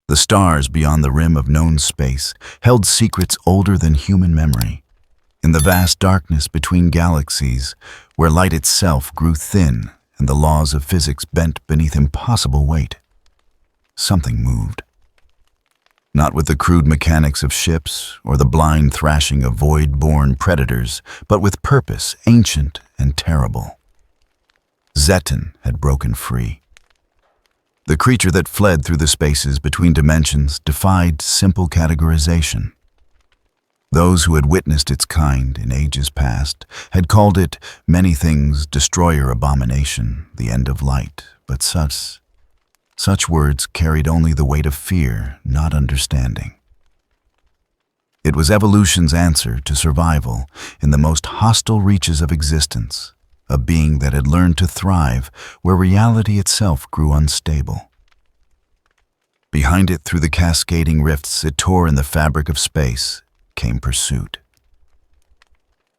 The stars beyond the rim of known space held secrets older than human memory. In the vast darkness between galaxies, where light itself grew thin and the laws of physics bent beneath impossible weight, something moved. Not with the crude mechanics of ships or the blind thrashing of void-born predators, but with purpose ancient and terrible. Zeton had broken free. The creature that fled through the spaces between dimensions defied simple categorization. Those who had witnessed its kind in ages past had called it many things: destroyer, abomination, the end of light, but such words carried only the weight of fear, not understanding. It was evolution's answer to survival in the most hostile reaches of existence, a being that had learned to thrive where reality itself grew unstable. Behind it, through the cascading rifts it tore in the fabric of space, came pursuit.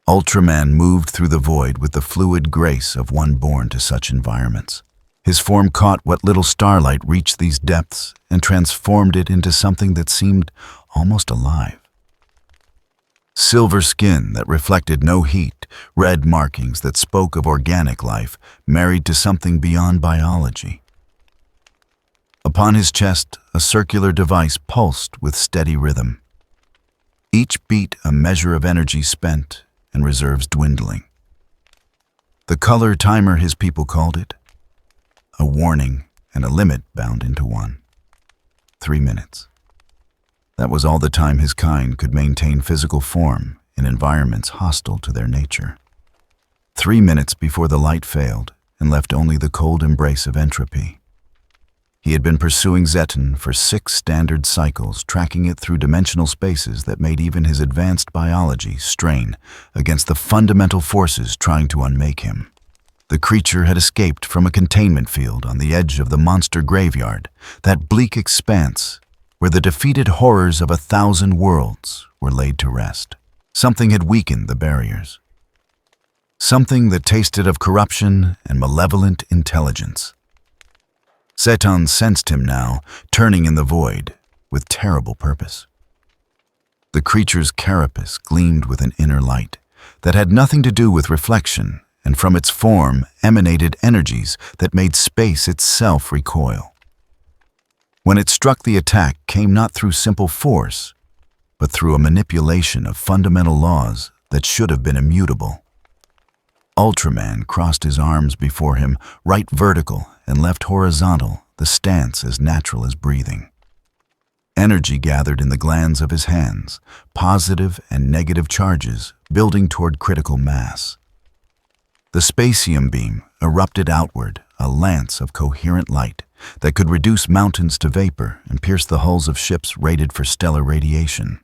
Ultraman moved through the void with the fluid grace of one born to such environments. His form caught what little starlight reached these depths and transformed it into something that seemed almost alive. Silver skin that reflected no heat, red markings that spoke of organic life married to something beyond biology. Upon his chest, a circular device pulsed with steady rhythm. Each beat a measure of energy spent and reserves dwindling. The color timer, his people called it, a warning and a limit bound into one. 3 minutes. That was all the time his kind could maintain physical form in environments hostile to their nature. 3 minutes before the light failed and left only the cold embrace of entropy. He had been pursuing Zeton for 6 standard cycles, tracking it through dimensional spaces that made even his advanced biology strain against the fundamental forces trying to unmake him. The creature had escaped from a containment field on the edge of the monster graveyard, that bleak expanse where the defeated horrors of 1,000 worlds were laid to rest. Something had weakened the barriers. Something that tasted of corruption and malevolent intelligence. Zeton sensed him now, turning in the void, with terrible purpose. The creature's carapace gleamed with an inner light that had nothing to do with reflection, and from its form emanated energies that made space itself recoil. When it struck, the attack came not through simple force, but through a manipulation of fundamental laws that should have been immutable. Ultraman crossed his arms before him, right vertical and left horizontal, the stance as natural as breathing. Energy gathered in the glands of his hands, positive and negative charges building toward critical mass. The spacium beam erupted outward, a lance of coherent light that could reduce mountains to vapor and pierce the hulls of ships rated for stellar radiation.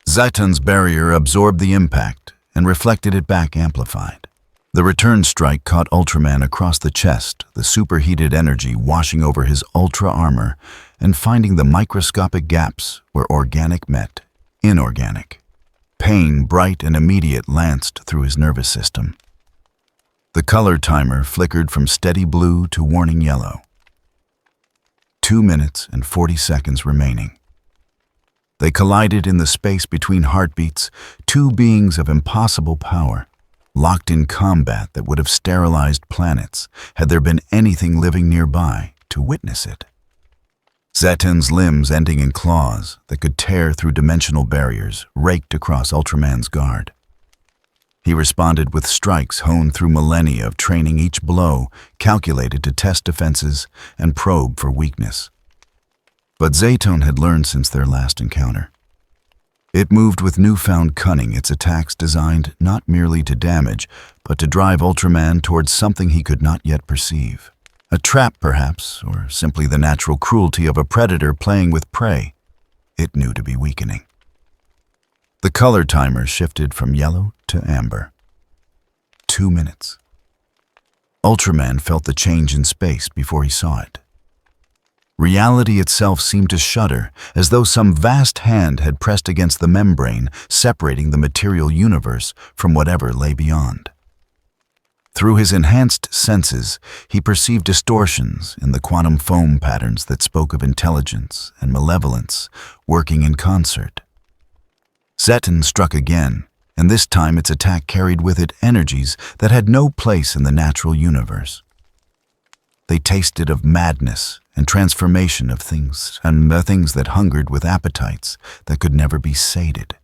Zeton's barrier absorbed the impact and reflected it back amplified. The return strike caught Ultraman across the chest, the superheated energy washing over his ultra armor and finding the microscopic gaps where organic met inorganic. Pain, bright and immediate, lanced through his nervous system. The color timer flickered from steady blue to warning yellow. 2 minutes and 40 seconds remaining. They collided in the space between heartbeats, 2 beings of impossible power, locked in combat that would have sterilized planets had there been anything living nearby to witness it. Zeton's limbs ending in claws that could tear through dimensional barriers raked across Ultraman's guard. He responded with strikes honed through millennia of training, each blow calculated to test defenses and probe for weakness. But Zeton had learned since their last encounter. It moved with newfound cunning, its attacks designed not merely to damage, but to drive Ultraman towards something he could not yet perceive. A trap, perhaps, or simply the natural cruelty of a predator playing with prey it knew to be weakening. The color timer shifted from yellow to amber. 2 minutes. Ultraman felt the change in space before he saw it. Reality itself seemed to shudder, as though some vast hand had pressed against the membrane separating the material universe from whatever lay beyond. Through his enhanced senses, he perceived distortions in the quantum foam patterns that spoke of intelligence and malevolence working in concert. Zeton struck again, and this time its attack carried with it energies that had no place in the natural universe. They tasted of madness and transformation of things, and the things that hungered with appetites that could never be sated.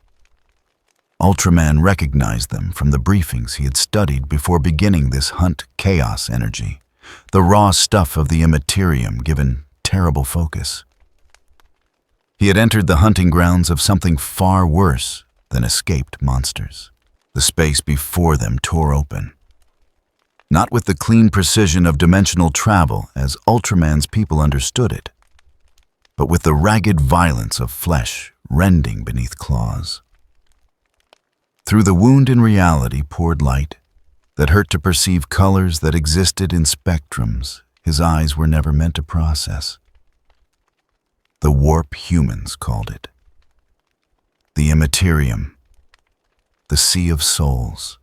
Ultraman recognized them from the briefings he had studied before beginning this hunt chaos energy, the raw stuff of the Imperium given terrible focus. He had entered the hunting grounds of something far worse than escaped monsters. The space before them tore open. Not with the clean precision of dimensional travel as Ultraman's people understood it, but with the ragged violence of flesh rending beneath claws. Through the wound in reality poured light that hurt to perceive colors that existed in spectrums his eyes were never meant to process. The warp humans called it. The Imperium, the Sea of Souls.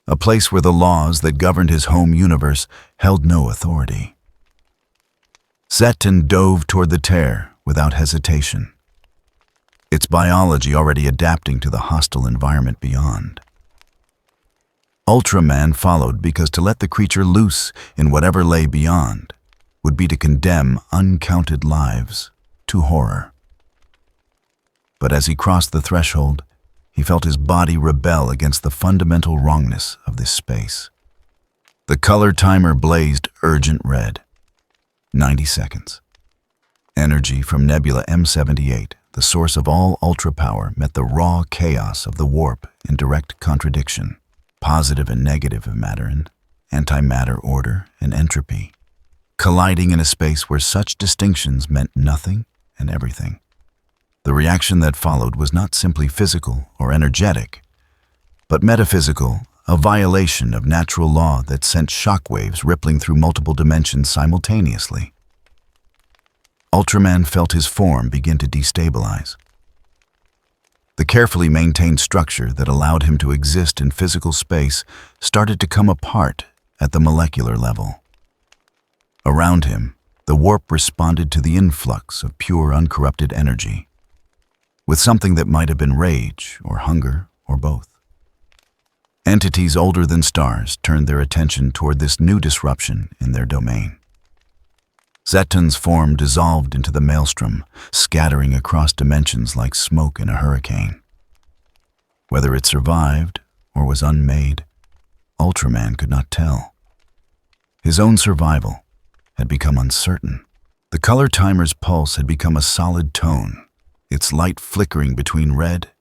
A place where the laws that governed his home universe held no authority. Zeton dove toward the tear without hesitation, its biology already adapting to the hostile environment beyond. Ultraman followed because to let the creature loose in whatever lay beyond would be to condemn uncounted lives to horror. But as he crossed the threshold, he felt his body rebel against the fundamental wrongness of this space. The color timer blazed urgent red. 90 seconds. Energy from Nebula M78, the source of all ultra power, met the raw chaos of the warp in direct contradiction. Positive and negative matter and antimatter order and entropy, colliding in a space where such distinctions meant nothing and everything. The reaction that followed was not simply physical or energetic, but metaphysical, a violation of natural law that sent shockwaves rippling through multiple dimensions simultaneously. Ultraman felt his form begin to destabilize. The carefully maintained structure that allowed him to exist in physical space started to come apart at the molecular level. Around him, the warp responded to the influx of pure, uncorrupted energy, with something that might have been rage or hunger or both. Entities older than stars turned their attention toward this new disruption in their domain. Zeton's form dissolved into the maelstrom, scattering across dimensions like smoke in a hurricane. Whether it survived or was unmade, Ultraman could not tell. His own survival had become uncertain. The color timer's pulse had become a solid tone, its light flickering between red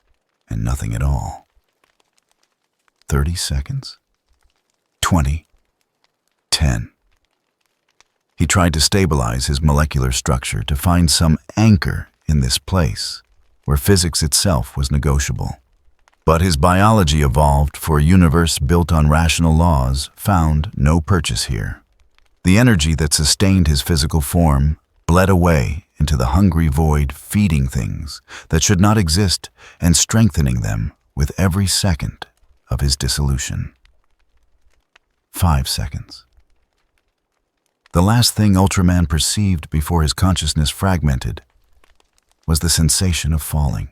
and nothing at all. 30 seconds? 20? 10. He tried to stabilize his molecular structure to find some anchor in this place, where physics itself was negotiable. But his biology evolved for a universe built on rational laws found no purchase here. The energy that sustained his physical form bled away into the hungry void, feeding things that should not exist and strengthening them with every second of his dissolution. 5 seconds. The last thing Ultraman perceived before his consciousness fragmented was the sensation of falling.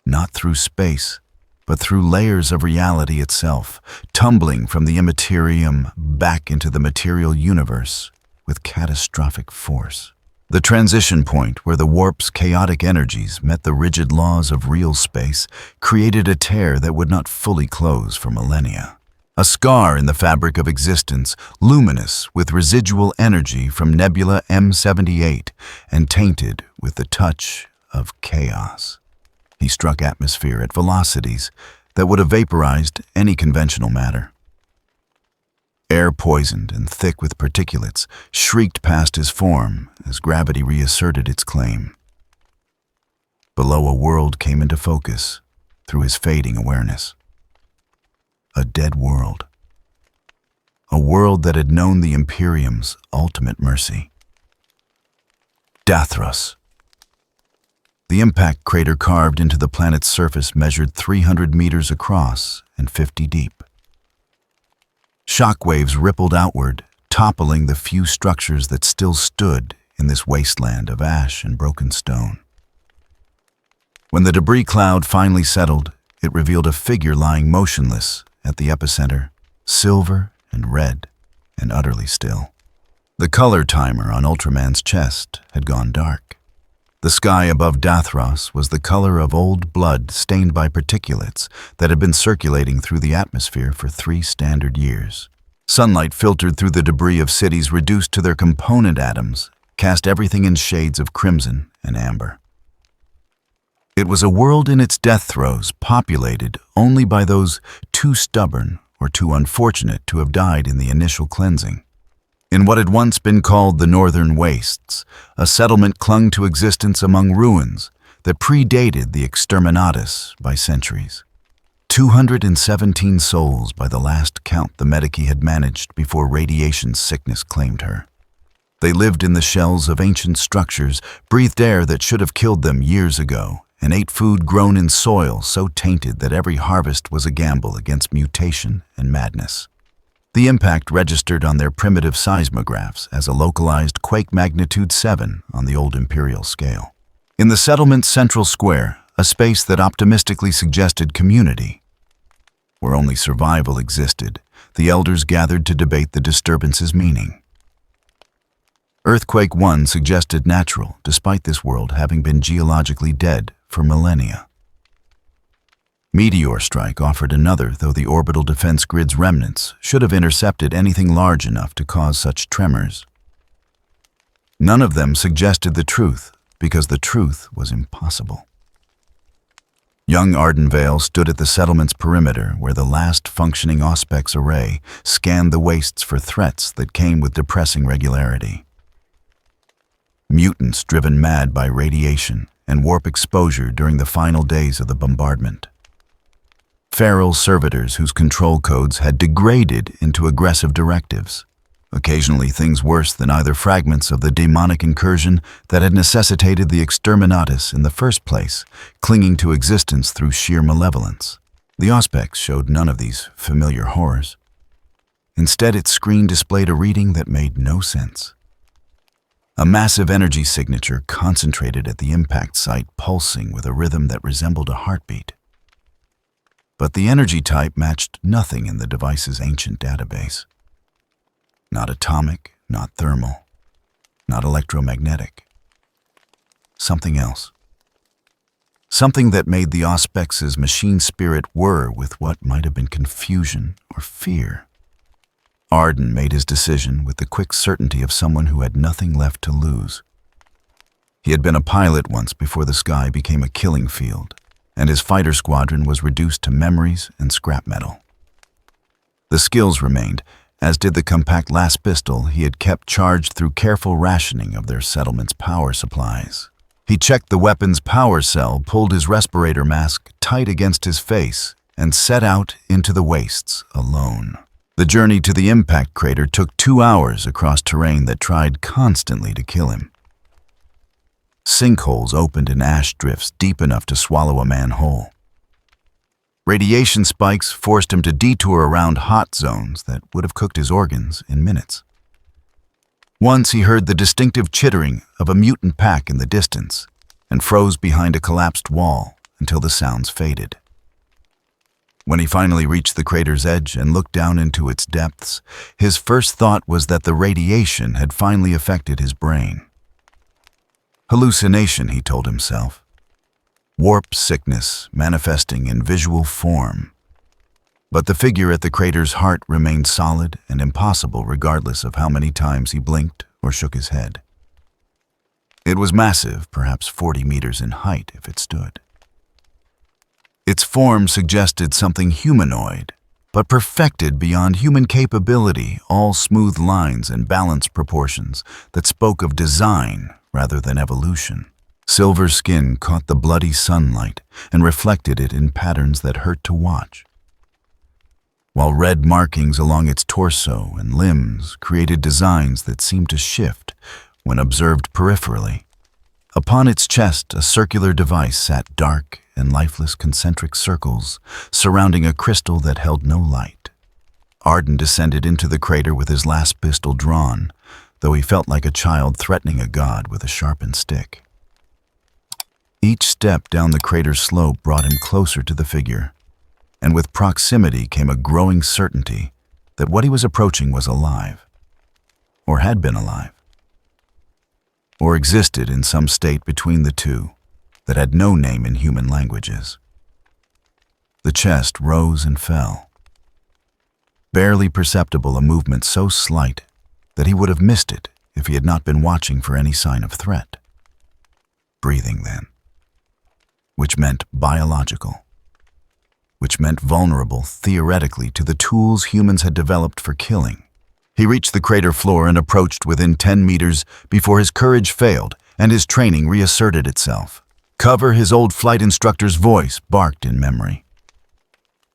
Not through space, but through layers of reality itself, tumbling from the Imperium back into the material universe with catastrophic force. The transition point where the warp's chaotic energies met the rigid laws of real space created a tear that would not fully close for millennia. A scar in the fabric of existence, luminous with residual energy from Nebula M78 and tainted with the touch of chaos. He struck atmosphere at velocities that would have vaporized any conventional matter. Air poisoned and thick with particulates shrieked past his form as gravity reasserted its claim. Below, a world came into focus through his fading awareness. A dead world. A world that had known the Imperium's ultimate mercy. Dathros. The impact crater carved into the planet's surface measured 300 meters across and 50 deep. Shockwaves rippled outward, toppling the few structures that still stood in this wasteland of ash and broken stone. When the debris cloud finally settled, it revealed a figure lying motionless at the epicenter, silver and red and utterly still. The color timer on Ultraman's chest had gone dark. The sky above Dathros was the color of old blood stained by particulates that had been circulating through the atmosphere for 3 standard years. Sunlight filtered through the debris of cities reduced to their component atoms, cast everything in shades of crimson and amber. It was a world in its death throes, populated only by those too stubborn or too unfortunate to have died in the initial cleansing. In what had once been called the Northern Wastes, a settlement clung to existence among ruins that predated the exterminatus by centuries. 217 souls by the last count the Medici had managed before radiation sickness claimed her. They lived in the shells of ancient structures, breathed air that should have killed them years ago, and ate food grown in soil so tainted that every harvest was a gamble against mutation and madness. The impact registered on their primitive seismographs as a localized quake magnitude 7 on the old imperial scale. In the settlement's central square, a space that optimistically suggested community, where only survival existed, the elders gathered to debate the disturbance's meaning. Earthquake 1 suggested natural, despite this world having been geologically dead for millennia. Meteor strike offered another, though the orbital defense grid's remnants should have intercepted anything large enough to cause such tremors. None of them suggested the truth, because the truth was impossible. Young Ardenvale stood at the settlement's perimeter where the last functioning Auspex array scanned the wastes for threats that came with depressing regularity. Mutants driven mad by radiation and warp exposure during the final days of the bombardment. Feral servitors whose control codes had degraded into aggressive directives, occasionally things worse than either fragments of the demonic incursion that had necessitated the exterminatus in the first place, clinging to existence through sheer malevolence. The Auspex showed none of these familiar horrors. Instead, its screen displayed a reading that made no sense. A massive energy signature concentrated at the impact site, pulsing with a rhythm that resembled a heartbeat. But the energy type matched nothing in the device's ancient database. Not atomic, not thermal, not electromagnetic. Something else. Something that made the Auspex's machine spirit whir with what might have been confusion or fear. Arden made his decision with the quick certainty of someone who had nothing left to lose. He had been a pilot once before the sky became a killing field, and his fighter squadron was reduced to memories and scrap metal. The skills remained, as did the compact las pistol he had kept charged through careful rationing of their settlement's power supplies. He checked the weapon's power cell, pulled his respirator mask tight against his face, and set out into the wastes alone. The journey to the impact crater took 2 hours across terrain that tried constantly to kill him. Sinkholes opened in ash drifts deep enough to swallow a man whole. Radiation spikes forced him to detour around hot zones that would have cooked his organs in minutes. Once he heard the distinctive chittering of a mutant pack in the distance and froze behind a collapsed wall until the sounds faded. When he finally reached the crater's edge and looked down into its depths, his first thought was that the radiation had finally affected his brain. Hallucination, he told himself. Warp sickness manifesting in visual form. But the figure at the crater's heart remained solid and impossible regardless of how many times he blinked or shook his head. It was massive, perhaps 40 meters in height if it stood. Its form suggested something humanoid, but perfected beyond human capability, all smooth lines and balanced proportions that spoke of design rather than evolution. Silver skin caught the bloody sunlight and reflected it in patterns that hurt to watch, while red markings along its torso and limbs created designs that seemed to shift when observed peripherally. Upon its chest, a circular device sat dark and lifeless concentric circles surrounding a crystal that held no light. Arden descended into the crater with his last pistol drawn, though he felt like a child threatening a god with a sharpened stick. Each step down the crater's slope brought him closer to the figure, and with proximity came a growing certainty that what he was approaching was alive, or had been alive, or existed in some state between the two that had no name in human languages. The chest rose and fell, barely perceptible, a movement so slight that he would have missed it if he had not been watching for any sign of threat. Breathing, then, which meant biological, which meant vulnerable, theoretically, to the tools humans had developed for killing. He reached the crater floor and approached within 10 meters before his courage failed and his training reasserted itself. Cover, his old flight instructor's voice barked in memory.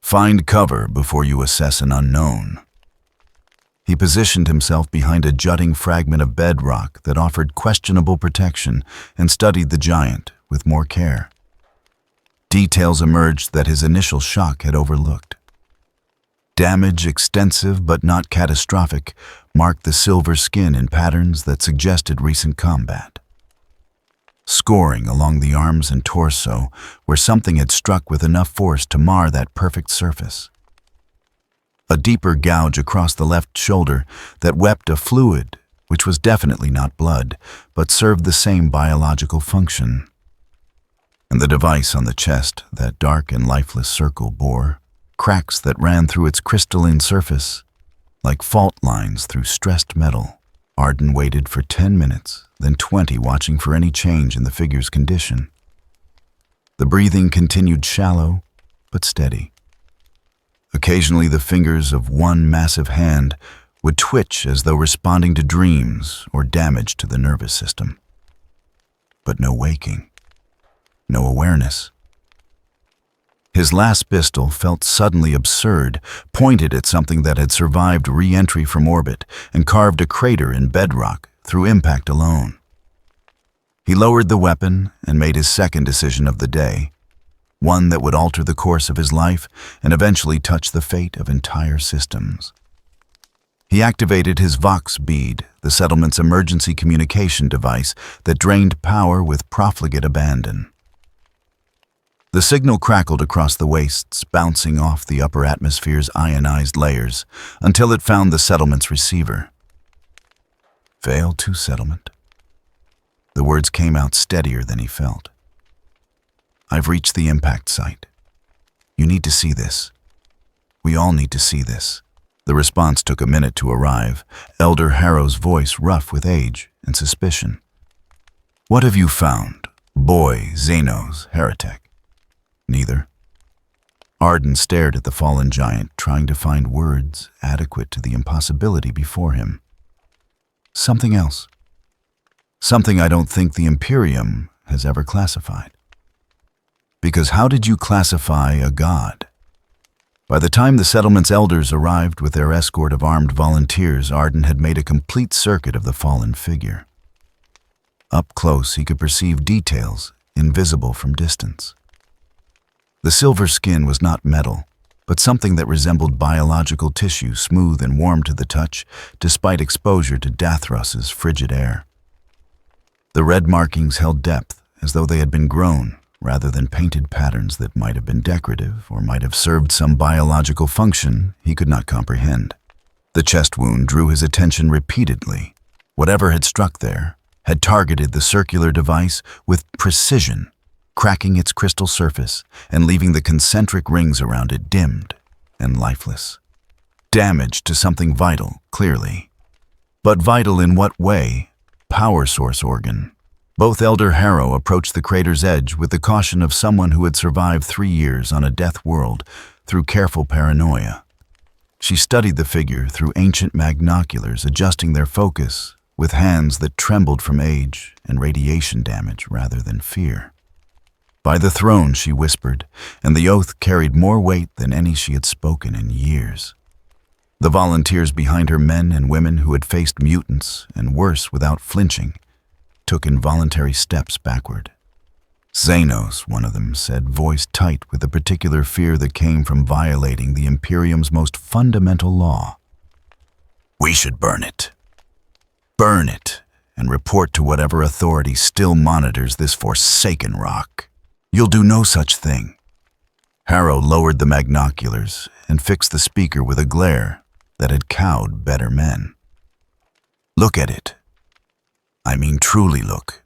Find cover before you assess an unknown. He positioned himself behind a jutting fragment of bedrock that offered questionable protection and studied the giant with more care. Details emerged that his initial shock had overlooked. Damage, extensive but not catastrophic, marked the silver skin in patterns that suggested recent combat. Scoring along the arms and torso, where something had struck with enough force to mar that perfect surface. A deeper gouge across the left shoulder that wept a fluid, which was definitely not blood, but served the same biological function. And the device on the chest, that dark and lifeless circle, bore cracks that ran through its crystalline surface, like fault lines through stressed metal. Arden waited for 10 minutes, then 20, watching for any change in the figure's condition. The breathing continued shallow, but steady. Occasionally the fingers of one massive hand would twitch as though responding to dreams or damage to the nervous system. But no waking, no awareness. His last pistol felt suddenly absurd, pointed at something that had survived re-entry from orbit and carved a crater in bedrock through impact alone. He lowered the weapon and made his second decision of the day, one that would alter the course of his life and eventually touch the fate of entire systems. He activated his Vox bead, the settlement's emergency communication device that drained power with profligate abandon. The signal crackled across the wastes, bouncing off the upper atmosphere's ionized layers until it found the settlement's receiver. Fail to settlement. The words came out steadier than he felt. I've reached the impact site. You need to see this. We all need to see this. The response took a minute to arrive, Elder Harrow's voice rough with age and suspicion. What have you found, boy Xenos, heretic? Neither. Arden stared at the fallen giant, trying to find words adequate to the impossibility before him. Something else. Something I don't think the Imperium has ever classified. Because how did you classify a god? By the time the settlement's elders arrived with their escort of armed volunteers, Arden had made a complete circuit of the fallen figure. Up close, he could perceive details invisible from distance. The silver skin was not metal, but something that resembled biological tissue, smooth and warm to the touch, despite exposure to Dathros's frigid air. The red markings held depth, as though they had been grown, rather than painted patterns that might have been decorative or might have served some biological function he could not comprehend. The chest wound drew his attention repeatedly. Whatever had struck there had targeted the circular device with precision, cracking its crystal surface and leaving the concentric rings around it dimmed and lifeless. Damage to something vital, clearly. But vital in what way? Power source organ. Both Elder Harrow approached the crater's edge with the caution of someone who had survived 3 years on a death world through careful paranoia. She studied the figure through ancient magnoculars, adjusting their focus with hands that trembled from age and radiation damage rather than fear. By the throne, she whispered, and the oath carried more weight than any she had spoken in years. The volunteers behind her, men and women who had faced mutants, and worse, without flinching, took involuntary steps backward. Xenos, one of them said, voice tight with a particular fear that came from violating the Imperium's most fundamental law. We should burn it. Burn it, and report to whatever authority still monitors this forsaken rock. You'll do no such thing. Harrow lowered the magnoculars and fixed the speaker with a glare that had cowed better men. Look at it. I mean, truly look.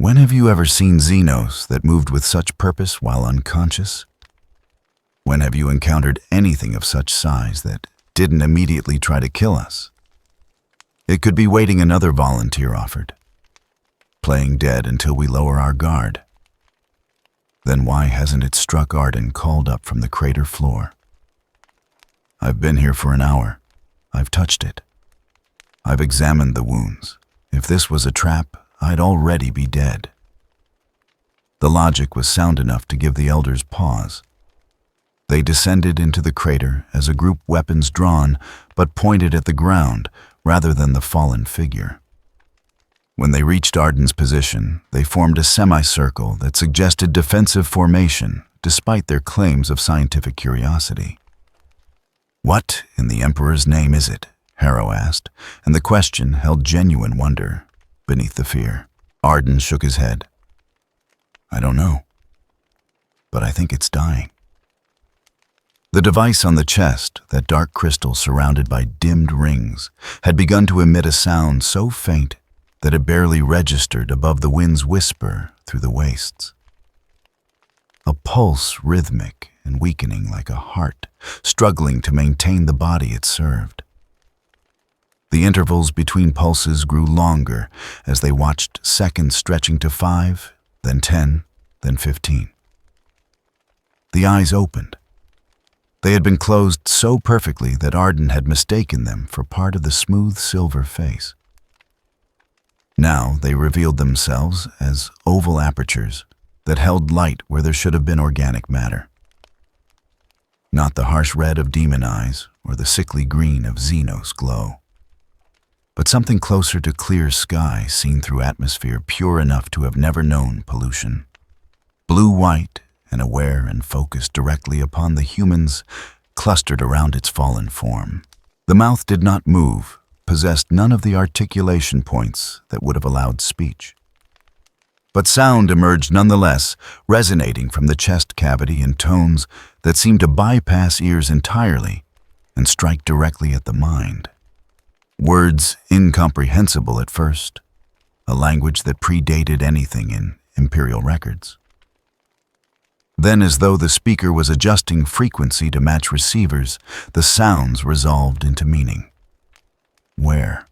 When have you ever seen Xenos that moved with such purpose while unconscious? When have you encountered anything of such size that didn't immediately try to kill us? It could be waiting, another volunteer offered. Playing dead until we lower our guard. Then why hasn't it struck Arden called up from the crater floor? I've been here for an hour. I've touched it. I've examined the wounds. If this was a trap, I'd already be dead. The logic was sound enough to give the elders pause. They descended into the crater as a group, weapons drawn, but pointed at the ground rather than the fallen figure. When they reached Arden's position, they formed a semicircle that suggested defensive formation, despite their claims of scientific curiosity. What in the Emperor's name is it? Harrow asked, and the question held genuine wonder beneath the fear. Arden shook his head. I don't know, but I think it's dying. The device on the chest, that dark crystal surrounded by dimmed rings, had begun to emit a sound so faint that it barely registered above the wind's whisper through the wastes. A pulse, rhythmic and weakening like a heart, struggling to maintain the body it served. The intervals between pulses grew longer as they watched seconds stretching to 5, then 10, then 15. The eyes opened. They had been closed so perfectly that Arden had mistaken them for part of the smooth silver face. Now they revealed themselves as oval apertures that held light where there should have been organic matter. Not the harsh red of demon eyes or the sickly green of Xenos glow, but something closer to clear sky seen through atmosphere pure enough to have never known pollution. Blue-white and aware and focused directly upon the humans clustered around its fallen form. The mouth did not move, possessed none of the articulation points that would have allowed speech. But sound emerged nonetheless, resonating from the chest cavity in tones that seemed to bypass ears entirely and strike directly at the mind. Words incomprehensible at first, a language that predated anything in Imperial records. Then, as though the speaker was adjusting frequency to match receivers, the sounds resolved into meaning. Where?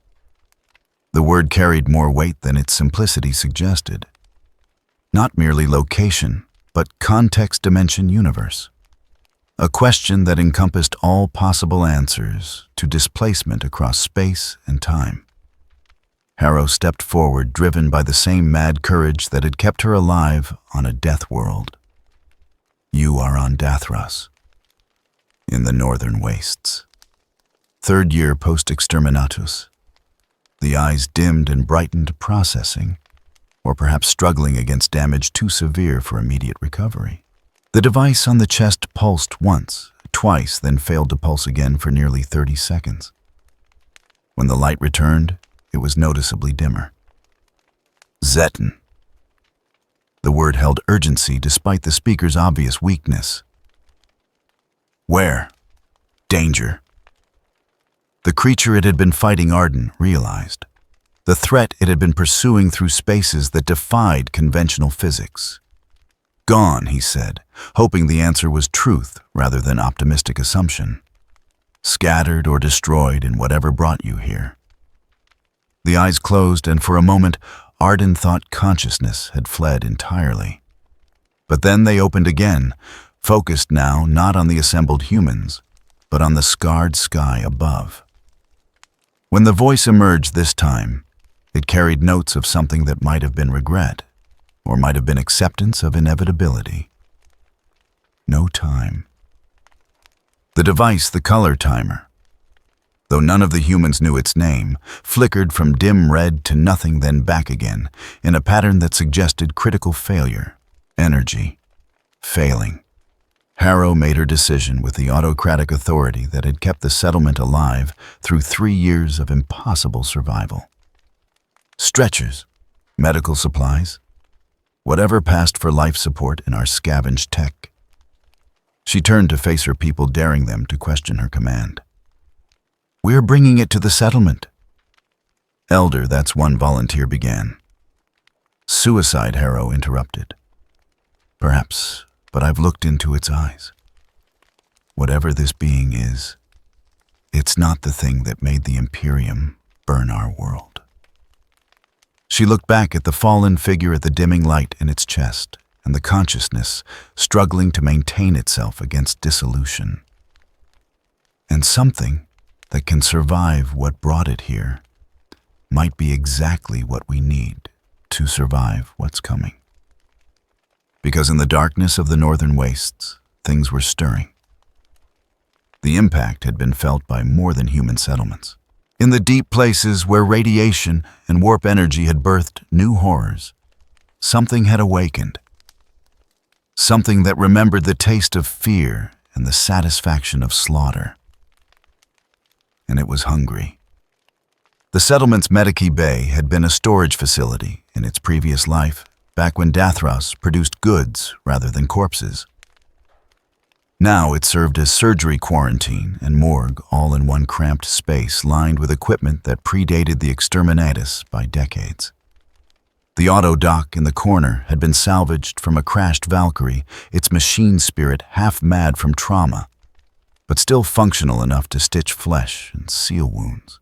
The word carried more weight than its simplicity suggested. Not merely location, but context, dimension, universe. A question that encompassed all possible answers to displacement across space and time. Harrow stepped forward, driven by the same mad courage that had kept her alive on a death world. You are on Dathras, in the northern wastes. 3rd year post-exterminatus. The eyes dimmed and brightened, processing, or perhaps struggling against damage too severe for immediate recovery. The device on the chest pulsed once, twice, then failed to pulse again for nearly 30 seconds. When the light returned, it was noticeably dimmer. Zetten. The word held urgency despite the speaker's obvious weakness. Where? Danger. The creature it had been fighting, Arden, realized. The threat it had been pursuing through spaces that defied conventional physics. Gone, he said, hoping the answer was truth rather than optimistic assumption. Scattered or destroyed in whatever brought you here. The eyes closed, and for a moment, Arden thought consciousness had fled entirely. But then they opened again, focused now not on the assembled humans, but on the scarred sky above. When the voice emerged this time, it carried notes of something that might have been regret, or might have been acceptance of inevitability. No time. The device, the color timer. though none of the humans knew its name, flickered from dim red to nothing, then back again, in a pattern that suggested critical failure. Energy. Failing. Harrow made her decision with the autocratic authority that had kept the settlement alive through 3 years of impossible survival. Stretchers, medical supplies, whatever passed for life support in our scavenged tech. She turned to face her people, daring them to question her command. "We're bringing it to the settlement." "Elder," that's one volunteer began. "Suicide," Harrow interrupted. "Perhaps, but I've looked into its eyes. Whatever this being is, it's not the thing that made the Imperium burn our world." She looked back at the fallen figure, at the dimming light in its chest, and the consciousness struggling to maintain itself against dissolution. And something that can survive what brought it here might be exactly what we need to survive what's coming. Because in the darkness of the northern wastes, things were stirring. The impact had been felt by more than human settlements. In the deep places where radiation and warp energy had birthed new horrors, something had awakened. Something that remembered the taste of fear and the satisfaction of slaughter. And it was hungry. The settlement's Mediki Bay had been a storage facility in its previous life, back when Dathros produced goods rather than corpses. Now it served as surgery quarantine and morgue, all in one cramped space lined with equipment that predated the exterminatus by decades. The auto dock in the corner had been salvaged from a crashed Valkyrie, its machine spirit half mad from trauma, but still functional enough to stitch flesh and seal wounds.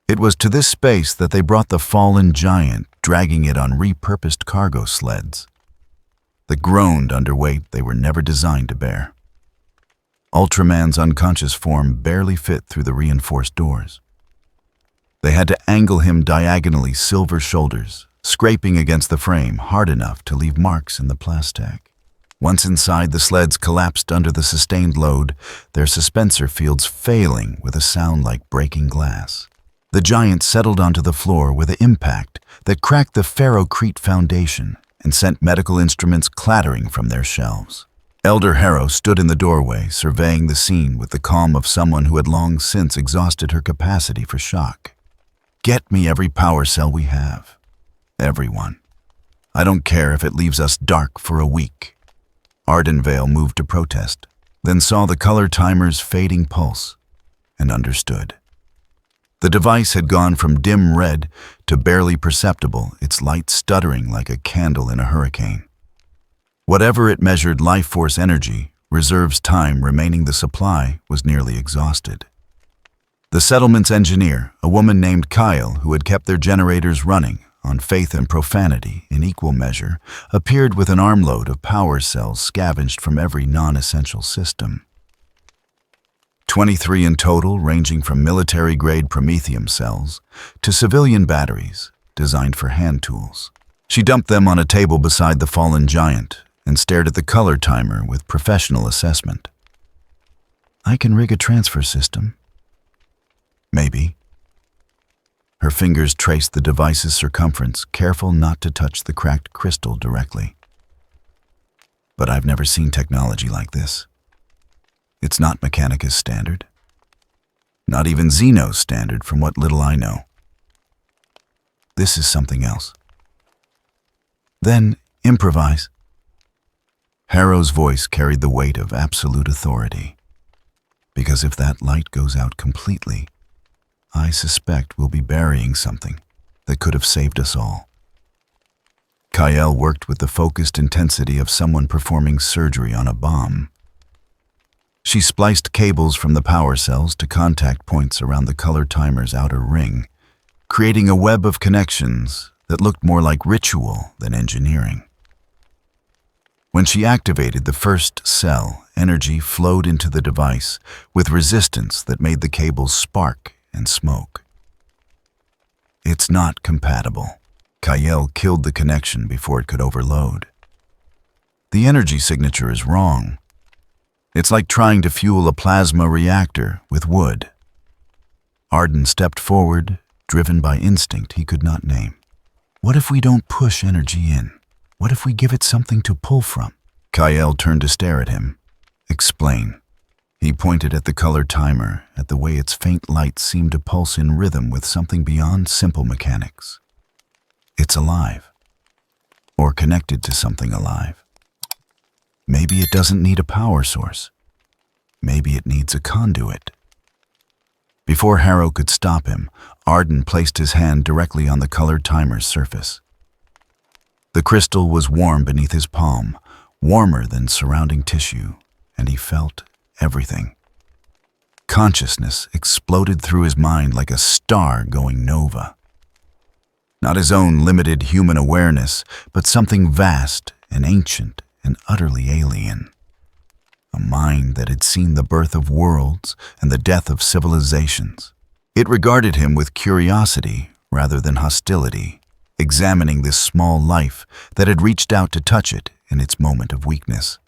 It was to this space that they brought the fallen giant, dragging it on repurposed cargo sleds that groaned under weight they were never designed to bear. Ultraman's unconscious form barely fit through the reinforced doors. They had to angle him diagonally, silver shoulders, scraping against the frame hard enough to leave marks in the plastic. Once inside, the sleds collapsed under the sustained load, their suspensor fields failing with a sound like breaking glass. The giant settled onto the floor with an impact that cracked the ferrocrete foundation and sent medical instruments clattering from their shelves. Elder Harrow stood in the doorway, surveying the scene with the calm of someone who had long since exhausted her capacity for shock. "Get me every power cell we have. Everyone. I don't care if it leaves us dark for a week." Ardenvale moved to protest, then saw the color timer's fading pulse, and understood. The device had gone from dim red to barely perceptible, its light stuttering like a candle in a hurricane. Whatever it measured life force energy, reserves time remaining the supply, was nearly exhausted. The settlement's engineer, a woman named Kyle, who had kept their generators running on faith and profanity in equal measure, appeared with an armload of power cells scavenged from every non-essential system. 23 in total, ranging from military-grade promethium cells to civilian batteries designed for hand tools. She dumped them on a table beside the fallen giant and stared at the color timer with professional assessment. "I can rig a transfer system." "Maybe." Her fingers traced the device's circumference, careful not to touch the cracked crystal directly. "But I've never seen technology like this. It's not Mechanicus standard. Not even Xeno's standard, from what little I know. This is something else." "Then improvise." Harrow's voice carried the weight of absolute authority. "Because if that light goes out completely, I suspect we'll be burying something that could have saved us all." Kyle worked with the focused intensity of someone performing surgery on a bomb. She spliced cables from the power cells to contact points around the color timer's outer ring, creating a web of connections that looked more like ritual than engineering. When she activated the first cell, energy flowed into the device with resistance that made the cables spark and smoke. "It's not compatible." Kyle killed the connection before it could overload. "The energy signature is wrong. It's like trying to fuel a plasma reactor with wood." Arden stepped forward, driven by instinct he could not name. What if we don't push energy in? What if we give it something to pull from? Kyle turned to stare at him. Explain. He pointed at the color timer, at the way its faint light seemed to pulse in rhythm with something beyond simple mechanics. It's alive. Or connected to something alive. Maybe it doesn't need a power source. Maybe it needs a conduit. Before Harrow could stop him, Arden placed his hand directly on the colored timer's surface. The crystal was warm beneath his palm, warmer than surrounding tissue, and he felt everything. Consciousness exploded through his mind like a star going nova. Not his own limited human awareness, but something vast and ancient and utterly alien. A mind that had seen the birth of worlds and the death of civilizations. It regarded him with curiosity rather than hostility, examining this small life that had reached out to touch it in its moment of weakness.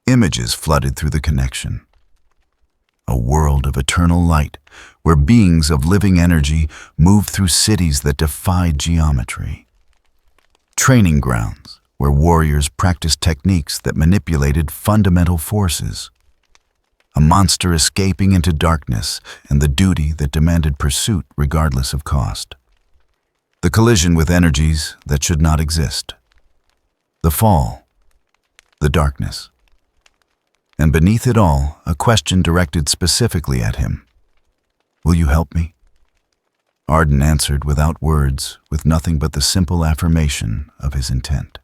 Images flooded through the connection. A world of eternal light, where beings of living energy moved through cities that defied geometry. Training grounds, where warriors practiced techniques that manipulated fundamental forces. A monster escaping into darkness and the duty that demanded pursuit regardless of cost. The collision with energies that should not exist. The fall. The darkness. And beneath it all, a question directed specifically at him. Will you help me? Arden answered without words, with nothing but the simple affirmation of his intent.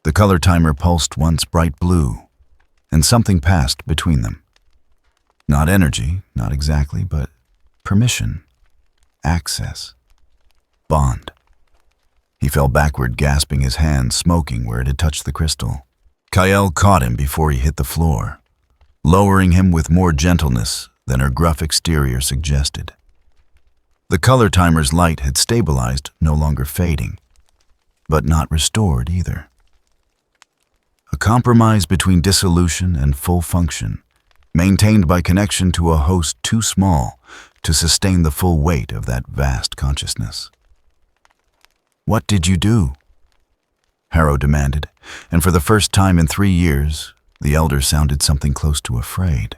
The color timer pulsed once bright blue, and something passed between them. Not energy, not exactly, but permission, access, bond. He fell backward, gasping, his hand smoking where it had touched the crystal. Kyle caught him before he hit the floor, lowering him with more gentleness than her gruff exterior suggested. The color timer's light had stabilized, no longer fading, but not restored either. A compromise between dissolution and full function, maintained by connection to a host too small to sustain the full weight of that vast consciousness. What did you do? Harrow demanded, and for the first time in 3 years, the elder sounded something close to afraid.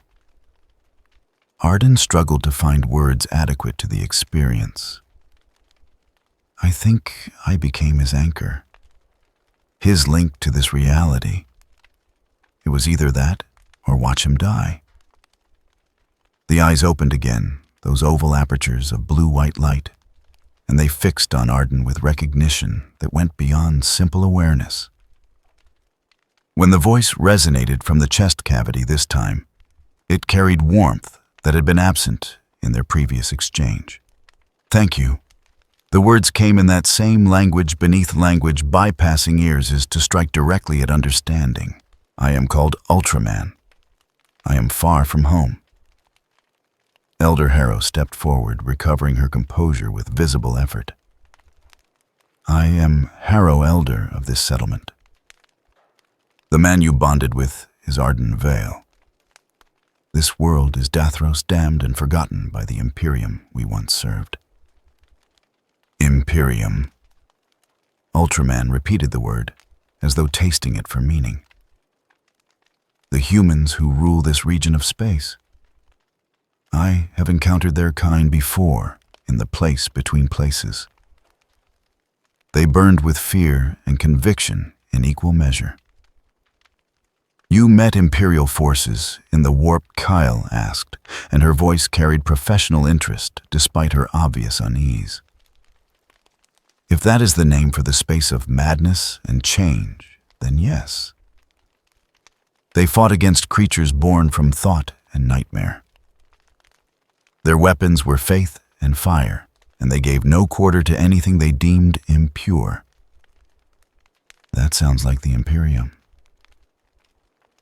Arden struggled to find words adequate to the experience. I think I became his anchor. His link to this reality. It was either that or watch him die. The eyes opened again, those oval apertures of blue-white light, and they fixed on Arden with recognition that went beyond simple awareness. When the voice resonated from the chest cavity this time, it carried warmth that had been absent in their previous exchange. Thank you. The words came in that same language beneath language, bypassing ears as to strike directly at understanding. I am called Ultraman. I am far from home. Elder Harrow stepped forward, recovering her composure with visible effort. I am Harrow Elder of this settlement. The man you bonded with is Arden Vale. This world is Dathros, damned and forgotten by the Imperium we once served. Imperium. Ultraman repeated the word, as though tasting it for meaning. The humans who rule this region of space. I have encountered their kind before in the place between places. They burned with fear and conviction in equal measure. You met Imperial forces in the warp, Kyle asked, and her voice carried professional interest despite her obvious unease. If that is the name for the space of madness and change, then yes. They fought against creatures born from thought and nightmare. Their weapons were faith and fire, and they gave no quarter to anything they deemed impure. That sounds like the Imperium.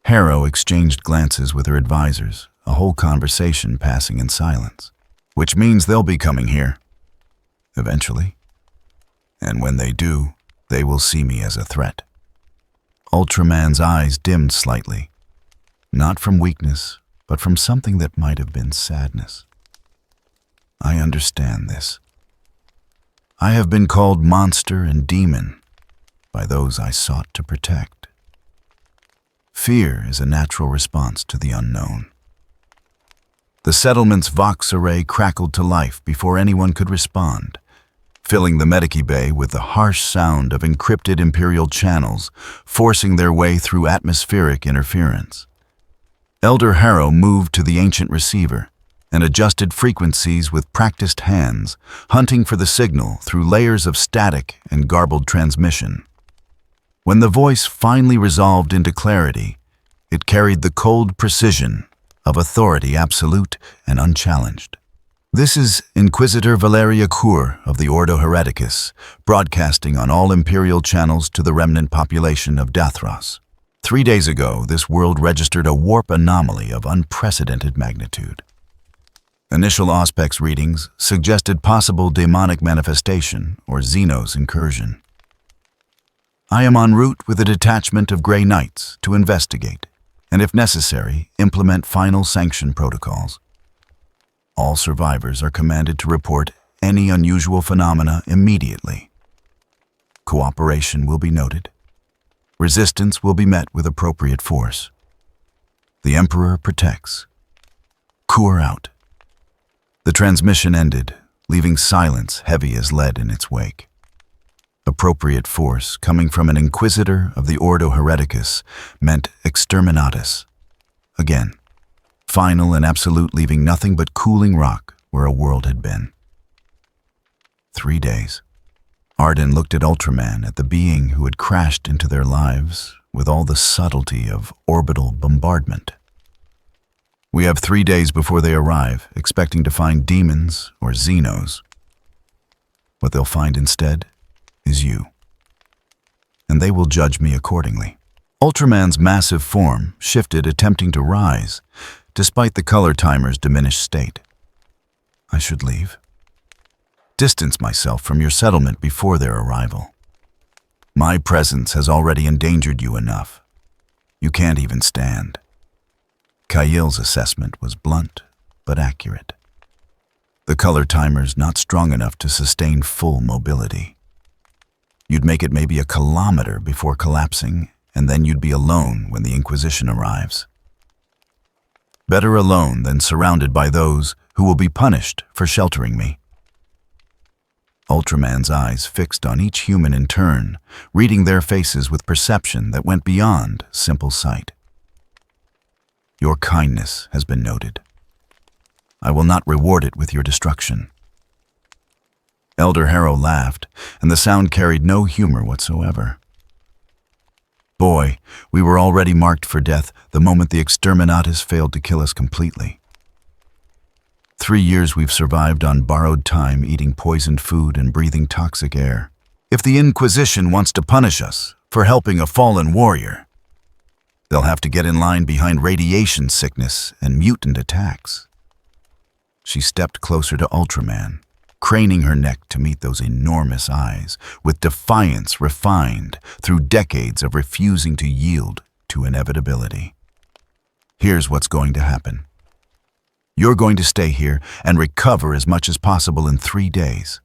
Harrow exchanged glances with her advisors, a whole conversation passing in silence. Which means they'll be coming here. Eventually. And when they do, they will see me as a threat. Ultraman's eyes dimmed slightly, not from weakness, but from something that might have been sadness. I understand this. I have been called monster and demon by those I sought to protect. Fear is a natural response to the unknown. The settlement's Vox array crackled to life before anyone could respond, filling the Medici Bay with the harsh sound of encrypted Imperial channels forcing their way through atmospheric interference. Elder Harrow moved to the ancient receiver and adjusted frequencies with practiced hands, hunting for the signal through layers of static and garbled transmission. When the voice finally resolved into clarity, it carried the cold precision of authority absolute and unchallenged. This is Inquisitor Valeria Cour of the Ordo Hereticus, broadcasting on all Imperial channels to the remnant population of Dathros. 3 days ago, this world registered a warp anomaly of unprecedented magnitude. Initial Auspex readings suggested possible demonic manifestation or Xenos incursion. I am en route with a detachment of Grey Knights to investigate, and if necessary, implement final sanction protocols. All survivors are commanded to report any unusual phenomena immediately. Cooperation will be noted. Resistance will be met with appropriate force. The Emperor protects. Cour out. The transmission ended, leaving silence heavy as lead in its wake. Appropriate force coming from an Inquisitor of the Ordo Hereticus meant exterminatus. Again, final and absolute, leaving nothing but cooling rock where a world had been. 3 days. Arden looked at Ultraman, at the being who had crashed into their lives with all the subtlety of orbital bombardment. We have 3 days before they arrive, expecting to find demons or Xenos. What they'll find instead is you. And they will judge me accordingly. Ultraman's massive form shifted, attempting to rise, despite the color timer's diminished state. I should leave. Distance myself from your settlement before their arrival. My presence has already endangered you enough. You can't even stand. Kail's assessment was blunt, but accurate. The color timer's not strong enough to sustain full mobility. You'd make it maybe a kilometer before collapsing, and then you'd be alone when the Inquisition arrives. Better alone than surrounded by those who will be punished for sheltering me. Ultraman's eyes fixed on each human in turn, reading their faces with perception that went beyond simple sight. Your kindness has been noted. I will not reward it with your destruction. Elder Harrow laughed, and the sound carried no humor whatsoever. Boy, we were already marked for death the moment the exterminatus failed to kill us completely. 3 years we've survived on borrowed time, eating poisoned food and breathing toxic air. If the Inquisition wants to punish us for helping a fallen warrior, they'll have to get in line behind radiation sickness and mutant attacks. She stepped closer to Ultraman, craning her neck to meet those enormous eyes, with defiance refined through decades of refusing to yield to inevitability. Here's what's going to happen. You're going to stay here and recover as much as possible in 3 days.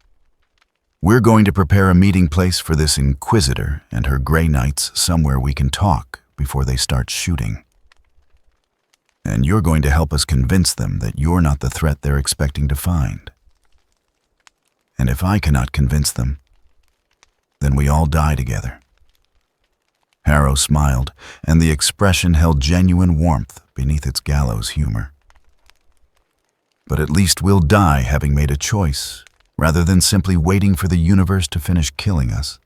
We're going to prepare a meeting place for this Inquisitor and her Grey Knights somewhere we can talk before they start shooting. And you're going to help us convince them that you're not the threat they're expecting to find. And if I cannot convince them, then we all die together. Harrow smiled, and the expression held genuine warmth beneath its gallows humor. But at least we'll die having made a choice, rather than simply waiting for the universe to finish killing us.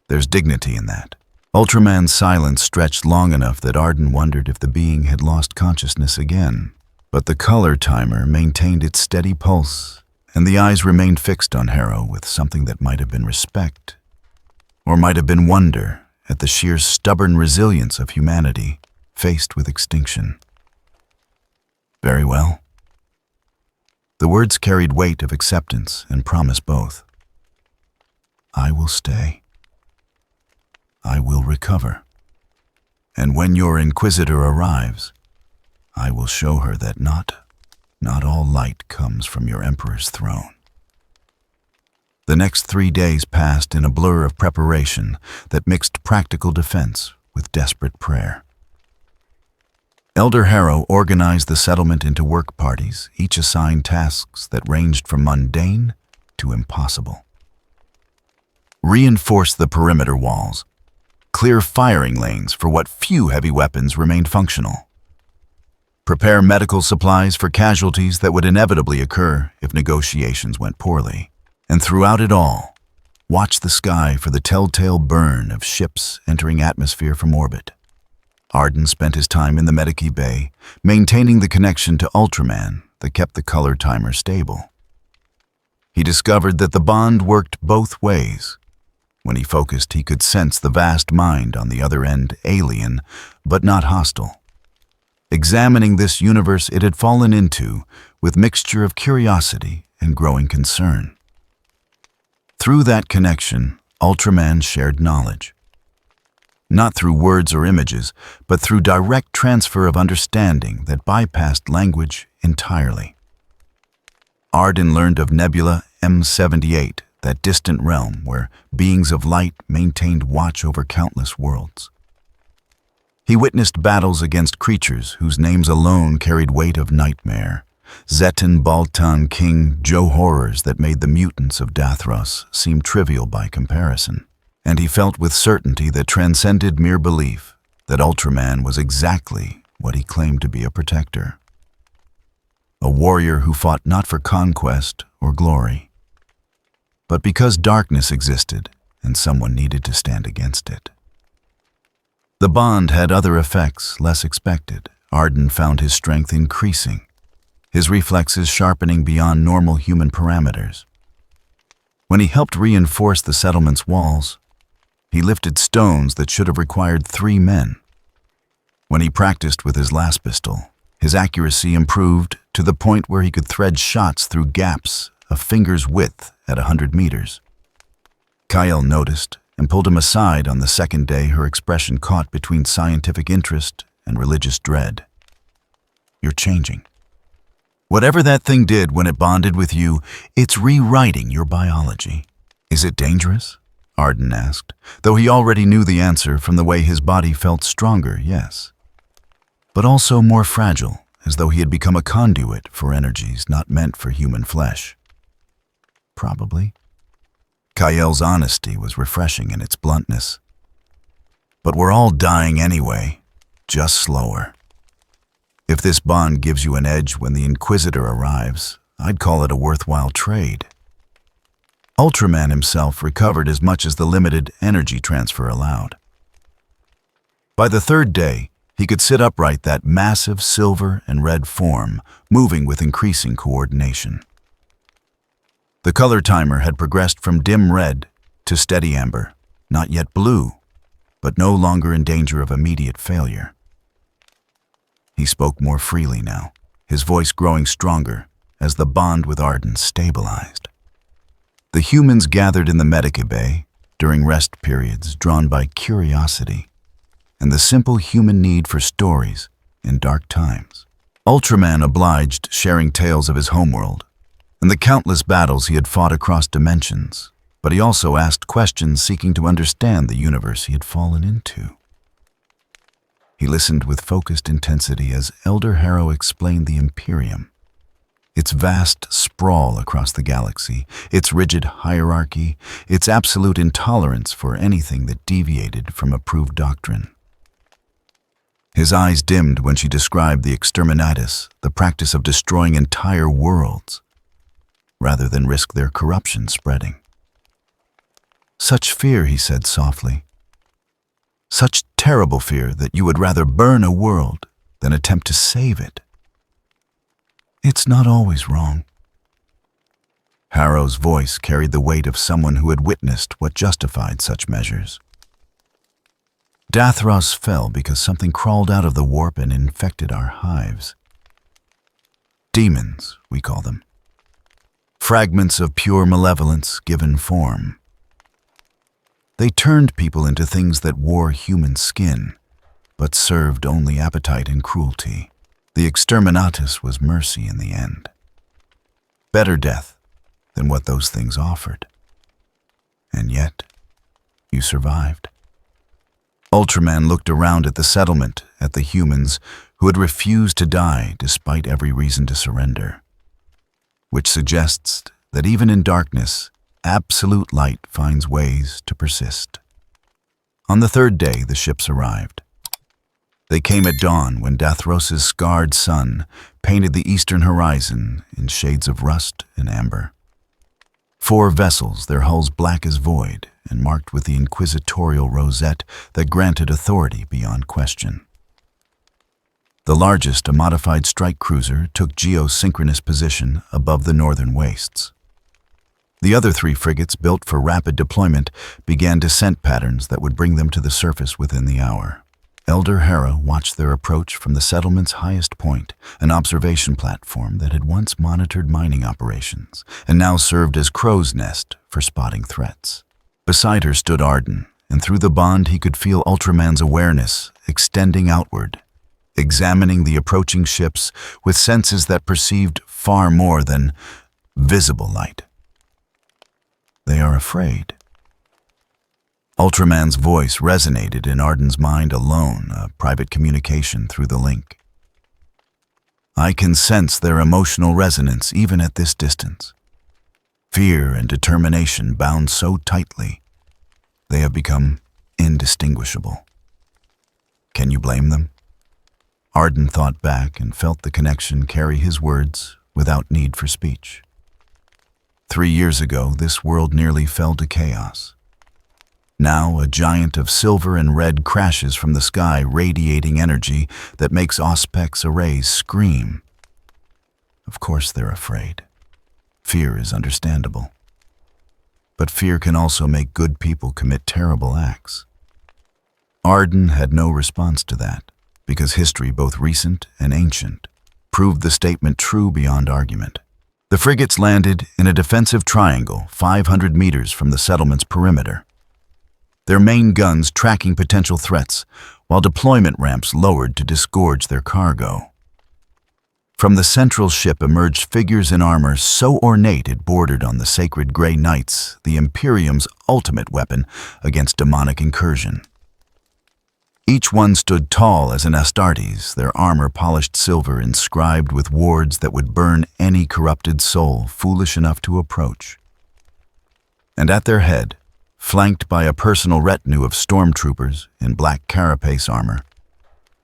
There's dignity in that. Ultraman's silence stretched long enough that Arden wondered if the being had lost consciousness again. But the color timer maintained its steady pulse, and the eyes remained fixed on Harrow with something that might have been respect, or might have been wonder at the sheer stubborn resilience of humanity faced with extinction. Very well. The words carried weight of acceptance and promise both. I will stay. I will recover. And when your Inquisitor arrives, I will show her that not not all light comes from your emperor's throne. The next 3 days passed in a blur of preparation that mixed practical defense with desperate prayer. Elder Harrow organized the settlement into work parties, each assigned tasks that ranged from mundane to impossible. Reinforce the perimeter walls. Clear firing lanes for what few heavy weapons remained functional. Prepare medical supplies for casualties that would inevitably occur if negotiations went poorly. And throughout it all, watch the sky for the telltale burn of ships entering atmosphere from orbit. Arden spent his time in the Medici Bay, maintaining the connection to Ultraman that kept the color timer stable. He discovered that the bond worked both ways. When he focused, he could sense the vast mind on the other end, alien, but not hostile. Examining this universe it had fallen into with mixture of curiosity and growing concern. Through that connection, Ultraman shared knowledge. Not through words or images, but through direct transfer of understanding that bypassed language entirely. Arden learned of Nebula M78, that distant realm where beings of light maintained watch over countless worlds. He witnessed battles against creatures whose names alone carried weight of nightmare, Zetan Baltan King Joe horrors that made the mutants of Dathros seem trivial by comparison. And he felt with certainty that transcended mere belief that Ultraman was exactly what he claimed to be a protector. A warrior who fought not for conquest or glory, but because darkness existed and someone needed to stand against it. The bond had other effects less expected. Arden found his strength increasing, his reflexes sharpening beyond normal human parameters. When he helped reinforce the settlement's walls, he lifted stones that should have required 3 men. When he practiced with his last pistol, his accuracy improved to the point where he could thread shots through gaps a finger's width at 100 meters. Kyle noticed and pulled him aside on the second day, her expression caught between scientific interest and religious dread. You're changing. Whatever that thing did when it bonded with you, it's rewriting your biology. Is it dangerous? Arden asked, though he already knew the answer from the way his body felt stronger, yes. But also more fragile, as though he had become a conduit for energies not meant for human flesh. Probably. Kael's honesty was refreshing in its bluntness. But we're all dying anyway, just slower. If this bond gives you an edge when the Inquisitor arrives, I'd call it a worthwhile trade. Ultraman himself recovered as much as the limited energy transfer allowed. By the 3rd day, he could sit upright, that massive silver and red form, moving with increasing coordination. The color timer had progressed from dim red to steady amber, not yet blue, but no longer in danger of immediate failure. He spoke more freely now, his voice growing stronger as the bond with Arden stabilized. The humans gathered in the Medici Bay during rest periods drawn by curiosity and the simple human need for stories in dark times. Ultraman obliged, sharing tales of his homeworld and the countless battles he had fought across dimensions, but he also asked questions seeking to understand the universe he had fallen into. He listened with focused intensity as Elder Harrow explained the Imperium, its vast sprawl across the galaxy, its rigid hierarchy, its absolute intolerance for anything that deviated from approved doctrine. His eyes dimmed when she described the exterminatus, the practice of destroying entire worlds, rather than risk their corruption spreading. Such fear, he said softly. Such terrible fear that you would rather burn a world than attempt to save it. It's not always wrong. Harrow's voice carried the weight of someone who had witnessed what justified such measures. Dathros fell because something crawled out of the warp and infected our hives. Demons, we call them. Fragments of pure malevolence given form. They turned people into things that wore human skin, but served only appetite and cruelty. The exterminatus was mercy in the end. Better death than what those things offered. And yet, you survived. Ultraman looked around at the settlement, at the humans who had refused to die despite every reason to surrender, which suggests that even in darkness, absolute light finds ways to persist. On the third day, the ships arrived. They came at dawn when Dathros's scarred sun painted the eastern horizon in shades of rust and amber. 4 vessels, their hulls black as void and marked with the inquisitorial rosette that granted authority beyond question. The largest, a modified strike cruiser, took geosynchronous position above the northern wastes. The other 3 frigates, built for rapid deployment, began descent patterns that would bring them to the surface within the hour. Elder Hera watched their approach from the settlement's highest point, an observation platform that had once monitored mining operations and now served as crow's nest for spotting threats. Beside her stood Arden, and through the bond he could feel Ultraman's awareness extending outward, examining the approaching ships with senses that perceived far more than visible light. They are afraid. Ultraman's voice resonated in Arden's mind alone, a private communication through the link. I can sense their emotional resonance even at this distance. Fear and determination bound so tightly, they have become indistinguishable. Can you blame them? Arden thought back and felt the connection carry his words without need for speech. 3 years ago, this world nearly fell to chaos. Now, a giant of silver and red crashes from the sky, radiating energy that makes Auspec's arrays scream. Of course they're afraid. Fear is understandable. But fear can also make good people commit terrible acts. Arden had no response to that, because history, both recent and ancient, proved the statement true beyond argument. The frigates landed in a defensive triangle 500 meters from the settlement's perimeter, their main guns tracking potential threats, while deployment ramps lowered to disgorge their cargo. From the central ship emerged figures in armor so ornate it bordered on the sacred Grey Knights, the Imperium's ultimate weapon against demonic incursion. Each one stood tall as an Astartes, their armor polished silver inscribed with wards that would burn any corrupted soul foolish enough to approach. And at their head, flanked by a personal retinue of stormtroopers in black carapace armor,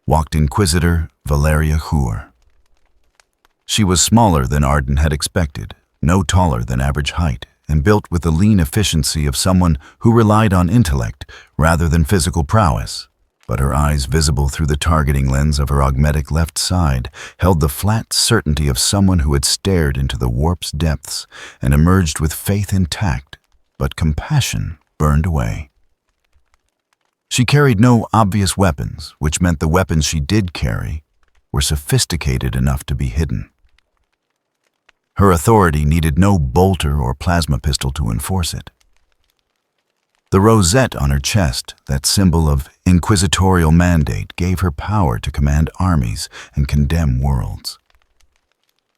walked Inquisitor Valeria Huer. She was smaller than Arden had expected, no taller than average height, and built with the lean efficiency of someone who relied on intellect rather than physical prowess. But her eyes, visible through the targeting lens of her augmetic left side, held the flat certainty of someone who had stared into the warp's depths and emerged with faith intact, but compassion burned away. She carried no obvious weapons, which meant the weapons she did carry were sophisticated enough to be hidden. Her authority needed no bolter or plasma pistol to enforce it. The rosette on her chest, that symbol of inquisitorial mandate, gave her power to command armies and condemn worlds.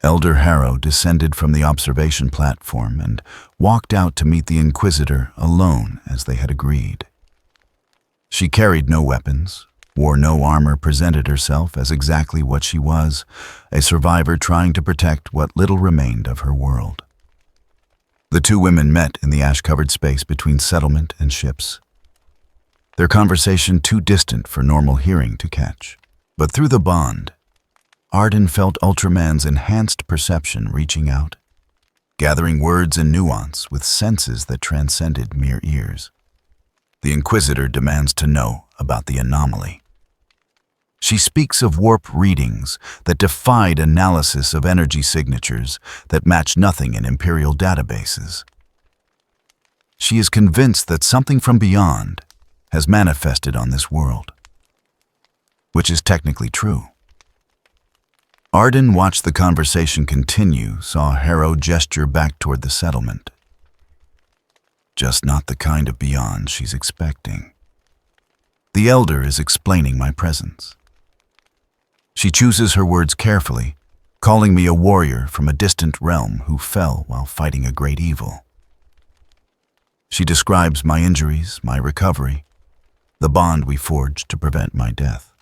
Elder Harrow descended from the observation platform and walked out to meet the Inquisitor alone as they had agreed. She carried no weapons, wore no armor, presented herself as exactly what she was, a survivor trying to protect what little remained of her world. The 2 women met in the ash-covered space between settlement and ships, their conversation too distant for normal hearing to catch. But through the bond, Arden felt Ultraman's enhanced perception reaching out, gathering words and nuance with senses that transcended mere ears. The Inquisitor demands to know about the anomaly. She speaks of warp readings that defied analysis of energy signatures that match nothing in Imperial databases. She is convinced that something from beyond has manifested on this world, which is technically true. Arden watched the conversation continue, saw Harrow gesture back toward the settlement. Just not the kind of beyond she's expecting. The Elder is explaining my presence. She chooses her words carefully, calling me a warrior from a distant realm who fell while fighting a great evil. She describes my injuries, my recovery, the bond we forged to prevent my death.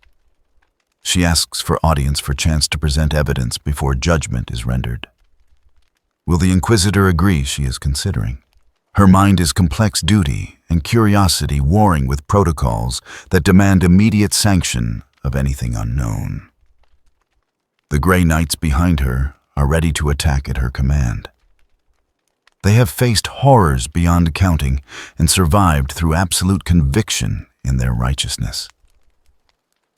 She asks for audience for chance to present evidence before judgment is rendered. Will the Inquisitor agree she is considering? Her mind is complex duty and curiosity warring with protocols that demand immediate sanction of anything unknown. The Grey Knights behind her are ready to attack at her command. They have faced horrors beyond counting and survived through absolute conviction in their righteousness.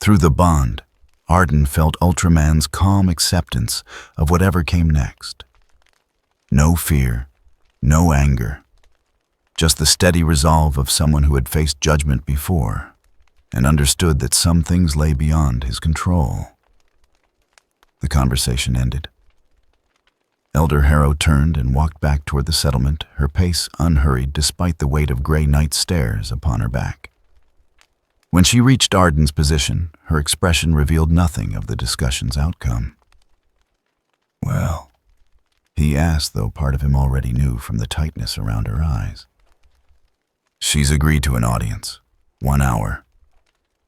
Through the bond, Arden felt Ultraman's calm acceptance of whatever came next. No fear, no anger, just the steady resolve of someone who had faced judgment before and understood that some things lay beyond his control. The conversation ended. Elder Harrow turned and walked back toward the settlement, her pace unhurried despite the weight of Grey Knight stares upon her back. When she reached Arden's position, her expression revealed nothing of the discussion's outcome. "Well," he asked, though part of him already knew from the tightness around her eyes. "She's agreed to an audience, 1 hour,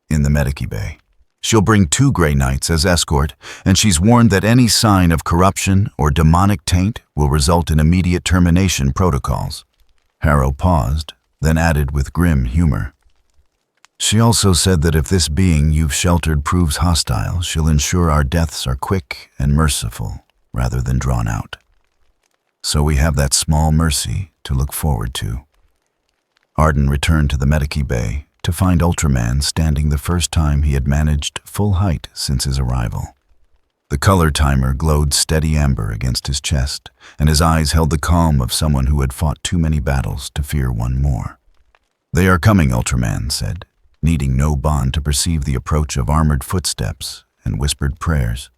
in the Medici Bay. She'll bring 2 Grey Knights as escort, and she's warned that any sign of corruption or demonic taint will result in immediate termination protocols." Harrow paused, then added with grim humor, "She also said that if this being you've sheltered proves hostile, she'll ensure our deaths are quick and merciful rather than drawn out. So we have that small mercy to look forward to." Arden returned to the Medici Bay to find Ultraman standing the first time he had managed full height since his arrival. The color timer glowed steady amber against his chest, and his eyes held the calm of someone who had fought too many battles to fear one more. "They are coming," Ultraman said, needing no bond to perceive the approach of armored footsteps and whispered prayers.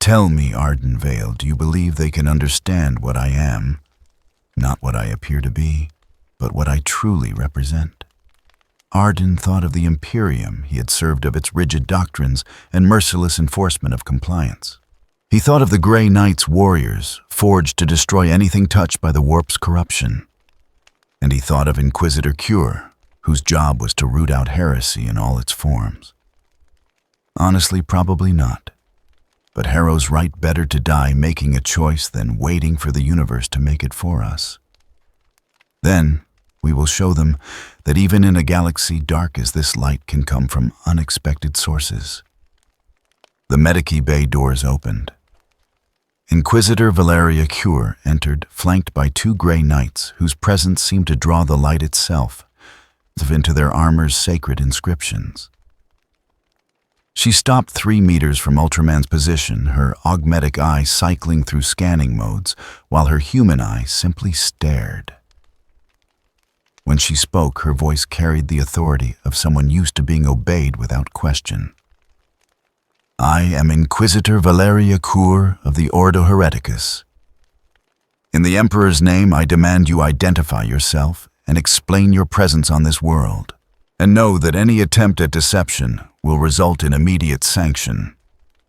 "Tell me, Arden Vale, do you believe they can understand what I am? Not what I appear to be, but what I truly represent." Arden thought of the Imperium he had served, of its rigid doctrines and merciless enforcement of compliance. He thought of the Grey Knights' warriors, forged to destroy anything touched by the warp's corruption. And he thought of Inquisitor Cure, whose job was to root out heresy in all its forms. Honestly, probably not. But Harrow's right, better to die making a choice than waiting for the universe to make it for us. Then we will show them that even in a galaxy dark as this, light can come from unexpected sources. The Medici Bay doors opened. Inquisitor Valeria Cure entered, flanked by 2 Grey Knights whose presence seemed to draw the light itself, as if into their armor's sacred inscriptions. She stopped 3 meters from Ultraman's position, her augmetic eye cycling through scanning modes, while her human eye simply stared. When she spoke, her voice carried the authority of someone used to being obeyed without question. "I am Inquisitor Valeria Cure of the Ordo Hereticus. In the Emperor's name, I demand you identify yourself and explain your presence on this world, and know that any attempt at deception will result in immediate sanction."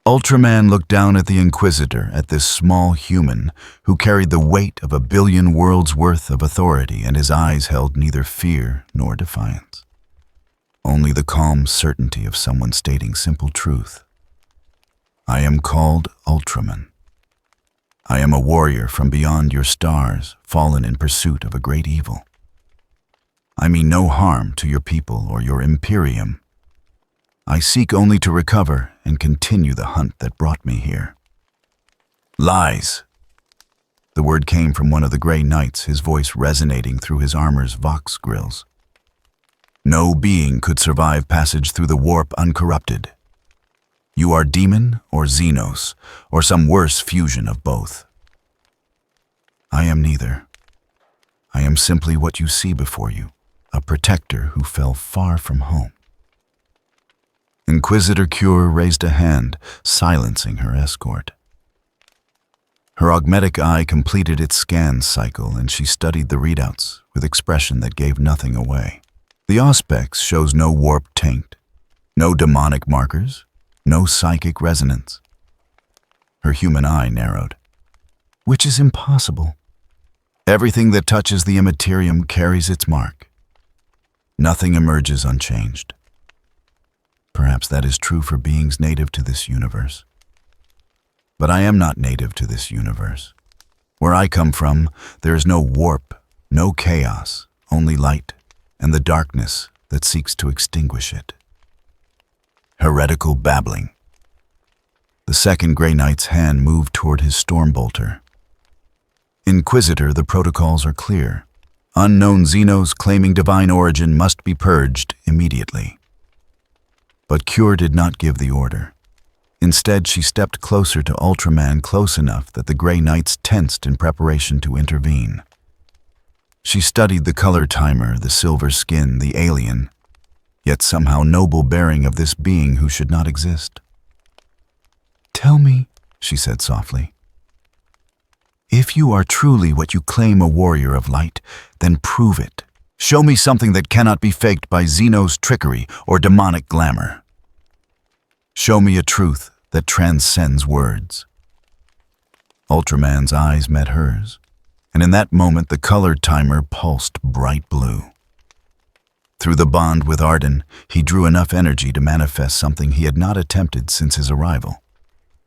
Ultraman looked down at the Inquisitor, at this small human who carried the weight of 1 billion worlds worth of authority, and his eyes held neither fear nor defiance. Only the calm certainty of someone stating simple truth. "I am called Ultraman. I am a warrior from beyond your stars, fallen in pursuit of a great evil. I mean no harm to your people or your Imperium. I seek only to recover and continue the hunt that brought me here." "Lies!" The word came from one of the Grey Knights, his voice resonating through his armor's vox grills. "No being could survive passage through the warp uncorrupted. You are demon or Xenos, or some worse fusion of both." "I am neither. I am simply what you see before you, a protector who fell far from home." Inquisitor Cure raised a hand, silencing her escort. Her augmetic eye completed its scan cycle, and she studied the readouts with expression that gave nothing away. The auspex shows no warp taint, no demonic markers, No psychic resonance. Her human eye narrowed. Which is impossible. Everything that touches the Imperium carries its mark. Nothing emerges unchanged. Perhaps that is true for beings native to this universe. But I am not native to this universe. Where I come from, there is no warp, no chaos, only light, and the darkness that seeks to extinguish it. Heretical babbling. The second Grey Knight's hand moved toward his Stormbolter. Inquisitor, the protocols are clear. Unknown Xenos claiming divine origin must be purged immediately. But Cure did not give the order. Instead, she stepped closer to Ultraman, close enough that the Grey Knights tensed in preparation to intervene. She studied the color timer, the silver skin, the alien, yet somehow noble bearing of this being who should not exist. "Tell me," she said softly, "if you are truly what you claim, a warrior of light, then prove it. Show me something that cannot be faked by Xenos trickery or demonic glamour. Show me a truth that transcends words." Ultraman's eyes met hers, and in that moment the color timer pulsed bright blue. Through the bond with Arden, he drew enough energy to manifest something he had not attempted since his arrival.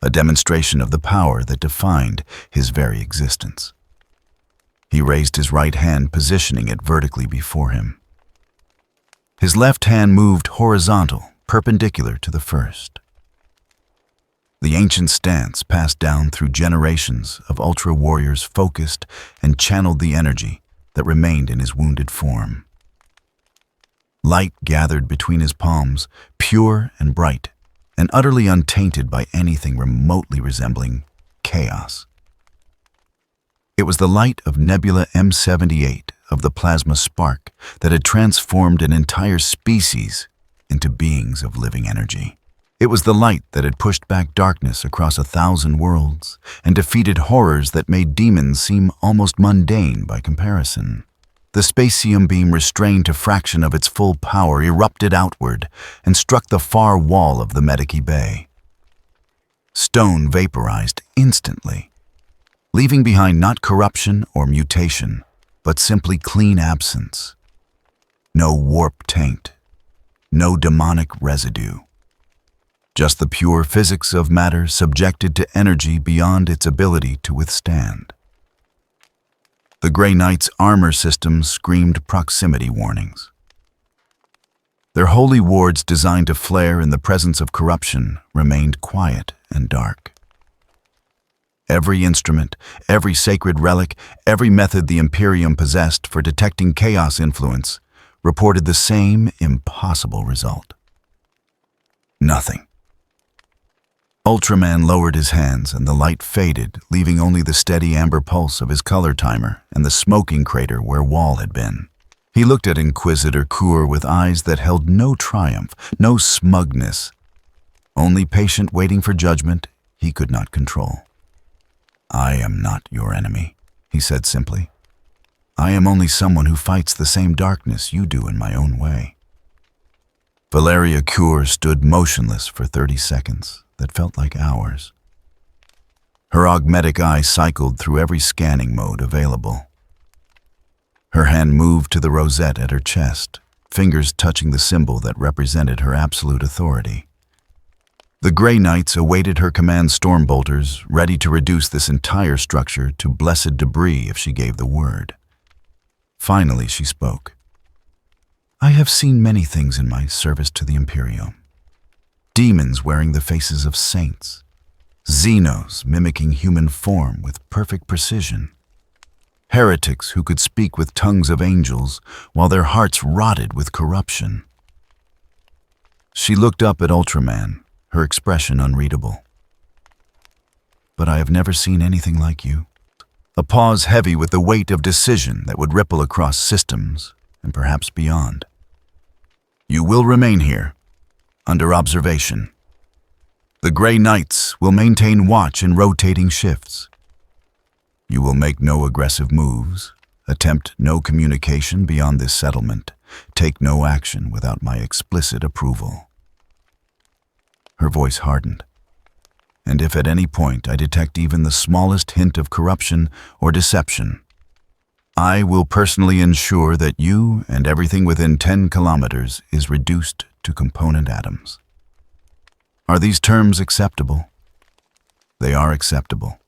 A demonstration of the power that defined his very existence. He raised his right hand, positioning it vertically before him. His left hand moved horizontal, perpendicular to the first. The ancient stance passed down through generations of Ultra warriors focused and channeled the energy that remained in his wounded form. Light gathered between his palms, pure and bright, and utterly untainted by anything remotely resembling chaos. It was the light of Nebula M78 of the plasma spark that had transformed an entire species into beings of living energy. It was the light that had pushed back darkness across 1,000 worlds and defeated horrors that made demons seem almost mundane by comparison. The spacium beam, restrained to fraction of its full power, erupted outward and struck the far wall of the Medici Bay. Stone vaporized instantly, leaving behind not corruption or mutation, but simply clean absence. No warp taint, no demonic residue. Just the pure physics of matter subjected to energy beyond its ability to withstand. The Grey Knight's armor systems screamed proximity warnings. Their holy wards, designed to flare in the presence of corruption, remained quiet and dark. Every instrument, every sacred relic, every method the Imperium possessed for detecting chaos influence reported the same impossible result. Nothing. Ultraman lowered his hands and the light faded, leaving only the steady amber pulse of his color timer and the smoking crater where Wall had been. He looked at Inquisitor Kur with eyes that held no triumph, no smugness, only patient waiting for judgment he could not control. "I am not your enemy," he said simply. "I am only someone who fights the same darkness you do in my own way." Valeria Kur stood motionless for 30 seconds that felt like hours. Her augmetic eye cycled through every scanning mode available. Her hand moved to the rosette at her chest, fingers touching the symbol that represented her absolute authority. The Grey Knights awaited her command Stormbolters, ready to reduce this entire structure to blessed debris if she gave the word. Finally, she spoke. "I have seen many things in my service to the Imperium. Demons wearing the faces of saints, Xenos mimicking human form with perfect precision, heretics who could speak with tongues of angels while their hearts rotted with corruption." She looked up at Ultraman, her expression unreadable. "But I have never seen anything like you." A pause heavy with the weight of decision that would ripple across systems and perhaps beyond. "You will remain here, under observation. The Grey Knights will maintain watch in rotating shifts. You will make no aggressive moves, attempt no communication beyond this settlement, take no action without my explicit approval." Her voice hardened. "And if at any point I detect even the smallest hint of corruption or deception, I will personally ensure that you and everything within 10 kilometers is reduced to component atoms." Are these terms acceptable? They are acceptable.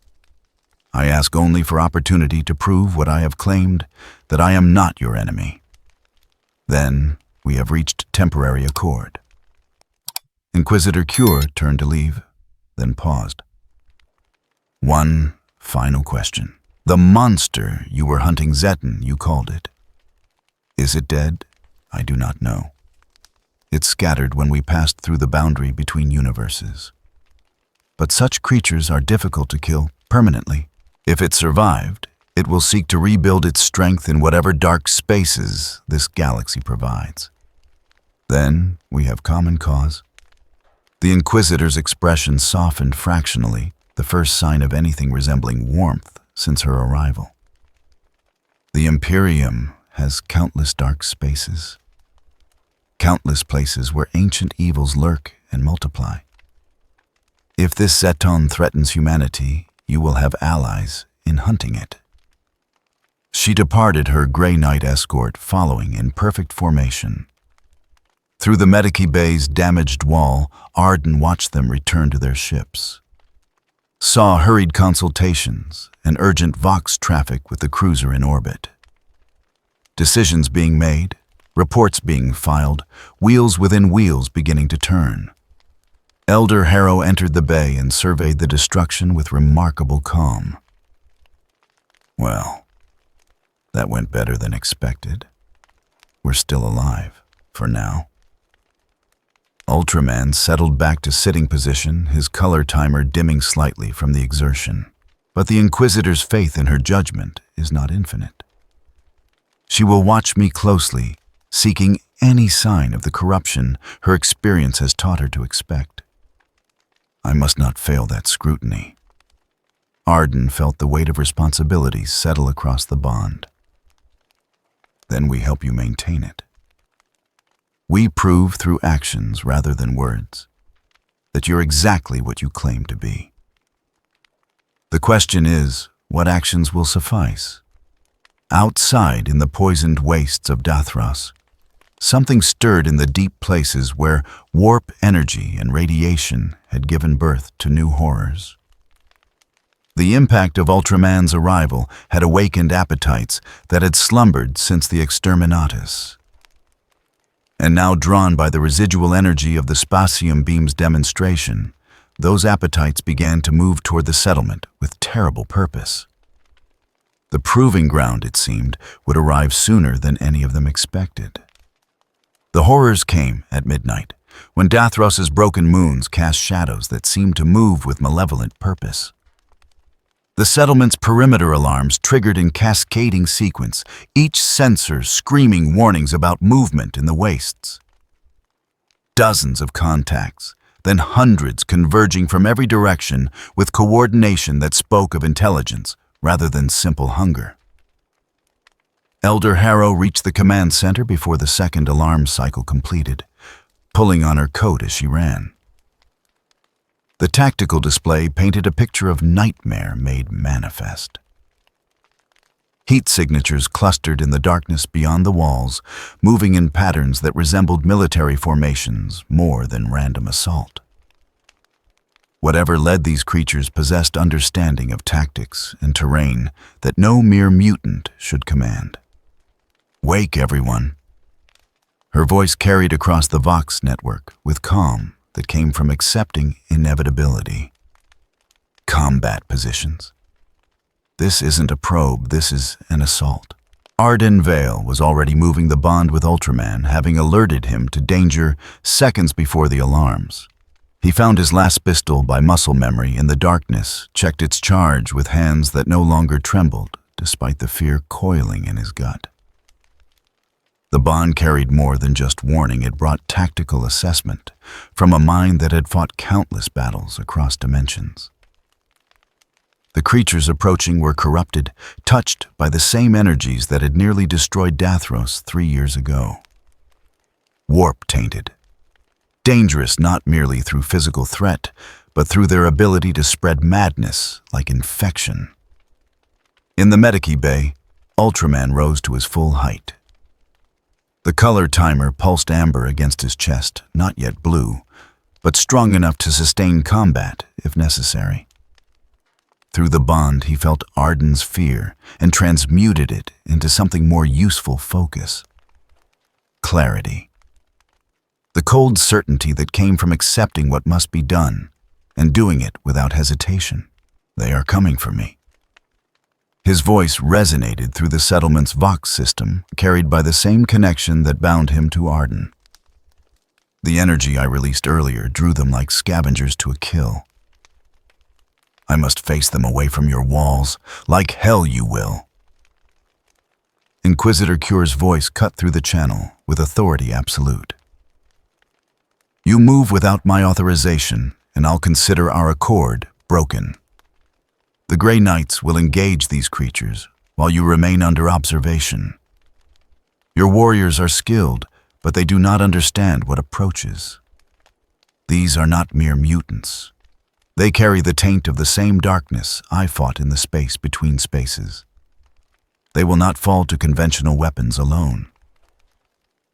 I ask only for opportunity to prove what I have claimed, that I am not your enemy. Then we have reached temporary accord. Inquisitor Cure turned to leave, then paused. One final question. The monster you were hunting, Zetan, you called it. Is it dead? I do not know. It scattered when we passed through the boundary between universes. But such creatures are difficult to kill permanently. If it survived, it will seek to rebuild its strength in whatever dark spaces this galaxy provides. Then we have common cause. The Inquisitor's expression softened fractionally, the first sign of anything resembling warmth since her arrival. The Imperium has countless dark spaces, countless places where ancient evils lurk and multiply. If this Zeton threatens humanity, you will have allies in hunting it. She departed her Grey Knight escort, following in perfect formation. Through the Medici Bay's damaged wall, Arden watched them return to their ships. Saw hurried consultations and urgent Vox traffic with the cruiser in orbit. Decisions being made, reports being filed, wheels within wheels beginning to turn. Elder Harrow entered the bay and surveyed the destruction with remarkable calm. Well, that went better than expected. We're still alive, for now. Ultraman settled back to sitting position, his color timer dimming slightly from the exertion. But the Inquisitor's faith in her judgment is not infinite. She will watch me closely, seeking any sign of the corruption her experience has taught her to expect. I must not fail that scrutiny. Arden felt the weight of responsibility settle across the bond. Then we help you maintain it. We prove through actions rather than words that you're exactly what you claim to be. The question is, what actions will suffice? Outside in the poisoned wastes of Dathros, something stirred in the deep places where warp energy and radiation had given birth to new horrors. The impact of Ultraman's arrival had awakened appetites that had slumbered since the Exterminatus. And now, drawn by the residual energy of the Spatium Beam's demonstration, those appetites began to move toward the settlement with terrible purpose. The proving ground, it seemed, would arrive sooner than any of them expected. The horrors came at midnight, when Dathros's broken moons cast shadows that seemed to move with malevolent purpose. The settlement's perimeter alarms triggered in cascading sequence, each sensor screaming warnings about movement in the wastes. Dozens of contacts, then hundreds converging from every direction with coordination that spoke of intelligence rather than simple hunger. Elder Harrow reached the command center before the second alarm cycle completed, pulling on her coat as she ran. The tactical display painted a picture of nightmare made manifest. Heat signatures clustered in the darkness beyond the walls, moving in patterns that resembled military formations more than random assault. Whatever led these creatures possessed understanding of tactics and terrain that no mere mutant should command. "Wake, everyone." Her voice carried across the Vox network with calm that came from accepting inevitability. Combat positions. This isn't a probe, this is an assault. Arden Vale was already moving the bond with Ultraman, having alerted him to danger seconds before the alarms. He found his last pistol by muscle memory in the darkness, checked its charge with hands that no longer trembled, despite the fear coiling in his gut. The bond carried more than just warning, it brought tactical assessment from a mind that had fought countless battles across dimensions. The creatures approaching were corrupted, touched by the same energies that had nearly destroyed Dathros 3 years ago. Warp-tainted, dangerous not merely through physical threat, but through their ability to spread madness like infection. In the medic bay, Ultraman rose to his full height. The color timer pulsed amber against his chest, not yet blue, but strong enough to sustain combat if necessary. Through the bond, he felt Arden's fear and transmuted it into something more useful focus. Clarity. The cold certainty that came from accepting what must be done and doing it without hesitation. They are coming for me. His voice resonated through the settlement's Vox system, carried by the same connection that bound him to Arden. The energy I released earlier drew them like scavengers to a kill. I must face them away from your walls, like hell you will. Inquisitor Cure's voice cut through the channel with authority absolute. You move without my authorization, and I'll consider our accord broken. The Grey Knights will engage these creatures while you remain under observation. Your warriors are skilled, but they do not understand what approaches. These are not mere mutants. They carry the taint of the same darkness I fought in the space between spaces. They will not fall to conventional weapons alone.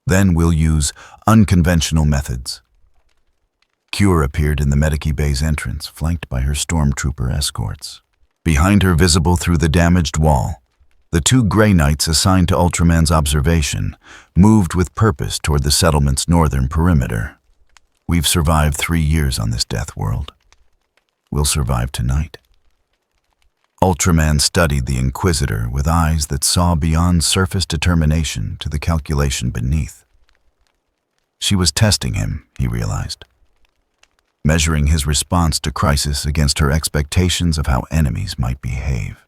Then we'll use unconventional methods. Cure appeared in the medic bay's entrance, flanked by her stormtrooper escorts. Behind her, visible through the damaged wall, the two Grey Knights assigned to Ultraman's observation moved with purpose toward the settlement's northern perimeter. We've survived 3 years on this death world. We'll survive tonight. Ultraman studied the Inquisitor with eyes that saw beyond surface determination to the calculation beneath. She was testing him, he realized, measuring his response to crisis against her expectations of how enemies might behave.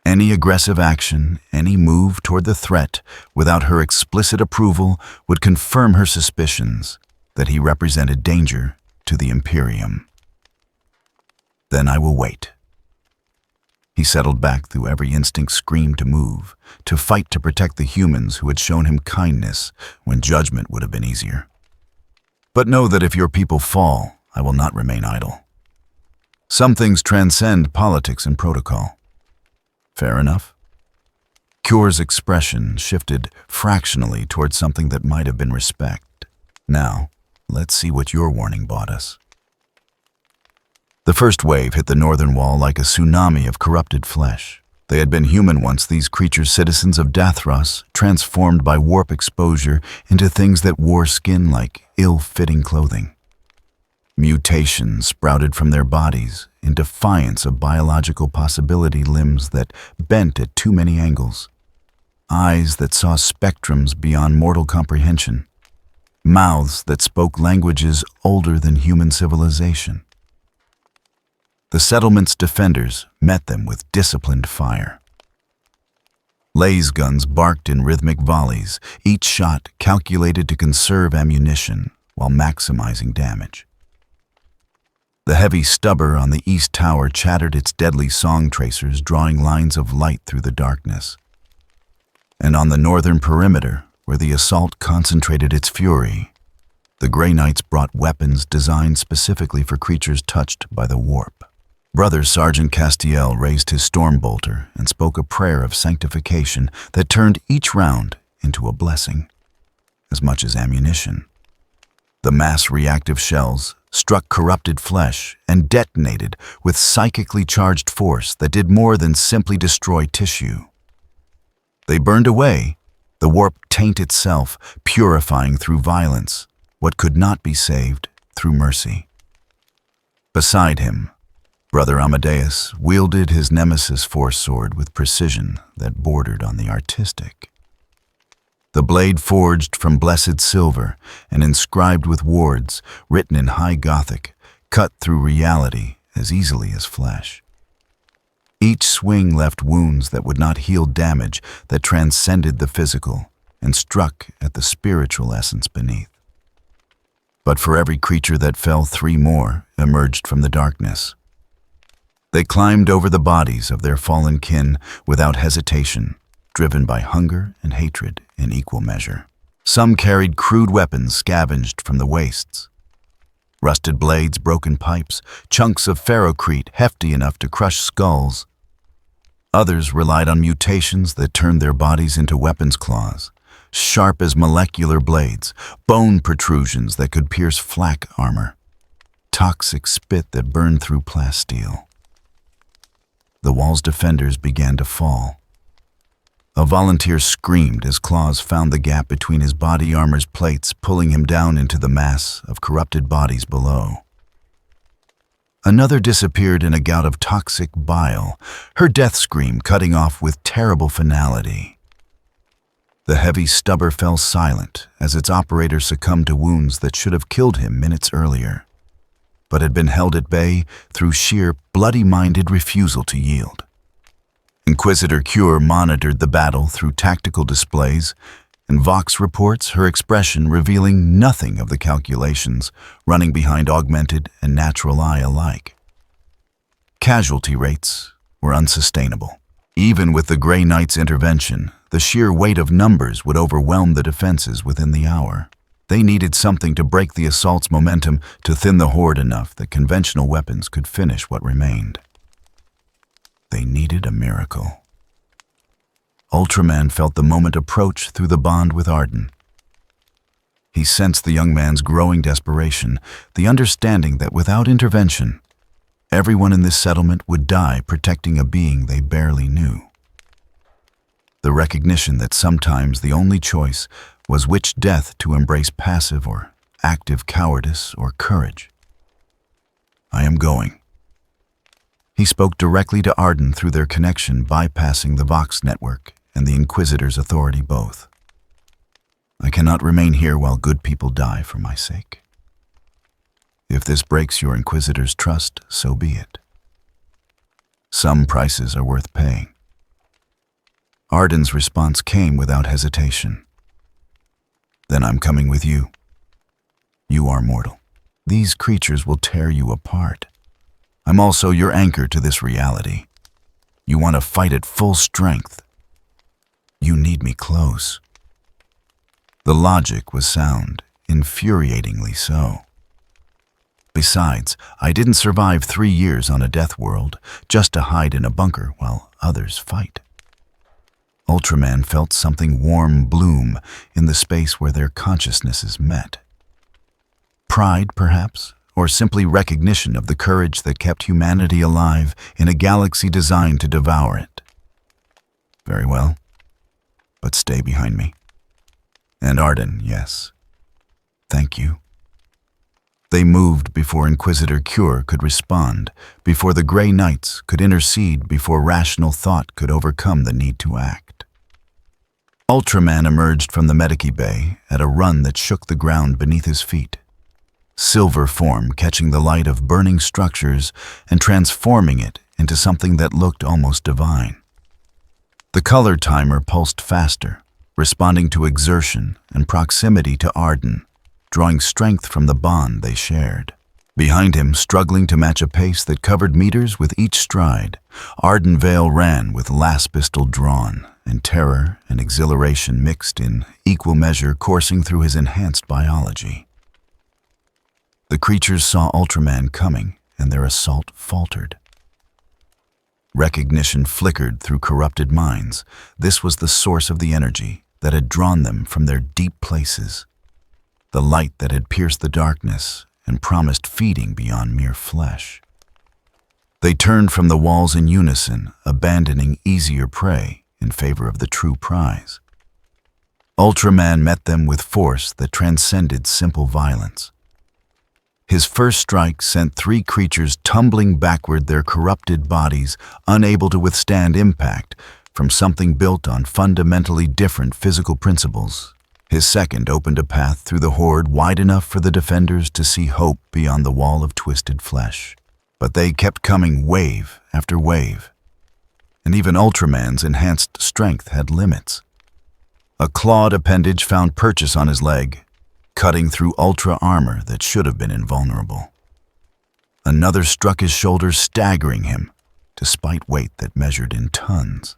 Any aggressive action, any move toward the threat without her explicit approval would confirm her suspicions that he represented danger to the Imperium. Then I will wait. He settled back through every instinct screamed to move, to fight to protect the humans who had shown him kindness when judgment would have been easier. But know that if your people fall, I will not remain idle. Some things transcend politics and protocol. Fair enough? Cure's expression shifted fractionally towards something that might have been respect. Now, let's see what your warning bought us. The first wave hit the northern wall like a tsunami of corrupted flesh. They had been human once, these creatures, citizens of Dathros, transformed by warp exposure into things that wore skin like ill-fitting clothing. Mutations sprouted from their bodies in defiance of biological possibility, limbs that bent at too many angles, eyes that saw spectrums beyond mortal comprehension, mouths that spoke languages older than human civilization. The settlement's defenders met them with disciplined fire. Laser guns barked in rhythmic volleys, each shot calculated to conserve ammunition while maximizing damage. The heavy stubber on the east tower chattered its deadly song tracers, drawing lines of light through the darkness. And on the northern perimeter, where the assault concentrated its fury, the Grey Knights brought weapons designed specifically for creatures touched by the warp. Brother Sergeant Castiel raised his storm bolter and spoke a prayer of sanctification that turned each round into a blessing, as much as ammunition. The mass reactive shells struck corrupted flesh and detonated with psychically charged force that did more than simply destroy tissue. They burned away, the warp taint itself purifying through violence what could not be saved through mercy. Beside him, Brother Amadeus wielded his nemesis force sword with precision that bordered on the artistic. The blade forged from blessed silver and inscribed with wards written in high gothic, cut through reality as easily as flesh. Each swing left wounds that would not heal damage that transcended the physical and struck at the spiritual essence beneath. But for every creature that fell, 3 more emerged from the darkness. They climbed over the bodies of their fallen kin without hesitation, driven by hunger and hatred in equal measure. Some carried crude weapons scavenged from the wastes. Rusted blades, broken pipes, chunks of ferrocrete hefty enough to crush skulls. Others relied on mutations that turned their bodies into weapons claws, sharp as molecular blades, bone protrusions that could pierce flak armor, toxic spit that burned through plasteel. The wall's defenders began to fall. A volunteer screamed as claws found the gap between his body armor's plates, pulling him down into the mass of corrupted bodies below. Another disappeared in a gout of toxic bile, her death scream cutting off with terrible finality. The heavy stubber fell silent as its operator succumbed to wounds that should have killed him minutes earlier, but had been held at bay through sheer bloody-minded refusal to yield. Inquisitor Cure monitored the battle through tactical displays, and Vox reports her expression revealing nothing of the calculations running behind augmented and natural eye alike. Casualty rates were unsustainable. Even with the Grey Knight's intervention, the sheer weight of numbers would overwhelm the defenses within the hour. They needed something to break the assault's momentum, to thin the horde enough that conventional weapons could finish what remained. They needed a miracle. Ultraman felt the moment approach through the bond with Arden. He sensed the young man's growing desperation, the understanding that without intervention, everyone in this settlement would die protecting a being they barely knew. The recognition that sometimes the only choice was which death to embrace, passive or active cowardice or courage. "I am going." He spoke directly to Arden through their connection, bypassing the Vox network and the Inquisitor's authority both. "I cannot remain here while good people die for my sake. If this breaks your Inquisitor's trust, so be it. Some prices are worth paying." Arden's response came without hesitation. "Then I'm coming with you. You are mortal. These creatures will tear you apart. I'm also your anchor to this reality. You want to fight at full strength. You need me close." The logic was sound, infuriatingly so. Besides, I didn't survive 3 years on a death world just to hide in a bunker while others fight. Ultraman felt something warm bloom in the space where their consciousnesses met. Pride, perhaps, or simply recognition of the courage that kept humanity alive in a galaxy designed to devour it. "Very well, but stay behind me. And Arden, yes. Thank you." They moved before Inquisitor Cure could respond, before the Grey Knights could intercede, before rational thought could overcome the need to act. Ultraman emerged from the Medici Bay at a run that shook the ground beneath his feet. Silver form catching the light of burning structures and transforming it into something that looked almost divine. The color timer pulsed faster, responding to exertion and proximity to Arden, drawing strength from the bond they shared. Behind him, struggling to match a pace that covered meters with each stride, Arden Vale ran with last pistol drawn, and terror and exhilaration mixed in equal measure coursing through his enhanced biology. The creatures saw Ultraman coming, and their assault faltered. Recognition flickered through corrupted minds. This was the source of the energy that had drawn them from their deep places, the light that had pierced the darkness and promised feeding beyond mere flesh. They turned from the walls in unison, abandoning easier prey in favor of the true prize. Ultraman met them with force that transcended simple violence. His first strike sent 3 creatures tumbling backward, their corrupted bodies unable to withstand impact from something built on fundamentally different physical principles. His second opened a path through the horde wide enough for the defenders to see hope beyond the wall of twisted flesh. But they kept coming wave after wave, and even Ultraman's enhanced strength had limits. A clawed appendage found purchase on his leg, cutting through ultra armor that should have been invulnerable. Another struck his shoulder, staggering him, despite weight that measured in tons.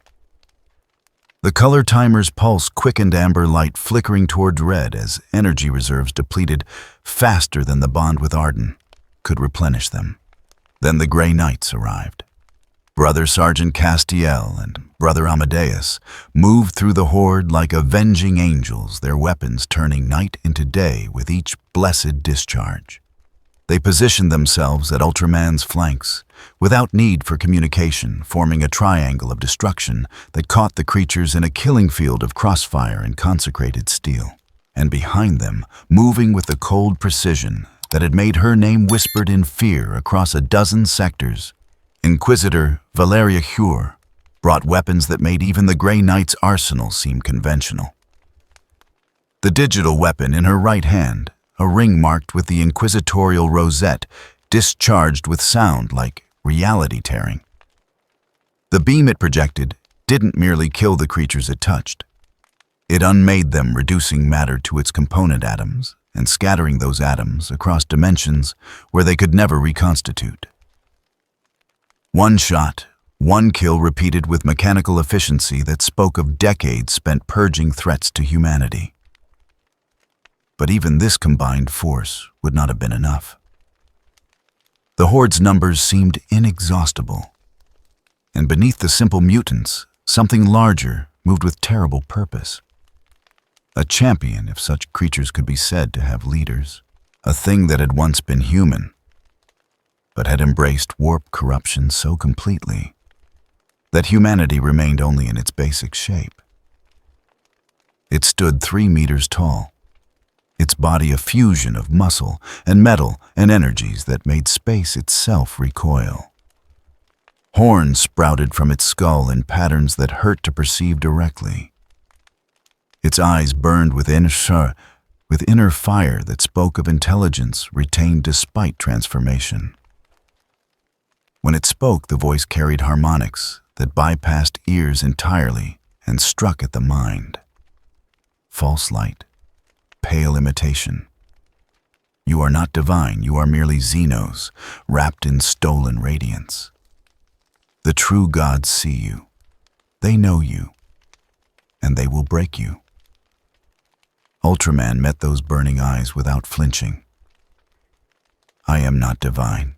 The color timer's pulse quickened amber light flickering towards red as energy reserves depleted faster than the bond with Arden could replenish them. Then the Grey Knights arrived. Brother Sergeant Castiel and Brother Amadeus moved through the horde like avenging angels, their weapons turning night into day with each blessed discharge. They positioned themselves at Ultraman's flanks, without need for communication, forming a triangle of destruction that caught the creatures in a killing field of crossfire and consecrated steel. And behind them, moving with the cold precision that had made her name whispered in fear across a dozen sectors, Inquisitor Valeria Hure brought weapons that made even the Grey Knight's arsenal seem conventional. The digital weapon in her right hand, a ring marked with the inquisitorial rosette, discharged with sound like reality tearing. The beam it projected didn't merely kill the creatures it touched. It unmade them, reducing matter to its component atoms and scattering those atoms across dimensions where they could never reconstitute. One shot, one kill repeated with mechanical efficiency that spoke of decades spent purging threats to humanity. But even this combined force would not have been enough. The horde's numbers seemed inexhaustible, and beneath the simple mutants, something larger moved with terrible purpose. A champion, if such creatures could be said to have leaders, a thing that had once been human, but had embraced warp corruption so completely that humanity remained only in its basic shape. It stood 3 meters tall, its body a fusion of muscle and metal and energies that made space itself recoil. Horns sprouted from its skull in patterns that hurt to perceive directly. Its eyes burned with inner fire that spoke of intelligence retained despite transformation. When it spoke, the voice carried harmonics that bypassed ears entirely and struck at the mind. False light, pale imitation. You are not divine, you are merely Xenos, wrapped in stolen radiance. The true gods see you, they know you, and they will break you. Ultraman met those burning eyes without flinching. I am not divine.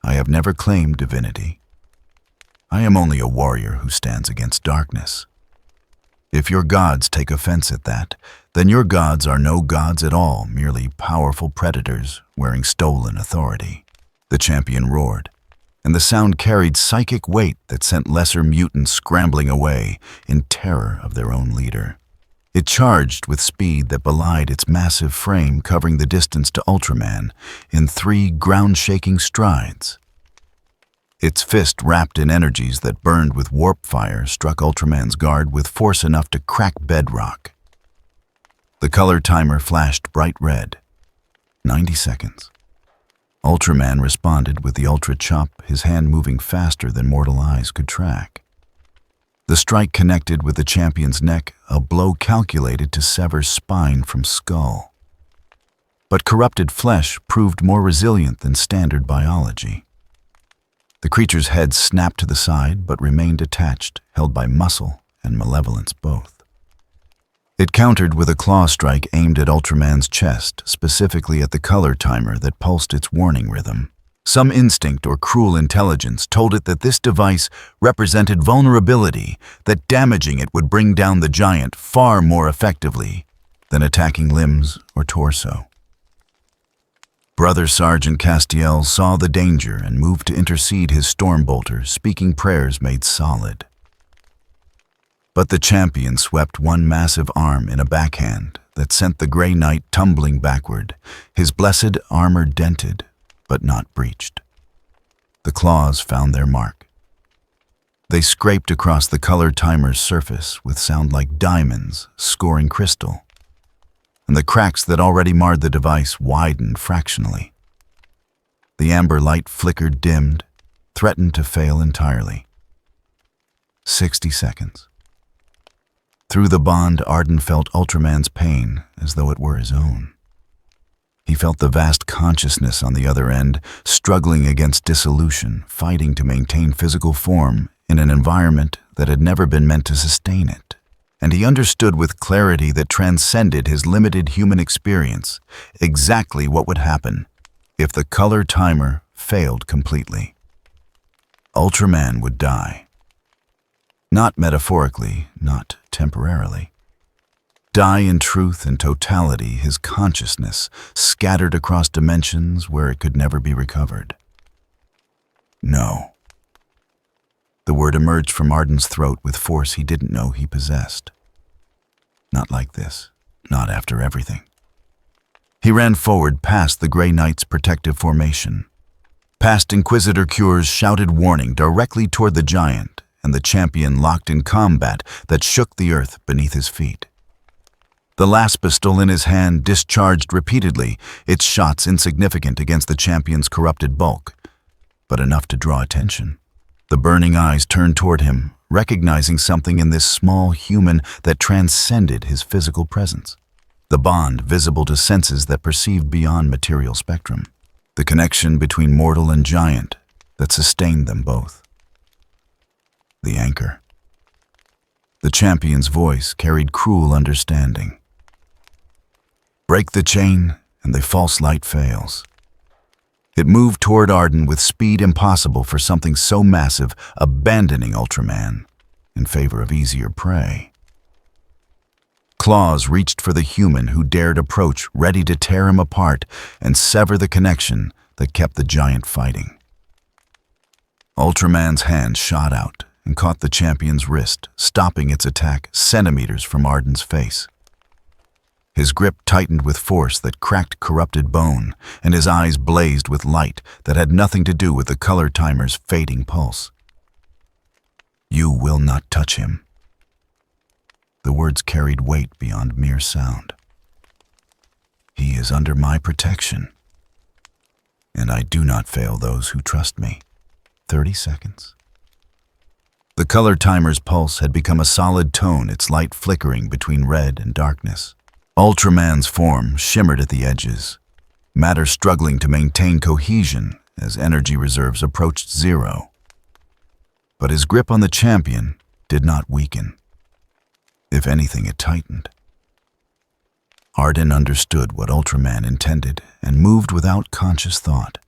I have never claimed divinity. I am only a warrior who stands against darkness. If your gods take offense at that, then your gods are no gods at all, merely powerful predators wearing stolen authority. The champion roared, and the sound carried psychic weight that sent lesser mutants scrambling away in terror of their own leader. It charged with speed that belied its massive frame, covering the distance to Ultraman in 3 ground-shaking strides. Its fist, wrapped in energies that burned with warp fire, struck Ultraman's guard with force enough to crack bedrock. The color timer flashed bright red. 90 seconds. Ultraman responded with the Ultra Chop, his hand moving faster than mortal eyes could track. The strike connected with the champion's neck, a blow calculated to sever spine from skull. But corrupted flesh proved more resilient than standard biology. The creature's head snapped to the side but remained attached, held by muscle and malevolence both. It countered with a claw strike aimed at Ultraman's chest, specifically at the color timer that pulsed its warning rhythm. Some instinct or cruel intelligence told it that this device represented vulnerability, that damaging it would bring down the giant far more effectively than attacking limbs or torso. Brother Sergeant Castiel saw the danger and moved to intercede his Stormbolter, speaking prayers made solid. But the champion swept one massive arm in a backhand that sent the Grey Knight tumbling backward, his blessed armor dented, but not breached. The claws found their mark. They scraped across the color timer's surface with sound like diamonds scoring crystal, and the cracks that already marred the device widened fractionally. The amber light flickered, dimmed, threatened to fail entirely. 60 seconds. Through the bond, Arden felt Ultraman's pain as though it were his own. He felt the vast consciousness on the other end, struggling against dissolution, fighting to maintain physical form in an environment that had never been meant to sustain it. And he understood with clarity that transcended his limited human experience exactly what would happen if the color timer failed completely. Ultraman would die. Not metaphorically, not temporarily. Die in truth and totality, his consciousness scattered across dimensions where it could never be recovered. No. The word emerged from Arden's throat with force he didn't know he possessed. Not like this. Not after everything. He ran forward past the Grey Knight's protective formation, past Inquisitor Cure's shouted warning directly toward the giant and the champion locked in combat that shook the earth beneath his feet. The last pistol in his hand discharged repeatedly, its shots insignificant against the champion's corrupted bulk, but enough to draw attention. The burning eyes turned toward him, recognizing something in this small human that transcended his physical presence. The bond visible to senses that perceived beyond material spectrum. The connection between mortal and giant that sustained them both. The anchor. The champion's voice carried cruel understanding. Break the chain, and the false light fails. It moved toward Arden with speed impossible for something so massive, abandoning Ultraman in favor of easier prey. Claws reached for the human who dared approach, ready to tear him apart and sever the connection that kept the giant fighting. Ultraman's hand shot out and caught the champion's wrist, stopping its attack centimeters from Arden's face. His grip tightened with force that cracked corrupted bone, and his eyes blazed with light that had nothing to do with the color timer's fading pulse. You will not touch him. The words carried weight beyond mere sound. He is under my protection, and I do not fail those who trust me. 30 seconds. The color timer's pulse had become a solid tone, its light flickering between red and darkness. Ultraman's form shimmered at the edges, matter struggling to maintain cohesion as energy reserves approached zero. But his grip on the champion did not weaken. If anything, it tightened. Arden understood what Ultraman intended and moved without conscious thought.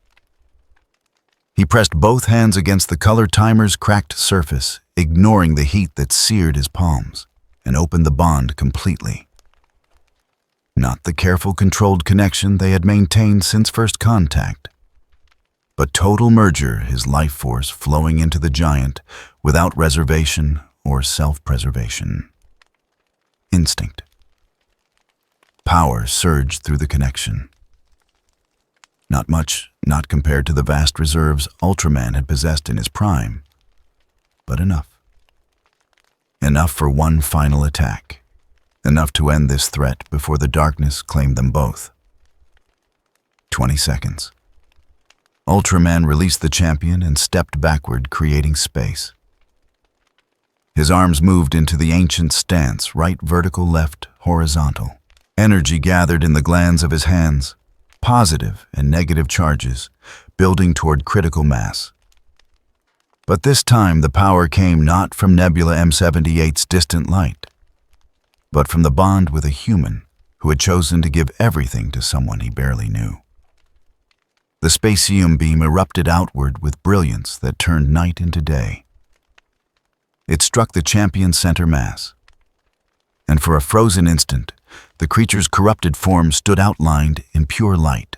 He pressed both hands against the color timer's cracked surface, ignoring the heat that seared his palms, and opened the bond completely. Not the careful, controlled connection they had maintained since first contact, but total merger, his life force flowing into the giant without reservation or self-preservation. Instinct. Power surged through the connection. Not much, not compared to the vast reserves Ultraman had possessed in his prime, but enough. Enough for one final attack. Enough to end this threat before the darkness claimed them both. 20 seconds. Ultraman released the champion and stepped backward, creating space. His arms moved into the ancient stance, right vertical, left horizontal. Energy gathered in the glands of his hands, positive and negative charges, building toward critical mass. But this time the power came not from Nebula M78's distant light, but from the bond with a human who had chosen to give everything to someone he barely knew. The spacium beam erupted outward with brilliance that turned night into day. It struck the champion's center mass, and for a frozen instant, the creature's corrupted form stood outlined in pure light.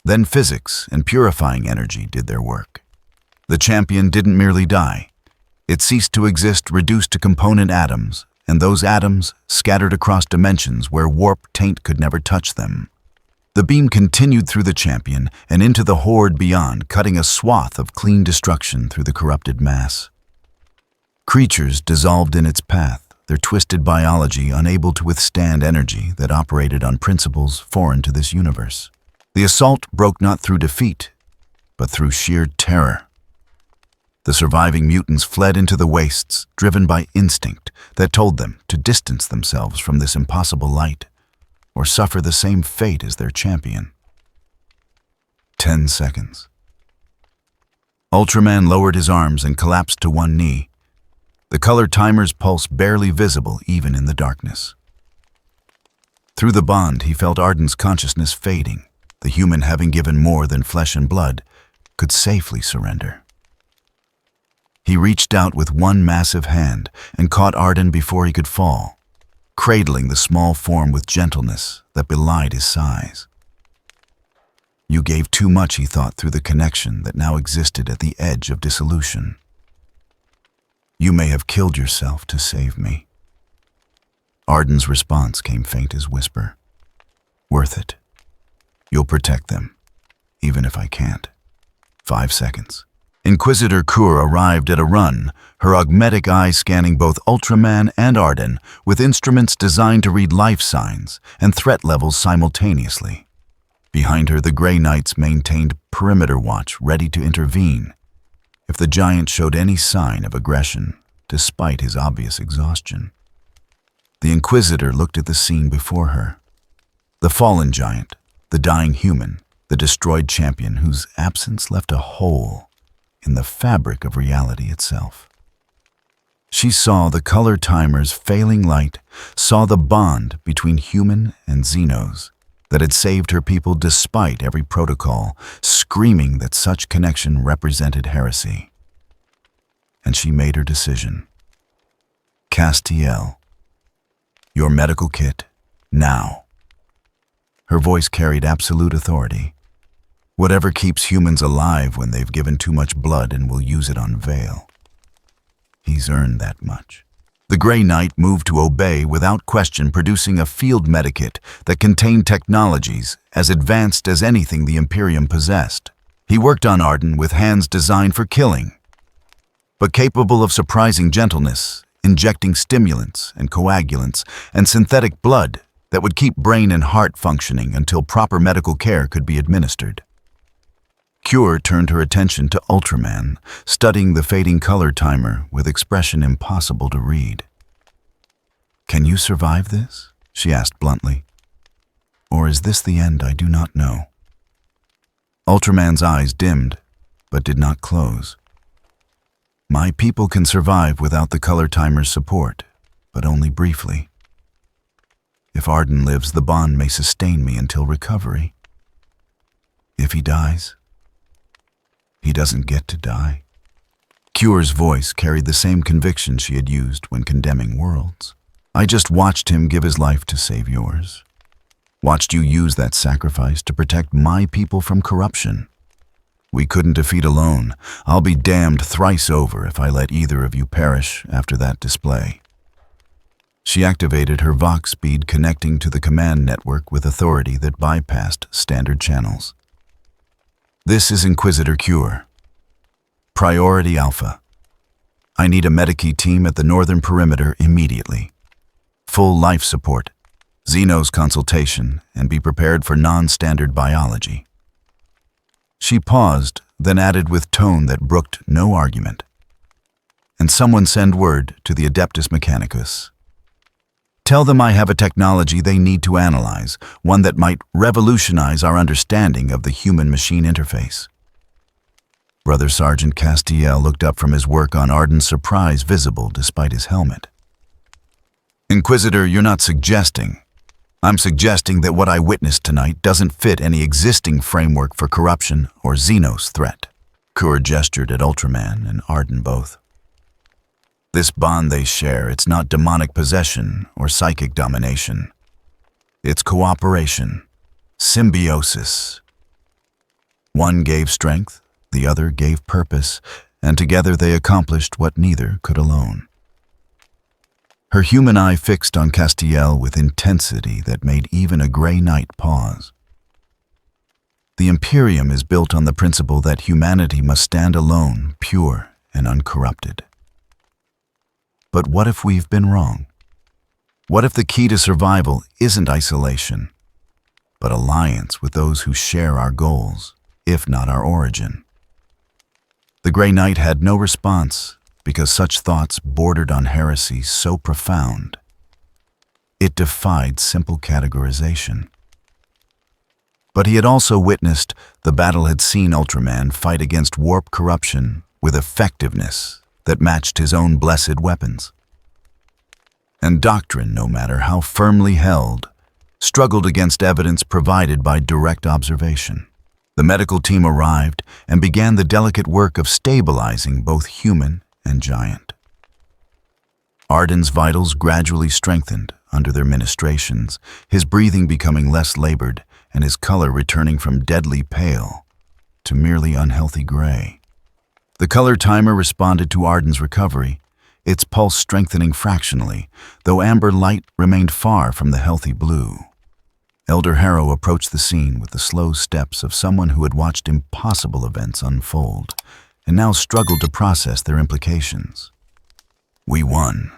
Then physics and purifying energy did their work. The champion didn't merely die. It ceased to exist, reduced to component atoms, and those atoms scattered across dimensions where warp taint could never touch them. The beam continued through the champion and into the horde beyond, cutting a swath of clean destruction through the corrupted mass. Creatures dissolved in its path, their twisted biology unable to withstand energy that operated on principles foreign to this universe. The assault broke not through defeat, but through sheer terror. The surviving mutants fled into the wastes, driven by instinct that told them to distance themselves from this impossible light, or suffer the same fate as their champion. 10 seconds. Ultraman lowered his arms and collapsed to one knee. the color timer's pulse barely visible even in the darkness. Through the bond, he felt Arden's consciousness fading. The human, having given more than flesh and blood, could safely surrender. He reached out with one massive hand and caught Arden before he could fall, cradling the small form with gentleness that belied his size. You gave too much, he thought, through the connection that now existed at the edge of dissolution. You may have killed yourself to save me. Arden's response came faint as whisper. Worth it. You'll protect them, even if I can't. 5 seconds. Inquisitor Kur arrived at a run, her augmetic eye scanning both Ultraman and Arden with instruments designed to read life signs and threat levels simultaneously. Behind her, the Grey Knights maintained perimeter watch, ready to intervene if the giant showed any sign of aggression, despite his obvious exhaustion. The Inquisitor looked at the scene before her. The fallen giant, the dying human, the destroyed champion whose absence left a hole in the fabric of reality itself. She saw the color timer's failing light, saw the bond between human and Xenos that had saved her people despite every protocol, screaming that such connection represented heresy. And she made her decision. Castiel, your medical kit, now. Her voice carried absolute authority. Whatever keeps humans alive when they've given too much blood and will use it on Vale. He's earned that much. The Grey Knight moved to obey without question, producing a field medikit that contained technologies as advanced as anything the Imperium possessed. He worked on Arden with hands designed for killing, but capable of surprising gentleness, injecting stimulants and coagulants and synthetic blood that would keep brain and heart functioning until proper medical care could be administered. Cure turned her attention to Ultraman, studying the fading color timer with expression impossible to read. Can you survive this? She asked bluntly. Or is this the end I do not know? Ultraman's eyes dimmed, but did not close. My people can survive without the color timer's support, but only briefly. If Arden lives, the bond may sustain me until recovery. If he dies, he doesn't get to die. Cure's voice carried the same conviction she had used when condemning worlds. I just watched him give his life to save yours. Watched you use that sacrifice to protect my people from corruption. We couldn't defeat alone. I'll be damned thrice over if I let either of you perish after that display. She activated her Vox speed, connecting to the command network with authority that bypassed standard channels. This is Inquisitor Cure. Priority Alpha. I need a Medikey team at the northern perimeter immediately. Full life support, Xenos consultation, and be prepared for non-standard biology. She paused, then added with tone that brooked no argument. And someone send word to the Adeptus Mechanicus. Tell them I have a technology they need to analyze, one that might revolutionize our understanding of the human-machine interface. Brother Sergeant Castiel looked up from his work on Arden, surprise visible despite his helmet. Inquisitor, you're not suggesting. I'm suggesting that what I witnessed tonight doesn't fit any existing framework for corruption or Xenos threat. Kur gestured at Ultraman and Arden both. This bond they share, it's not demonic possession or psychic domination. It's cooperation, symbiosis. One gave strength, the other gave purpose, and together they accomplished what neither could alone. Her human eye fixed on Castiel with intensity that made even a Grey Knight pause. The Imperium is built on the principle that humanity must stand alone, pure and uncorrupted. But what if we've been wrong? What if the key to survival isn't isolation, but alliance with those who share our goals, if not our origin? The Grey Knight had no response because such thoughts bordered on heresy so profound. It defied simple categorization. But he had also witnessed the battle, had seen Ultraman fight against warp corruption with effectiveness that matched his own blessed weapons. And doctrine, no matter how firmly held, struggled against evidence provided by direct observation. The medical team arrived and began the delicate work of stabilizing both human and giant. Arden's vitals gradually strengthened under their ministrations, his breathing becoming less labored and his color returning from deadly pale to merely unhealthy gray. The color timer responded to Arden's recovery, its pulse strengthening fractionally, though amber light remained far from the healthy blue. Elder Harrow approached the scene with the slow steps of someone who had watched impossible events unfold and now struggled to process their implications. "We won."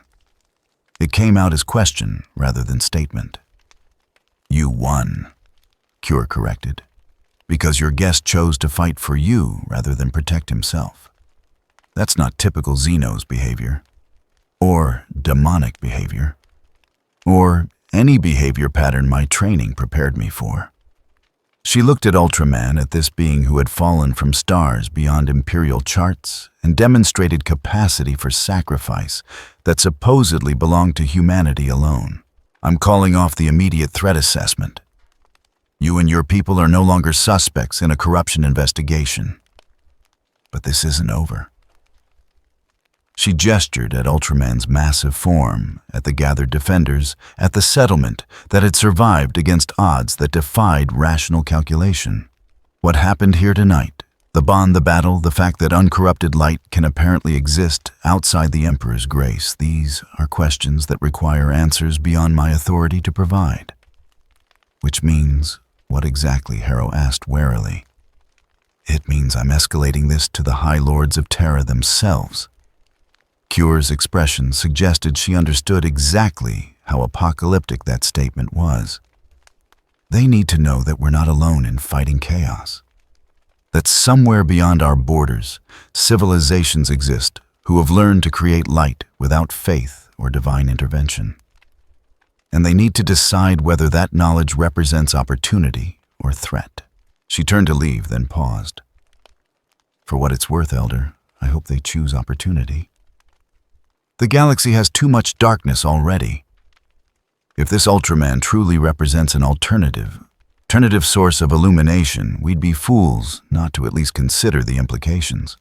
It came out as question rather than statement. "You won," Cure corrected, "because your guest chose to fight for you rather than protect himself. That's not typical Xenos behavior, or demonic behavior, or any behavior pattern my training prepared me for." She looked at Ultraman, at this being who had fallen from stars beyond Imperial charts and demonstrated capacity for sacrifice that supposedly belonged to humanity alone. "I'm calling off the immediate threat assessment. You and your people are no longer suspects in a corruption investigation. But this isn't over." She gestured at Ultraman's massive form, at the gathered defenders, at the settlement that had survived against odds that defied rational calculation. What happened here tonight, the bond, the battle, the fact that uncorrupted light can apparently exist outside the Emperor's grace, these are questions that require answers beyond my authority to provide. Which means, what exactly? Harrow asked warily. "It means I'm escalating this to the High Lords of Terra themselves." Cure's expression suggested she understood exactly how apocalyptic that statement was. They need to know that we're not alone in fighting chaos. That somewhere beyond our borders, civilizations exist who have learned to create light without faith or divine intervention. And they need to decide whether that knowledge represents opportunity or threat. She turned to leave, then paused. "For what it's worth, Elder, I hope they choose opportunity. The galaxy has too much darkness already. If this Ultraman truly represents an alternative source of illumination, we'd be fools not to at least consider the implications."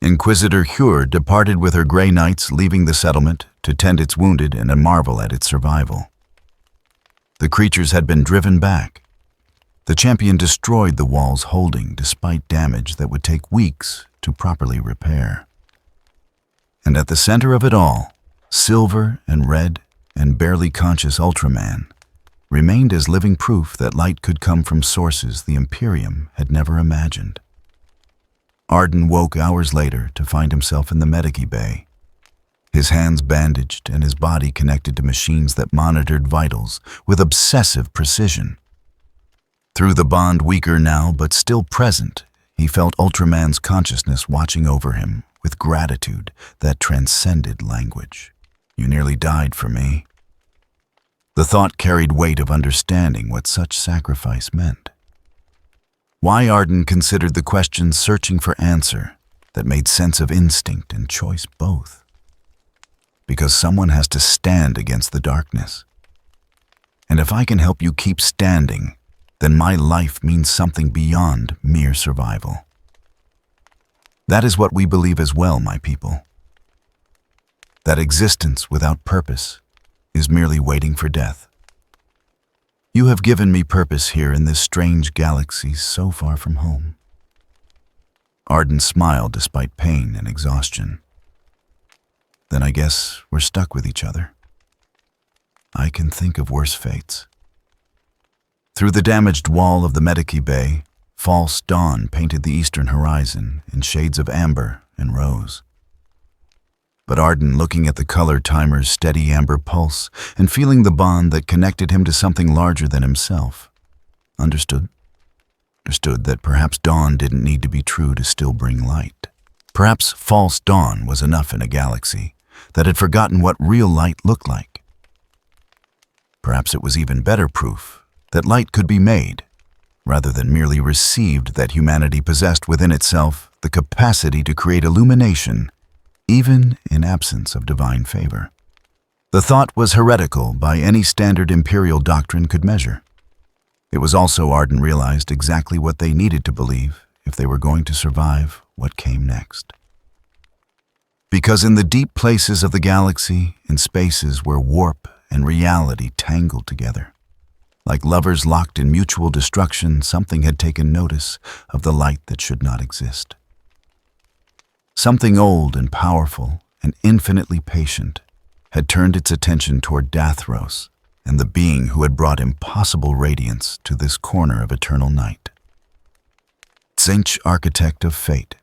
Inquisitor Hure departed with her Grey Knights, leaving the settlement to tend its wounded and marvel at its survival. The creatures had been driven back. The champion destroyed the wall's holding despite damage that would take weeks to properly repair. And at the center of it all, silver and red and barely conscious Ultraman remained as living proof that light could come from sources the Imperium had never imagined. Arden woke hours later to find himself in the medici bay, his hands bandaged and his body connected to machines that monitored vitals with obsessive precision. Through the bond weaker now but still present, he felt Ultraman's consciousness watching over him with gratitude that transcended language. "You nearly died for me." The thought carried weight of understanding what such sacrifice meant. Why Arden considered the question searching for answer that made sense of instinct and choice both. Because someone has to stand against the darkness. And if I can help you keep standing, then my life means something beyond mere survival. That is what we believe as well, my people. That existence without purpose is merely waiting for death. You have given me purpose here in this strange galaxy so far from home. Arden smiled despite pain and exhaustion. Then I guess we're stuck with each other. I can think of worse fates. Through the damaged wall of the medici bay, false dawn painted the eastern horizon in shades of amber and rose. But Arden, looking at the color timer's steady amber pulse and feeling the bond that connected him to something larger than himself, understood that perhaps dawn didn't need to be true to still bring light. Perhaps false dawn was enough in a galaxy that had forgotten what real light looked like. Perhaps it was even better proof that light could be made, rather than merely received, that humanity possessed within itself the capacity to create illumination even in absence of divine favor. The thought was heretical by any standard imperial doctrine could measure. It was also, Arden realized, exactly what they needed to believe if they were going to survive what came next. Because in the deep places of the galaxy, in spaces where warp and reality tangled together, like lovers locked in mutual destruction, something had taken notice of the light that should not exist. Something old and powerful and infinitely patient had turned its attention toward Dathros and the being who had brought impossible radiance to this corner of eternal night. Tzeentch, architect of fate,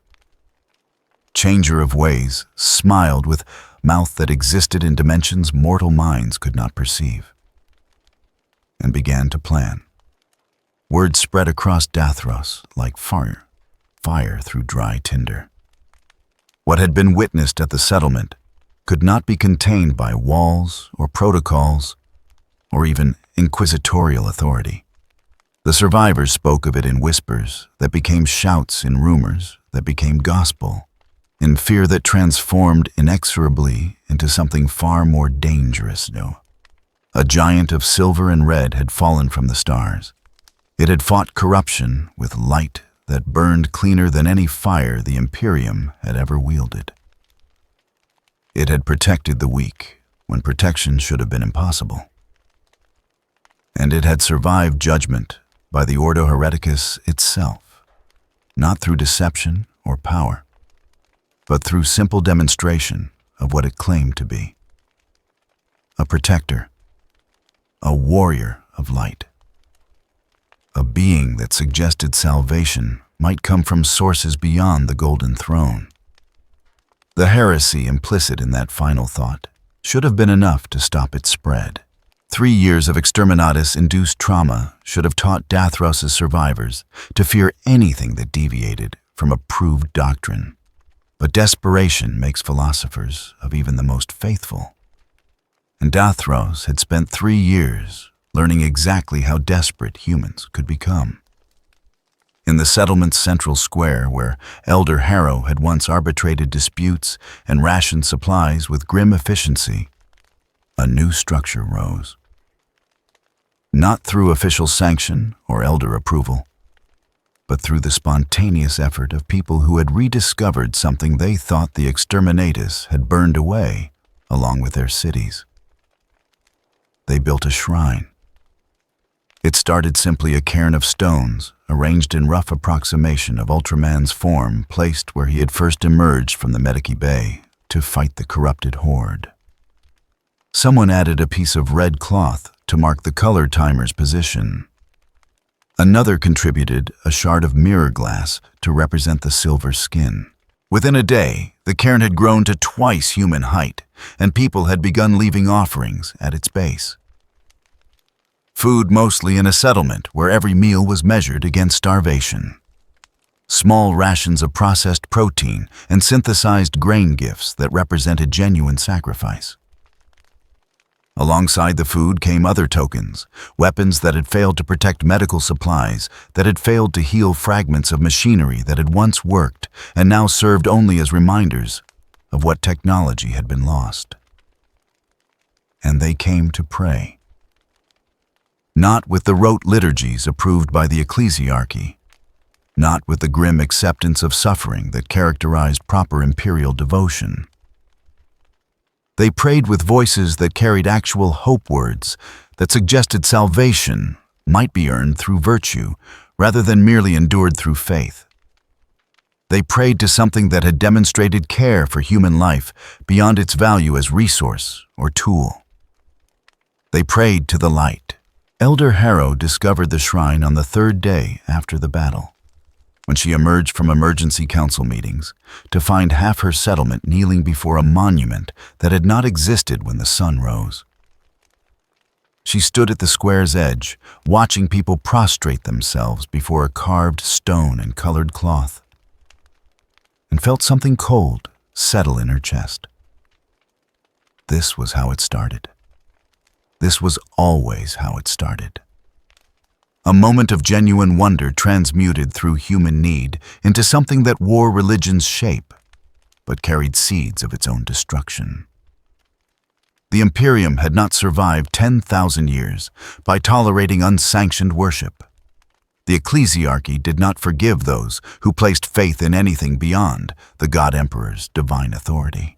changer of ways, smiled with mouth that existed in dimensions mortal minds could not perceive, and began to plan. Word spread across Dathros like fire through dry tinder. What had been witnessed at the settlement could not be contained by walls or protocols or even inquisitorial authority. The survivors spoke of it in whispers that became shouts, in rumors that became gospel, in fear that transformed inexorably into something far more dangerous. No, a giant of silver and red had fallen from the stars. It had fought corruption with light that burned cleaner than any fire the Imperium had ever wielded. It had protected the weak when protection should have been impossible. And it had survived judgment by the Ordo Hereticus itself, not through deception or power, but through simple demonstration of what it claimed to be. A protector, a warrior of light, a being that suggested salvation might come from sources beyond the Golden Throne. The heresy implicit in that final thought should have been enough to stop its spread. 3 years of exterminatus-induced trauma should have taught Dathros' survivors to fear anything that deviated from approved doctrine. But desperation makes philosophers of even the most faithful. And Dathros had spent 3 years learning exactly how desperate humans could become. In the settlement's central square, where Elder Harrow had once arbitrated disputes and rationed supplies with grim efficiency, a new structure rose. Not through official sanction or elder approval, but through the spontaneous effort of people who had rediscovered something they thought the exterminatus had burned away along with their cities. They built a shrine. It started simply a cairn of stones, arranged in rough approximation of Ultraman's form, placed where he had first emerged from the Medici Bay to fight the corrupted horde. Someone added a piece of red cloth to mark the color timer's position. Another contributed a shard of mirror glass to represent the silver skin. Within a day, the cairn had grown to twice human height, and people had begun leaving offerings at its base. Food mostly in a settlement where every meal was measured against starvation. Small rations of processed protein and synthesized grain gifts that represented genuine sacrifice. Alongside the food came other tokens, weapons that had failed to protect medical supplies, that had failed to heal fragments of machinery that had once worked and now served only as reminders of what technology had been lost. And they came to pray. Not with the rote liturgies approved by the ecclesiarchy, not with the grim acceptance of suffering that characterized proper imperial devotion. They prayed with voices that carried actual hope words that suggested salvation might be earned through virtue rather than merely endured through faith. They prayed to something that had demonstrated care for human life beyond its value as resource or tool. They prayed to the light. Elder Harrow discovered the shrine on the 3rd day after the battle, when she emerged from emergency council meetings to find half her settlement kneeling before a monument that had not existed when the sun rose. She stood at the square's edge, watching people prostrate themselves before a carved stone and colored cloth, and felt something cold settle in her chest. This was how it started. This was always how it started. A moment of genuine wonder transmuted through human need into something that wore religion's shape. but carried seeds of its own destruction. The Imperium had not survived 10,000 years by tolerating unsanctioned worship. The ecclesiarchy did not forgive those who placed faith in anything beyond the God Emperor's divine authority.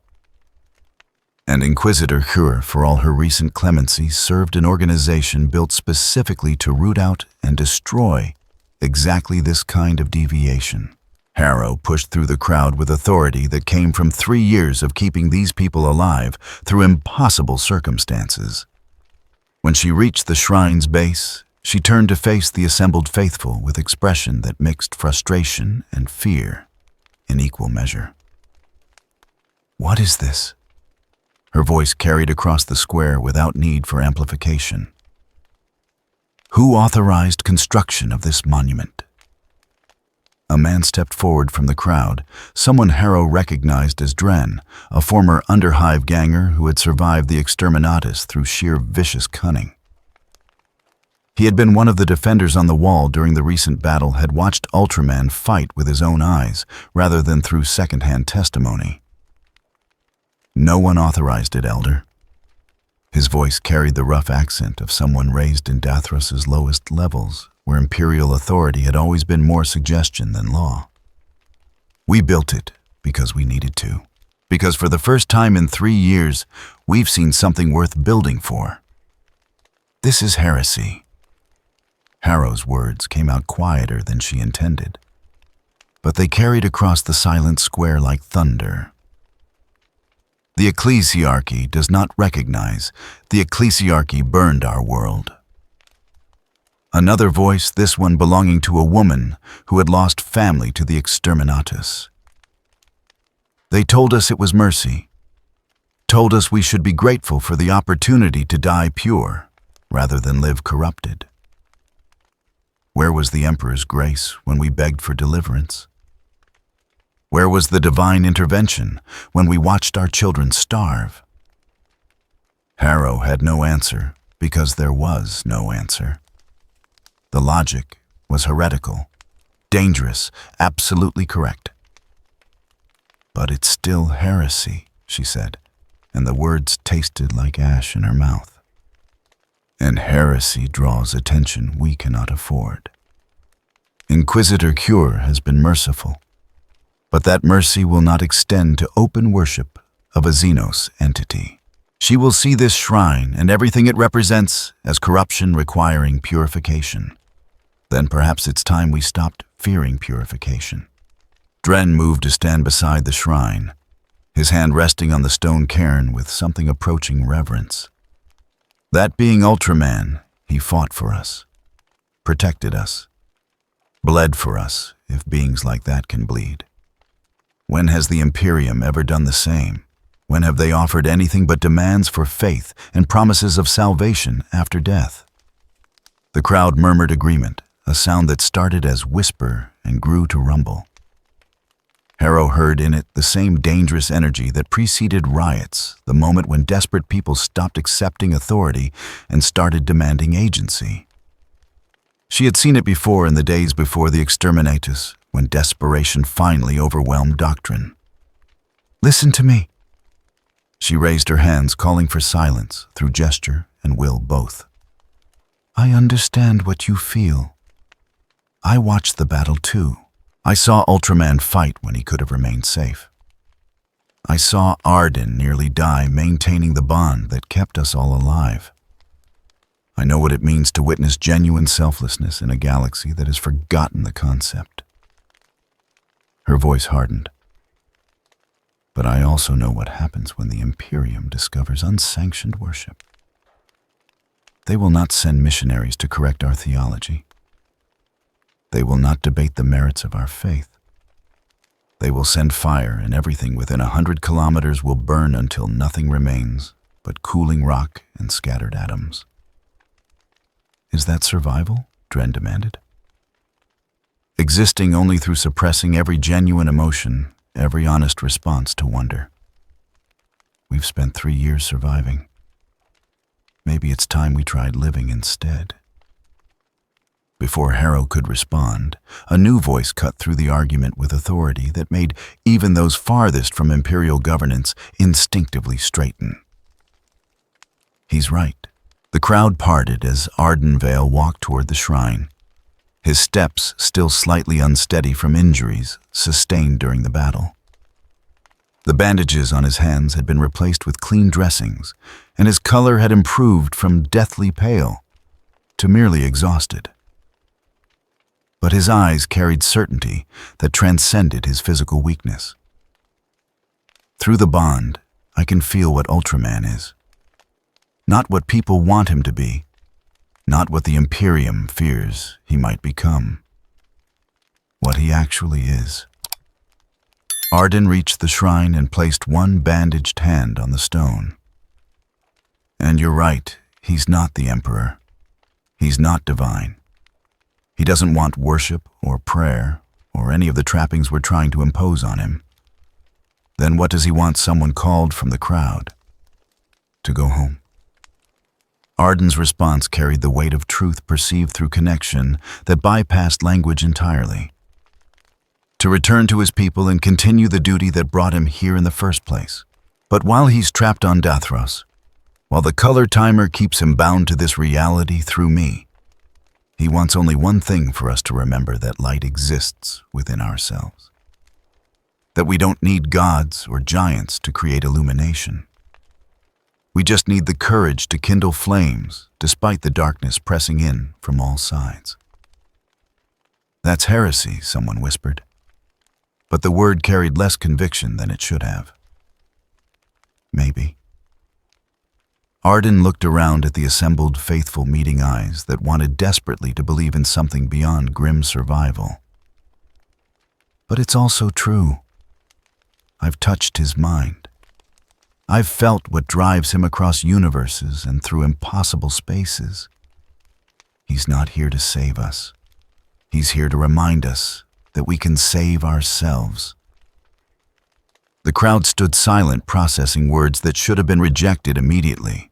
And Inquisitor Cure, for all her recent clemency, served an organization built specifically to root out and destroy exactly this kind of deviation. Harrow pushed through the crowd with authority that came from 3 years of keeping these people alive through impossible circumstances. When she reached the shrine's base, she turned to face the assembled faithful with expression that mixed frustration and fear in equal measure. "What is this?" Her voice carried across the square without need for amplification. "Who authorized construction of this monument?" A man stepped forward from the crowd, someone Harrow recognized as Dren, a former Underhive ganger who had survived the exterminatus through sheer vicious cunning. He had been one of the defenders on the wall during the recent battle, had watched Ultraman fight with his own eyes rather than through second-hand testimony. "No one authorized it, Elder." His voice carried the rough accent of someone raised in Dathros's lowest levels, where imperial authority had always been more suggestion than law. "We built it because we needed to. Because for the first time in 3 years, we've seen something worth building for. This is heresy." Harrow's words came out quieter than she intended, but they carried across the silent square like thunder. "The ecclesiarchy does not recognize. The ecclesiarchy burned our world." Another voice, this one belonging to a woman who had lost family to the exterminatus. "They told us it was mercy, told us we should be grateful for the opportunity to die pure rather than live corrupted. Where was the Emperor's grace when we begged for deliverance? Where was the divine intervention when we watched our children starve?" Harrow had no answer because there was no answer. The logic was heretical, dangerous, absolutely correct. "But it's still heresy," she said, and the words tasted like ash in her mouth. "And heresy draws attention we cannot afford. Inquisitor Cure has been merciful, but that mercy will not extend to open worship of a Xenos entity. She will see this shrine and everything it represents as corruption requiring purification. Then perhaps it's time we stopped fearing purification." Dren moved to stand beside the shrine, his hand resting on the stone cairn with something approaching reverence. That being Ultraman, he fought for us, protected us, bled for us if beings like that can bleed. When has the Imperium ever done the same? When have they offered anything but demands for faith and promises of salvation after death? The crowd murmured agreement, a sound that started as whisper and grew to rumble. Harrow heard in it the same dangerous energy that preceded riots, the moment when desperate people stopped accepting authority and started demanding agency. She had seen it before in the days before the exterminatus, when desperation finally overwhelmed doctrine. "Listen to me." She raised her hands, calling for silence through gesture and will both. "I understand what you feel. I watched the battle too. I saw Ultraman fight when he could have remained safe. I saw Arden nearly die maintaining the bond that kept us all alive. I know what it means to witness genuine selflessness in a galaxy that has forgotten the concept." Her voice hardened. "But I also know what happens when the Imperium discovers unsanctioned worship. They will not send missionaries to correct our theology. They will not debate the merits of our faith. They will send fire, and everything within 100 kilometers will burn until nothing remains but cooling rock and scattered atoms." "Is that survival?" Dren demanded. "Existing only through suppressing every genuine emotion, every honest response to wonder. We've spent 3 years surviving. Maybe it's time we tried living instead." Before Harrow could respond, a new voice cut through the argument with authority that made even those farthest from imperial governance instinctively straighten. He's right. The crowd parted as Ardenvale walked toward the shrine, his steps still slightly unsteady from injuries sustained during the battle. The bandages on his hands had been replaced with clean dressings, and his color had improved from deathly pale to merely exhausted. But his eyes carried certainty that transcended his physical weakness. Through the bond, I can feel what Ultraman is. Not what people want him to be, not what the Imperium fears he might become. What he actually is. Arden reached the shrine and placed one bandaged hand on the stone. And you're right, he's not the Emperor. He's not divine. He doesn't want worship or prayer or any of the trappings we're trying to impose on him. Then what does he want someone called from the crowd to go home? Arden's response carried the weight of truth perceived through connection that bypassed language entirely. To return to his people and continue the duty that brought him here in the first place. But while he's trapped on Dathros, while the color timer keeps him bound to this reality through me, he wants only one thing for us to remember: that light exists within ourselves. That we don't need gods or giants to create illumination. We just need the courage to kindle flames despite the darkness pressing in from all sides. That's heresy, someone whispered. But the word carried less conviction than it should have. Maybe. Arden looked around at the assembled faithful meeting eyes that wanted desperately to believe in something beyond grim survival. But it's also true. I've touched his mind. I've felt what drives him across universes and through impossible spaces. He's not here to save us. He's here to remind us that we can save ourselves. The crowd stood silent, processing words that should have been rejected immediately,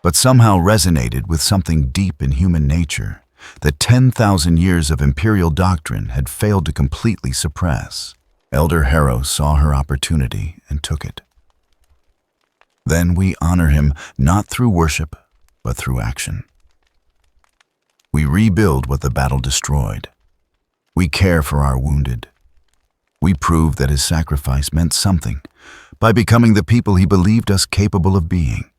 but somehow resonated with something deep in human nature that 10,000 years of imperial doctrine had failed to completely suppress. Elder Harrow saw her opportunity and took it. Then we honor him not through worship, but through action. We rebuild what the battle destroyed. We care for our wounded. We prove that his sacrifice meant something by becoming the people he believed us capable of being.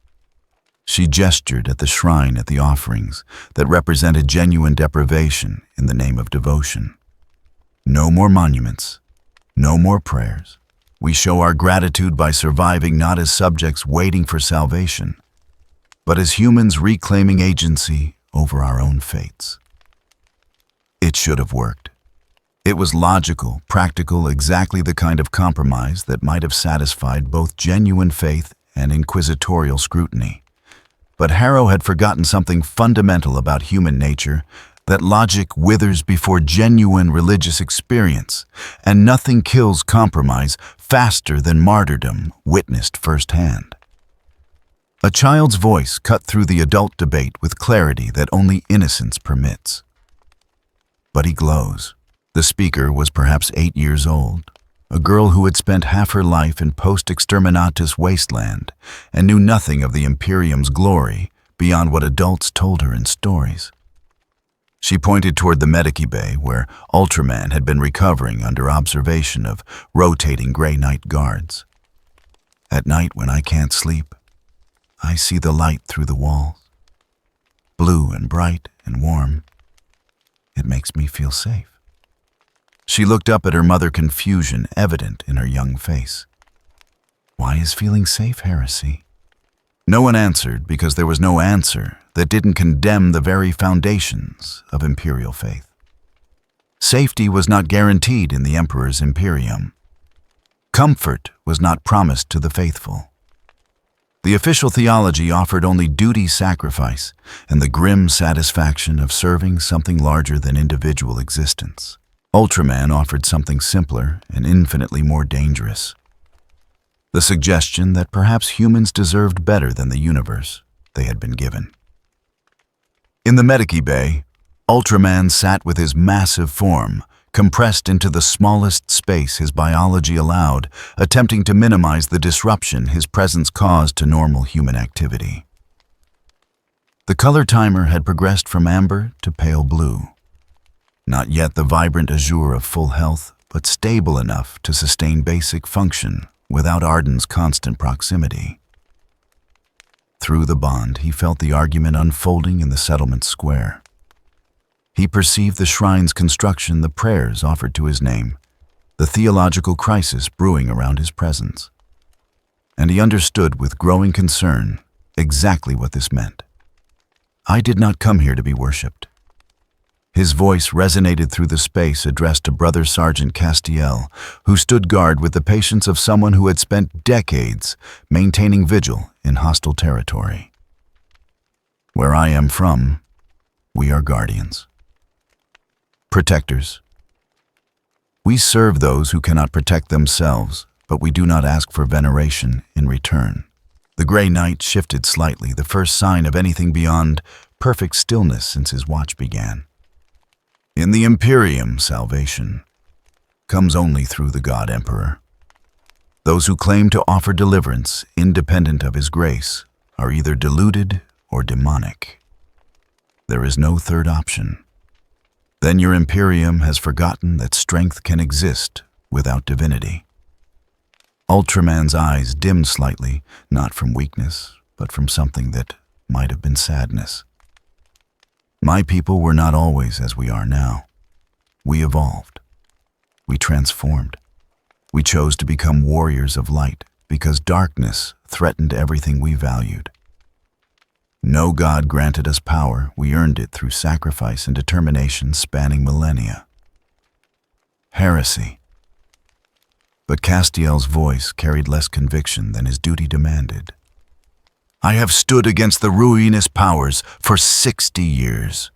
She gestured at the shrine at the offerings that represented genuine deprivation in the name of devotion. No more monuments, no more prayers. We show our gratitude by surviving not as subjects waiting for salvation, but as humans reclaiming agency over our own fates. It should have worked. It was logical, practical, exactly the kind of compromise that might have satisfied both genuine faith and inquisitorial scrutiny. But Harrow had forgotten something fundamental about human nature, that logic withers before genuine religious experience, and nothing kills compromise faster than martyrdom witnessed firsthand. A child's voice cut through the adult debate with clarity that only innocence permits. But he glows. The speaker was perhaps 8 years old, a girl who had spent half her life in post-exterminatus wasteland and knew nothing of the Imperium's glory beyond what adults told her in stories. She pointed toward the medici bay where Ultraman had been recovering under observation of rotating gray night guards. At night when I can't sleep, I see the light through the walls. Blue and bright and warm. It makes me feel safe. She looked up at her mother, confusion evident in her young face. Why is feeling safe heresy? No one answered because there was no answer that didn't condemn the very foundations of imperial faith. Safety was not guaranteed in the Emperor's Imperium. Comfort was not promised to the faithful. The official theology offered only duty sacrifice and the grim satisfaction of serving something larger than individual existence. Ultraman offered something simpler and infinitely more dangerous. The suggestion that perhaps humans deserved better than the universe they had been given. In the medici bay, Ultraman sat with his massive form, compressed into the smallest space his biology allowed, attempting to minimize the disruption his presence caused to normal human activity. The color timer had progressed from amber to pale blue. Not yet the vibrant azure of full health, but stable enough to sustain basic function without Arden's constant proximity. Through the bond, he felt the argument unfolding in the settlement square. He perceived the shrine's construction, the prayers offered to his name, the theological crisis brewing around his presence. And he understood with growing concern exactly what this meant. I did not come here to be worshipped. His voice resonated through the space, addressed to Brother Sergeant Castiel, who stood guard with the patience of someone who had spent decades maintaining vigil in hostile territory. Where I am from, we are guardians. Protectors. We serve those who cannot protect themselves, but we do not ask for veneration in return. The gray knight shifted slightly, the first sign of anything beyond perfect stillness since his watch began. In the Imperium, salvation comes only through the God Emperor. Those who claim to offer deliverance independent of his grace are either deluded or demonic. There is no third option. Then your Imperium has forgotten that strength can exist without divinity. Ultraman's eyes dimmed slightly, not from weakness, but from something that might have been sadness. My people were not always as we are now. We evolved. We transformed. We chose to become warriors of light because darkness threatened everything we valued. No God granted us power, we earned it through sacrifice and determination spanning millennia. Heresy. But Castiel's voice carried less conviction than his duty demanded. I have stood against the ruinous powers for 60 years.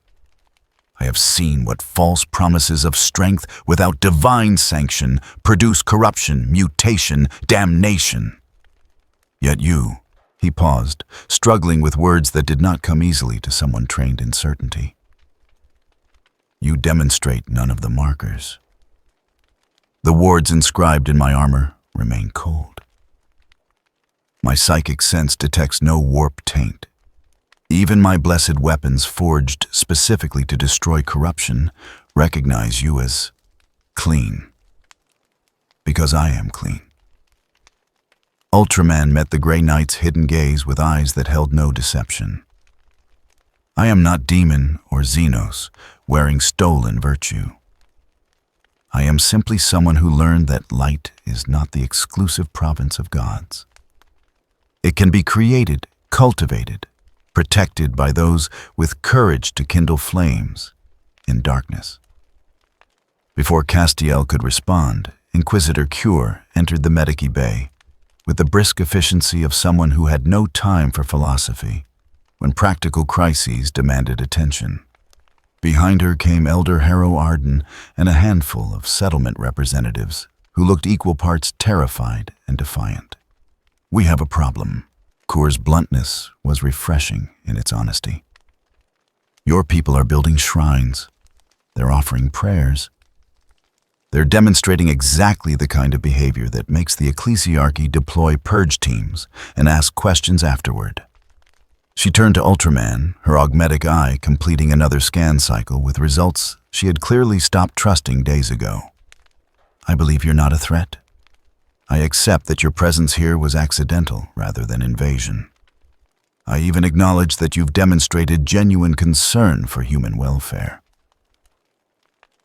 I have seen what false promises of strength without divine sanction produce corruption, mutation, damnation. Yet you, he paused, struggling with words that did not come easily to someone trained in certainty. You demonstrate none of the markers. The wards inscribed in my armor remain cold. My psychic sense detects no warp taint. Even my blessed weapons forged specifically to destroy corruption recognize you as clean. Because I am clean. Ultraman met the Grey Knight's hidden gaze with eyes that held no deception. I am not demon or Xenos, wearing stolen virtue. I am simply someone who learned that light is not the exclusive province of gods. It can be created, cultivated, protected by those with courage to kindle flames in darkness. Before Castiel could respond, Inquisitor Cure entered the Medici Bay with the brisk efficiency of someone who had no time for philosophy when practical crises demanded attention. Behind her came Elder Harrow Arden and a handful of settlement representatives who looked equal parts terrified and defiant. We have a problem. Core's bluntness was refreshing in its honesty. Your people are building shrines. They're offering prayers. They're demonstrating exactly the kind of behavior that makes the ecclesiarchy deploy purge teams and ask questions afterward. She turned to Ultraman, her augmetic eye completing another scan cycle with results she had clearly stopped trusting days ago. I believe you're not a threat. I accept that your presence here was accidental rather than invasion. I even acknowledge that you've demonstrated genuine concern for human welfare.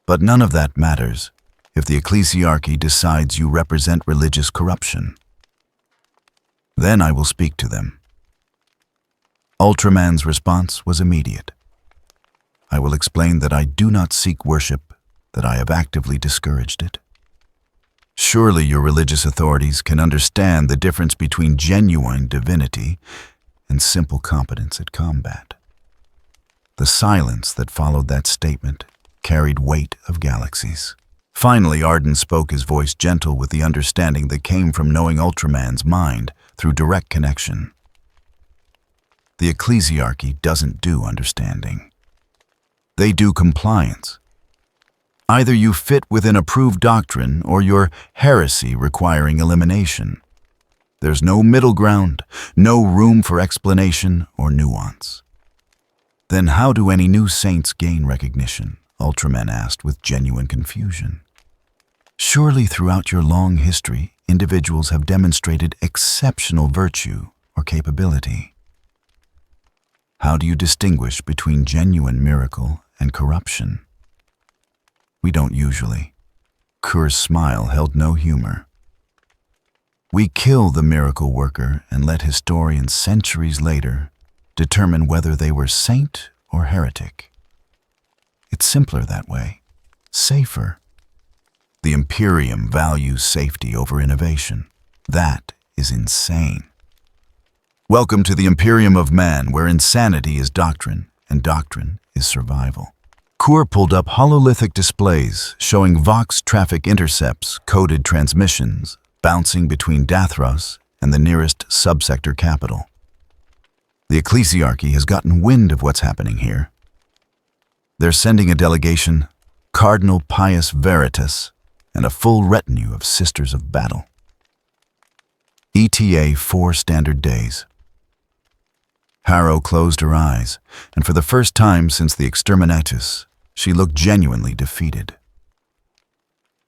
But none of that matters if the ecclesiarchy decides you represent religious corruption. Then I will speak to them. Ultraman's response was immediate. I will explain that I do not seek worship, that I have actively discouraged it. Surely your religious authorities can understand the difference between genuine divinity and simple competence at combat. The silence that followed that statement carried weight of galaxies. Finally, Arden spoke, his voice gentle with the understanding that came from knowing Ultraman's mind through direct connection. The ecclesiarchy doesn't do understanding. They do compliance. Either you fit within approved doctrine or you're heresy requiring elimination. There's no middle ground, no room for explanation or nuance. Then how do any new saints gain recognition? Ultraman asked with genuine confusion. Surely throughout your long history, individuals have demonstrated exceptional virtue or capability. How do you distinguish between genuine miracle and corruption? We don't usually. Kur's smile held no humor. We kill the miracle worker and let historians centuries later determine whether they were saint or heretic. It's simpler that way, safer. The Imperium values safety over innovation. That is insane. Welcome to the Imperium of Man, where insanity is doctrine and doctrine is survival. Kur pulled up hololithic displays showing Vox traffic intercepts, coded transmissions, bouncing between Dathros and the nearest subsector capital. The ecclesiarchy has gotten wind of what's happening here. They're sending a delegation, Cardinal Pius Veritas, and a full retinue of Sisters of Battle. ETA 4 standard days. Harrow closed her eyes, and for the first time since the exterminatus, she looked genuinely defeated.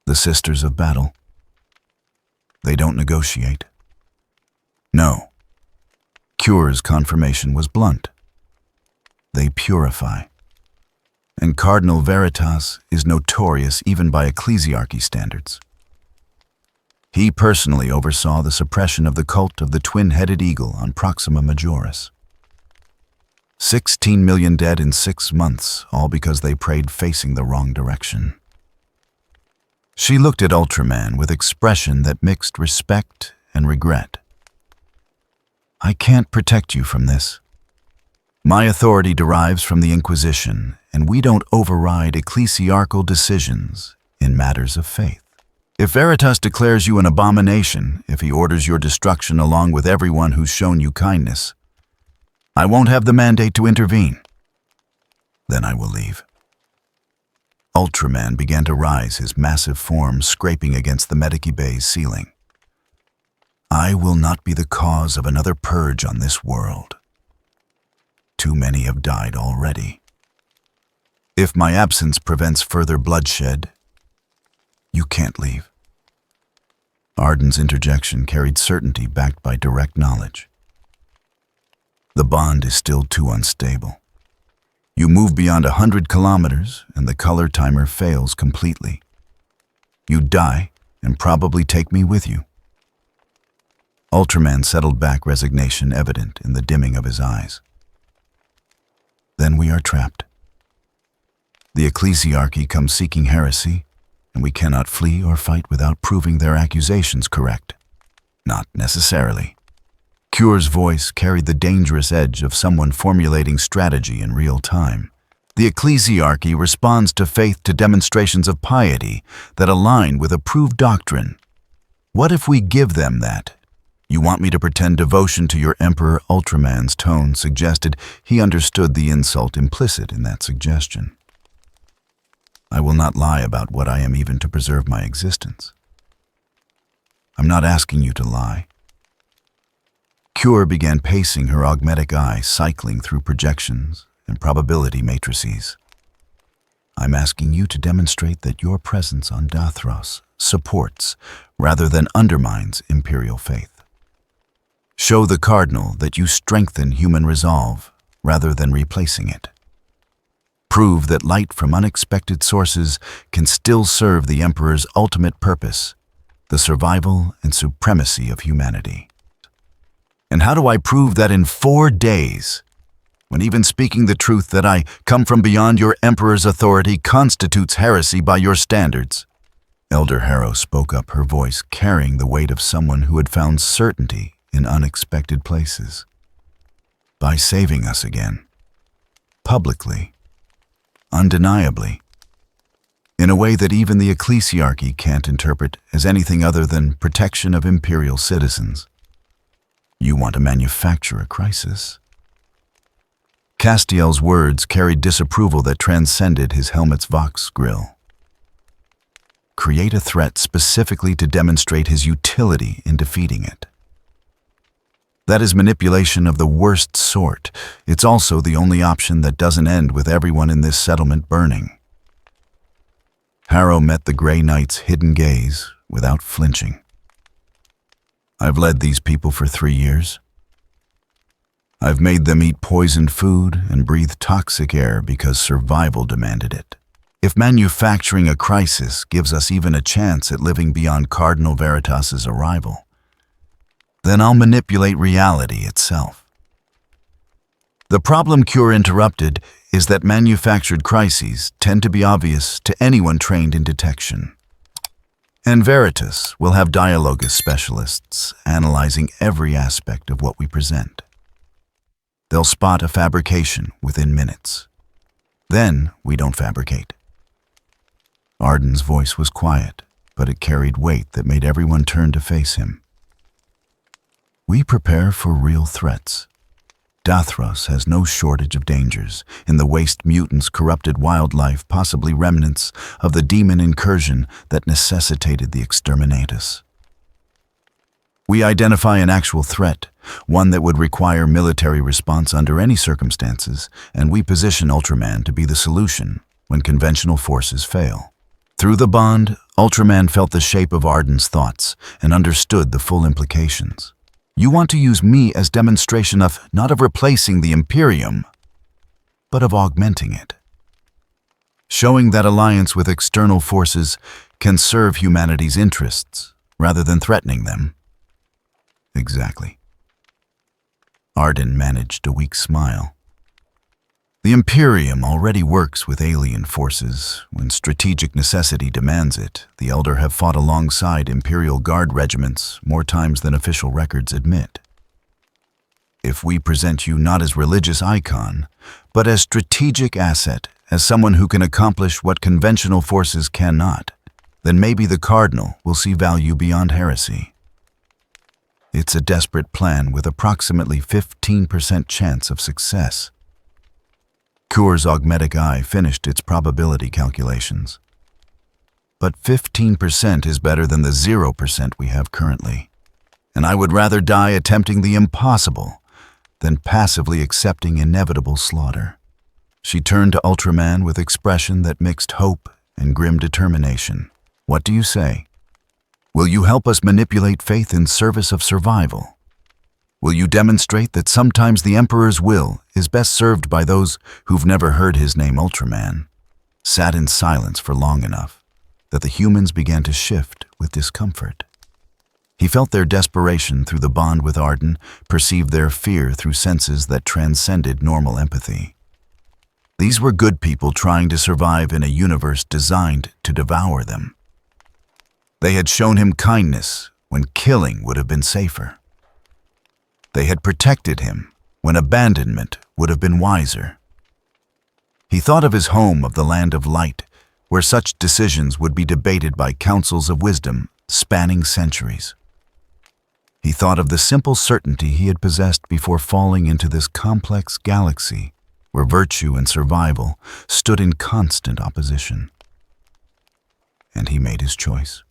The Sisters of Battle. They don't negotiate. No. Kur's confirmation was blunt. They purify. And Cardinal Veritas is notorious even by ecclesiarchy standards. He personally oversaw the suppression of the cult of the twin-headed eagle on Proxima Majoris. 16 million dead in 6 months, all because they prayed facing the wrong direction. She looked at Ultraman with expression that mixed respect and regret. I can't protect you from this. My authority derives from the Inquisition, and we don't override ecclesiarchal decisions in matters of faith. If Veritas declares you an abomination, if he orders your destruction along with everyone who's shown you kindness, I won't have the mandate to intervene. Then I will leave. Ultraman began to rise, his massive form scraping against the Medici Bay's ceiling. I will not be the cause of another purge on this world. Too many have died already. If my absence prevents further bloodshed, you can't leave. Arden's interjection carried certainty backed by direct knowledge. The bond is still too unstable. You move beyond 100 kilometers and the color timer fails completely. You die and probably take me with you. Ultraman settled back, resignation evident in the dimming of his eyes. Then we are trapped. The ecclesiarchy comes seeking heresy, and we cannot flee or fight without proving their accusations correct. Not necessarily. Kur's voice carried the dangerous edge of someone formulating strategy in real time. The ecclesiarchy responds to faith to demonstrations of piety that align with approved doctrine. What if we give them that? You want me to pretend devotion to your Emperor? Ultraman's tone suggested he understood the insult implicit in that suggestion. I will not lie about what I am even to preserve my existence. I'm not asking you to lie. Kur began pacing her augmetic eye, cycling through projections and probability matrices. I'm asking you to demonstrate that your presence on Dathros supports, rather than undermines, imperial faith. Show the Cardinal that you strengthen human resolve, rather than replacing it. Prove that light from unexpected sources can still serve the Emperor's ultimate purpose, the survival and supremacy of humanity. And how do I prove that in 4 days, when even speaking the truth that I come from beyond your Emperor's authority constitutes heresy by your standards? Elder Harrow spoke up, her voice carrying the weight of someone who had found certainty in unexpected places. By saving us again. Publicly. Undeniably. In a way that even the ecclesiarchy can't interpret as anything other than protection of imperial citizens. You want to manufacture a crisis. Castiel's words carried disapproval that transcended his helmet's Vox grill. Create a threat specifically to demonstrate his utility in defeating it. That is manipulation of the worst sort. It's also the only option that doesn't end with everyone in this settlement burning. Harrow met the Grey Knight's hidden gaze without flinching. I've led these people for 3 years. I've made them eat poisoned food and breathe toxic air because survival demanded it. If manufacturing a crisis gives us even a chance at living beyond Cardinal Veritas's arrival, then I'll manipulate reality itself. The problem Cure interrupted is that manufactured crises tend to be obvious to anyone trained in detection. And Veritas will have dialogus specialists analyzing every aspect of what we present. They'll spot a fabrication within minutes. Then we don't fabricate. Arden's voice was quiet, but it carried weight that made everyone turn to face him. We prepare for real threats. Dathros has no shortage of dangers. In the waste mutants, corrupted wildlife, possibly remnants of the demon incursion that necessitated the exterminatus. We identify an actual threat, one that would require military response under any circumstances, and we position Ultraman to be the solution when conventional forces fail. Through the bond, Ultraman felt the shape of Arden's thoughts and understood the full implications. You want to use me as demonstration of not of replacing the Imperium, but of augmenting it. Showing that alliance with external forces can serve humanity's interests rather than threatening them. Exactly. Arden managed a weak smile. The Imperium already works with alien forces. When strategic necessity demands it, the Elder have fought alongside Imperial Guard regiments more times than official records admit. If we present you not as religious icon, but as strategic asset, as someone who can accomplish what conventional forces cannot, then maybe the Cardinal will see value beyond heresy. It's a desperate plan with approximately 15% chance of success. Cure's augmetic eye finished its probability calculations. But 15% is better than the 0% we have currently. And I would rather die attempting the impossible than passively accepting inevitable slaughter. She turned to Ultraman with expression that mixed hope and grim determination. What do you say? Will you help us manipulate faith in service of survival? Will you demonstrate that sometimes the Emperor's will is best served by those who've never heard his name Ultraman sat in silence for long enough that the humans began to shift with discomfort. He felt their desperation through the bond with Arden, perceived their fear through senses that transcended normal empathy. These were good people trying to survive in a universe designed to devour them. They had shown him kindness when killing would have been safer. They had protected him when abandonment would have been wiser. He thought of his home of the Land of Light, where such decisions would be debated by councils of wisdom spanning centuries. He thought of the simple certainty he had possessed before falling into this complex galaxy where virtue and survival stood in constant opposition. And he made his choice.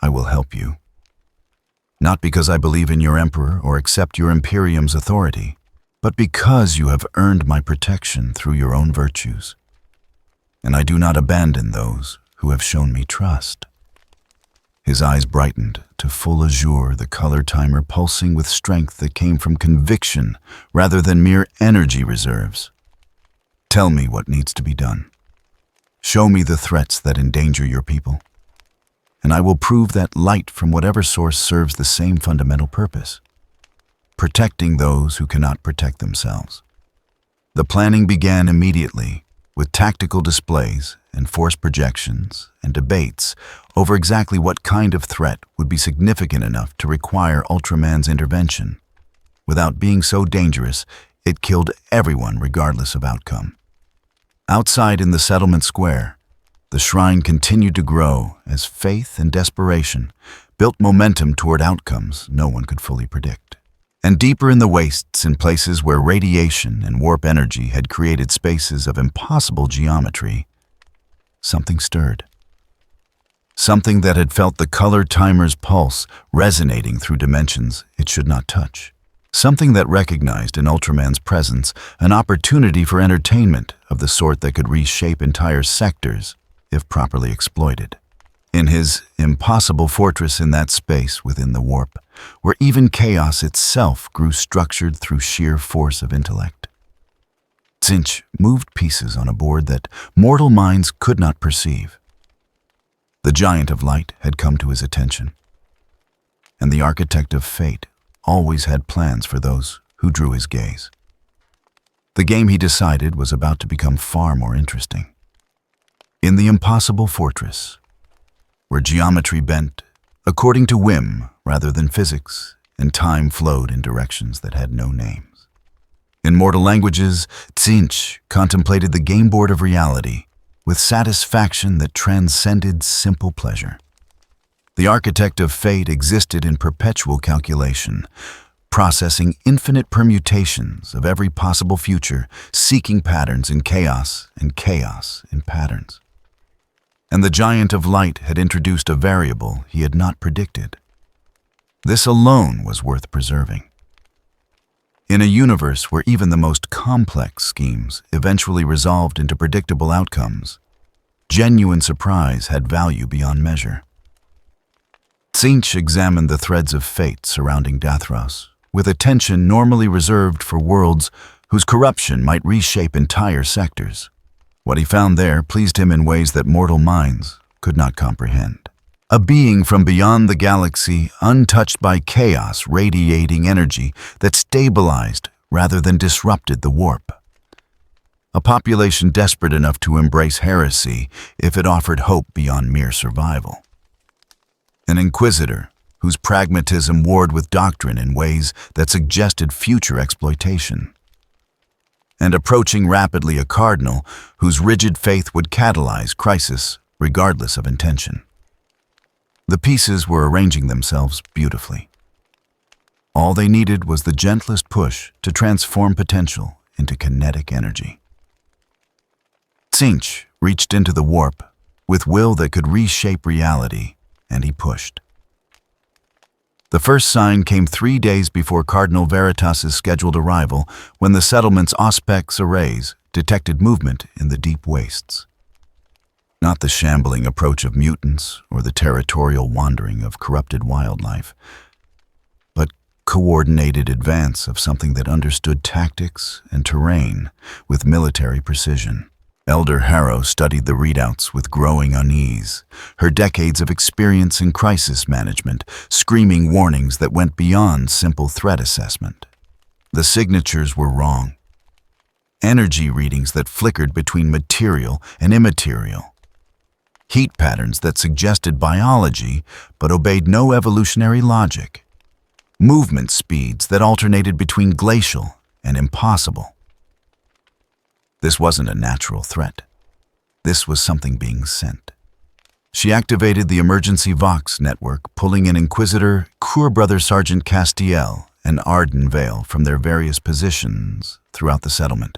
I will help you. Not because I believe in your Emperor or accept your Imperium's authority, but because you have earned my protection through your own virtues. And I do not abandon those who have shown me trust. His eyes brightened to full azure, the color timer pulsing with strength that came from conviction rather than mere energy reserves. Tell me what needs to be done. Show me the threats that endanger your people. And I will prove that light from whatever source serves the same fundamental purpose, protecting those who cannot protect themselves. The planning began immediately with tactical displays and force projections and debates over exactly what kind of threat would be significant enough to require Ultraman's intervention. Without being so dangerous, it killed everyone regardless of outcome. Outside in the settlement square, the shrine continued to grow as faith and desperation built momentum toward outcomes no one could fully predict. And deeper in the wastes, in places where radiation and warp energy had created spaces of impossible geometry, something stirred. Something that had felt the color timer's pulse resonating through dimensions it should not touch. Something that recognized in Ultraman's presence an opportunity for entertainment of the sort that could reshape entire sectors if properly exploited. In his impossible fortress in that space within the warp, where even chaos itself grew structured through sheer force of intellect, Tzeentch moved pieces on a board that mortal minds could not perceive. The Giant of Light had come to his attention, and the Architect of Fate always had plans for those who drew his gaze. The game, he decided, was about to become far more interesting. In the impossible fortress, where geometry bent according to whim rather than physics, and time flowed in directions that had no names. In mortal languages, Tzeentch contemplated the game board of reality with satisfaction that transcended simple pleasure. The Architect of Fate existed in perpetual calculation, processing infinite permutations of every possible future, seeking patterns in chaos and chaos in patterns. And the Giant of Light had introduced a variable he had not predicted. This alone was worth preserving. In a universe where even the most complex schemes eventually resolved into predictable outcomes, genuine surprise had value beyond measure. Tzeentch examined the threads of fate surrounding Dathros, with attention normally reserved for worlds whose corruption might reshape entire sectors. What he found there pleased him in ways that mortal minds could not comprehend. A being from beyond the galaxy, untouched by chaos, radiating energy that stabilized rather than disrupted the warp. A population desperate enough to embrace heresy if it offered hope beyond mere survival. An inquisitor whose pragmatism warred with doctrine in ways that suggested future exploitation. And approaching rapidly a cardinal whose rigid faith would catalyze crisis regardless of intention. The pieces were arranging themselves beautifully. All they needed was the gentlest push to transform potential into kinetic energy. Tzeentch reached into the warp with will that could reshape reality, and he pushed. The first sign came 3 days before Cardinal Veritas's scheduled arrival, when the settlement's Auspex arrays detected movement in the deep wastes. Not the shambling approach of mutants or the territorial wandering of corrupted wildlife, but coordinated advance of something that understood tactics and terrain with military precision. Elder Harrow studied the readouts with growing unease, her decades of experience in crisis management screaming warnings that went beyond simple threat assessment. The signatures were wrong. Energy readings that flickered between material and immaterial. Heat patterns that suggested biology but obeyed no evolutionary logic. Movement speeds that alternated between glacial and impossible. This wasn't a natural threat. This was something being sent. She activated the emergency Vox network, pulling in Inquisitor, Cour Brother Sergeant Castiel, and Arden Vale from their various positions throughout the settlement.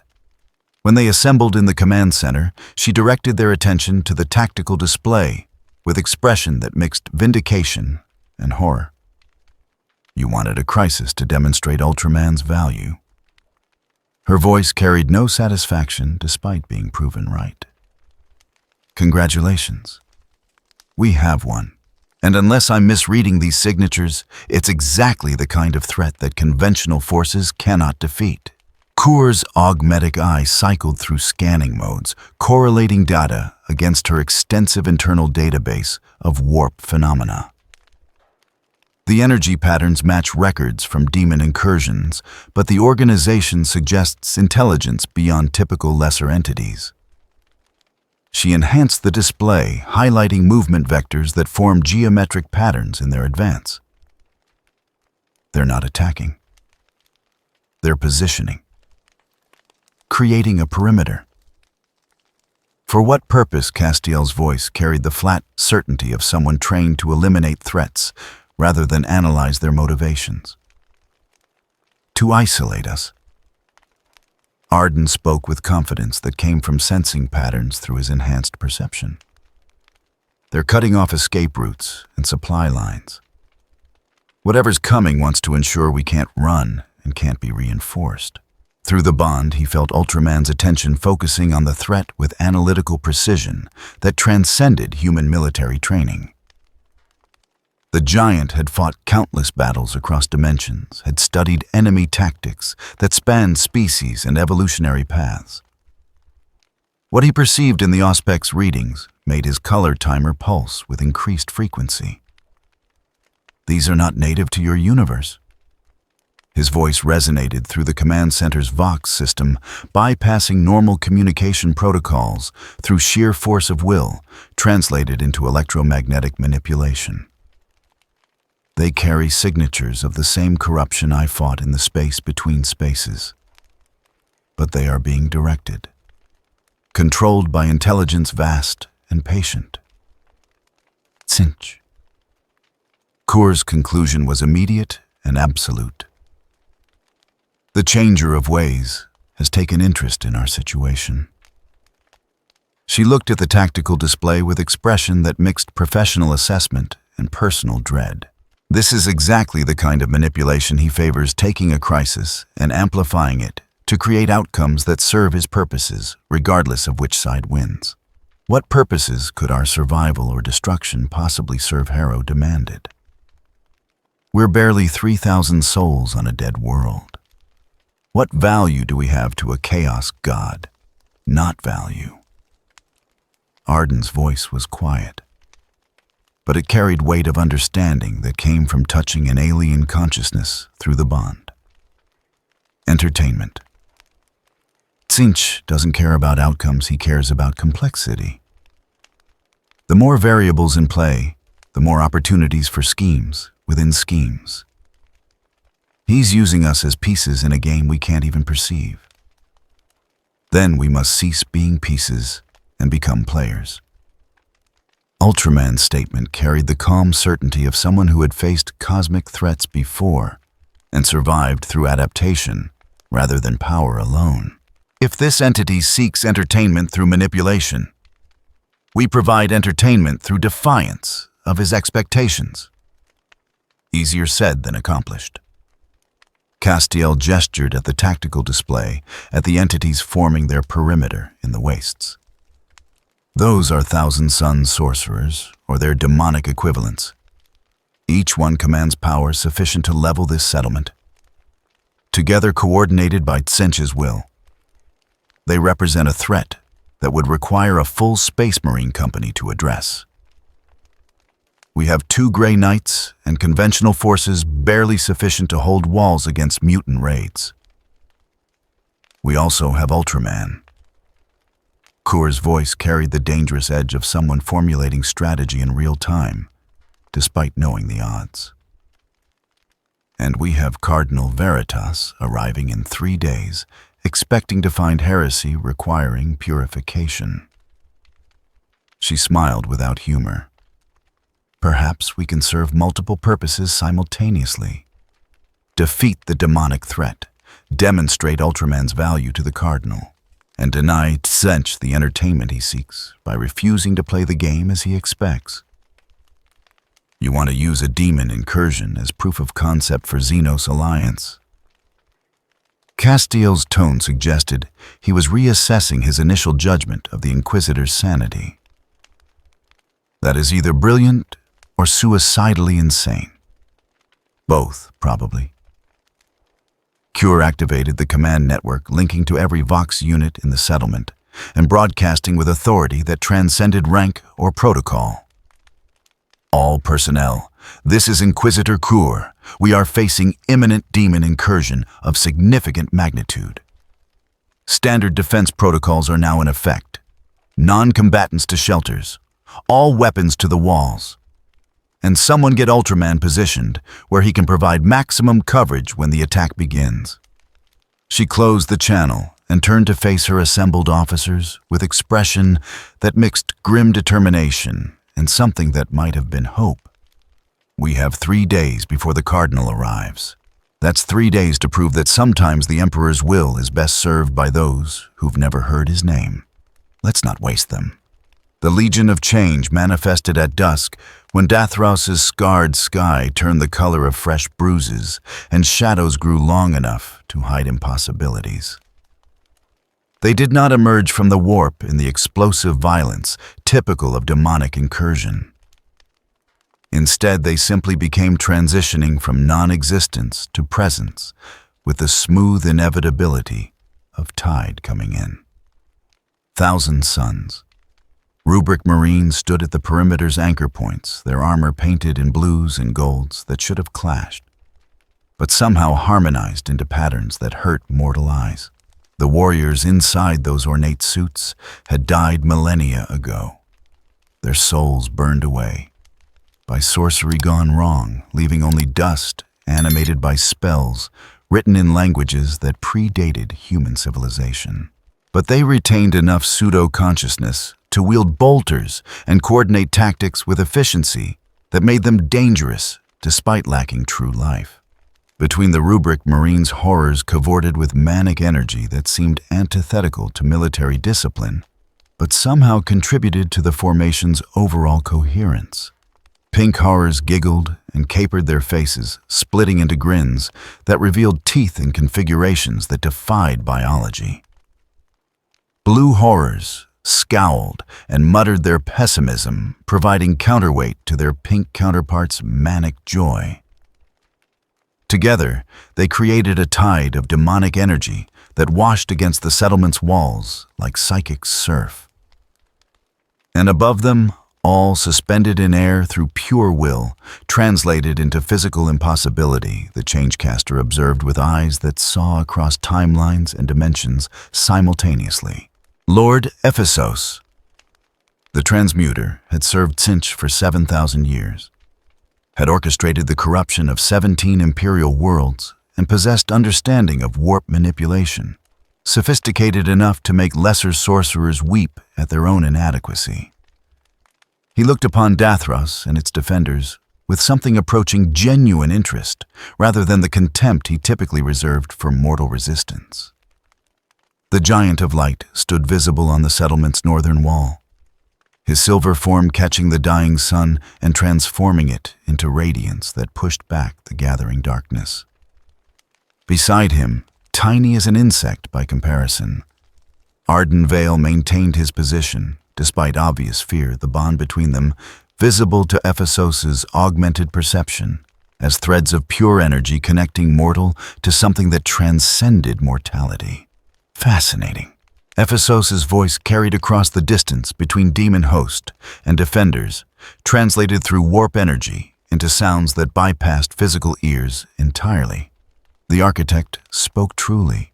When they assembled in the command center, she directed their attention to the tactical display with expression that mixed vindication and horror. You wanted a crisis to demonstrate Ultraman's value. Her voice carried no satisfaction despite being proven right. Congratulations. We have one. And unless I'm misreading these signatures, it's exactly the kind of threat that conventional forces cannot defeat. Cour's augmetic eye cycled through scanning modes, correlating data against her extensive internal database of warp phenomena. The energy patterns match records from demon incursions, but the organization suggests intelligence beyond typical lesser entities. She enhanced the display, highlighting movement vectors that form geometric patterns in their advance. They're not attacking. They're positioning, creating a perimeter. For what purpose? Castiel's voice carried the flat certainty of someone trained to eliminate threats rather than analyze their motivations. to isolate us. Arden spoke with confidence that came from sensing patterns through his enhanced perception. They're cutting off escape routes and supply lines. Whatever's coming wants to ensure we can't run and can't be reinforced. Through the bond, he felt Ultraman's attention focusing on the threat with analytical precision that transcended human military training. The giant had fought countless battles across dimensions, had studied enemy tactics that spanned species and evolutionary paths. What he perceived in the Auspec's readings made his color timer pulse with increased frequency. These are not native to your universe. His voice resonated through the command center's Vox system, bypassing normal communication protocols through sheer force of will, translated into electromagnetic manipulation. They carry signatures of the same corruption I fought in the space between spaces. But they are being directed, controlled by intelligence vast and patient. Cinch. Kur's conclusion was immediate and absolute. The changer of ways has taken interest in our situation. She looked at the tactical display with expression that mixed professional assessment and personal dread. This is exactly the kind of manipulation he favors, taking a crisis and amplifying it to create outcomes that serve his purposes, regardless of which side wins. What purposes could our survival or destruction possibly serve? Harrow demanded. We're barely 3,000 souls on a dead world. What value do we have to a chaos god? Not value. Arden's voice was quiet, but it carried weight of understanding that came from touching an alien consciousness through the bond. Entertainment. Tzinch doesn't care about outcomes, he cares about complexity. The more variables in play, the more opportunities for schemes within schemes. He's using us as pieces in a game we can't even perceive. Then we must cease being pieces and become players. Ultraman's statement carried the calm certainty of someone who had faced cosmic threats before and survived through adaptation rather than power alone. If this entity seeks entertainment through manipulation, we provide entertainment through defiance of his expectations. Easier said than accomplished. Castiel gestured at the tactical display, at the entities forming their perimeter in the wastes. Those are Thousand Sun sorcerers, or their demonic equivalents. Each one commands power sufficient to level this settlement. Together coordinated by Tzinch's will, they represent a threat that would require a full Space Marine company to address. We have 2 Grey Knights and conventional forces barely sufficient to hold walls against mutant raids. We also have Ultraman. Kur's voice carried the dangerous edge of someone formulating strategy in real time, despite knowing the odds. And we have Cardinal Veritas arriving in 3 days, expecting to find heresy requiring purification. She smiled without humor. Perhaps we can serve multiple purposes simultaneously. Defeat the demonic threat, demonstrate Ultraman's value to the Cardinal, and deny Tzinch the entertainment he seeks by refusing to play the game as he expects. You want to use a demon incursion as proof of concept for Xenos Alliance. Castiel's tone suggested he was reassessing his initial judgment of the Inquisitor's sanity. That is either brilliant or suicidally insane. Both, probably. Cure activated the command network linking to every Vox unit in the settlement and broadcasting with authority that transcended rank or protocol. All personnel, this is Inquisitor Cure. We are facing imminent demon incursion of significant magnitude. Standard defense protocols are now in effect. Non-combatants to shelters. All weapons to the walls. And someone get Ultraman positioned where he can provide maximum coverage when the attack begins. She closed the channel and turned to face her assembled officers with expression that mixed grim determination and something that might have been hope. We have 3 days before the Cardinal arrives. That's 3 days to prove that sometimes the Emperor's will is best served by those who've never heard his name. Let's not waste them. The Legion of Change manifested at dusk when Dathros's scarred sky turned the color of fresh bruises and shadows grew long enough to hide impossibilities. They did not emerge from the warp in the explosive violence typical of demonic incursion. Instead, they simply became transitioning from non-existence to presence with the smooth inevitability of tide coming in. Thousand suns. Rubric Marines stood at the perimeter's anchor points, their armor painted in blues and golds that should have clashed, but somehow harmonized into patterns that hurt mortal eyes. The warriors inside those ornate suits had died millennia ago, their souls burned away, by sorcery gone wrong, leaving only dust animated by spells written in languages that predated human civilization. But they retained enough pseudo-consciousness to wield bolters and coordinate tactics with efficiency that made them dangerous despite lacking true life. Between the rubric, Marines' horrors cavorted with manic energy that seemed antithetical to military discipline, but somehow contributed to the formation's overall coherence. Pink horrors giggled and capered their faces, splitting into grins that revealed teeth in configurations that defied biology. Blue horrors scowled and muttered their pessimism, providing counterweight to their pink counterparts' manic joy. Together, they created a tide of demonic energy that washed against the settlement's walls like psychic surf. And above them, all suspended in air through pure will, translated into physical impossibility, the Changecaster observed with eyes that saw across timelines and dimensions simultaneously. Lord Ephesos. The transmuter had served Cinch for 7,000 years, had orchestrated the corruption of 17 Imperial worlds, and possessed understanding of warp manipulation, sophisticated enough to make lesser sorcerers weep at their own inadequacy. He looked upon Dathros and its defenders with something approaching genuine interest, rather than the contempt he typically reserved for mortal resistance. The Giant of Light stood visible on the settlement's northern wall, his silver form catching the dying sun and transforming it into radiance that pushed back the gathering darkness. Beside him, tiny as an insect by comparison, Ardenvale maintained his position, despite obvious fear, the bond between them visible to Ephesos's augmented perception, as threads of pure energy connecting mortal to something that transcended mortality. Fascinating. Ephesos's voice carried across the distance between demon host and defenders, translated through warp energy into sounds that bypassed physical ears entirely. The architect spoke truly.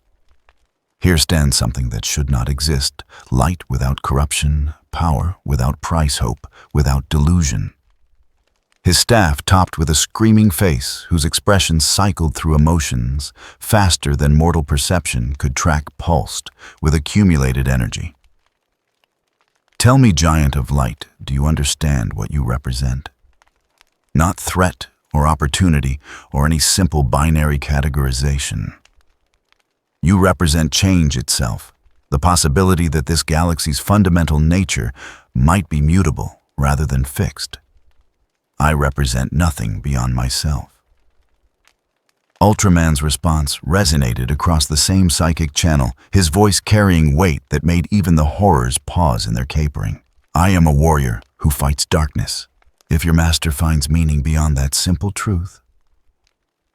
Here stands something that should not exist, light without corruption, power without price, hope without delusion. His staff topped with a screaming face whose expression cycled through emotions faster than mortal perception could track, pulsed with accumulated energy. Tell me, Giant of Light, do you understand what you represent? Not threat or opportunity or any simple binary categorization. You represent change itself, the possibility that this galaxy's fundamental nature might be mutable rather than fixed. I represent nothing beyond myself. Ultraman's response resonated across the same psychic channel, his voice carrying weight that made even the horrors pause in their capering. I am a warrior who fights darkness. If your master finds meaning beyond that simple truth,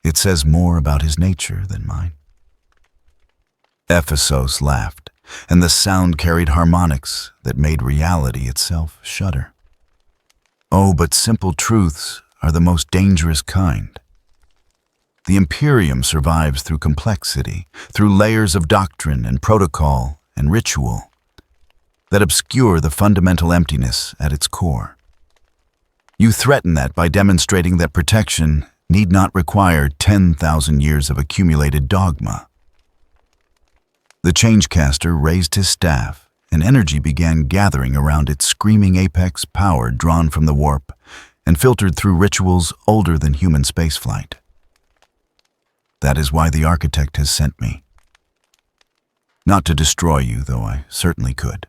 it says more about his nature than mine. Ephesos laughed, and the sound carried harmonics that made reality itself shudder. Oh, but simple truths are the most dangerous kind. The Imperium survives through complexity, through layers of doctrine and protocol and ritual that obscure the fundamental emptiness at its core. You threaten that by demonstrating that protection need not require 10,000 years of accumulated dogma. The Changecaster raised his staff, and energy began gathering around its screaming apex, power drawn from the warp and filtered through rituals older than human spaceflight. That is why the architect has sent me. Not to destroy you, though I certainly could.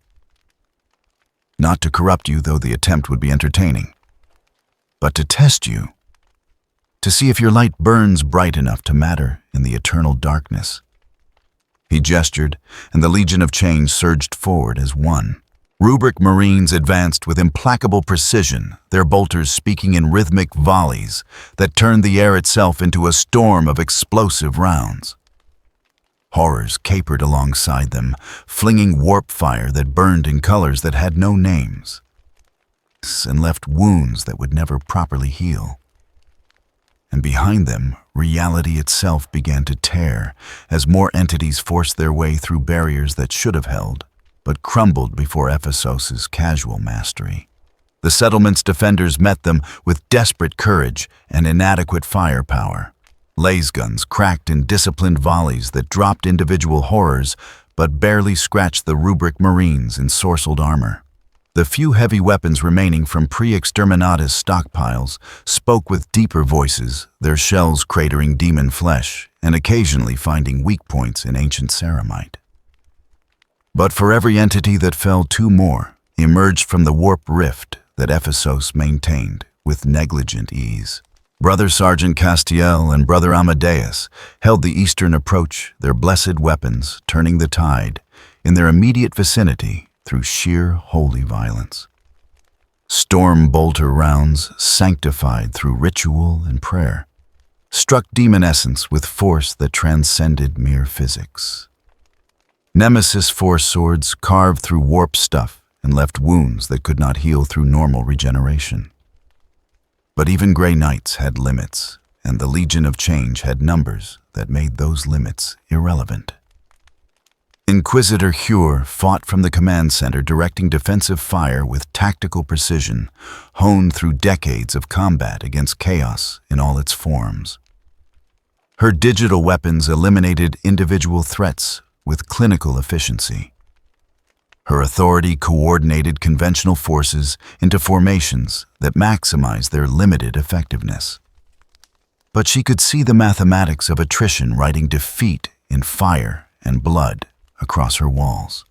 Not to corrupt you, though the attempt would be entertaining. But to test you. To see if your light burns bright enough to matter in the eternal darkness. He gestured, and the Legion of Change surged forward as one. Rubric Marines advanced with implacable precision, their bolters speaking in rhythmic volleys that turned the air itself into a storm of explosive rounds. Horrors capered alongside them, flinging warp fire that burned in colors that had no names, and left wounds that would never properly heal. And behind them, reality itself began to tear as more entities forced their way through barriers that should have held, but crumbled before Ephesus's casual mastery. The settlement's defenders met them with desperate courage and inadequate firepower. Laser guns cracked in disciplined volleys that dropped individual horrors but barely scratched the Rubric Marines in sorcelled armor. The few heavy weapons remaining from pre-exterminatus stockpiles spoke with deeper voices, their shells cratering demon flesh and occasionally finding weak points in ancient ceramite. But for every entity that fell, two more emerged from the warp rift that Ephesus maintained with negligent ease. Brother Sergeant Castiel and Brother Amadeus held the eastern approach, their blessed weapons turning the tide in their immediate vicinity through sheer holy violence. Storm bolter rounds, sanctified through ritual and prayer, struck demon essence with force that transcended mere physics. Nemesis Force swords carved through warp stuff and left wounds that could not heal through normal regeneration. But even Grey Knights had limits, and the Legion of Change had numbers that made those limits irrelevant. Inquisitor Hure fought from the command center, directing defensive fire with tactical precision, honed through decades of combat against chaos in all its forms. Her digital weapons eliminated individual threats with clinical efficiency. Her authority coordinated conventional forces into formations that maximized their limited effectiveness. But she could see the mathematics of attrition writing defeat in fire and blood across her walls.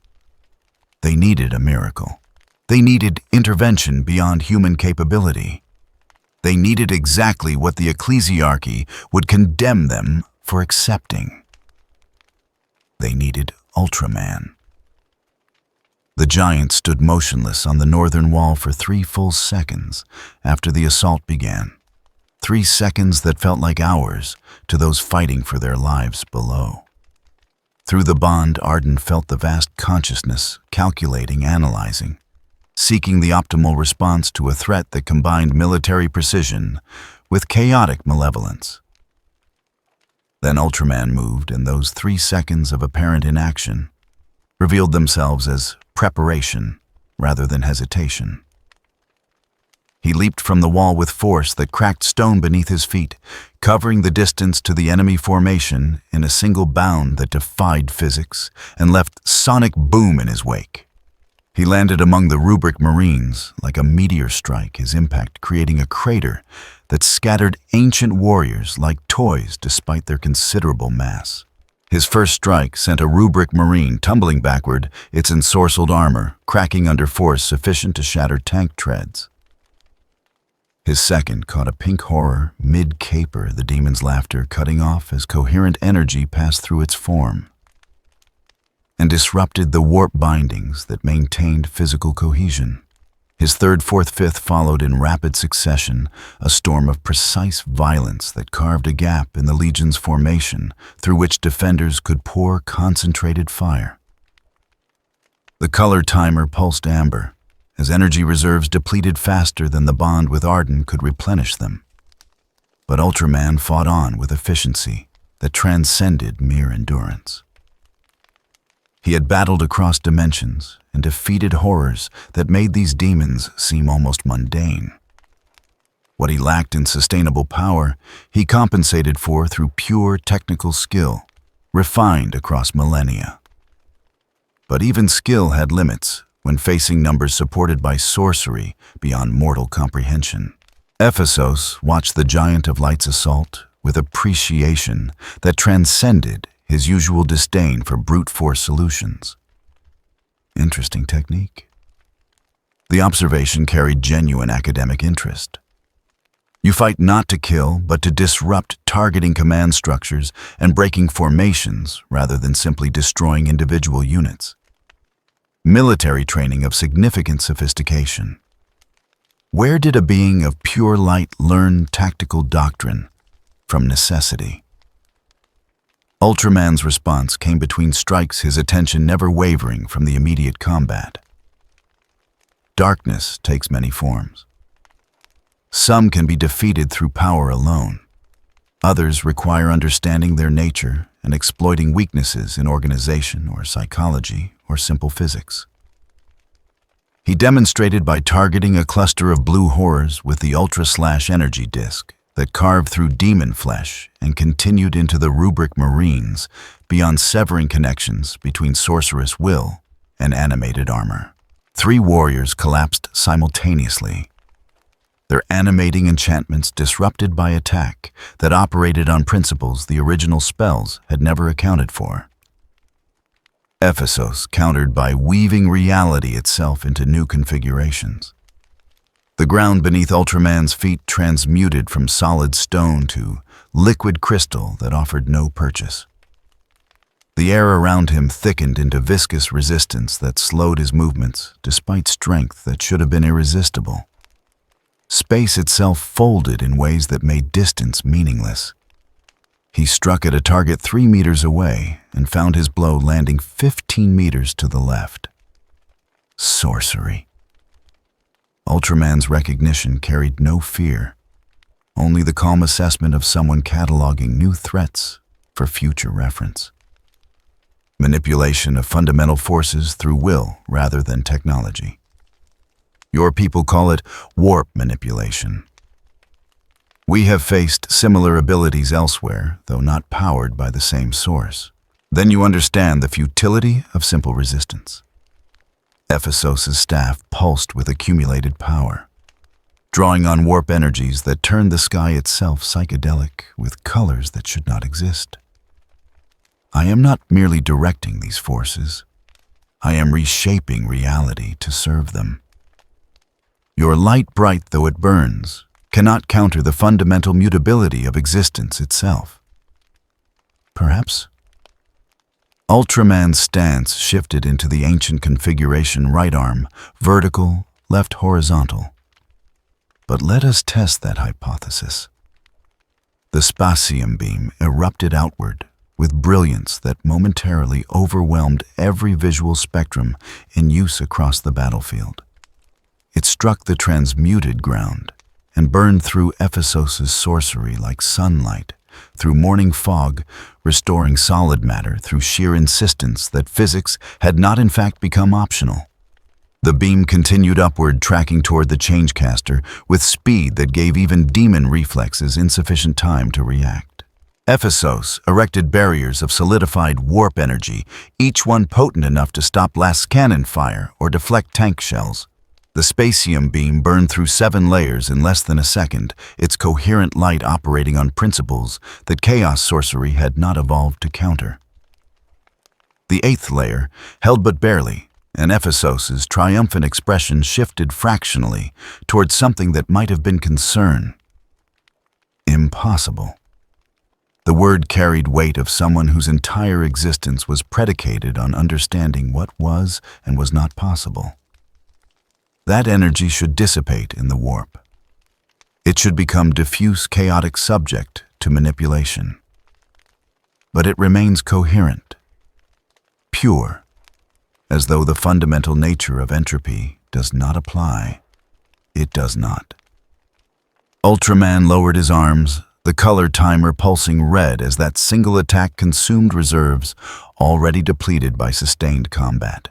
They needed a miracle. They needed intervention beyond human capability. They needed exactly what the ecclesiarchy would condemn them for accepting. They needed Ultraman. The giant stood motionless on the northern wall for 3 full seconds after the assault began. 3 seconds that felt like hours to those fighting for their lives below. Through the bond, Arden felt the vast consciousness, calculating, analyzing, seeking the optimal response to a threat that combined military precision with chaotic malevolence. Then Ultraman moved, and those 3 seconds of apparent inaction revealed themselves as preparation rather than hesitation. He leaped from the wall with force that cracked stone beneath his feet, covering the distance to the enemy formation in a single bound that defied physics and left sonic boom in his wake. He landed among the Rubric Marines like a meteor strike, his impact creating a crater that scattered ancient warriors like toys despite their considerable mass. His first strike sent a Rubric Marine tumbling backward, its ensorcelled armor cracking under force sufficient to shatter tank treads. His second caught a pink horror mid-caper, the demon's laughter cutting off as coherent energy passed through its form, and disrupted the warp bindings that maintained physical cohesion. His third, fourth, fifth followed in rapid succession, a storm of precise violence that carved a gap in the Legion's formation through which defenders could pour concentrated fire. The color timer pulsed amber, as energy reserves depleted faster than the bond with Arden could replenish them. But Ultraman fought on with efficiency that transcended mere endurance. He had battled across dimensions and defeated horrors that made these demons seem almost mundane. What he lacked in sustainable power, he compensated for through pure technical skill, refined across millennia. But even skill had limits when facing numbers supported by sorcery beyond mortal comprehension. Ephesus watched the Giant of Light's assault with appreciation that transcended his usual disdain for brute force solutions. Interesting technique. The observation carried genuine academic interest. You fight not to kill, but to disrupt targeting command structures and breaking formations rather than simply destroying individual units. Military training of significant sophistication. Where did a being of pure light learn tactical doctrine? From necessity. Ultraman's response came between strikes, his attention never wavering from the immediate combat. Darkness takes many forms. Some can be defeated through power alone. Others require understanding their nature and exploiting weaknesses in organization or psychology or simple physics. He demonstrated by targeting a cluster of blue horrors with the Ultra/Energy Disc that carved through demon flesh and continued into the rubric Marines beyond severing connections between sorceress will and animated armor. 3 warriors collapsed simultaneously, their animating enchantments disrupted by attack that operated on principles the original spells had never accounted for. Ephesos countered by weaving reality itself into new configurations. The ground beneath Ultraman's feet transmuted from solid stone to liquid crystal that offered no purchase. The air around him thickened into viscous resistance that slowed his movements despite strength that should have been irresistible. Space itself folded in ways that made distance meaningless. He struck at a target 3 meters away and found his blow landing 15 meters to the left. Sorcery. Ultraman's recognition carried no fear, only the calm assessment of someone cataloging new threats for future reference. Manipulation of fundamental forces through will rather than technology. Your people call it warp manipulation. We have faced similar abilities elsewhere, though not powered by the same source. Then you understand the futility of simple resistance. Ephesos' staff pulsed with accumulated power, drawing on warp energies that turned the sky itself psychedelic with colors that should not exist. I am not merely directing these forces. I am reshaping reality to serve them. Your light, bright though it burns, cannot counter the fundamental mutability of existence itself. Perhaps Ultraman's stance shifted into the ancient configuration: right arm vertical, left horizontal. But let us test that hypothesis. The Spatium beam erupted outward with brilliance that momentarily overwhelmed every visual spectrum in use across the battlefield. It struck the transmuted ground and burned through Ephesos' sorcery like sunlight, through morning fog, restoring solid matter through sheer insistence that physics had not in fact become optional. The beam continued upward, tracking toward the Changecaster with speed that gave even demon reflexes insufficient time to react. Ephesos erected barriers of solidified warp energy, each one potent enough to stop last cannon fire or deflect tank shells. The Spatium beam burned through 7 layers in less than a second, its coherent light operating on principles that chaos sorcery had not evolved to counter. The 8th layer held but barely, and Ephesos' triumphant expression shifted fractionally towards something that might have been concern. Impossible. The word carried weight of someone whose entire existence was predicated on understanding what was and was not possible. That energy should dissipate in the warp. It should become diffuse, chaotic subject to manipulation. But it remains coherent, pure, as though the fundamental nature of entropy does not apply. It does not. Ultraman lowered his arms, the color timer pulsing red as that single attack consumed reserves already depleted by sustained combat.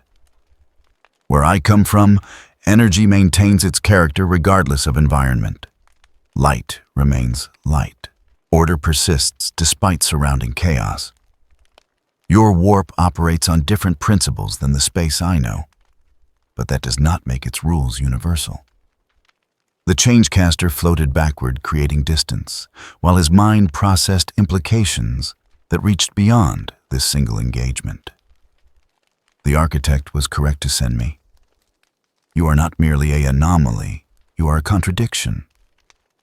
Where I come from, energy maintains its character regardless of environment. Light remains light. Order persists despite surrounding chaos. Your warp operates on different principles than the space I know, but that does not make its rules universal. The changecaster floated backward, creating distance, while his mind processed implications that reached beyond this single engagement. The architect was correct to send me. You are not merely an anomaly, you are a contradiction,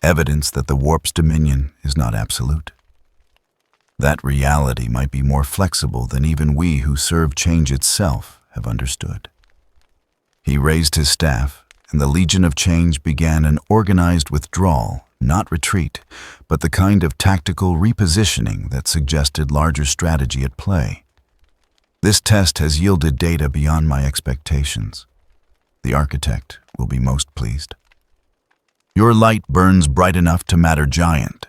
evidence that the warp's dominion is not absolute. That reality might be more flexible than even we who serve change itself have understood. He raised his staff, and the Legion of Change began an organized withdrawal, not retreat, but the kind of tactical repositioning that suggested larger strategy at play. This test has yielded data beyond my expectations. The architect will be most pleased. Your light burns bright enough to matter giant.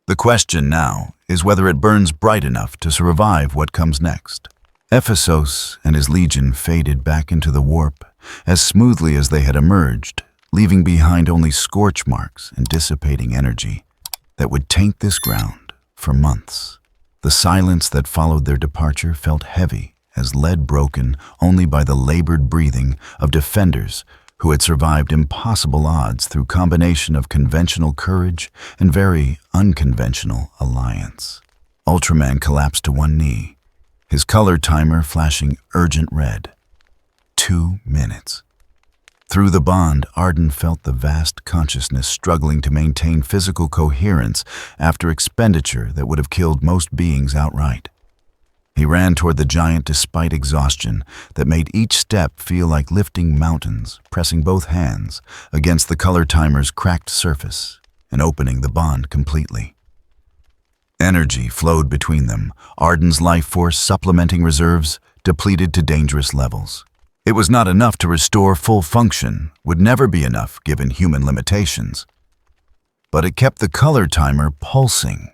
The question now is whether it burns bright enough to survive what comes next. Ephesos and his legion faded back into the warp as smoothly as they had emerged, leaving behind only scorch marks and dissipating energy that would taint this ground for months. The silence that followed their departure felt heavy as lead broken only by the labored breathing of defenders who had survived impossible odds through combination of conventional courage and very unconventional alliance. Ultraman collapsed to one knee, his color timer flashing urgent red. 2 minutes. Through the bond, Arden felt the vast consciousness struggling to maintain physical coherence after expenditure that would have killed most beings outright. He ran toward the giant despite exhaustion that made each step feel like lifting mountains, pressing both hands against the color timer's cracked surface and opening the bond completely. Energy flowed between them, Arden's life force supplementing reserves depleted to dangerous levels. It was not enough to restore full function, would never be enough given human limitations. But it kept the color timer pulsing,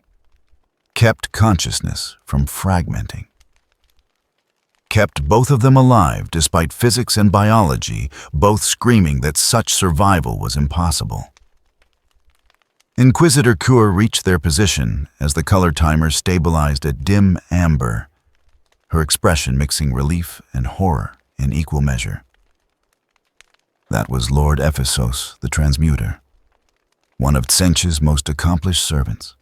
kept consciousness from fragmenting, kept both of them alive despite physics and biology both screaming that such survival was impossible. Inquisitor Kur reached their position as the color timer stabilized at dim amber, her expression mixing relief and horror in equal measure. That was Lord Ephesos, the Transmuter, one of Tsench's most accomplished servants.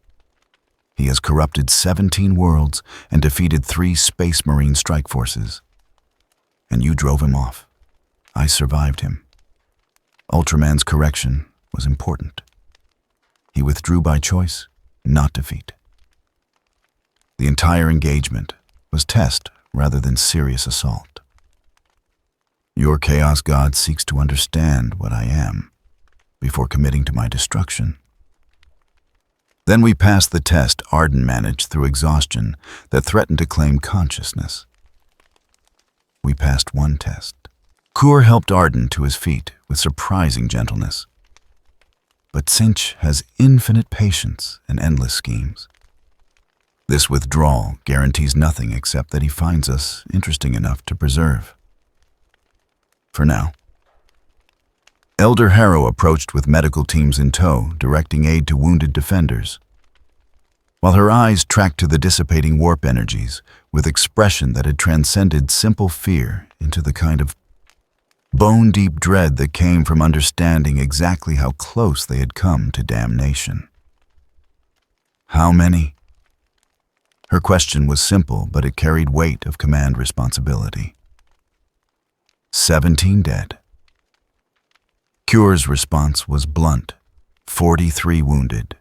He has corrupted 17 worlds and defeated 3 Space Marine strike forces. And you drove him off. I survived him. Ultraman's correction was important. He withdrew by choice, not defeat. The entire engagement was test rather than serious assault. Your Chaos God seeks to understand what I am before committing to my destruction. Then we passed the test Arden managed through exhaustion that threatened to claim consciousness. We passed one test. Kur helped Arden to his feet with surprising gentleness. But Tsench has infinite patience and endless schemes. This withdrawal guarantees nothing except that he finds us interesting enough to preserve. For now. Elder Harrow approached with medical teams in tow, directing aid to wounded defenders, while her eyes tracked to the dissipating warp energies with expression that had transcended simple fear into the kind of bone-deep dread that came from understanding exactly how close they had come to damnation. How many? Her question was simple, but it carried weight of command responsibility. 17 dead. Kur's response was blunt, 43 wounded.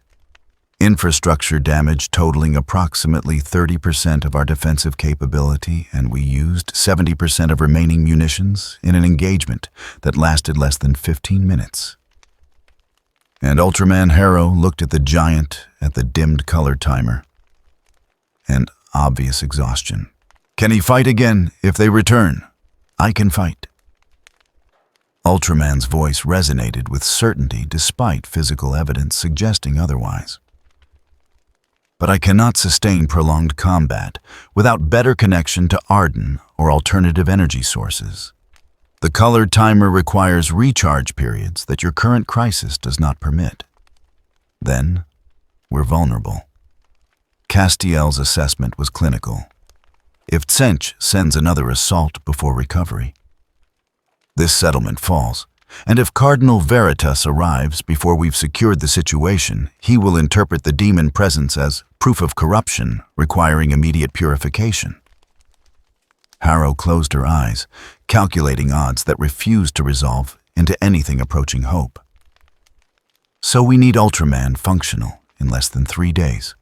Infrastructure damage totaling approximately 30% of our defensive capability, and we used 70% of remaining munitions in an engagement that lasted less than 15 minutes. And Ultraman Harrow looked at the giant at the dimmed color timer. And obvious exhaustion. Can he fight again if they return? I can fight. Ultraman's voice resonated with certainty despite physical evidence suggesting otherwise. But I cannot sustain prolonged combat without better connection to Arden or alternative energy sources. The color timer requires recharge periods that your current crisis does not permit. Then, we're vulnerable. Castiel's assessment was clinical. If Tsench sends another assault before recovery, this settlement falls, And if Cardinal Veritas arrives before we've secured the situation, he will interpret the demon presence as proof of corruption, requiring immediate purification. Harrow closed her eyes, calculating odds that refused to resolve into anything approaching hope. So we need Ultraman functional in less than 3 days,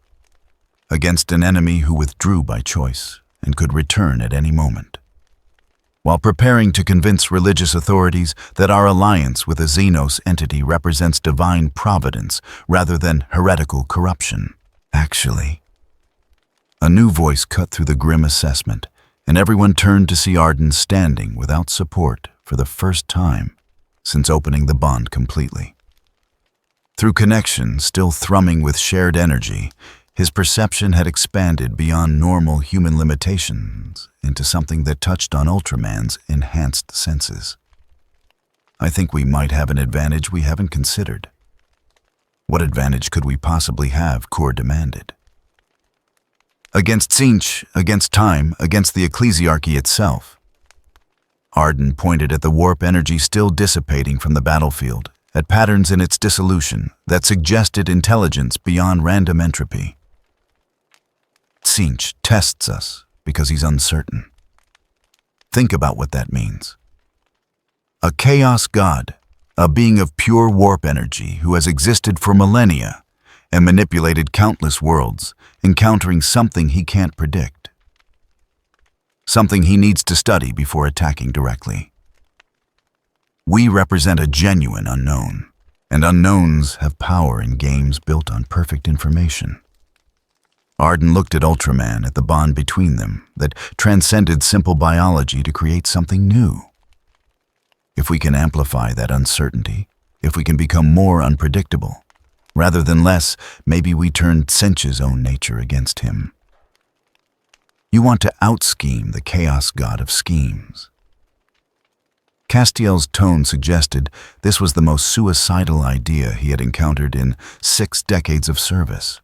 against an enemy who withdrew by choice and could return at any moment, while preparing to convince religious authorities that our alliance with a Xenos entity represents divine providence rather than heretical corruption. Actually, a new voice cut through the grim assessment, and everyone turned to see Arden standing without support for the first time since opening the bond completely. Through connection still thrumming with shared energy, his perception had expanded beyond normal human limitations into something that touched on Ultraman's enhanced senses. I think we might have an advantage we haven't considered. What advantage could we possibly have? Core demanded. Against Tzeentch, against time, against the ecclesiarchy itself. Arden pointed at the warp energy still dissipating from the battlefield, at patterns in its dissolution that suggested intelligence beyond random entropy. Tzeentch tests us because he's uncertain. Think about what that means. A chaos god, a being of pure warp energy who has existed for millennia and manipulated countless worlds, encountering something he can't predict. Something he needs to study before attacking directly. We represent a genuine unknown, and unknowns have power in games built on perfect information. Arden looked at Ultraman, at the bond between them that transcended simple biology to create something new. If we can amplify that uncertainty, if we can become more unpredictable, rather than less, maybe we turn Tzeentch's own nature against him. You want to out-scheme the chaos god of schemes. Castiel's tone suggested this was the most suicidal idea he had encountered in 6 decades of service.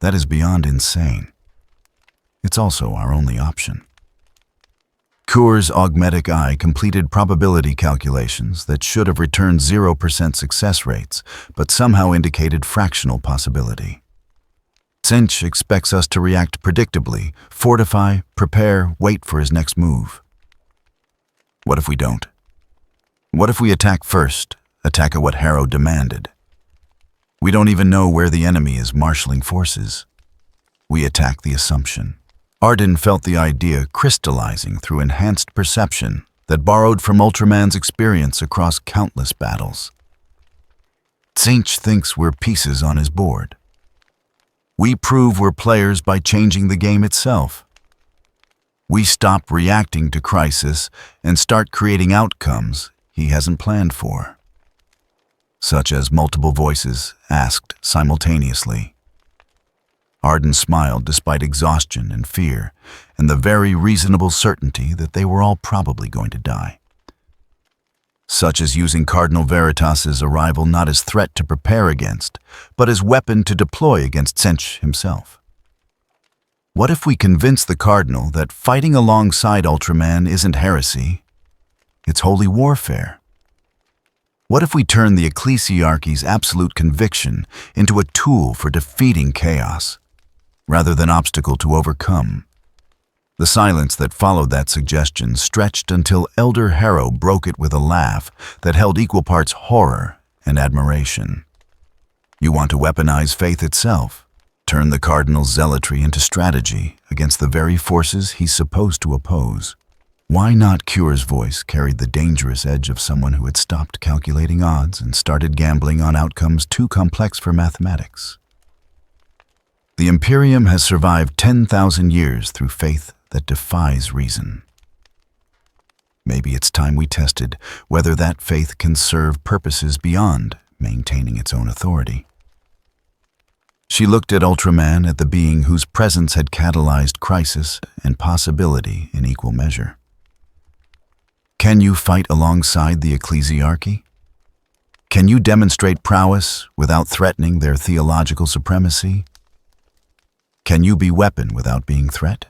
That is beyond insane. It's also our only option. Kur's augmetic eye completed probability calculations that should have returned 0% success rates, but somehow indicated fractional possibility. Tzeentch expects us to react predictably, fortify, prepare, wait for his next move. What if we don't? What if we attack first, attack at what Harrow demanded? We don't even know where the enemy is marshaling forces. We attack the assumption. Arden felt the idea crystallizing through enhanced perception that borrowed from Ultraman's experience across countless battles. Tzeentch thinks we're pieces on his board. We prove we're players by changing the game itself. We stop reacting to crisis and start creating outcomes he hasn't planned for. Such as multiple voices asked simultaneously. Arden smiled despite exhaustion and fear, and the very reasonable certainty that they were all probably going to die. Such as using Cardinal Veritas's arrival not as threat to prepare against, but as weapon to deploy against Tzeentch himself. What if we convince the Cardinal that fighting alongside Ultraman isn't heresy, it's holy warfare? What if we turn the ecclesiarchy's absolute conviction into a tool for defeating chaos, rather than obstacle to overcome? The silence that followed that suggestion stretched until Elder Harrow broke it with a laugh that held equal parts horror and admiration. You want to weaponize faith itself? Turn the Cardinal's zealotry into strategy against the very forces he's supposed to oppose. Why not? Kur's voice carried the dangerous edge of someone who had stopped calculating odds and started gambling on outcomes too complex for mathematics. The Imperium has survived 10,000 years through faith that defies reason. Maybe it's time we tested whether that faith can serve purposes beyond maintaining its own authority. She looked at Ultraman, at the being whose presence had catalyzed crisis and possibility in equal measure. Can you fight alongside the ecclesiarchy? Can you demonstrate prowess without threatening their theological supremacy? Can you be weapon without being threat?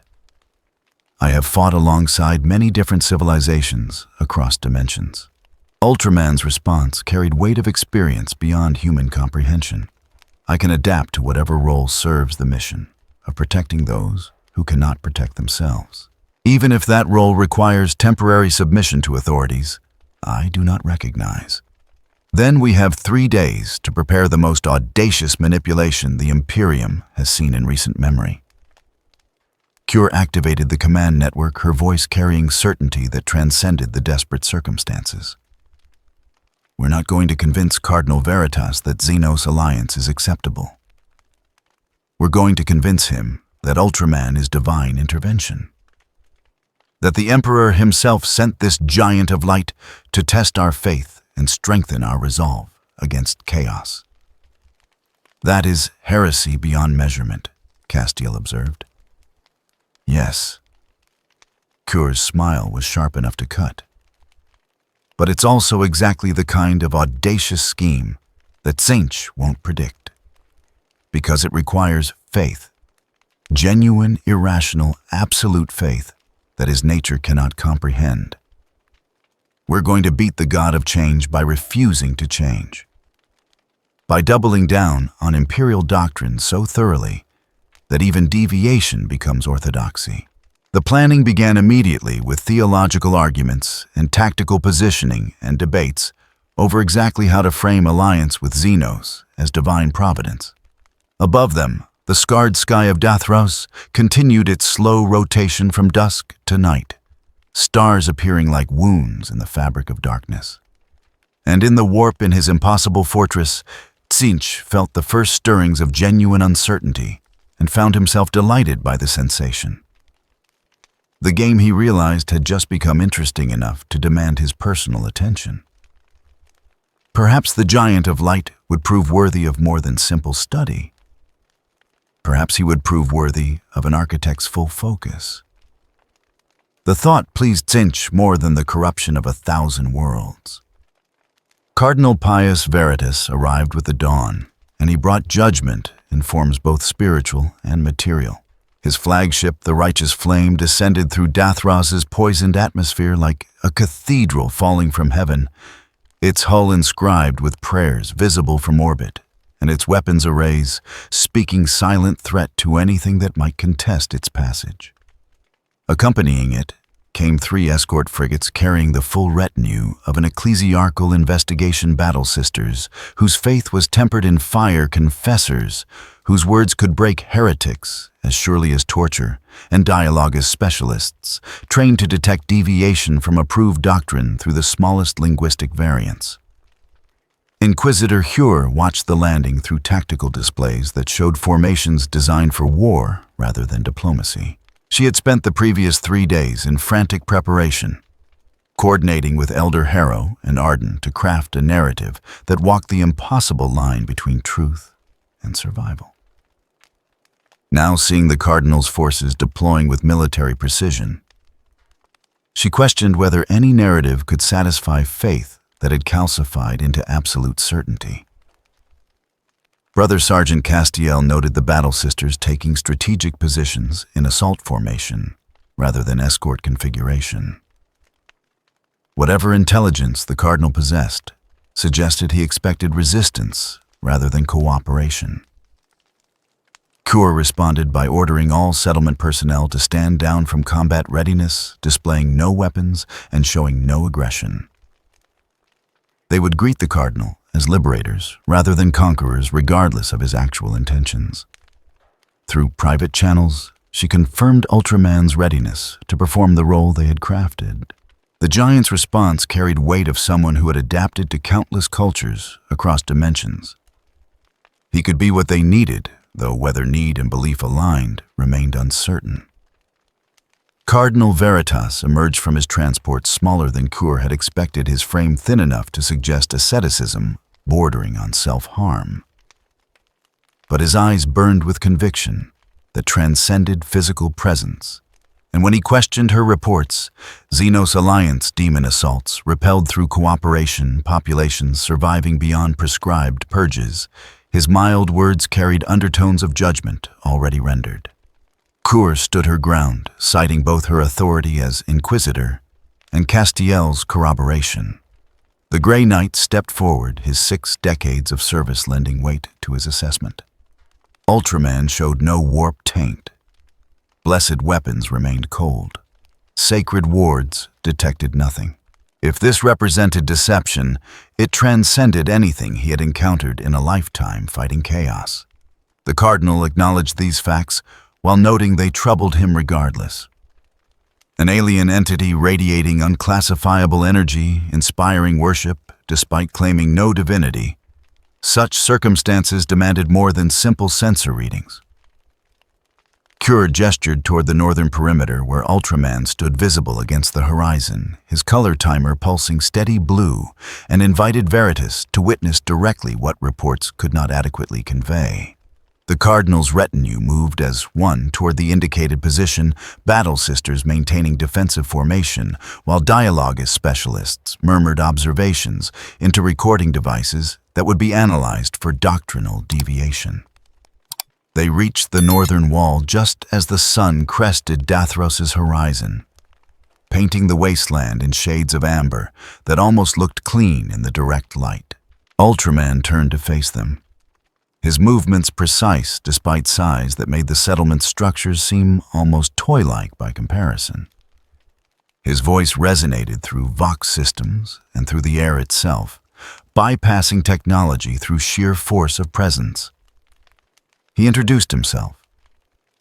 I have fought alongside many different civilizations across dimensions. Ultraman's response carried weight of experience beyond human comprehension. I can adapt to whatever role serves the mission of protecting those who cannot protect themselves. Even if that role requires temporary submission to authorities I do not recognize. Then we have 3 days to prepare the most audacious manipulation the Imperium has seen in recent memory. Cure activated the command network, her voice carrying certainty that transcended the desperate circumstances. We're not going to convince Cardinal Veritas that Xenos alliance is acceptable. We're going to convince him that Ultraman is divine intervention. That the Emperor himself sent this giant of light to test our faith and strengthen our resolve against chaos. That is heresy beyond measurement, Castiel observed. Yes. Cure's smile was sharp enough to cut. But it's also exactly the kind of audacious scheme that Tzeentch won't predict. Because it requires faith. Genuine, irrational, absolute faith that his nature cannot comprehend. We're going to beat the god of change by refusing to change. By doubling down on imperial doctrine so thoroughly that even deviation becomes orthodoxy. The planning began immediately with theological arguments and tactical positioning and debates over exactly how to frame alliance with Xenos as divine providence. Above them, the scarred sky of Dathros continued its slow rotation from dusk to night, stars appearing like wounds in the fabric of darkness. And in the warp in his impossible fortress, Tzeentch felt the first stirrings of genuine uncertainty and found himself delighted by the sensation. The game, he realized, had just become interesting enough to demand his personal attention. Perhaps the giant of light would prove worthy of more than simple study. Perhaps he would prove worthy of an architect's full focus. The thought pleased Tzeentch more than the corruption of 1,000 worlds. Cardinal Pius Veritas arrived with the dawn, and he brought judgment in forms both spiritual and material. His flagship, the Righteous Flame, descended through Dathros's poisoned atmosphere like a cathedral falling from heaven, its hull inscribed with prayers visible from orbit, and its weapons arrays speaking silent threat to anything that might contest its passage. Accompanying it came 3 escort frigates carrying the full retinue of an ecclesiarchal investigation battle sisters whose faith was tempered in fire, confessors whose words could break heretics as surely as torture, and dialogue as specialists, trained to detect deviation from approved doctrine through the smallest linguistic variants. Inquisitor Hure watched the landing through tactical displays that showed formations designed for war rather than diplomacy. She had spent the previous 3 days in frantic preparation, coordinating with Elder Harrow and Arden to craft a narrative that walked the impossible line between truth and survival. Now seeing the Cardinal's forces deploying with military precision, she questioned whether any narrative could satisfy faith that had calcified into absolute certainty. Brother Sergeant Castiel noted the battle sisters taking strategic positions in assault formation rather than escort configuration. Whatever intelligence the Cardinal possessed suggested he expected resistance rather than cooperation. Cure responded by ordering all settlement personnel to stand down from combat readiness, displaying no weapons and showing no aggression. They would greet the Cardinal as liberators rather than conquerors, regardless of his actual intentions. Through private channels, she confirmed Ultraman's readiness to perform the role they had crafted. The giant's response carried weight of someone who had adapted to countless cultures across dimensions. He could be what they needed, though whether need and belief aligned remained uncertain. Cardinal Veritas emerged from his transport smaller than Cure had expected, his frame thin enough to suggest asceticism bordering on self-harm. But his eyes burned with conviction that transcended physical presence, and when he questioned her reports, Xenos Alliance demon assaults repelled through cooperation, populations surviving beyond prescribed purges, his mild words carried undertones of judgment already rendered. Cure stood her ground, citing both her authority as Inquisitor and Castiel's corroboration. The Grey Knight stepped forward, his 6 decades of service lending weight to his assessment. Ultraman showed no warp taint. Blessed weapons remained cold. Sacred wards detected nothing. If this represented deception, it transcended anything he had encountered in a lifetime fighting chaos. The Cardinal acknowledged these facts while noting they troubled him regardless. An alien entity radiating unclassifiable energy, inspiring worship despite claiming no divinity. Such circumstances demanded more than simple sensor readings. Cure gestured toward the northern perimeter where Ultraman stood visible against the horizon, his color timer pulsing steady blue, and invited Veritas to witness directly what reports could not adequately convey. The Cardinal's retinue moved as one toward the indicated position, battle sisters maintaining defensive formation, while dialogist specialists murmured observations into recording devices that would be analyzed for doctrinal deviation. They reached the northern wall just as the sun crested Dathros's horizon, painting the wasteland in shades of amber that almost looked clean in the direct light. Ultraman turned to face them, his movements precise despite size that made the settlement's structures seem almost toy-like by comparison. His voice resonated through Vox systems and through the air itself, bypassing technology through sheer force of presence. He introduced himself,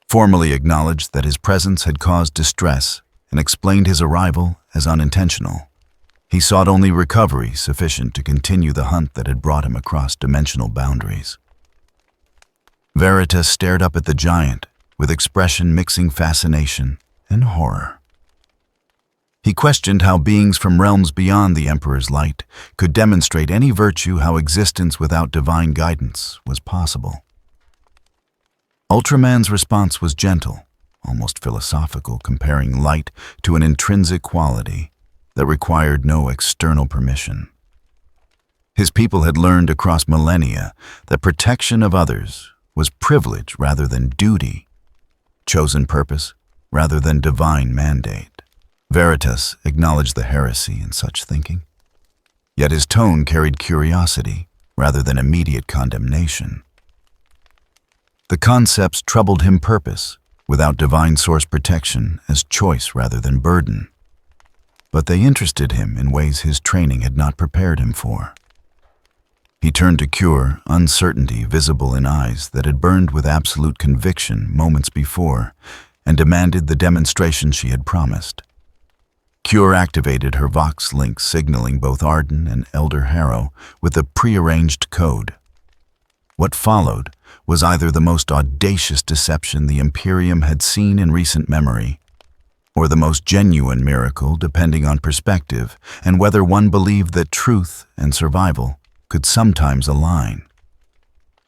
formally acknowledged that his presence had caused distress, and explained his arrival as unintentional. He sought only recovery sufficient to continue the hunt that had brought him across dimensional boundaries. Veritas stared up at the giant, with expression mixing fascination and horror. He questioned how beings from realms beyond the Emperor's light could demonstrate any virtue, how existence without divine guidance was possible. Ultraman's response was gentle, almost philosophical, comparing light to an intrinsic quality that required no external permission. His people had learned across millennia that protection of others was privilege rather than duty, chosen purpose rather than divine mandate. Veritas acknowledged the heresy in such thinking, yet his tone carried curiosity rather than immediate condemnation. The concepts troubled him purpose, without divine source protection as choice rather than burden, but they interested him in ways his training had not prepared him for. He turned to Cure, uncertainty visible in eyes that had burned with absolute conviction moments before, and demanded the demonstration she had promised. Cure activated her Vox link, signaling both Arden and Elder Harrow with a prearranged code. What followed was either the most audacious deception the Imperium had seen in recent memory, or the most genuine miracle, depending on perspective and whether one believed that truth and survival could sometimes align.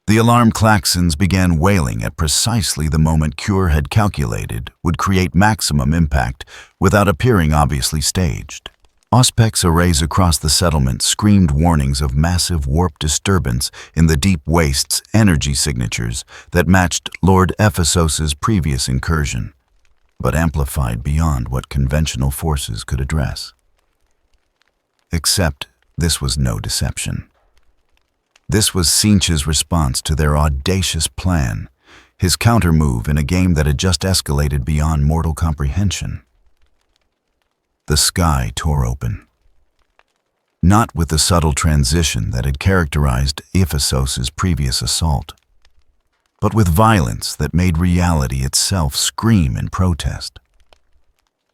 The alarm klaxons began wailing at precisely the moment Cure had calculated would create maximum impact without appearing obviously staged. Auspex arrays across the settlement screamed warnings of massive warp disturbance in the deep wastes energy signatures that matched Lord Ephesos's previous incursion, but amplified beyond what conventional forces could address. Except this was no deception. This was Sinch's response to their audacious plan, his counter-move in a game that had just escalated beyond mortal comprehension. The sky tore open. Not with the subtle transition that had characterized Ephesos's previous assault, but with violence that made reality itself scream in protest.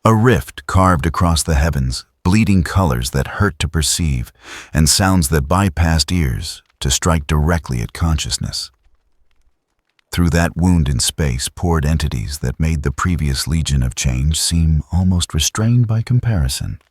A rift carved across the heavens, bleeding colors that hurt to perceive, and sounds that bypassed ears to strike directly at consciousness. Through that wound in space poured entities that made the previous Legion of Change seem almost restrained by comparison.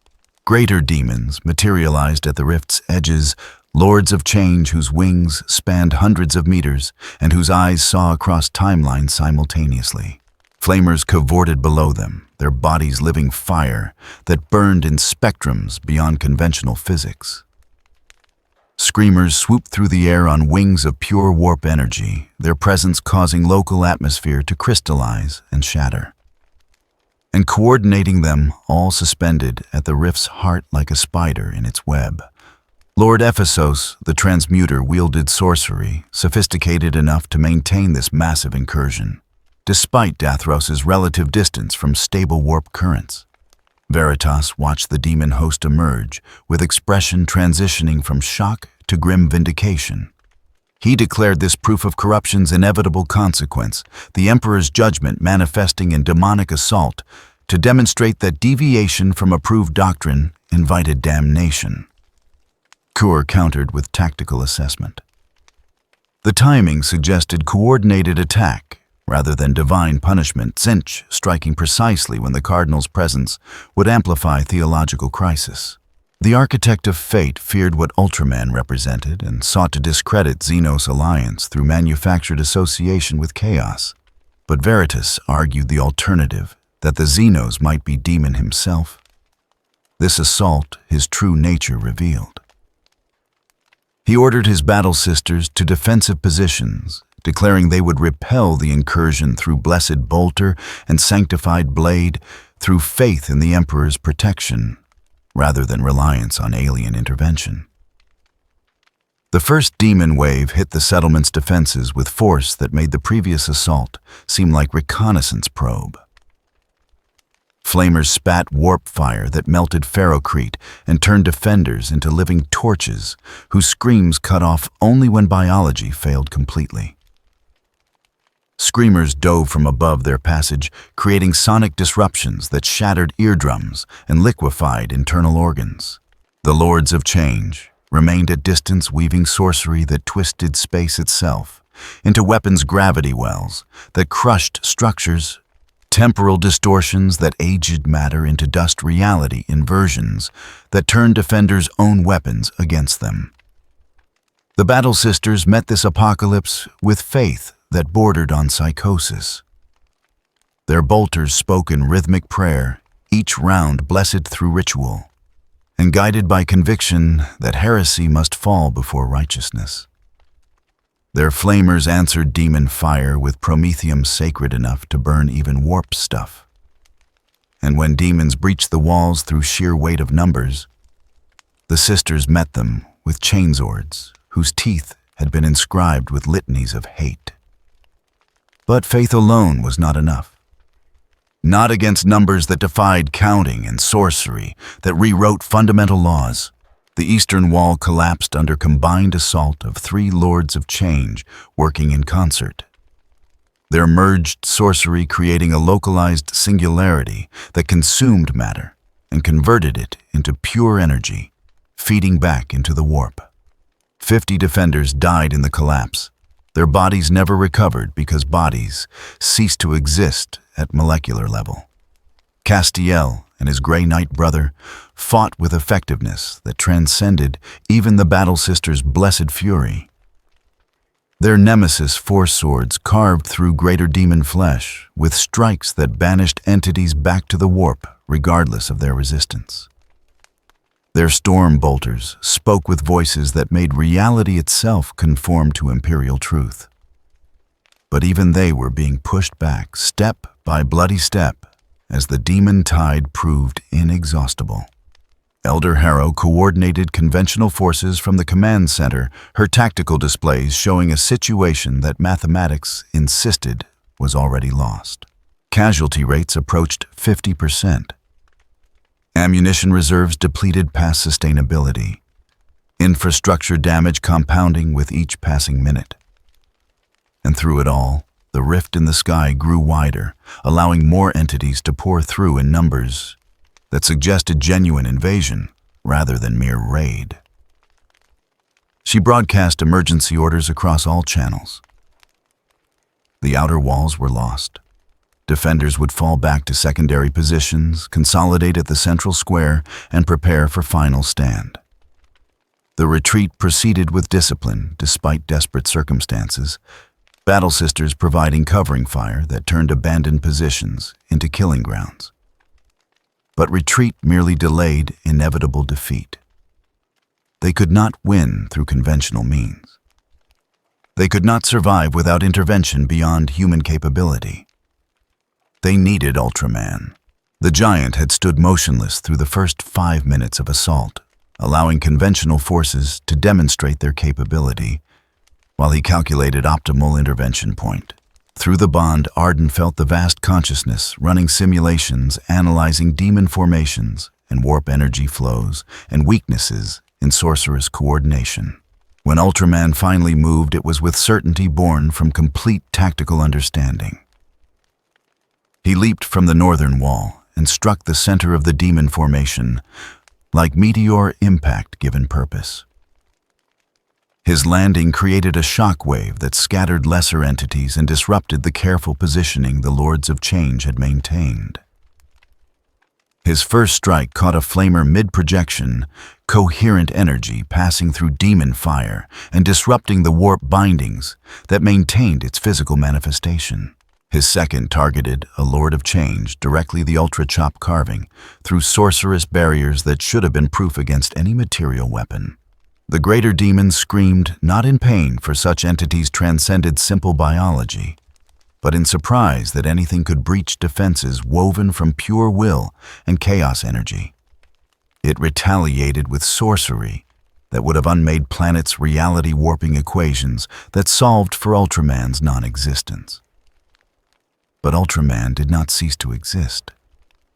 Greater demons materialized at the rift's edges, lords of change whose wings spanned hundreds of meters and whose eyes saw across timelines simultaneously. Flamers cavorted below them, their bodies living fire that burned in spectrums beyond conventional physics. Screamers swooped through the air on wings of pure warp energy, their presence causing local atmosphere to crystallize and shatter. And coordinating them, all suspended at the rift's heart like a spider in its web, Lord Ephesos, the transmuter, wielded sorcery, sophisticated enough to maintain this massive incursion, despite Dathros's relative distance from stable warp currents. Veritas watched the demon host emerge, with expression transitioning from shock to grim vindication. He declared this proof of corruption's inevitable consequence, the Emperor's judgment manifesting in demonic assault, to demonstrate that deviation from approved doctrine invited damnation. Kur countered with tactical assessment. The timing suggested coordinated attack rather than divine punishment, Zinch striking precisely when the Cardinal's presence would amplify theological crisis. The architect of fate feared what Ultraman represented and sought to discredit Xenos' alliance through manufactured association with chaos. But Veritas argued the alternative, that the Xenos might be Demon himself. This assault his true nature revealed. He ordered his battle sisters to defensive positions, declaring they would repel the incursion through blessed bolter and sanctified blade, through faith in the Emperor's protection, rather than reliance on alien intervention. The first demon wave hit the settlement's defenses with force that made the previous assault seem like reconnaissance probe. Flamers spat warp fire that melted ferrocrete and turned defenders into living torches whose screams cut off only when biology failed completely. Screamers dove from above their passage, creating sonic disruptions that shattered eardrums and liquefied internal organs. The Lords of Change remained at distance, weaving sorcery that twisted space itself into weapons' gravity wells that crushed structures, temporal distortions that aged matter into dust reality inversions that turned defenders' own weapons against them. The Battle Sisters met this apocalypse with faith that bordered on psychosis. Their bolters spoke in rhythmic prayer, each round blessed through ritual, and guided by conviction that heresy must fall before righteousness. Their flamers answered demon fire with promethium sacred enough to burn even warp stuff. And when demons breached the walls through sheer weight of numbers, the sisters met them with chainswords whose teeth had been inscribed with litanies of hate. But faith alone was not enough. Not against numbers that defied counting and sorcery that rewrote fundamental laws. The Eastern Wall collapsed under combined assault of 3 Lords of Change working in concert. Their merged sorcery creating a localized singularity that consumed matter and converted it into pure energy, feeding back into the warp. 50 defenders died in the collapse. Their bodies never recovered because bodies ceased to exist at molecular level. Castiel and his Grey Knight brother fought with effectiveness that transcended even the Battle Sisters' blessed fury. Their nemesis force swords carved through greater demon flesh with strikes that banished entities back to the warp regardless of their resistance. Their storm bolters spoke with voices that made reality itself conform to imperial truth. But even they were being pushed back step by bloody step as the demon tide proved inexhaustible. Elder Harrow coordinated conventional forces from the command center, her tactical displays showing a situation that mathematics insisted was already lost. Casualty rates approached 50%. Ammunition reserves depleted past sustainability. Infrastructure damage compounding with each passing minute. And through it all, the rift in the sky grew wider, allowing more entities to pour through in numbers that suggested genuine invasion rather than mere raid. She broadcast emergency orders across all channels. The outer walls were lost. Defenders would fall back to secondary positions, consolidate at the central square, and prepare for final stand. The retreat proceeded with discipline despite desperate circumstances, Battle Sisters providing covering fire that turned abandoned positions into killing grounds. But retreat merely delayed inevitable defeat. They could not win through conventional means. They could not survive without intervention beyond human capability. They needed Ultraman. The giant had stood motionless through the first 5 minutes of assault, allowing conventional forces to demonstrate their capability, while he calculated optimal intervention point. Through the bond, Arden felt the vast consciousness, running simulations, analyzing demon formations and warp energy flows, and weaknesses in sorcerous coordination. When Ultraman finally moved, it was with certainty born from complete tactical understanding. He leaped from the northern wall and struck the center of the demon formation, like meteor impact given purpose. His landing created a shock wave that scattered lesser entities and disrupted the careful positioning the Lords of Change had maintained. His first strike caught a flamer mid-projection, coherent energy passing through demon fire and disrupting the warp bindings that maintained its physical manifestation. His second targeted a Lord of Change, directly the Ultra Chop carving, through sorcerous barriers that should have been proof against any material weapon. The greater demon screamed not in pain, for such entities transcended simple biology, but in surprise that anything could breach defenses woven from pure will and chaos energy. It retaliated with sorcery that would have unmade planets' reality-warping equations that solved for Ultraman's non-existence. But Ultraman did not cease to exist.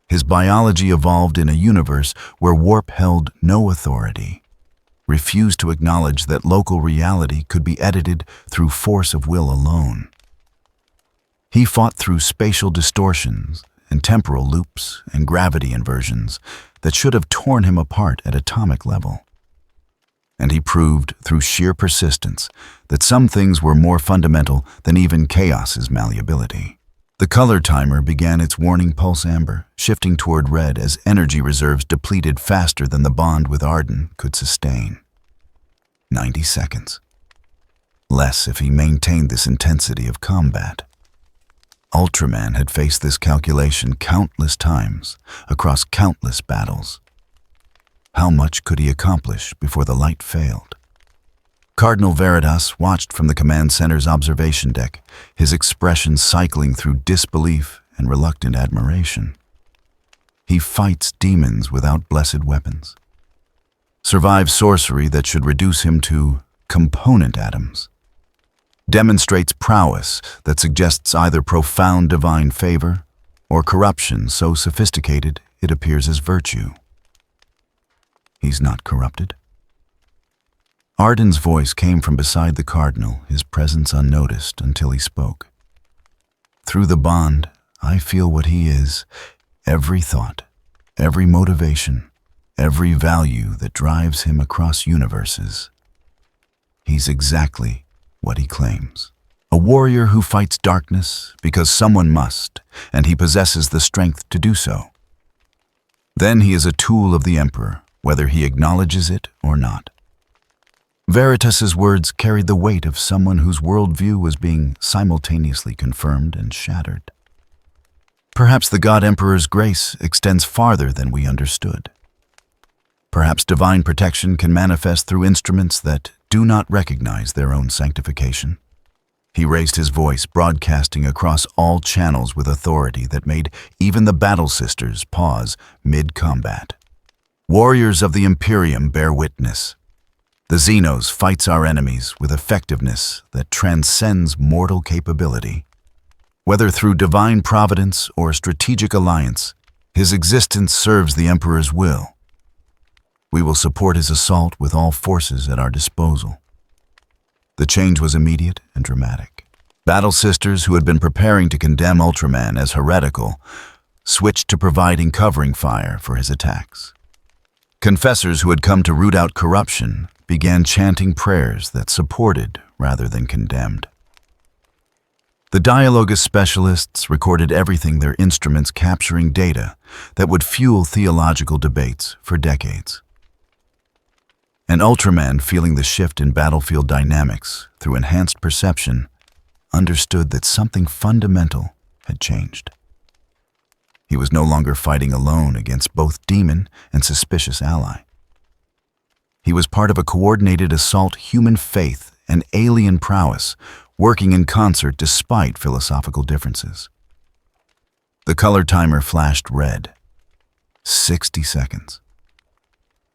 His biology evolved in a universe where warp held no authority, refused to acknowledge that local reality could be edited through force of will alone. He fought through spatial distortions and temporal loops and gravity inversions that should have torn him apart at atomic level. And he proved through sheer persistence that some things were more fundamental than even chaos's malleability. The color timer began its warning pulse amber, shifting toward red as energy reserves depleted faster than the bond with Arden could sustain. 90 seconds. Less if he maintained this intensity of combat. Ultraman had faced this calculation countless times, across countless battles. How much could he accomplish before the light failed? Cardinal Veritas watched from the command center's observation deck, his expression cycling through disbelief and reluctant admiration. He fights demons without blessed weapons. Survives sorcery that should reduce him to component atoms. Demonstrates prowess that suggests either profound divine favor or corruption so sophisticated it appears as virtue. He's not corrupted. Arden's voice came from beside the Cardinal, his presence unnoticed until he spoke. Through the bond, I feel what he is, every thought, every motivation, every value that drives him across universes. He's exactly what he claims. A warrior who fights darkness because someone must, and he possesses the strength to do so. Then he is a tool of the Emperor, whether he acknowledges it or not. Veritas's words carried the weight of someone whose worldview was being simultaneously confirmed and shattered. Perhaps the God Emperor's grace extends farther than we understood. Perhaps divine protection can manifest through instruments that do not recognize their own sanctification. He raised his voice, broadcasting across all channels with authority that made even the Battle Sisters pause mid-combat. Warriors of the Imperium bear witness. The Xenos fights our enemies with effectiveness that transcends mortal capability. Whether through divine providence or strategic alliance, his existence serves the Emperor's will. We will support his assault with all forces at our disposal. The change was immediate and dramatic. Battle Sisters, who had been preparing to condemn Ultraman as heretical, switched to providing covering fire for his attacks. Confessors who had come to root out corruption began chanting prayers that supported rather than condemned. The Dialogus specialists recorded everything, their instruments capturing data that would fuel theological debates for decades. And Ultraman, feeling the shift in battlefield dynamics through enhanced perception, understood that something fundamental had changed. He was no longer fighting alone against both demon and suspicious ally. He was part of a coordinated assault, human faith and alien prowess, working in concert despite philosophical differences. The color timer flashed red. 60 seconds.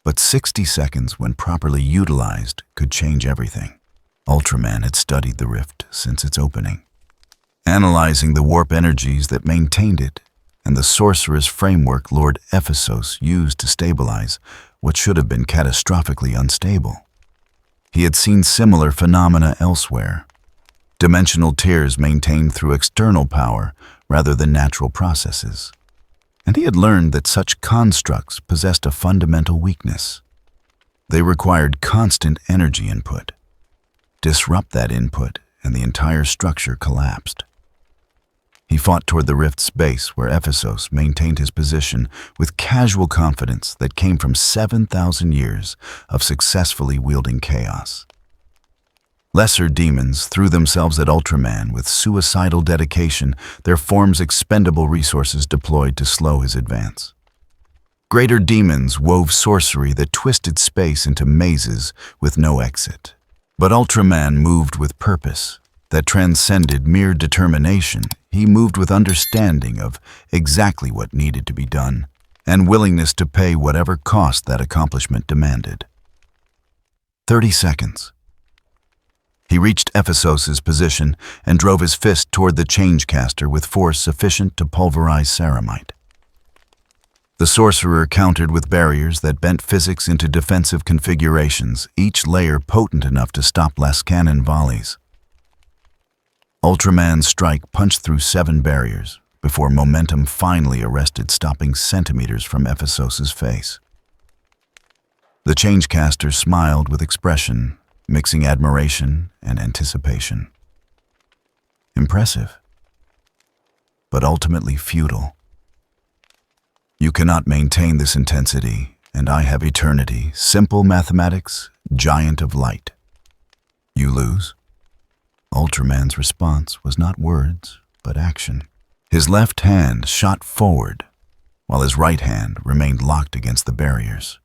But 60 seconds, when properly utilized, could change everything. Ultraman had studied the rift since its opening, analyzing the warp energies that maintained it and the sorcerous framework Lord Ephesos used to stabilize what should have been catastrophically unstable. He had seen similar phenomena elsewhere, dimensional tears maintained through external power rather than natural processes. And he had learned that such constructs possessed a fundamental weakness. They required constant energy input. Disrupt that input, and the entire structure collapsed. He fought toward the rift's base, where Ephesos maintained his position with casual confidence that came from 7,000 years of successfully wielding chaos. Lesser demons threw themselves at Ultraman with suicidal dedication, their forms expendable resources deployed to slow his advance. Greater demons wove sorcery that twisted space into mazes with no exit. But Ultraman moved with purpose that transcended mere determination. He moved with understanding of exactly what needed to be done and willingness to pay whatever cost that accomplishment demanded. 30 seconds. He reached Ephesos' position and drove his fist toward the Changecaster with force sufficient to pulverize ceramite. The sorcerer countered with barriers that bent physics into defensive configurations, each layer potent enough to stop Lascanon volleys. Ultraman's strike punched through 7 barriers before momentum finally arrested, stopping centimeters from Ephesos' face. The Changecaster smiled with expression, mixing admiration and anticipation. Impressive, but ultimately futile. You cannot maintain this intensity, and I have eternity. Simple mathematics, giant of light. You lose. Ultraman's response was not words, but action. His left hand shot forward, while his right hand remained locked against the barriers.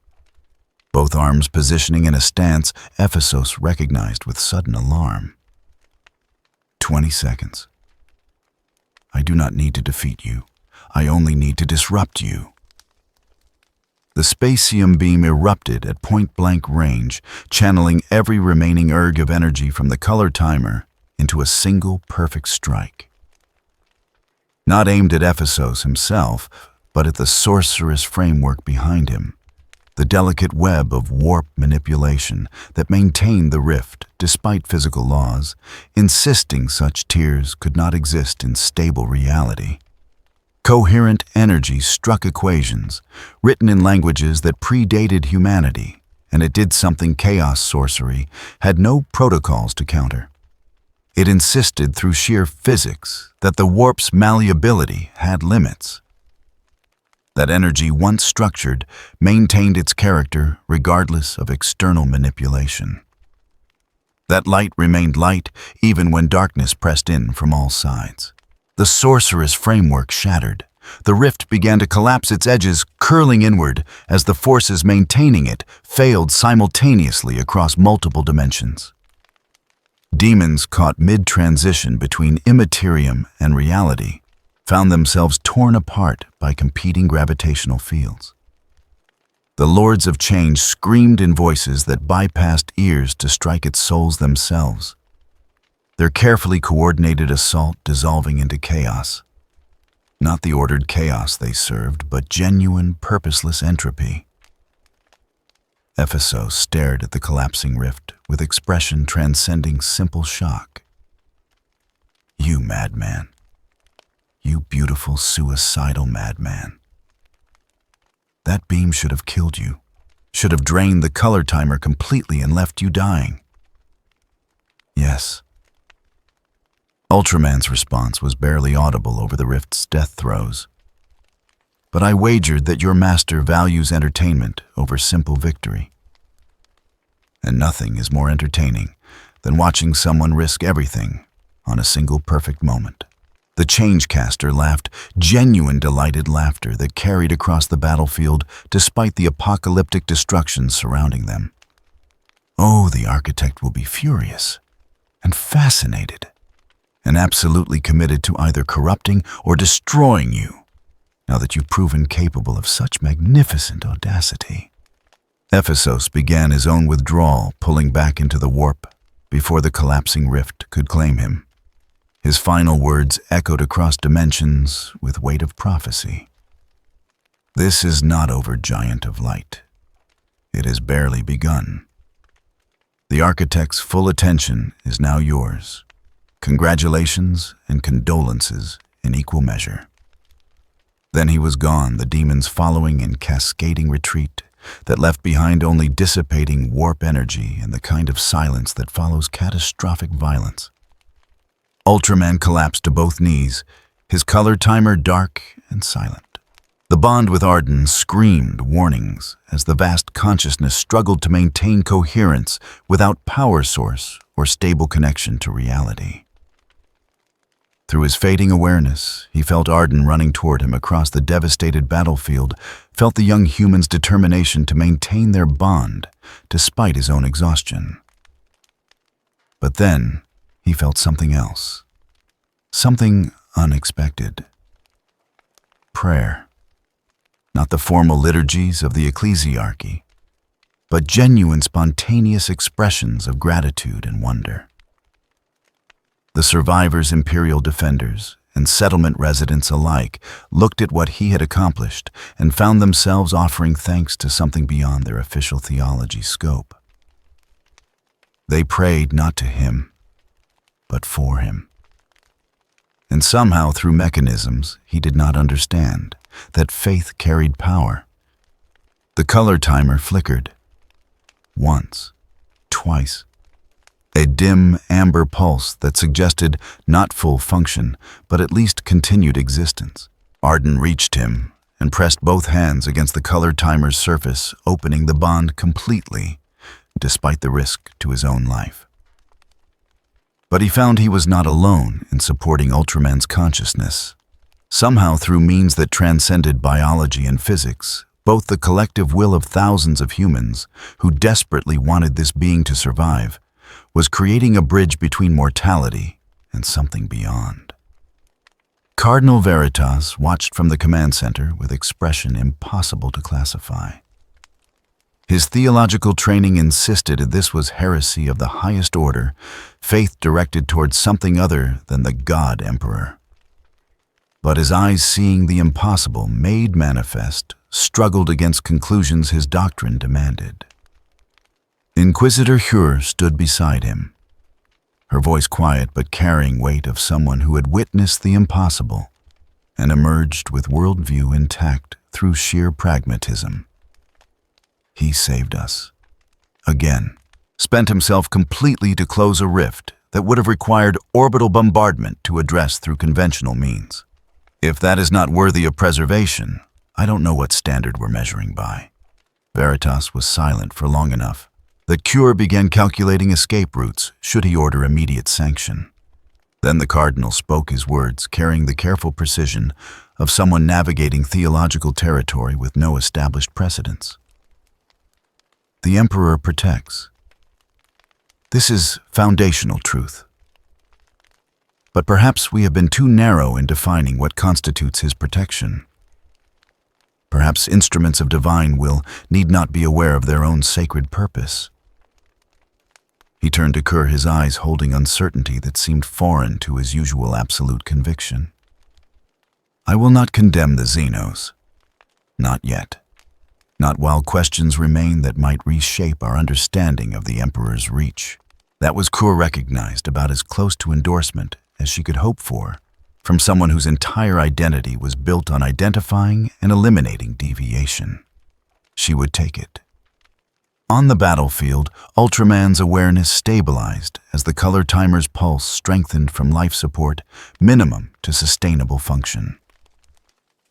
Both arms positioning in a stance Ephesos recognized with sudden alarm. 20 seconds. I do not need to defeat you. I only need to disrupt you. The spacium beam erupted at point-blank range, channeling every remaining erg of energy from the color timer into a single perfect strike. Not aimed at Ephesos himself, but at the sorcerous framework behind him, the delicate web of warp manipulation that maintained the rift despite physical laws, insisting such tears could not exist in stable reality. Coherent energy struck equations, written in languages that predated humanity, and it did something chaos sorcery had no protocols to counter. It insisted through sheer physics that the warp's malleability had limits. That energy, once structured, maintained its character regardless of external manipulation. That light remained light even when darkness pressed in from all sides. The sorcerous framework shattered. The rift began to collapse, its edges curling inward as the forces maintaining it failed simultaneously across multiple dimensions. Demons caught mid-transition between Imperium and reality found themselves torn apart by competing gravitational fields. The Lords of Change screamed in voices that bypassed ears to strike at souls themselves, their carefully coordinated assault dissolving into chaos. Not the ordered chaos they served, but genuine, purposeless entropy. Ephesos stared at the collapsing rift with expression transcending simple shock. You madman. You beautiful, suicidal madman. That beam should have killed you, should have drained the color timer completely and left you dying. Yes. Ultraman's response was barely audible over the rift's death throes. But I wagered that your master values entertainment over simple victory. And nothing is more entertaining than watching someone risk everything on a single perfect moment. The Changecaster laughed, genuine delighted laughter that carried across the battlefield despite the apocalyptic destruction surrounding them. Oh, the architect will be furious and fascinated and absolutely committed to either corrupting or destroying you, now that you've proven capable of such magnificent audacity. Ephesos began his own withdrawal, pulling back into the warp before the collapsing rift could claim him. His final words echoed across dimensions with weight of prophecy. This is not over, giant of light. It has barely begun. The architect's full attention is now yours. Congratulations and condolences in equal measure. Then he was gone, the demons following in cascading retreat that left behind only dissipating warp energy and the kind of silence that follows catastrophic violence. Ultraman collapsed to both knees, his color timer dark and silent. The bond with Arden screamed warnings as the vast consciousness struggled to maintain coherence without power source or stable connection to reality. Through his fading awareness, he felt Arden running toward him across the devastated battlefield, felt the young human's determination to maintain their bond despite his own exhaustion. But then, he felt something else. Something unexpected. Prayer. Not the formal liturgies of the ecclesiarchy, but genuine, spontaneous expressions of gratitude and wonder. The survivors, Imperial defenders, and settlement residents alike looked at what he had accomplished and found themselves offering thanks to something beyond their official theology scope. They prayed not to him, but for him. And somehow, through mechanisms he did not understand, that faith carried power. The color timer flickered. Once, twice. A dim amber pulse that suggested not full function, but at least continued existence. Arden reached him and pressed both hands against the color timer's surface, opening the bond completely, despite the risk to his own life. But he found he was not alone in supporting Ultraman's consciousness. Somehow, through means that transcended biology and physics, both the collective will of thousands of humans who desperately wanted this being to survive was creating a bridge between mortality and something beyond. Cardinal Veritas watched from the command center with expression impossible to classify. His theological training insisted this was heresy of the highest order, faith directed towards something other than the God Emperor. But his eyes, seeing the impossible made manifest, struggled against conclusions his doctrine demanded. Inquisitor Hure stood beside him, her voice quiet but carrying weight of someone who had witnessed the impossible and emerged with worldview intact through sheer pragmatism. He saved us. Again, spent himself completely to close a rift that would have required orbital bombardment to address through conventional means. If that is not worthy of preservation, I don't know what standard we're measuring by. Veritas was silent for long enough that Cure began calculating escape routes should he order immediate sanction. Then the Cardinal spoke his words, carrying the careful precision of someone navigating theological territory with no established precedents. The Emperor protects. This is foundational truth. But perhaps we have been too narrow in defining what constitutes his protection. Perhaps instruments of divine will need not be aware of their own sacred purpose. He turned to Kerr, his eyes holding uncertainty that seemed foreign to his usual absolute conviction. I will not condemn the Xenos. Not yet. Not while questions remain that might reshape our understanding of the Emperor's reach. That was Kerr recognized about as close to endorsement as she could hope for from someone whose entire identity was built on identifying and eliminating deviation. She would take it. On the battlefield, Ultraman's awareness stabilized as the color timer's pulse strengthened from life support minimum to sustainable function.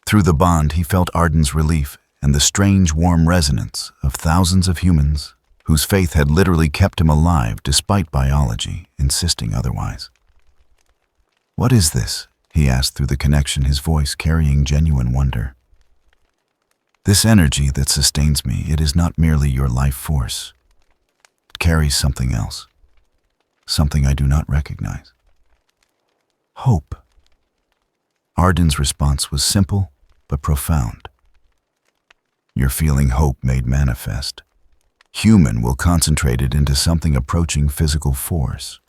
Through the bond, he felt Arden's relief and the strange warm resonance of thousands of humans whose faith had literally kept him alive despite biology insisting otherwise. What is this? He asked through the connection, his voice carrying genuine wonder. This energy that sustains me, it is not merely your life force. It carries something else, something I do not recognize. Hope. Arden's response was simple but profound. You're feeling hope made manifest. Human will concentrate it into something approaching physical force.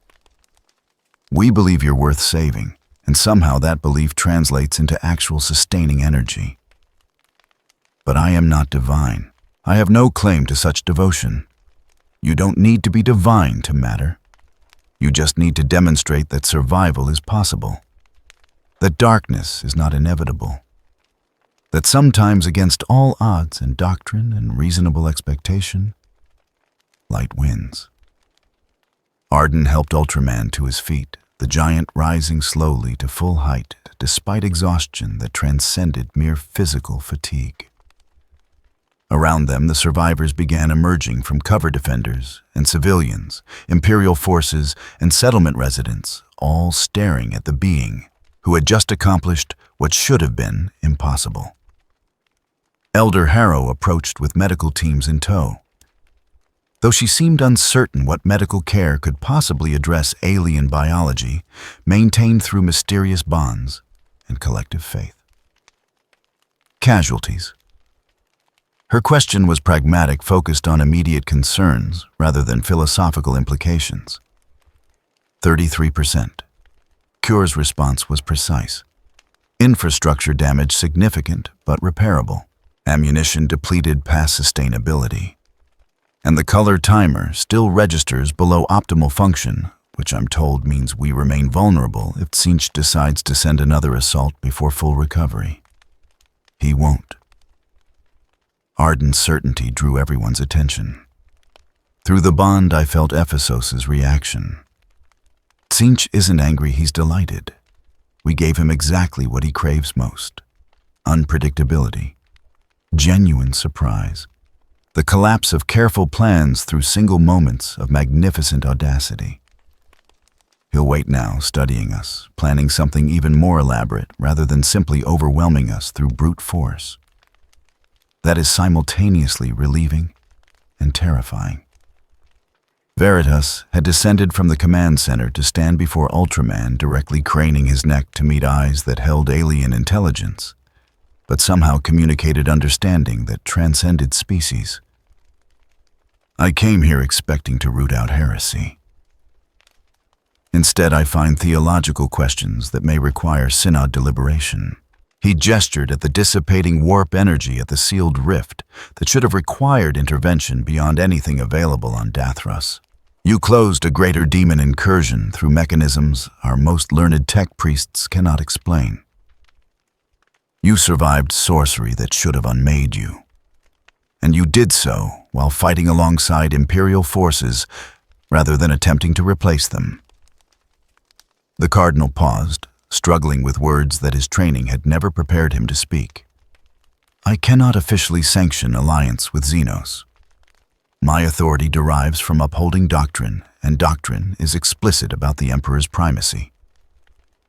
We believe you're worth saving, and somehow that belief translates into actual sustaining energy. But I am not divine. I have no claim to such devotion. You don't need to be divine to matter. You just need to demonstrate that survival is possible, that darkness is not inevitable, that sometimes against all odds and doctrine and reasonable expectation, light wins. Arden helped Ultraman to his feet, the giant rising slowly to full height despite exhaustion that transcended mere physical fatigue. Around them, the survivors began emerging from cover defenders and civilians, Imperial forces and settlement residents, all staring at the being who had just accomplished what should have been impossible. Elder Harrow approached with medical teams in tow. Though she seemed uncertain what medical care could possibly address alien biology, maintained through mysterious bonds and collective faith. Casualties. Her question was pragmatic, focused on immediate concerns rather than philosophical implications. 33%. Cure's response was precise. Infrastructure damage significant but repairable. Ammunition depleted past sustainability. And the color timer still registers below optimal function, which I'm told means we remain vulnerable if Tzeentch decides to send another assault before full recovery. He won't. Arden's certainty drew everyone's attention. Through the bond, I felt Ephesos's reaction. Tzeentch isn't angry, he's delighted. We gave him exactly what he craves most. Unpredictability. Genuine surprise. The collapse of careful plans through single moments of magnificent audacity. He'll wait now, studying us, planning something even more elaborate rather than simply overwhelming us through brute force. That is simultaneously relieving and terrifying. Veritas had descended from the command center to stand before Ultraman, directly craning his neck to meet eyes that held alien intelligence, but somehow communicated understanding that transcended species. I came here expecting to root out heresy. Instead, I find theological questions that may require synod deliberation. He gestured at the dissipating warp energy at the sealed rift that should have required intervention beyond anything available on Dathras. You closed a greater demon incursion through mechanisms our most learned tech priests cannot explain. You survived sorcery that should have unmade you. And you did so while fighting alongside Imperial forces rather than attempting to replace them. The Cardinal paused, struggling with words that his training had never prepared him to speak. I cannot officially sanction alliance with Xenos. My authority derives from upholding doctrine, and doctrine is explicit about the Emperor's primacy.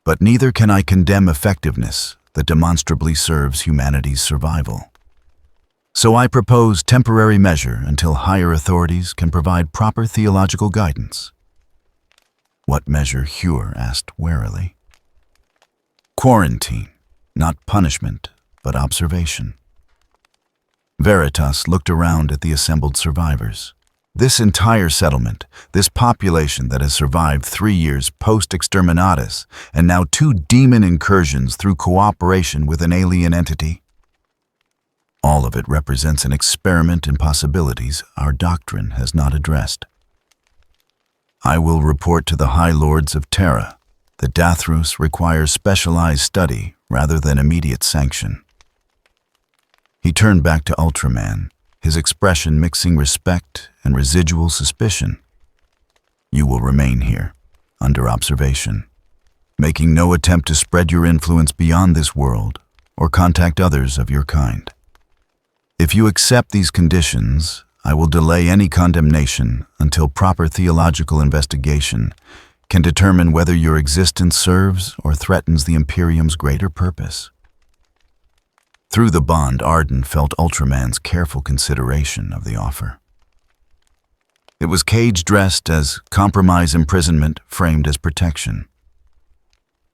But neither can I condemn effectiveness that demonstrably serves humanity's survival. So I propose temporary measure until higher authorities can provide proper theological guidance. What measure? Hure asked warily. Quarantine, not punishment, but observation. Veritas looked around at the assembled survivors. This entire settlement, this population that has survived 3 years post-exterminatus, and now 2 demon incursions through cooperation with an alien entity. All of it represents an experiment in possibilities our doctrine has not addressed. I will report to the High Lords of Terra that Dathros requires specialized study rather than immediate sanction. He turned back to Ultraman, his expression mixing respect and residual suspicion. You will remain here, under observation, making no attempt to spread your influence beyond this world or contact others of your kind. If you accept these conditions, I will delay any condemnation until proper theological investigation can determine whether your existence serves or threatens the Imperium's greater purpose. Through the bond, Arden felt Ultraman's careful consideration of the offer. It was cage-dressed as compromise imprisonment framed as protection.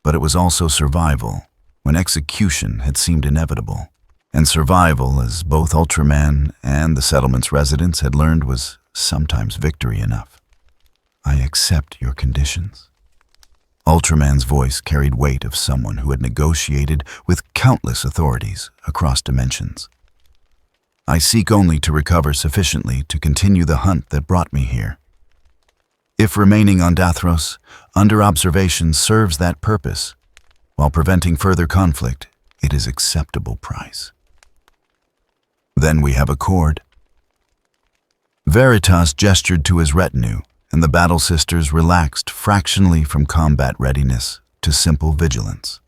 But it was also survival when execution had seemed inevitable. And survival, as both Ultraman and the settlement's residents had learned, was sometimes victory enough. I accept your conditions. Ultraman's voice carried weight of someone who had negotiated with countless authorities across dimensions. I seek only to recover sufficiently to continue the hunt that brought me here. If remaining on Dathros under observation serves that purpose, while preventing further conflict, it is acceptable price. Then we have accord. Veritas gestured to his retinue, and the Battle Sisters relaxed fractionally from combat readiness to simple vigilance.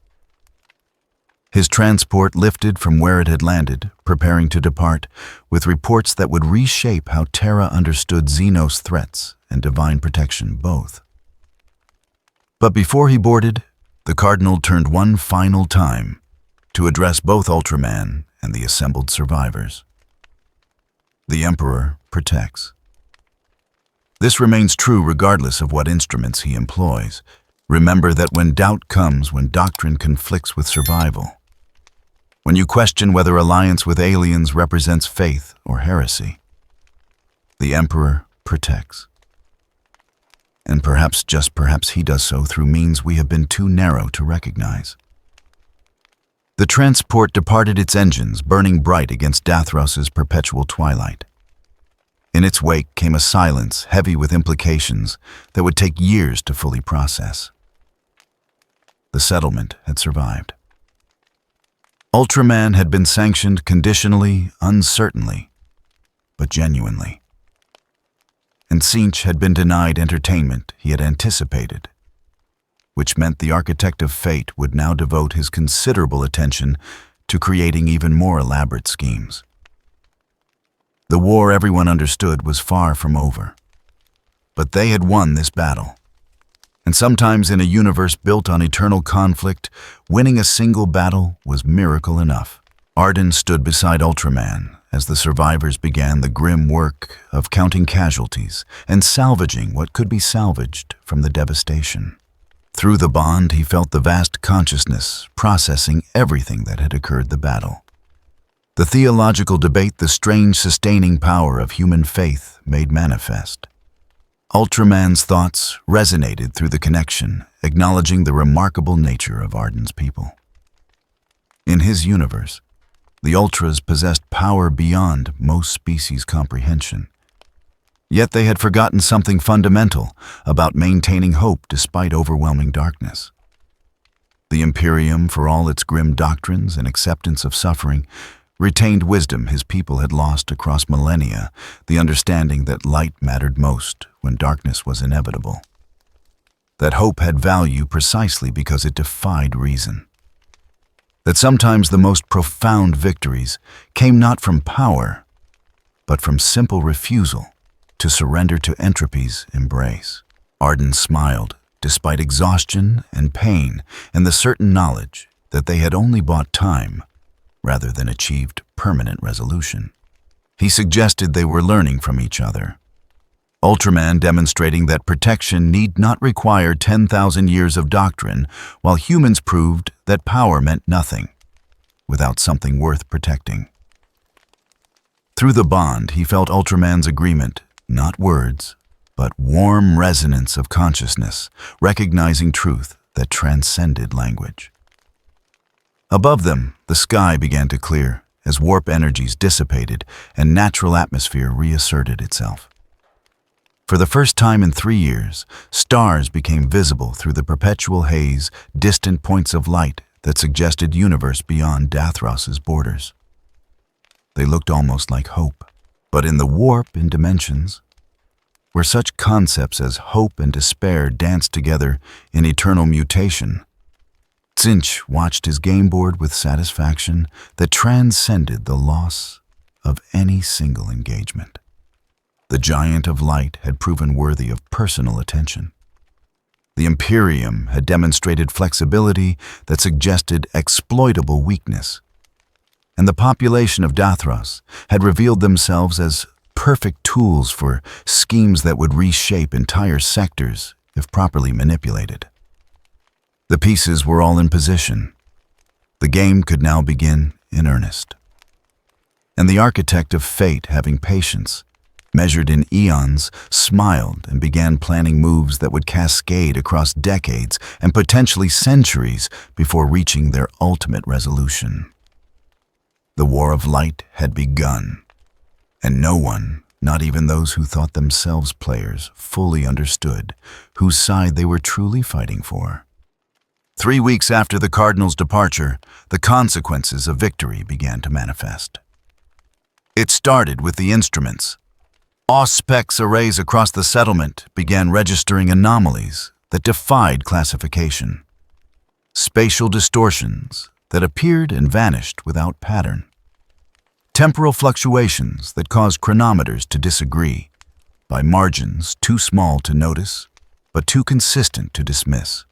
His transport lifted from where it had landed, preparing to depart, with reports that would reshape how Terra understood Xenos threats and divine protection both. But before he boarded, the Cardinal turned one final time to address both Ultraman and the assembled survivors. The Emperor protects. This remains true regardless of what instruments he employs. Remember that when doubt comes when doctrine conflicts with survival, when you question whether alliance with aliens represents faith or heresy, the Emperor protects. And perhaps, just perhaps, he does so through means we have been too narrow to recognize. The transport departed its engines, burning bright against Dathros's perpetual twilight. In its wake came a silence heavy with implications that would take years to fully process. The settlement had survived. Ultraman had been sanctioned conditionally, uncertainly, but genuinely. And Tzeentch had been denied entertainment he had anticipated, which meant the Architect of Fate would now devote his considerable attention to creating even more elaborate schemes. The war, everyone understood, was far from over. But they had won this battle. And sometimes in a universe built on eternal conflict, winning a single battle was miracle enough. Arden stood beside Ultraman as the survivors began the grim work of counting casualties and salvaging what could be salvaged from the devastation. Through the bond, he felt the vast consciousness processing everything that had occurred the battle. The theological debate, the strange sustaining power of human faith made manifest. Ultraman's thoughts resonated through the connection, acknowledging the remarkable nature of Arden's people. In his universe, the Ultras possessed power beyond most species' comprehension. Yet they had forgotten something fundamental about maintaining hope despite overwhelming darkness. The Imperium, for all its grim doctrines and acceptance of suffering, retained wisdom his people had lost across millennia, the understanding that light mattered most when darkness was inevitable. That hope had value precisely because it defied reason. That sometimes the most profound victories came not from power, but from simple refusal to surrender to entropy's embrace. Arden smiled, despite exhaustion and pain and the certain knowledge that they had only bought time rather than achieved permanent resolution. He suggested they were learning from each other. Ultraman demonstrating that protection need not require 10,000 years of doctrine, while humans proved that power meant nothing without something worth protecting. Through the bond, he felt Ultraman's agreement, not words, but warm resonance of consciousness, recognizing truth that transcended language. Above them, the sky began to clear as warp energies dissipated and natural atmosphere reasserted itself. For the first time in 3 years, stars became visible through the perpetual haze, distant points of light that suggested universe beyond Dathros's borders. They looked almost like hope, but in the warp in dimensions, where such concepts as hope and despair danced together in eternal mutation, Tzeentch watched his game board with satisfaction that transcended the loss of any single engagement. The giant of light had proven worthy of personal attention. The Imperium had demonstrated flexibility that suggested exploitable weakness. And the population of Dathros had revealed themselves as perfect tools for schemes that would reshape entire sectors if properly manipulated. The pieces were all in position. The game could now begin in earnest. And the architect of fate, having patience, measured in eons, smiled and began planning moves that would cascade across decades and potentially centuries before reaching their ultimate resolution. The War of Light had begun, and no one, not even those who thought themselves players, fully understood whose side they were truly fighting for. 3 weeks after the Cardinal's departure, the consequences of victory began to manifest. It started with the instruments. Auspex arrays across the settlement began registering anomalies that defied classification. Spatial distortions that appeared and vanished without pattern. Temporal fluctuations that caused chronometers to disagree by margins too small to notice, but too consistent to dismiss.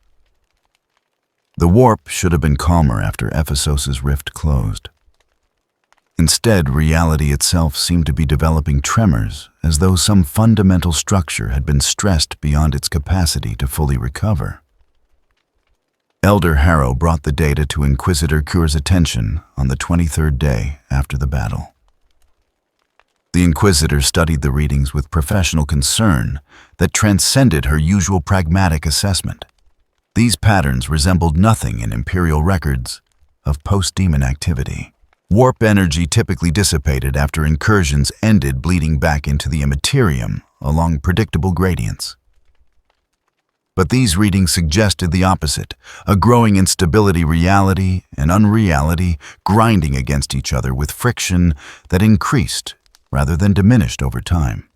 The warp should have been calmer after Ephesus's rift closed. Instead, reality itself seemed to be developing tremors, as though some fundamental structure had been stressed beyond its capacity to fully recover. Elder Harrow brought the data to Inquisitor Kure's attention on the 23rd day after the battle. The Inquisitor studied the readings with professional concern that transcended her usual pragmatic assessment. These patterns resembled nothing in Imperial records of post-demon activity. Warp energy typically dissipated after incursions ended, bleeding back into the Imperium along predictable gradients. But these readings suggested the opposite, a growing instability, reality and unreality grinding against each other with friction that increased rather than diminished over time.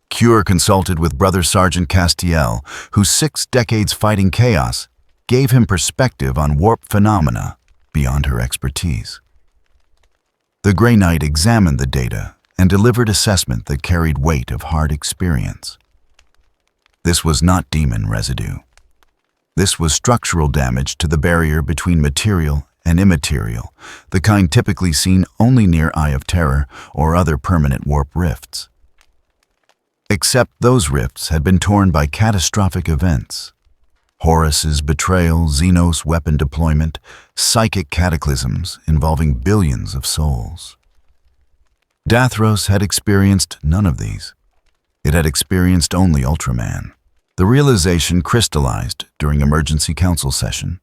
Kure consulted with Brother Sergeant Castiel, whose 6 decades fighting chaos gave him perspective on warp phenomena beyond her expertise. The Grey Knight examined the data and delivered assessment that carried weight of hard experience. This was not demon residue. This was structural damage to the barrier between material and immaterial, the kind typically seen only near Eye of Terror or other permanent warp rifts. Except those rifts had been torn by catastrophic events. Horus's betrayal, Xenos weapon deployment, psychic cataclysms involving billions of souls. Dathros had experienced none of these. It had experienced only Ultraman. The realization crystallized during emergency council session,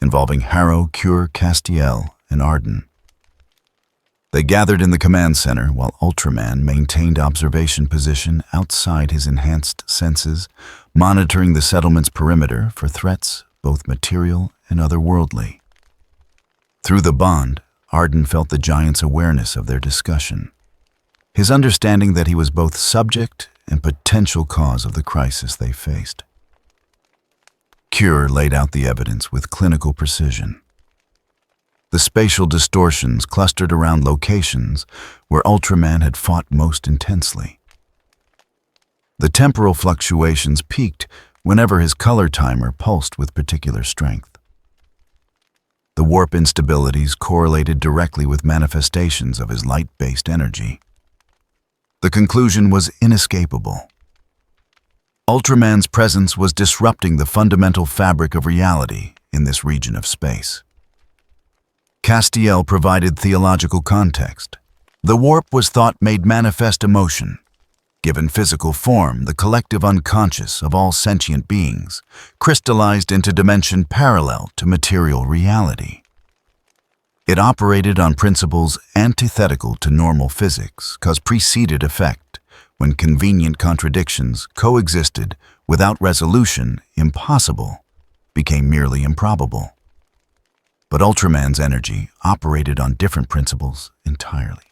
involving Harrow, Kure, Castiel, and Arden. They gathered in the command center while Ultraman maintained observation position outside his enhanced senses, monitoring the settlement's perimeter for threats, both material and otherworldly. Through the bond, Arden felt the giant's awareness of their discussion, his understanding that he was both subject and potential cause of the crisis they faced. Kure laid out the evidence with clinical precision. The spatial distortions clustered around locations where Ultraman had fought most intensely. The temporal fluctuations peaked whenever his color timer pulsed with particular strength. The warp instabilities correlated directly with manifestations of his light-based energy. The conclusion was inescapable. Ultraman's presence was disrupting the fundamental fabric of reality in this region of space. Castiel provided theological context. The warp was thought made manifest emotion. Given physical form, the collective unconscious of all sentient beings crystallized into dimension parallel to material reality. It operated on principles antithetical to normal physics, cause preceded effect, when convenient contradictions coexisted without resolution, impossible, became merely improbable. But Ultraman's energy operated on different principles entirely.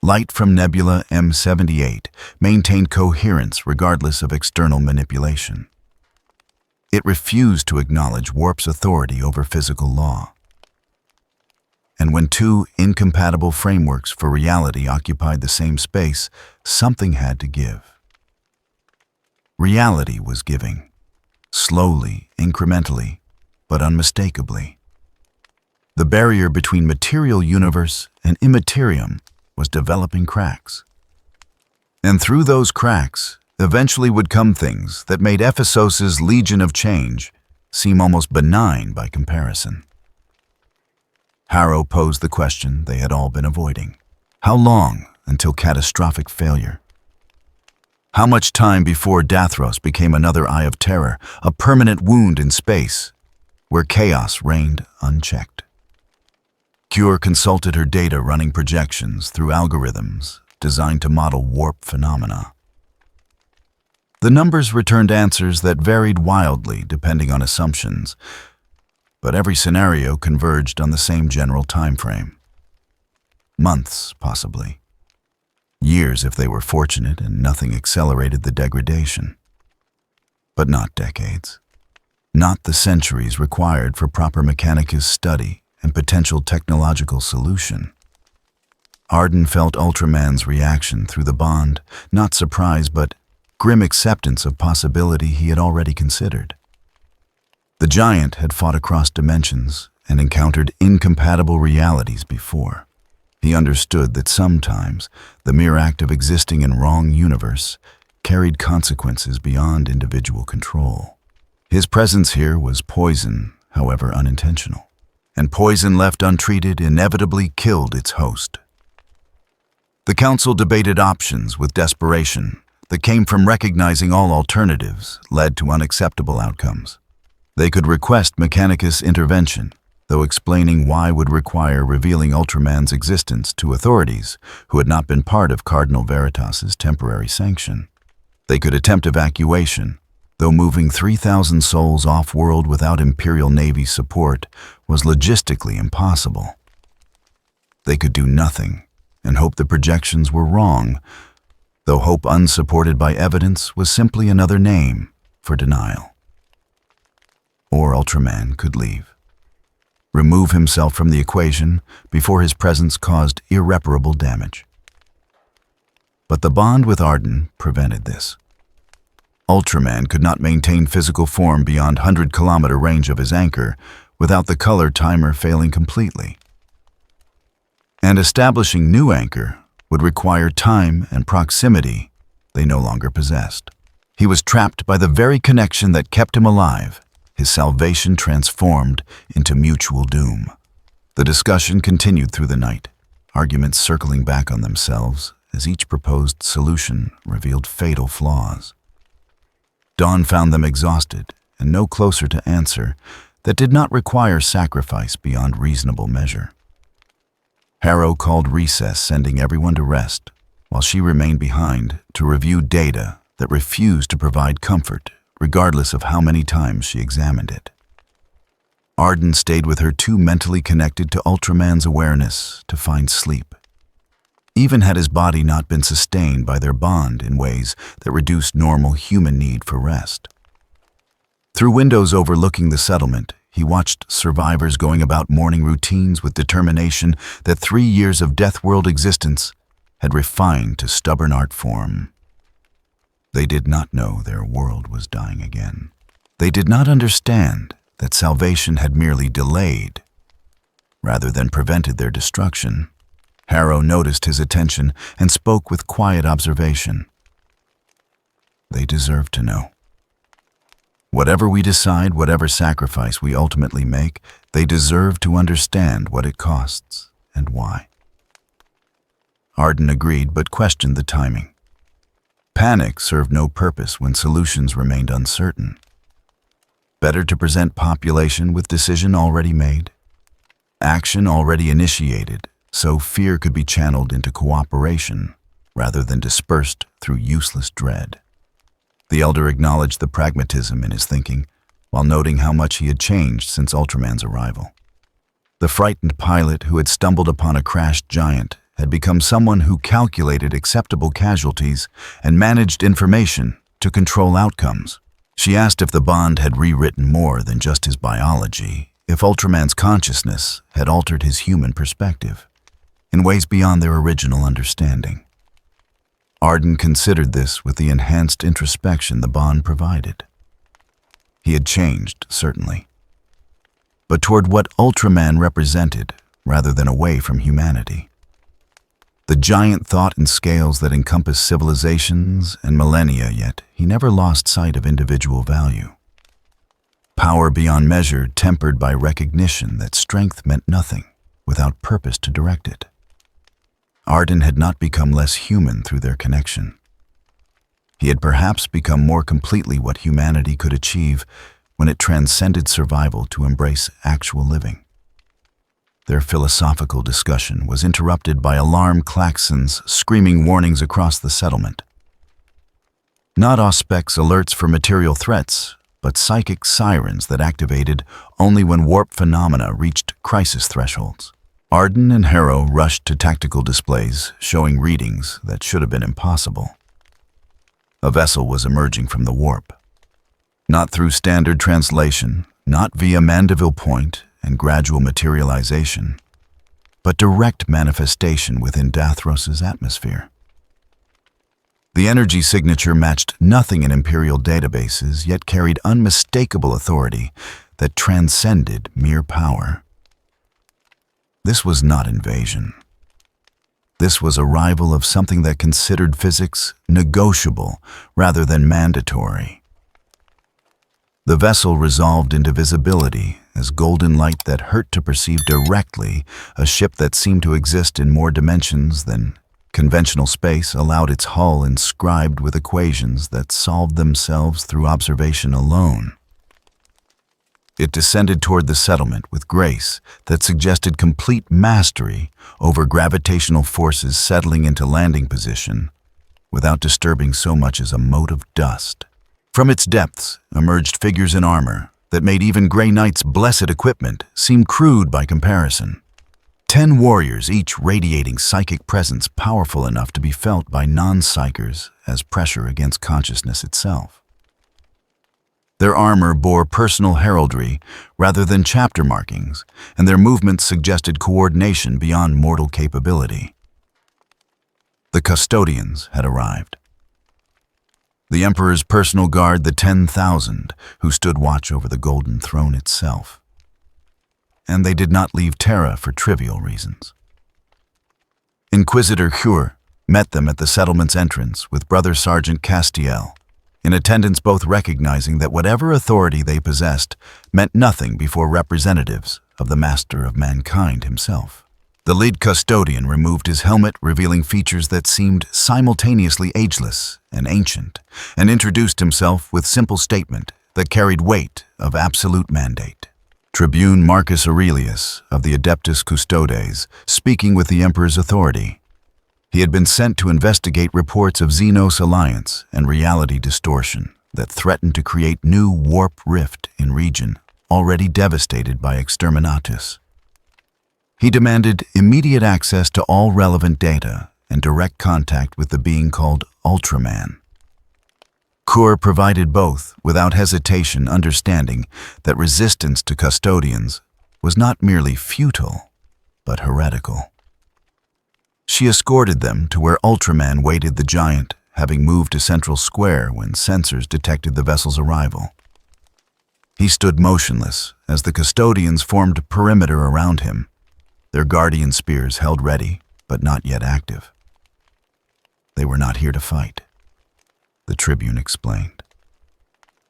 Light from Nebula M78 maintained coherence regardless of external manipulation. It refused to acknowledge warp's authority over physical law. And when two incompatible frameworks for reality occupied the same space, something had to give. Reality was giving, slowly, incrementally, but unmistakably. The barrier between material universe and immaterium was developing cracks. And through those cracks, eventually would come things that made Ephesus's legion of change seem almost benign by comparison. Harrow posed the question they had all been avoiding. How long until catastrophic failure? How much time before Dathros became another Eye of Terror, a permanent wound in space, where chaos reigned unchecked? Cure consulted her data running projections through algorithms designed to model warp phenomena. The numbers returned answers that varied wildly depending on assumptions, but every scenario converged on the same general time frame. Months, possibly. Years if they were fortunate and nothing accelerated the degradation. But not decades. Not the centuries required for proper Mechanicus study and potential technological solution. Arden felt Ultraman's reaction through the bond, not surprise but grim acceptance of possibility he had already considered. The giant had fought across dimensions and encountered incompatible realities before. He understood that sometimes the mere act of existing in wrong universe carried consequences beyond individual control. His presence here was poison, however unintentional, and poison left untreated inevitably killed its host. The council debated options with desperation that came from recognizing all alternatives led to unacceptable outcomes. They could request Mechanicus intervention, though explaining why would require revealing Ultraman's existence to authorities who had not been part of Cardinal Veritas's temporary sanction. They could attempt evacuation, though moving 3,000 souls off-world without Imperial Navy support was logistically impossible. They could do nothing and hope the projections were wrong, though hope unsupported by evidence was simply another name for denial. Or Ultraman could leave. Remove himself from the equation before his presence caused irreparable damage. But the bond with Arden prevented this. Ultraman could not maintain physical form beyond 100-kilometer range of his anchor without the color timer failing completely. And establishing new anchor would require time and proximity they no longer possessed. He was trapped by the very connection that kept him alive, his salvation transformed into mutual doom. The discussion continued through the night, arguments circling back on themselves as each proposed solution revealed fatal flaws. Dawn found them exhausted and no closer to answer that did not require sacrifice beyond reasonable measure. Harrow called recess, sending everyone to rest, while she remained behind to review data that refused to provide comfort, regardless of how many times she examined it. Arden stayed with her, too mentally connected to Ultraman's awareness to find sleep. Even had his body not been sustained by their bond in ways that reduced normal human need for rest. Through windows overlooking the settlement, he watched survivors going about morning routines with determination that 3 years of Deathworld existence had refined to stubborn art form. They did not know their world was dying again. They did not understand that salvation had merely delayed, rather than prevented their destruction. Harrow noticed his attention and spoke with quiet observation. They deserve to know. Whatever we decide, whatever sacrifice we ultimately make, they deserve to understand what it costs and why. Arden agreed but questioned the timing. Panic served no purpose when solutions remained uncertain. Better to present population with decision already made, action already initiated, so fear could be channeled into cooperation rather than dispersed through useless dread. The elder acknowledged the pragmatism in his thinking, while noting how much he had changed since Ultraman's arrival. The frightened pilot who had stumbled upon a crashed giant had become someone who calculated acceptable casualties and managed information to control outcomes. She asked if the bond had rewritten more than just his biology, if Ultraman's consciousness had altered his human perspective, in ways beyond their original understanding. Arden considered this with the enhanced introspection the bond provided. He had changed, certainly, but toward what Ultraman represented rather than away from humanity. The giant thought in scales that encompass civilizations and millennia, yet he never lost sight of individual value. Power beyond measure tempered by recognition that strength meant nothing without purpose to direct it. Arden had not become less human through their connection. He had perhaps become more completely what humanity could achieve when it transcended survival to embrace actual living. Their philosophical discussion was interrupted by alarm klaxons screaming warnings across the settlement. Not Auspex alerts for material threats, but psychic sirens that activated only when warp phenomena reached crisis thresholds. Arden and Harrow rushed to tactical displays showing readings that should have been impossible. A vessel was emerging from the warp. Not through standard translation, not via Mandeville Point and gradual materialization, but direct manifestation within Dathros's atmosphere. The energy signature matched nothing in Imperial databases, yet carried unmistakable authority that transcended mere power. This was not invasion. This was arrival of something that considered physics negotiable rather than mandatory. The vessel resolved into visibility as golden light that hurt to perceive directly, a ship that seemed to exist in more dimensions than conventional space allowed its hull inscribed with equations that solved themselves through observation alone. It descended toward the settlement with grace that suggested complete mastery over gravitational forces settling into landing position without disturbing so much as a mote of dust. From its depths emerged figures in armor that made even Grey Knight's blessed equipment seem crude by comparison. 10 warriors, each radiating psychic presence powerful enough to be felt by non-psychers as pressure against consciousness itself. Their armor bore personal heraldry rather than chapter markings, and their movements suggested coordination beyond mortal capability. The custodians had arrived. The Emperor's personal guard, the 10,000, who stood watch over the Golden Throne itself. And they did not leave Terra for trivial reasons. Inquisitor Hure met them at the settlement's entrance with Brother Sergeant Castiel, in attendance, both recognizing that whatever authority they possessed meant nothing before representatives of the Master of Mankind himself. The lead custodian removed his helmet, revealing features that seemed simultaneously ageless and ancient, and introduced himself with simple statement that carried weight of absolute mandate. Tribune Marcus Aurelius of the Adeptus Custodes, speaking with the Emperor's authority. He had been sent to investigate reports of Xenos alliance and reality distortion that threatened to create new warp rift in region already devastated by exterminatus. He demanded immediate access to all relevant data and direct contact with the being called Ultraman. Kur provided both without hesitation, understanding that resistance to custodians was not merely futile, but heretical. She escorted them to where Ultraman waited the giant, having moved to Central Square when sensors detected the vessel's arrival. He stood motionless as the custodians formed a perimeter around him, their guardian spears held ready, but not yet active. They were not here to fight, the Tribune explained.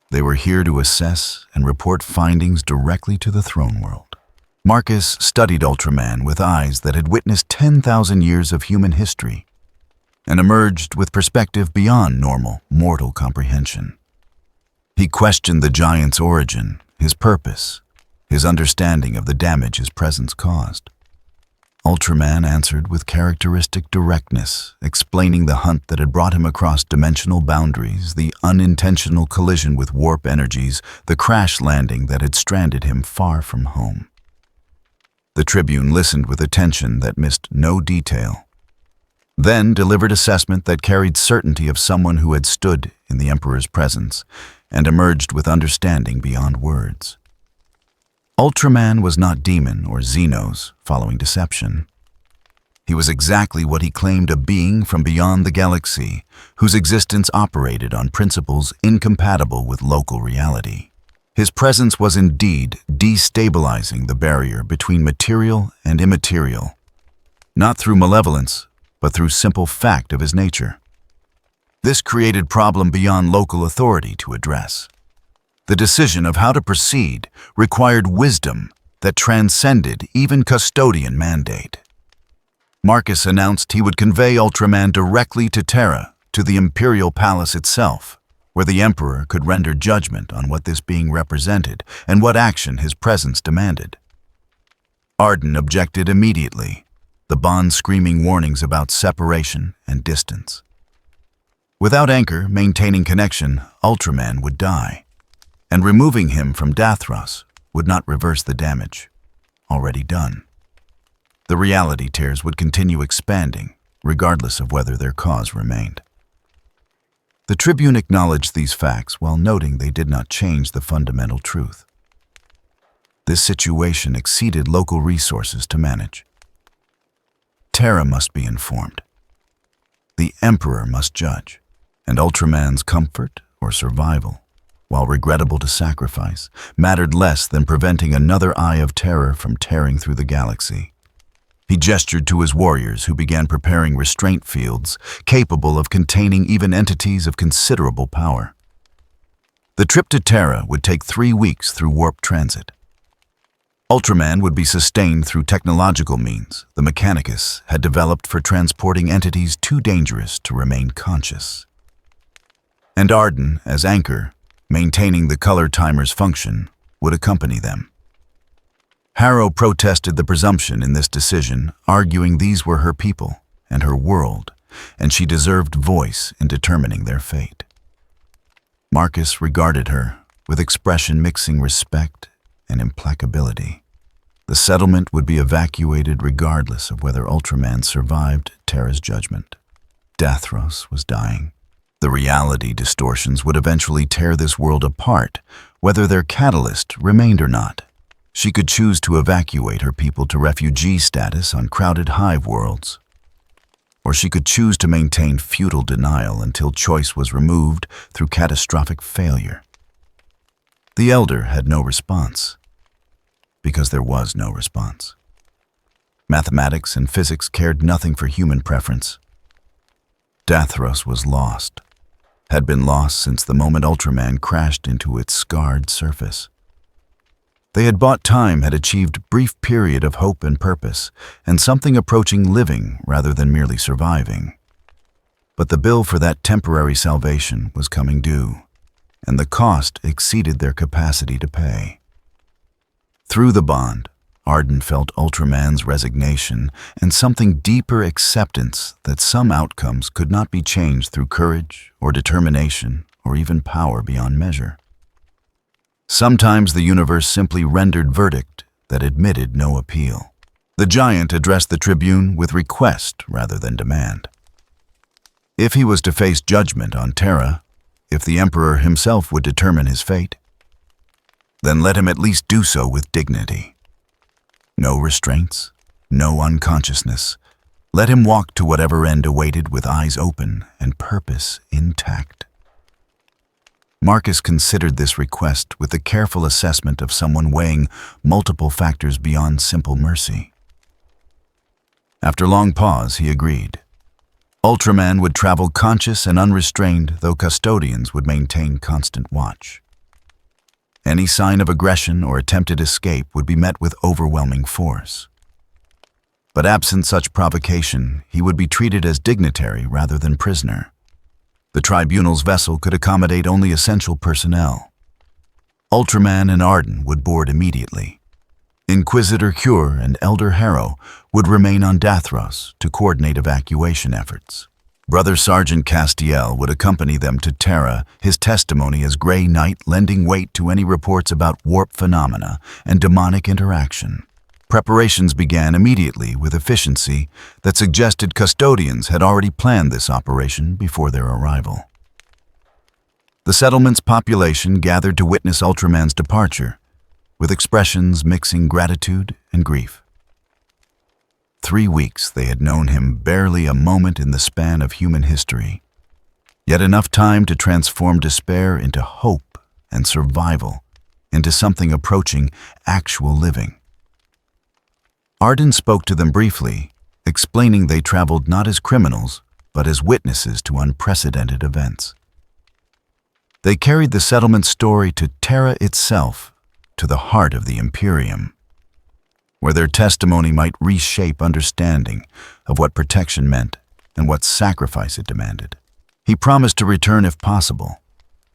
They were here to assess and report findings directly to the throne world. Marcus studied Ultraman with eyes that had witnessed 10,000 years of human history and emerged with perspective beyond normal mortal comprehension. He questioned the giant's origin, his purpose, his understanding of the damage his presence caused. Ultraman answered with characteristic directness, explaining the hunt that had brought him across dimensional boundaries, the unintentional collision with warp energies, the crash landing that had stranded him far from home. The Tribune listened with attention that missed no detail, then delivered assessment that carried certainty of someone who had stood in the Emperor's presence and emerged with understanding beyond words. Ultraman was not demon or Xenos following deception. He was exactly what he claimed, a being from beyond the galaxy, whose existence operated on principles incompatible with local reality. His presence was indeed destabilizing the barrier between material and immaterial, not through malevolence, but through simple fact of his nature. This created problem beyond local authority to address. The decision of how to proceed required wisdom that transcended even custodian mandate. Marcus announced he would convey Ultraman directly to Terra, to the Imperial Palace itself, where the Emperor could render judgment on what this being represented and what action his presence demanded. Arden objected immediately, the bond screaming warnings about separation and distance. Without Anchor maintaining connection, Ultraman would die, and removing him from Dathros would not reverse the damage already done. The reality tears would continue expanding, regardless of whether their cause remained. The Tribune acknowledged these facts while noting they did not change the fundamental truth. This situation exceeded local resources to manage. Terra must be informed. The Emperor must judge, and Ultraman's comfort or survival, while regrettable to sacrifice, mattered less than preventing another Eye of Terror from tearing through the galaxy. He gestured to his warriors, who began preparing restraint fields capable of containing even entities of considerable power. The trip to Terra would take 3 weeks through warp transit. Ultraman would be sustained through technological means the Mechanicus had developed for transporting entities too dangerous to remain conscious. And Arden, as Anchor, maintaining the color timer's function, would accompany them. Harrow protested the presumption in this decision, arguing these were her people and her world, and she deserved voice in determining their fate. Marcus regarded her, with expression mixing respect and implacability. The settlement would be evacuated regardless of whether Ultraman survived Terra's judgment. Dathros was dying. The reality distortions would eventually tear this world apart, whether their catalyst remained or not. She could choose to evacuate her people to refugee status on crowded hive worlds, or she could choose to maintain futile denial until choice was removed through catastrophic failure. The Elder had no response, because there was no response. Mathematics and physics cared nothing for human preference. Dathros was lost, had been lost since the moment Ultraman crashed into its scarred surface. They had bought time, had achieved brief period of hope and purpose, and something approaching living rather than merely surviving. But the bill for that temporary salvation was coming due, and the cost exceeded their capacity to pay. Through the bond, Arden felt Ultraman's resignation and something deeper acceptance that some outcomes could not be changed through courage or determination or even power beyond measure. Sometimes the universe simply rendered verdict that admitted no appeal. The giant addressed the Tribune with request rather than demand. If he was to face judgment on Terra, if the Emperor himself would determine his fate, then let him at least do so with dignity. No restraints, no unconsciousness. Let him walk to whatever end awaited with eyes open and purpose intact. Marcus considered this request with the careful assessment of someone weighing multiple factors beyond simple mercy. After long pause, he agreed. Ultraman would travel conscious and unrestrained, though custodians would maintain constant watch. Any sign of aggression or attempted escape would be met with overwhelming force. But absent such provocation, he would be treated as dignitary rather than prisoner. The tribunal's vessel could accommodate only essential personnel. Ultraman and Arden would board immediately. Inquisitor Cure and Elder Harrow would remain on Dathros to coordinate evacuation efforts. Brother Sergeant Castiel would accompany them to Terra, his testimony as Grey Knight lending weight to any reports about warp phenomena and demonic interaction. Preparations began immediately with efficiency that suggested custodians had already planned this operation before their arrival. The settlement's population gathered to witness Ultraman's departure, with expressions mixing gratitude and grief. 3 weeks they had known him, barely a moment in the span of human history, yet enough time to transform despair into hope and survival, into something approaching actual living. Arden spoke to them briefly, explaining they traveled not as criminals, but as witnesses to unprecedented events. They carried the settlement's story to Terra itself, to the heart of the Imperium, where their testimony might reshape understanding of what protection meant and what sacrifice it demanded. He promised to return if possible,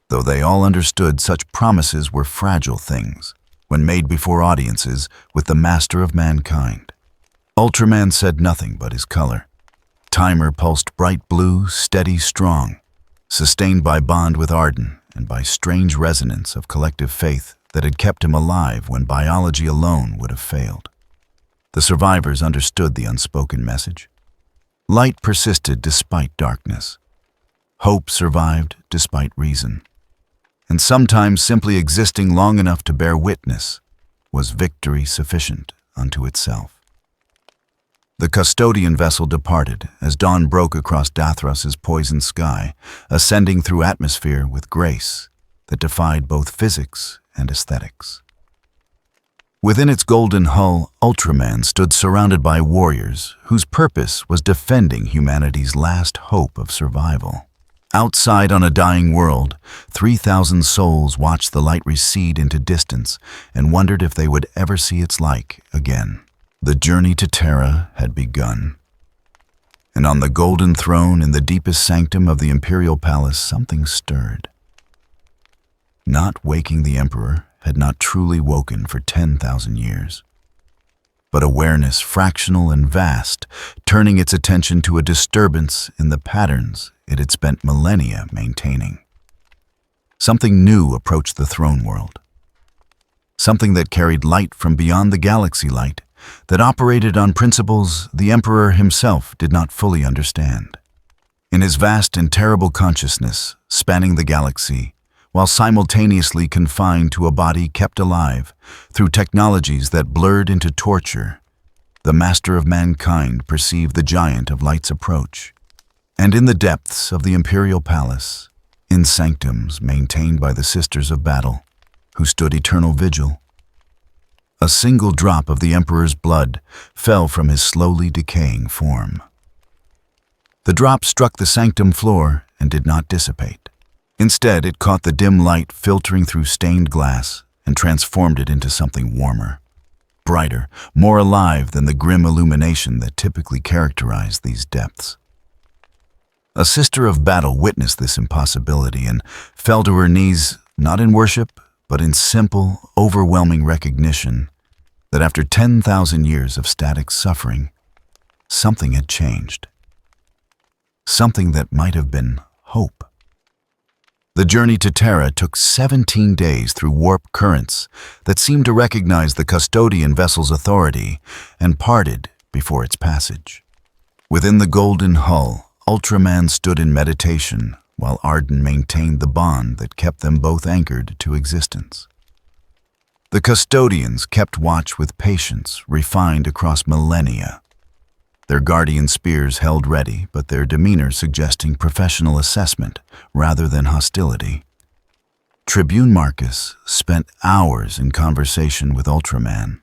though they all understood such promises were fragile things when made before audiences with the master of mankind. Ultraman said nothing but his color. Timer pulsed bright blue, steady, strong, sustained by bond with Arden and by strange resonance of collective faith that had kept him alive when biology alone would have failed. The survivors understood the unspoken message. Light persisted despite darkness. Hope survived despite reason. And sometimes simply existing long enough to bear witness was victory sufficient unto itself. The custodian vessel departed as dawn broke across Dathros's poisoned sky, ascending through atmosphere with grace that defied both physics and aesthetics. Within its golden hull, Ultraman stood surrounded by warriors whose purpose was defending humanity's last hope of survival. Outside on a dying world, 3,000 souls watched the light recede into distance and wondered if they would ever see its like again. The journey to Terra had begun. And on the golden throne in the deepest sanctum of the Imperial Palace, something stirred. Not waking the Emperor had not truly woken for 10,000 years, but awareness fractional and vast, turning its attention to a disturbance in the patterns it had spent millennia maintaining. Something new approached the throne world. Something that carried light from beyond the galaxy light, that operated on principles the Emperor himself did not fully understand. In his vast and terrible consciousness, spanning the galaxy, while simultaneously confined to a body kept alive through technologies that blurred into torture, the master of mankind perceived the giant of light's approach. And in the depths of the Imperial Palace, in sanctums maintained by the Sisters of Battle, who stood eternal vigil, a single drop of the Emperor's blood fell from his slowly decaying form. The drop struck the sanctum floor and did not dissipate. Instead, it caught the dim light filtering through stained glass and transformed it into something warmer, brighter, more alive than the grim illumination that typically characterized these depths. A Sister of Battle witnessed this impossibility and fell to her knees, not in worship, but in simple, overwhelming recognition that after 10,000 years of static suffering, something had changed. Something that might have been hope. The journey to Terra took 17 days through warp currents that seemed to recognize the custodian vessel's authority and parted before its passage. Within the golden hull, Ultraman stood in meditation while Arden maintained the bond that kept them both anchored to existence. The custodians kept watch with patience refined across millennia, their guardian spears held ready, but their demeanor suggesting professional assessment rather than hostility. Tribune Marcus spent hours in conversation with Ultraman,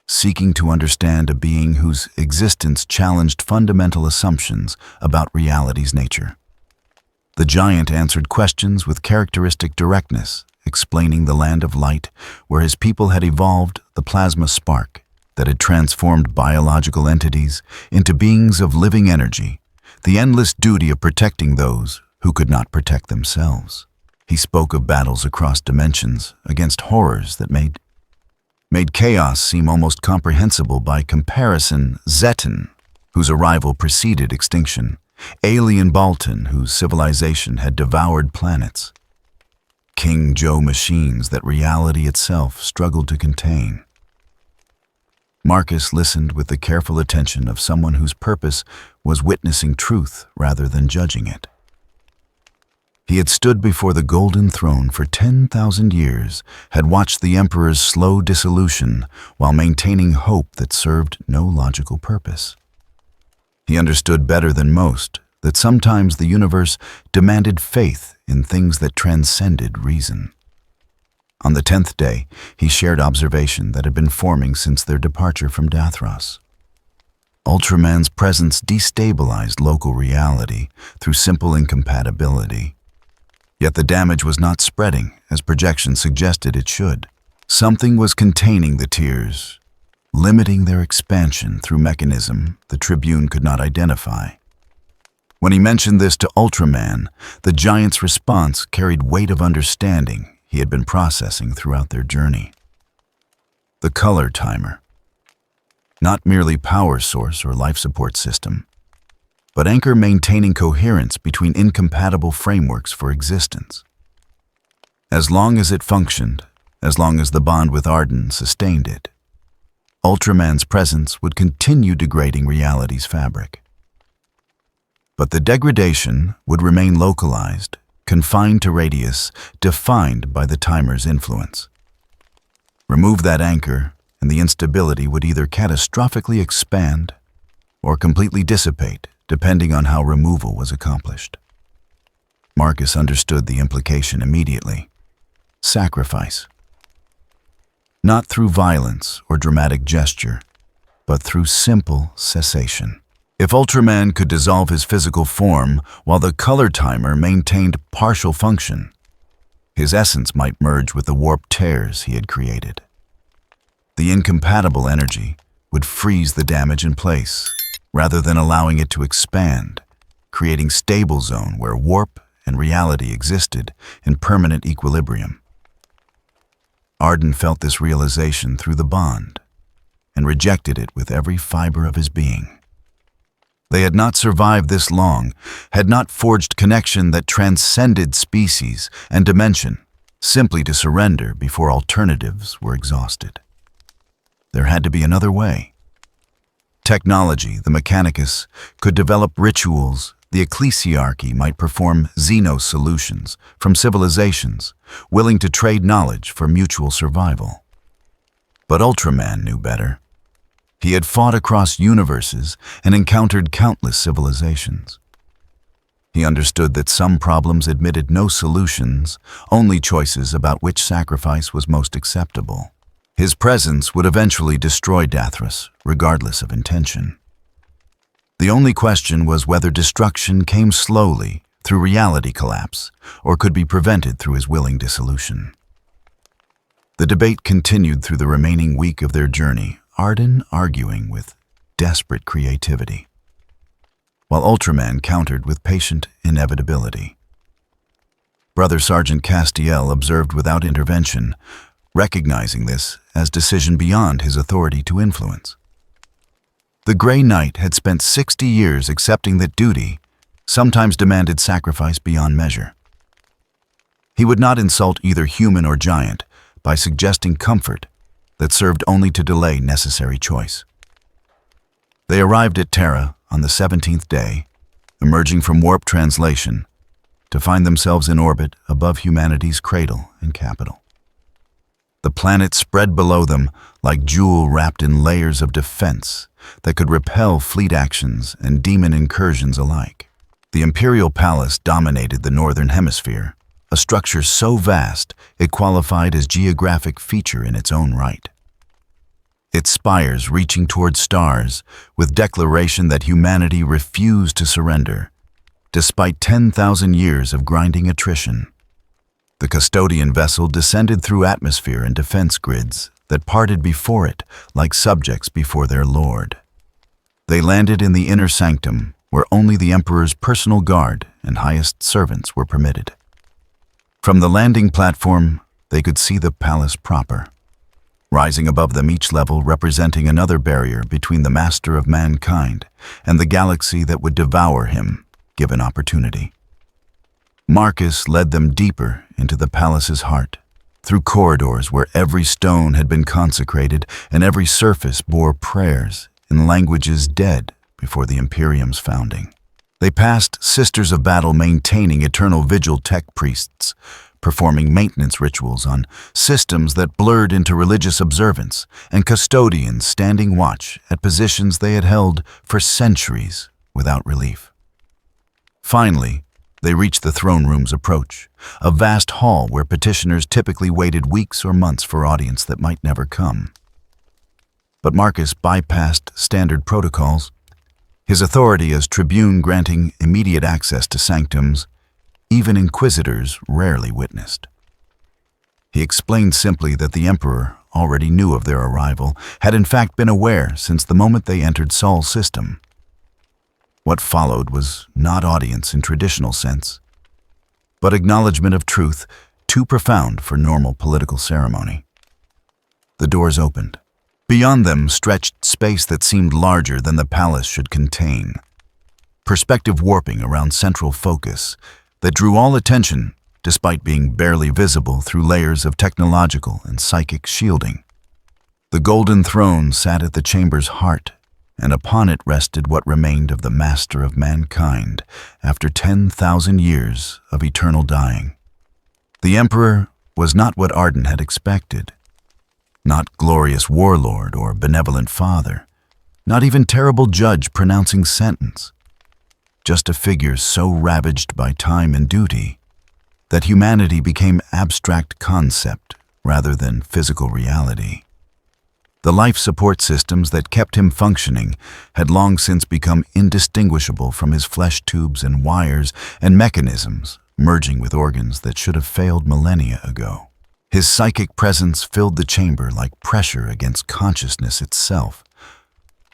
seeking to understand a being whose existence challenged fundamental assumptions about reality's nature. The giant answered questions with characteristic directness, explaining the land of light where his people had evolved the plasma spark that had transformed biological entities into beings of living energy, the endless duty of protecting those who could not protect themselves. He spoke of battles across dimensions against horrors that made chaos seem almost comprehensible by comparison. Zeton, whose arrival preceded extinction, alien Baltan, whose civilization had devoured planets, King Joe machines that reality itself struggled to contain. Marcus listened with the careful attention of someone whose purpose was witnessing truth rather than judging it. He had stood before the golden throne for 10,000 years, had watched the Emperor's slow dissolution while maintaining hope that served no logical purpose. He understood better than most that sometimes the universe demanded faith in things that transcended reason. On the 10th day, he shared observation that had been forming since their departure from Dathros. Ultraman's presence destabilized local reality through simple incompatibility. Yet the damage was not spreading, as projections suggested it should. Something was containing the tears, limiting their expansion through mechanism the Tribune could not identify. When he mentioned this to Ultraman, the giant's response carried weight of understanding he had been processing throughout their journey. The color timer. Not merely power source or life support system, but anchor maintaining coherence between incompatible frameworks for existence. As long as it functioned, as long as the bond with Arden sustained it, Ultraman's presence would continue degrading reality's fabric. But the degradation would remain localized, confined to radius, defined by the timer's influence. Remove that anchor, and the instability would either catastrophically expand or completely dissipate, depending on how removal was accomplished. Marcus understood the implication immediately. Sacrifice. Not through violence or dramatic gesture, but through simple cessation. If Ultraman could dissolve his physical form while the color timer maintained partial function, his essence might merge with the warped tears he had created. The incompatible energy would freeze the damage in place, rather than allowing it to expand, creating stable zone where warp and reality existed in permanent equilibrium. Arden felt this realization through the bond, and rejected it with every fiber of his being. They had not survived this long, had not forged connection that transcended species and dimension, simply to surrender before alternatives were exhausted. There had to be another way. Technology, the Mechanicus, could develop rituals. The ecclesiarchy might perform Xenos solutions from civilizations, willing to trade knowledge for mutual survival. But Ultraman knew better. He had fought across universes and encountered countless civilizations. He understood that some problems admitted no solutions, only choices about which sacrifice was most acceptable. His presence would eventually destroy Dathras, regardless of intention. The only question was whether destruction came slowly through reality collapse or could be prevented through his willing dissolution. The debate continued through the remaining week of their journey, Arden arguing with desperate creativity, while Ultraman countered with patient inevitability. Brother Sergeant Castiel observed without intervention, recognizing this as decision beyond his authority to influence. The Grey Knight had spent 60 years accepting that duty sometimes demanded sacrifice beyond measure. He would not insult either human or giant by suggesting comfort that served only to delay necessary choice. They arrived at Terra on the 17th day, emerging from warp translation, to find themselves in orbit above humanity's cradle and capital. The planet spread below them like jewel wrapped in layers of defense that could repel fleet actions and demon incursions alike. The Imperial Palace dominated the northern hemisphere, a structure so vast it qualified as geographic feature in its own right. Its spires reaching toward stars with declaration that humanity refused to surrender, despite 10,000 years of grinding attrition. The custodian vessel descended through atmosphere and defense grids that parted before it like subjects before their lord. They landed in the inner sanctum where only the Emperor's personal guard and highest servants were permitted. From the landing platform, they could see the palace proper, rising above them each level representing another barrier between the master of mankind and the galaxy that would devour him, given opportunity. Marcus led them deeper into the palace's heart, through corridors where every stone had been consecrated and every surface bore prayers in languages dead before the Imperium's founding. They passed Sisters of Battle maintaining eternal vigil tech priests, performing maintenance rituals on systems that blurred into religious observance, and custodians standing watch at positions they had held for centuries without relief. Finally, they reached the throne room's approach, a vast hall where petitioners typically waited weeks or months for audience that might never come. But Marcus bypassed standard protocols, his authority as tribune granting immediate access to sanctums even inquisitors rarely witnessed. He explained simply that the Emperor already knew of their arrival, had in fact been aware since the moment they entered Saul's system. What followed was not audience in traditional sense, but acknowledgement of truth too profound for normal political ceremony. The doors opened. Beyond them stretched space that seemed larger than the palace should contain. Perspective warping around central focus that drew all attention despite being barely visible through layers of technological and psychic shielding. The golden throne sat at the chamber's heart, and upon it rested what remained of the master of mankind after 10,000 years of eternal dying. The emperor was not what Arden had expected. Not glorious warlord or benevolent father, not even terrible judge pronouncing sentence. Just a figure so ravaged by time and duty that humanity became abstract concept rather than physical reality. The life support systems that kept him functioning had long since become indistinguishable from his flesh tubes and wires and mechanisms, merging with organs that should have failed millennia ago. His psychic presence filled the chamber like pressure against consciousness itself,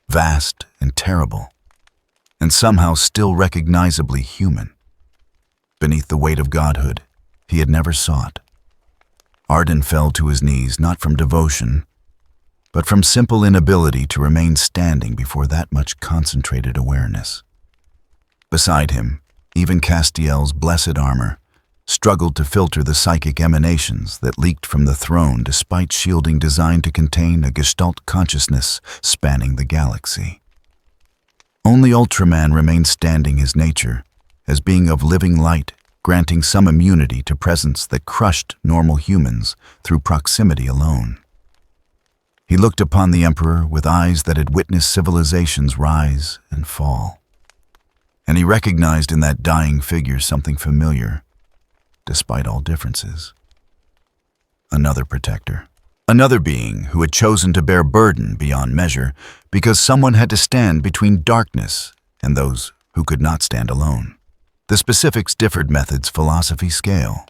vast and terrible, and somehow still recognizably human. Beneath the weight of godhood he had never sought, Arden fell to his knees not from devotion, but from simple inability to remain standing before that much concentrated awareness. Beside him, even Castiel's blessed armor struggled to filter the psychic emanations that leaked from the throne despite shielding designed to contain a gestalt consciousness spanning the galaxy. Only Ultraman remained standing his nature, as being of living light, granting some immunity to presence that crushed normal humans through proximity alone. He looked upon the Emperor with eyes that had witnessed civilizations rise and fall, and he recognized in that dying figure something familiar, despite all differences. Another protector. Another being who had chosen to bear burden beyond measure because someone had to stand between darkness and those who could not stand alone. The specifics differed methods, philosophy, scale.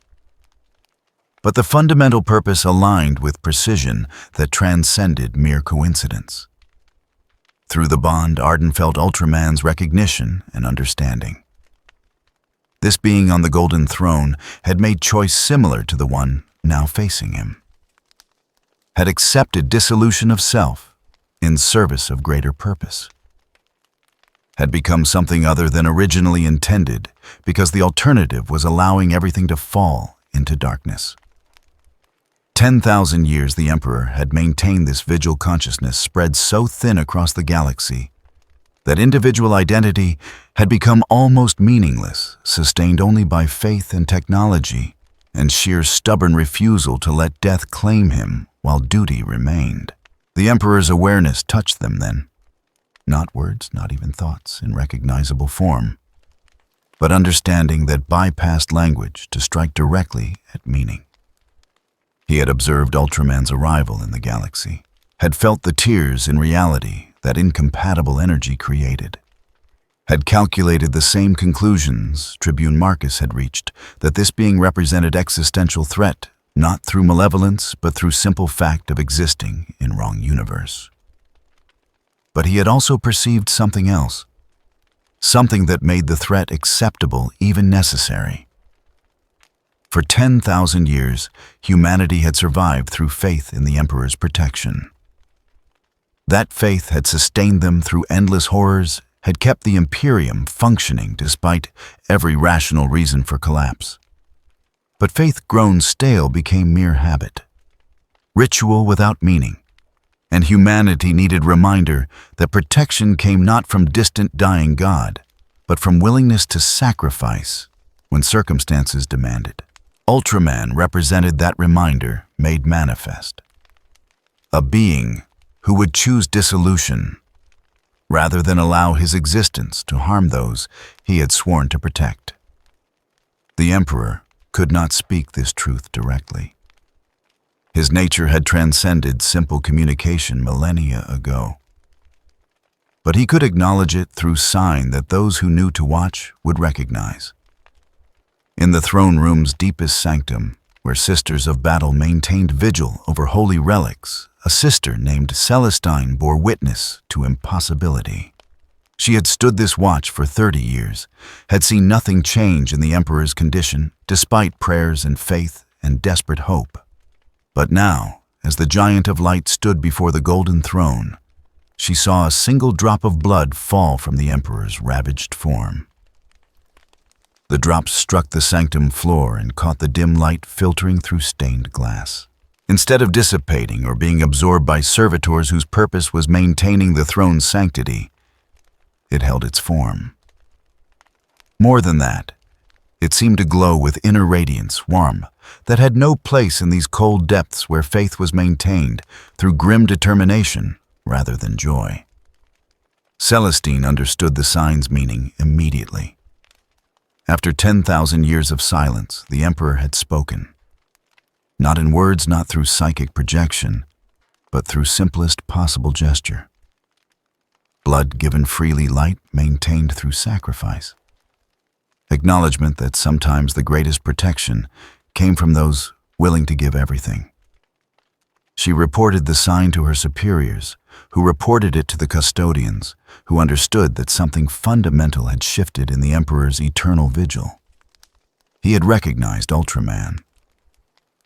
But the fundamental purpose aligned with precision that transcended mere coincidence. Through the bond, Arden felt Ultraman's recognition and understanding. This being on the golden throne had made choice similar to the one now facing him, had accepted dissolution of self in service of greater purpose, had become something other than originally intended because the alternative was allowing everything to fall into darkness. 10,000 years the Emperor had maintained this vigil consciousness spread so thin across the galaxy that individual identity had become almost meaningless, sustained only by faith and technology and sheer stubborn refusal to let death claim him while duty remained. The Emperor's awareness touched them then. Not words, not even thoughts in recognizable form, but understanding that bypassed language to strike directly at meaning. He had observed Ultraman's arrival in the galaxy, had felt the tears in reality that incompatible energy created, had calculated the same conclusions Tribune Marcus had reached, that this being represented existential threat, not through malevolence, but through simple fact of existing in wrong universe. But he had also perceived something else, something that made the threat acceptable, even necessary. For 10,000 years, humanity had survived through faith in the Emperor's protection. That faith had sustained them through endless horrors, had kept the Imperium functioning despite every rational reason for collapse. But faith grown stale became mere habit, ritual without meaning, and humanity needed reminder that protection came not from distant dying God, but from willingness to sacrifice when circumstances demanded. Ultraman represented that reminder made manifest. A being who would choose dissolution rather than allow his existence to harm those he had sworn to protect. The Emperor could not speak this truth directly. His nature had transcended simple communication millennia ago. But he could acknowledge it through sign that those who knew to watch would recognize. In the throne room's deepest sanctum, where sisters of battle maintained vigil over holy relics, a sister named Celestine bore witness to impossibility. She had stood this watch for 30 years, had seen nothing change in the Emperor's condition, despite prayers and faith and desperate hope. But now, as the Giant of Light stood before the golden throne, she saw a single drop of blood fall from the Emperor's ravaged form. The drops struck the sanctum floor and caught the dim light filtering through stained glass. Instead of dissipating or being absorbed by servitors whose purpose was maintaining the throne's sanctity, it held its form. More than that, it seemed to glow with inner radiance, warmth, that had no place in these cold depths where faith was maintained through grim determination rather than joy. Celestine understood the sign's meaning immediately. After 10,000 years of silence, the Emperor had spoken. Not in words, not through psychic projection, but through simplest possible gesture. Blood given freely, light maintained through sacrifice. Acknowledgement that sometimes the greatest protection came from those willing to give everything. She reported the sign to her superiors, who reported it to the custodians, who understood that something fundamental had shifted in the Emperor's eternal vigil. He had recognized Ultraman,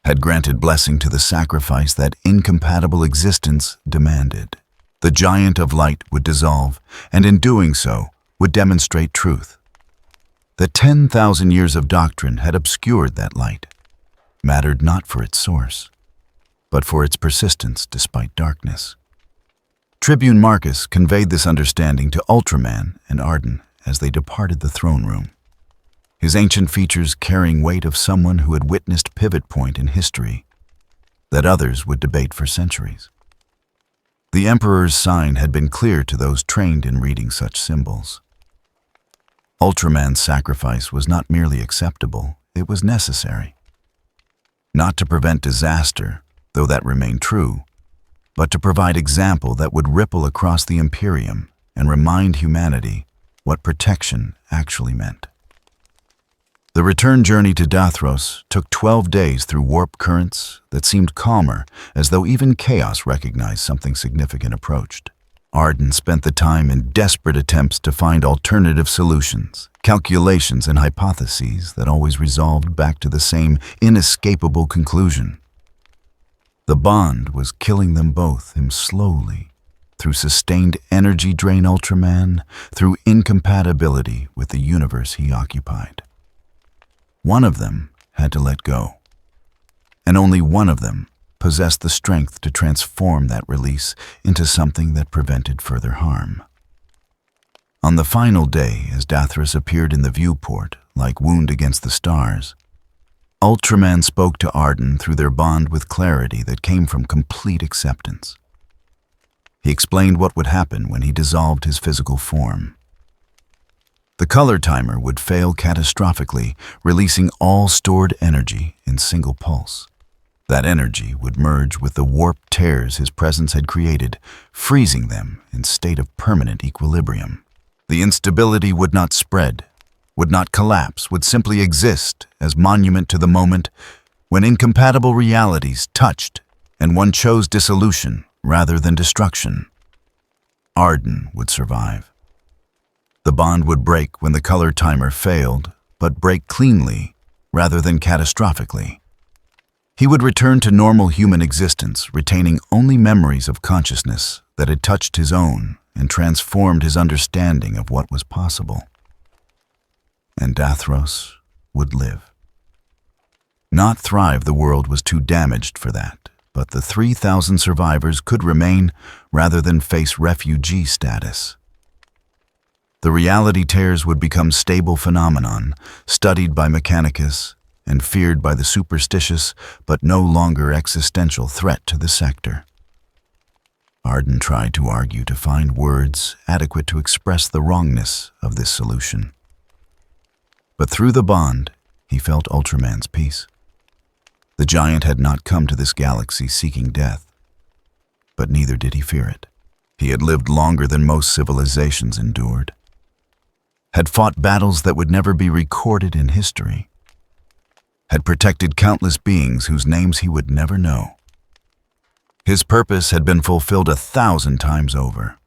had granted blessing to the sacrifice that incompatible existence demanded. The Giant of Light would dissolve, and in doing so, would demonstrate truth. The 10,000 years of doctrine had obscured that light, mattered not for its source, but for its persistence despite darkness. Tribune Marcus conveyed this understanding to Ultraman and Arden as they departed the throne room, his ancient features carrying weight of someone who had witnessed pivot point in history that others would debate for centuries. The Emperor's sign had been clear to those trained in reading such symbols. Ultraman's sacrifice was not merely acceptable, it was necessary. Not to prevent disaster, though that remained true, but to provide example that would ripple across the Imperium and remind humanity what protection actually meant. The return journey to Dathros took 12 days through warp currents that seemed calmer, as though even chaos recognized something significant approached. Arden spent the time in desperate attempts to find alternative solutions, calculations and hypotheses that always resolved back to the same inescapable conclusion. The bond was killing them both, him slowly, through sustained energy drain Ultraman, through incompatibility with the universe he occupied. One of them had to let go, and only one of them possessed the strength to transform that release into something that prevented further harm. On the final day, as Dathros appeared in the viewport, like wound against the stars, Ultraman spoke to Arden through their bond with clarity that came from complete acceptance. He explained what would happen when he dissolved his physical form. The color timer would fail catastrophically, releasing all stored energy in single pulse. That energy would merge with the warp tears his presence had created, freezing them in state of permanent equilibrium. The instability would not spread, would not collapse, would simply exist as monument to the moment when incompatible realities touched and one chose dissolution rather than destruction. Arden would survive. The bond would break when the color timer failed, but break cleanly rather than catastrophically. He would return to normal human existence, retaining only memories of consciousness that had touched his own and transformed his understanding of what was possible. And Dathros would live. Not thrive, the world was too damaged for that, but the 3,000 survivors could remain rather than face refugee status. The reality tears would become stable phenomenon, studied by Mechanicus and feared by the superstitious, but no longer existential threat to the sector. Arden tried to argue to find words adequate to express the wrongness of this solution. But through the bond, he felt Ultraman's peace. The giant had not come to this galaxy seeking death, but neither did he fear it. He had lived longer than most civilizations endured, had fought battles that would never be recorded in history, had protected countless beings whose names he would never know. His purpose had been fulfilled 1,000 times over.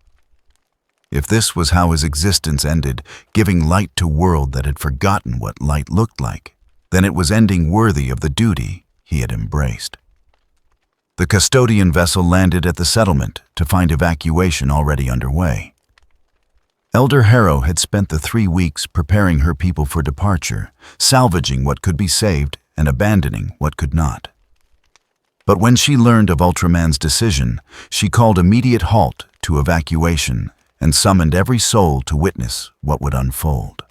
If this was how his existence ended, giving light to a world that had forgotten what light looked like, then it was ending worthy of the duty he had embraced. The custodian vessel landed at the settlement to find evacuation already underway. Elder Harrow had spent the 3 weeks preparing her people for departure, salvaging what could be saved and abandoning what could not. But when she learned of Ultraman's decision, she called immediate halt to evacuation and summoned every soul to witness what would unfold.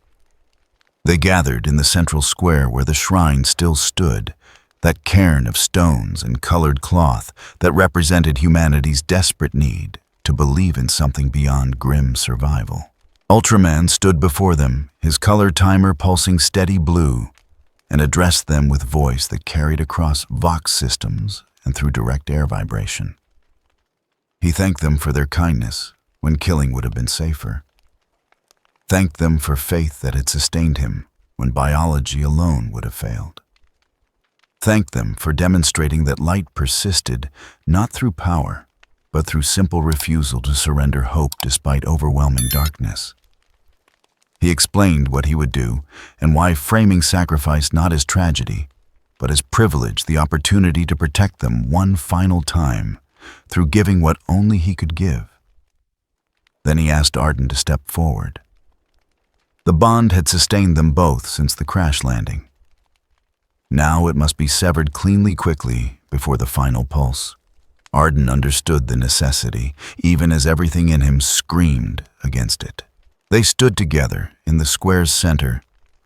They gathered in the central square where the shrine still stood, that cairn of stones and colored cloth that represented humanity's desperate need to believe in something beyond grim survival. Ultraman stood before them, his color timer pulsing steady blue, and addressed them with voice that carried across Vox systems and through direct air vibration. He thanked them for their kindness when killing would have been safer. Thanked them for faith that had sustained him when biology alone would have failed. Thanked them for demonstrating that light persisted not through power, but through simple refusal to surrender hope despite overwhelming darkness. He explained what he would do and why, framing sacrifice not as tragedy, but as privilege, the opportunity to protect them one final time through giving what only he could give. Then he asked Arden to step forward. The bond had sustained them both since the crash landing. Now it must be severed cleanly quickly before the final pulse. Arden understood the necessity, even as everything in him screamed against it. They stood together in the square's center,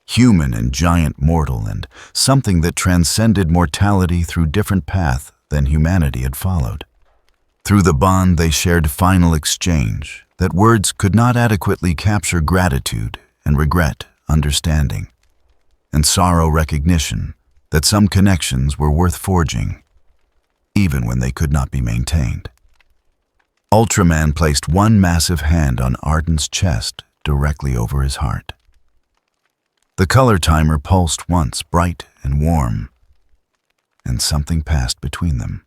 human and giant mortal, and something that transcended mortality through different path than humanity had followed. Through the bond they shared final exchange, that words could not adequately capture gratitude and regret understanding, and sorrow recognition that some connections were worth forging, even when they could not be maintained. Ultraman placed one massive hand on Arden's chest directly over his heart. The color timer pulsed once, bright and warm, and something passed between them.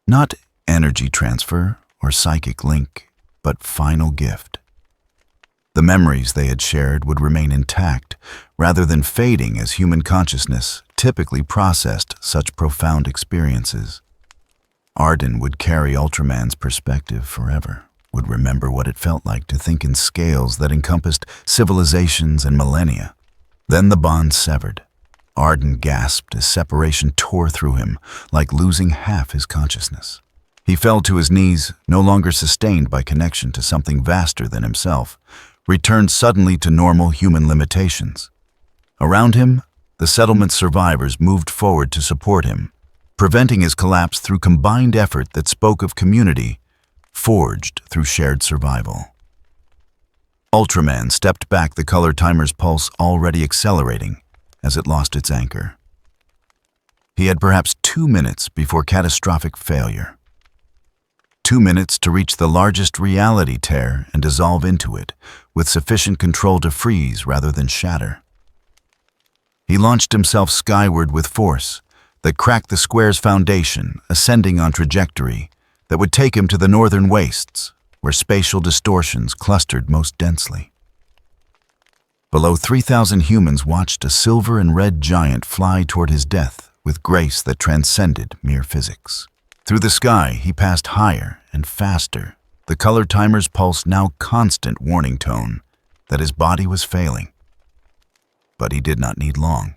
Not energy transfer or psychic link, but final gift. The memories they had shared would remain intact rather than fading as human consciousness typically processed such profound experiences. Arden would carry Ultraman's perspective forever, would remember what it felt like to think in scales that encompassed civilizations and millennia. Then the bond severed. Arden gasped as separation tore through him, like losing half his consciousness. He fell to his knees, no longer sustained by connection to something vaster than himself, returned suddenly to normal human limitations. Around him, the settlement's survivors moved forward to support him, preventing his collapse through combined effort that spoke of community, forged through shared survival. Ultraman stepped back, the color timer's pulse already accelerating as it lost its anchor. He had perhaps 2 minutes before catastrophic failure. 2 minutes to reach the largest reality tear and dissolve into it, with sufficient control to freeze rather than shatter. He launched himself skyward with force that cracked the square's foundation, ascending on trajectory that would take him to the northern wastes, where spatial distortions clustered most densely. Below 3,000 humans watched a silver and red giant fly toward his death with grace that transcended mere physics. Through the sky, he passed higher and faster, the color timer's pulse now constant warning tone that his body was failing. But he did not need long.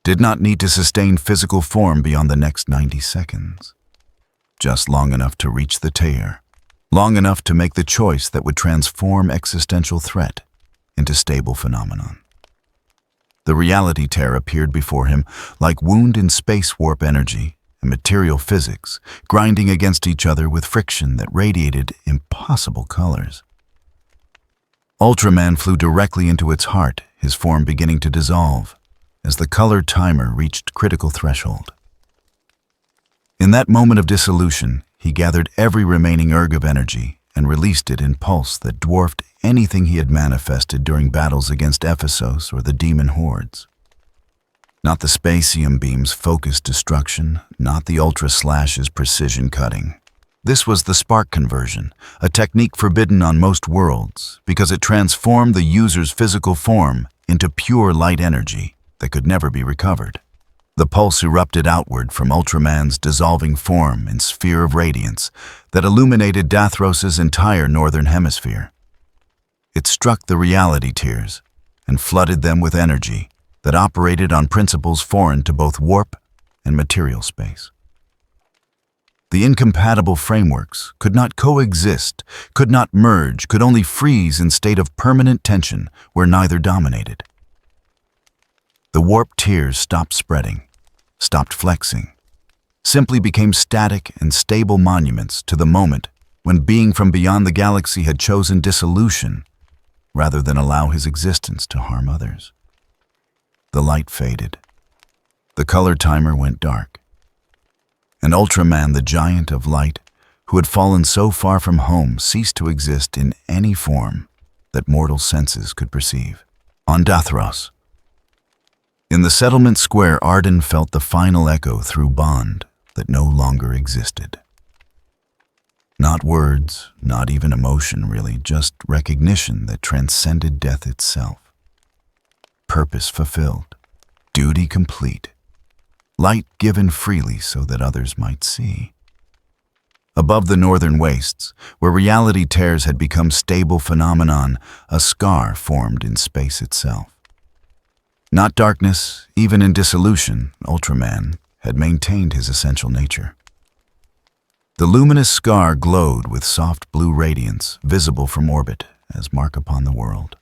Did not need to sustain physical form beyond the next 90 seconds. Just long enough to reach the tear, long enough to make the choice that would transform existential threat into stable phenomenon. The reality tear appeared before him like wound in space warp energy and material physics, grinding against each other with friction that radiated impossible colors. Ultraman flew directly into its heart, his form beginning to dissolve as the color timer reached critical threshold. In that moment of dissolution, he gathered every remaining erg of energy and released it in pulse that dwarfed anything he had manifested during battles against Ephesos or the demon hordes. Not the spacium beam's focused destruction, not the ultra-slash's precision cutting. This was the spark conversion, a technique forbidden on most worlds because it transformed the user's physical form into pure light energy that could never be recovered. The pulse erupted outward from Ultraman's dissolving form in sphere of radiance that illuminated Dathros's entire northern hemisphere. It struck the reality tiers and flooded them with energy that operated on principles foreign to both warp and material space. The incompatible frameworks could not coexist, could not merge, could only freeze in state of permanent tension where neither dominated. The warp tiers stopped spreading, stopped flexing, simply became static and stable monuments to the moment when being from beyond the galaxy had chosen dissolution rather than allow his existence to harm others. The light faded. The color timer went dark. And Ultraman, the giant of light, who had fallen so far from home, ceased to exist in any form that mortal senses could perceive. On Dathros. In the settlement square, Arden felt the final echo through bond that no longer existed. Not words, not even emotion really, just recognition that transcended death itself. Purpose fulfilled, duty complete, light given freely so that others might see. Above the northern wastes, where reality tears had become stable phenomenon, a scar formed in space itself. Not darkness, even in dissolution, Ultraman had maintained his essential nature. The luminous scar glowed with soft blue radiance, visible from orbit as mark upon the world.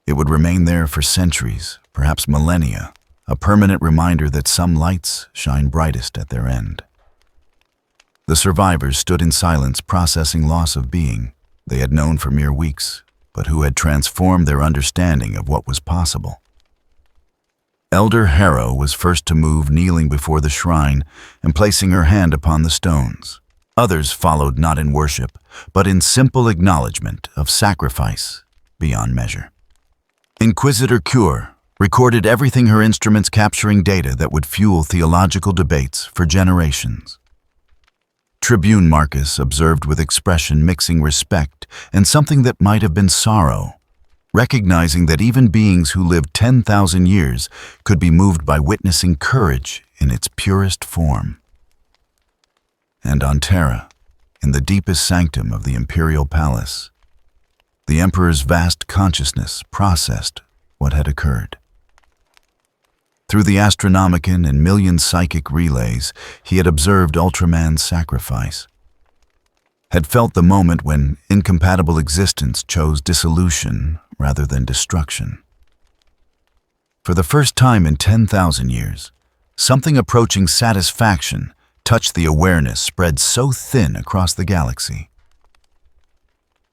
It would remain there for centuries, perhaps millennia, a permanent reminder that some lights shine brightest at their end. The survivors stood in silence, processing loss of being they had known for mere weeks, but who had transformed their understanding of what was possible. Elder Harrow was first to move, kneeling before the shrine and placing her hand upon the stones. Others followed not in worship, but in simple acknowledgement of sacrifice beyond measure. Inquisitor Cure recorded everything, her instruments capturing data that would fuel theological debates for generations. Tribune Marcus observed with expression mixing respect and something that might have been sorrow, recognizing that even beings who lived 10,000 years could be moved by witnessing courage in its purest form. And on Terra, in the deepest sanctum of the Imperial Palace, the Emperor's vast consciousness processed what had occurred. Through the Astronomicon and million psychic relays, he had observed Ultraman's sacrifice, had felt the moment when incompatible existence chose dissolution rather than destruction. For the first time in 10,000 years, something approaching satisfaction touched the awareness spread so thin across the galaxy.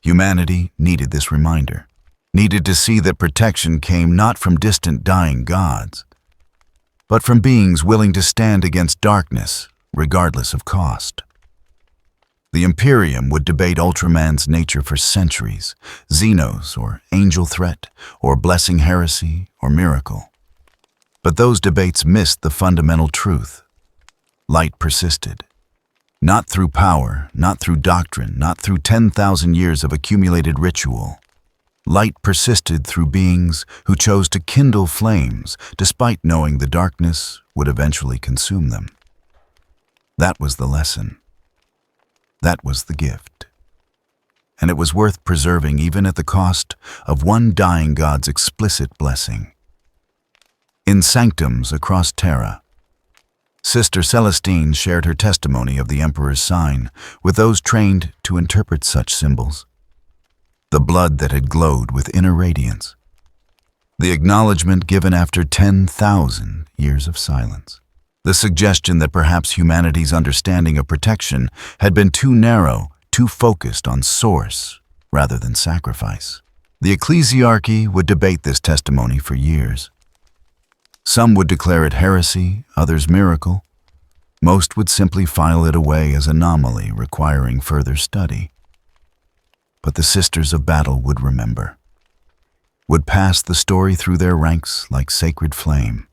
Humanity needed this reminder, needed to see that protection came not from distant dying gods, but from beings willing to stand against darkness, regardless of cost. The Imperium would debate Ultraman's nature for centuries, Xenos or angel threat, or blessing heresy or miracle. But those debates missed the fundamental truth. Light persisted. Not through power, not through doctrine, not through 10,000 years of accumulated ritual. Light persisted through beings who chose to kindle flames despite knowing the darkness would eventually consume them. That was the lesson. That was the gift. And it was worth preserving even at the cost of one dying god's explicit blessing. In sanctums across Terra, Sister Celestine shared her testimony of the Emperor's sign with those trained to interpret such symbols. The blood that had glowed with inner radiance. The acknowledgement given after 10,000 years of silence. The suggestion that perhaps humanity's understanding of protection had been too narrow, too focused on source rather than sacrifice. The ecclesiarchy would debate this testimony for years. Some would declare it heresy, others miracle. Most would simply file it away as anomaly requiring further study. But the Sisters of Battle would remember, would pass the story through their ranks like sacred flame,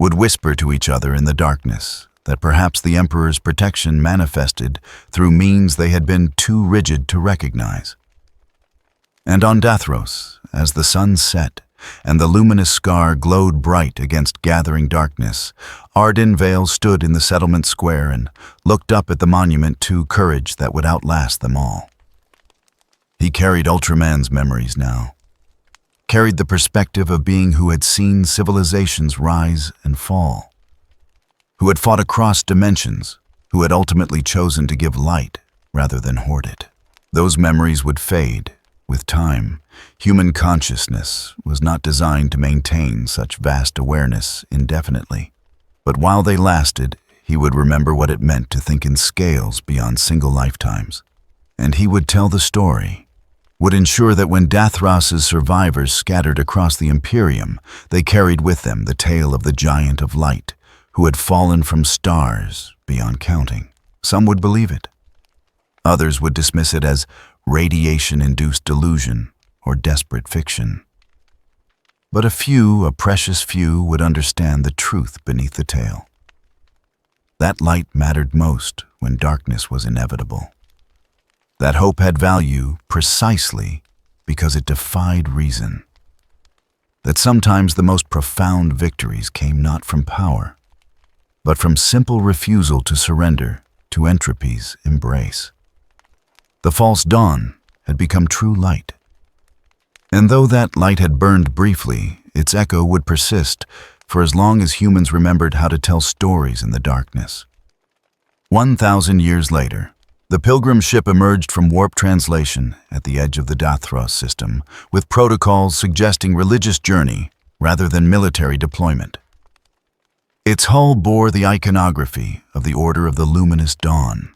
would whisper to each other in the darkness that perhaps the Emperor's protection manifested through means they had been too rigid to recognize. And on Dathros, as the sun set and the luminous scar glowed bright against gathering darkness, Arden Vale stood in the settlement square and looked up at the monument to courage that would outlast them all. He carried Ultraman's memories now, carried the perspective of being who had seen civilizations rise and fall, who had fought across dimensions, who had ultimately chosen to give light rather than hoard it. Those memories would fade with time. Human consciousness was not designed to maintain such vast awareness indefinitely. But while they lasted, he would remember what it meant to think in scales beyond single lifetimes. And he would tell the story, would ensure that when Dathros's survivors scattered across the Imperium, they carried with them the tale of the giant of light, who had fallen from stars beyond counting. Some would believe it. Others would dismiss it as radiation-induced delusion or desperate fiction. But a precious few, would understand the truth beneath the tale. That light mattered most when darkness was inevitable. That hope had value precisely because it defied reason. That sometimes the most profound victories came not from power, but from simple refusal to surrender to entropy's embrace. The false dawn had become true light. And though that light had burned briefly, its echo would persist for as long as humans remembered how to tell stories in the darkness. 1,000 years later, the pilgrim ship emerged from warp translation at the edge of the Dathros system, with protocols suggesting religious journey rather than military deployment. Its hull bore the iconography of the Order of the Luminous Dawn,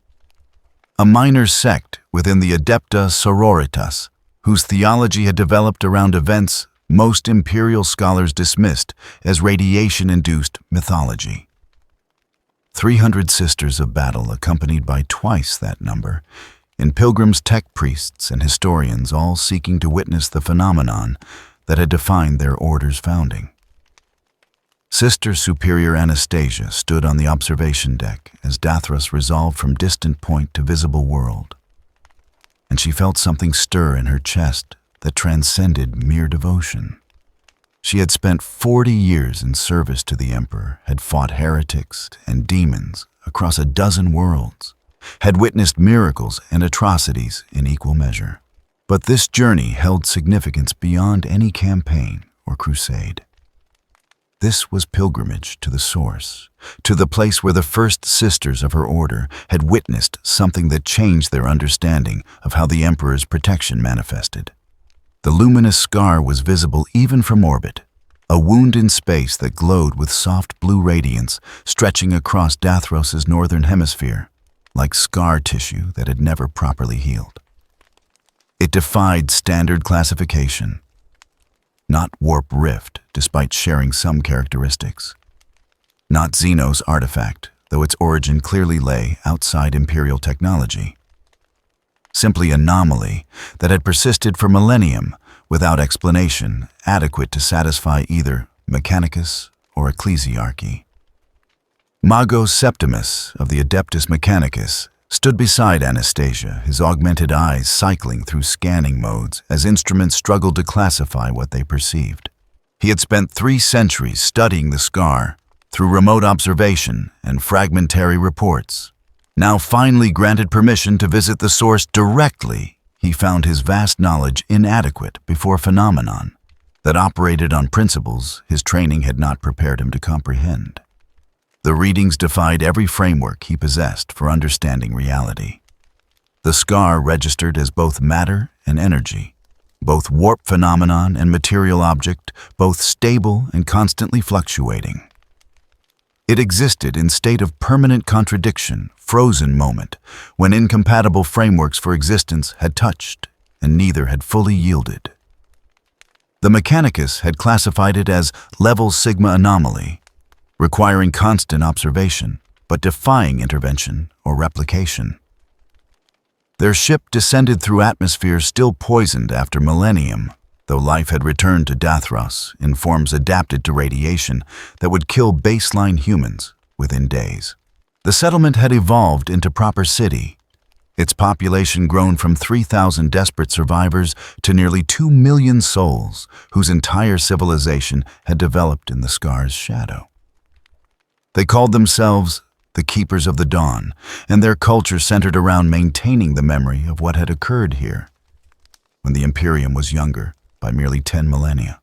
a minor sect within the Adepta Sororitas, whose theology had developed around events most Imperial scholars dismissed as radiation-induced mythology. 300 sisters of battle accompanied by twice that number, in pilgrims, tech priests, and historians, all seeking to witness the phenomenon that had defined their order's founding. Sister Superior Anastasia stood on the observation deck as Dathros resolved from distant point to visible world, and she felt something stir in her chest that transcended mere devotion. She had spent 40 years in service to the Emperor, had fought heretics and demons across a dozen worlds, had witnessed miracles and atrocities in equal measure. But this journey held significance beyond any campaign or crusade. This was pilgrimage to the source, to the place where the first sisters of her order had witnessed something that changed their understanding of how the Emperor's protection manifested. The luminous scar was visible even from orbit, a wound in space that glowed with soft blue radiance stretching across Dathros's northern hemisphere, like scar tissue that had never properly healed. It defied standard classification, not warp rift, despite sharing some characteristics. Not Xenos artifact, though its origin clearly lay outside Imperial technology. Simply anomaly that had persisted for millennium without explanation adequate to satisfy either Mechanicus or Ecclesiarchy. Magos Septimus of the Adeptus Mechanicus stood beside Anastasia, his augmented eyes cycling through scanning modes as instruments struggled to classify what they perceived. He had spent 3 centuries studying the scar through remote observation and fragmentary reports. Now finally granted permission to visit the source directly, he found his vast knowledge inadequate before a phenomenon that operated on principles his training had not prepared him to comprehend. The readings defied every framework he possessed for understanding reality. The scar registered as both matter and energy, both warp phenomenon and material object, both stable and constantly fluctuating. It existed in state of permanent contradiction, frozen moment, when incompatible frameworks for existence had touched and neither had fully yielded. The Mechanicus had classified it as level sigma anomaly, requiring constant observation, but defying intervention or replication. Their ship descended through atmosphere still poisoned after millennium, though life had returned to Dathros in forms adapted to radiation that would kill baseline humans within days. The settlement had evolved into proper city, its population grown from 3,000 desperate survivors to nearly 2 million souls whose entire civilization had developed in the scar's shadow. They called themselves the Keepers of the Dawn, and their culture centered around maintaining the memory of what had occurred here when the Imperium was younger by merely 10 millennia.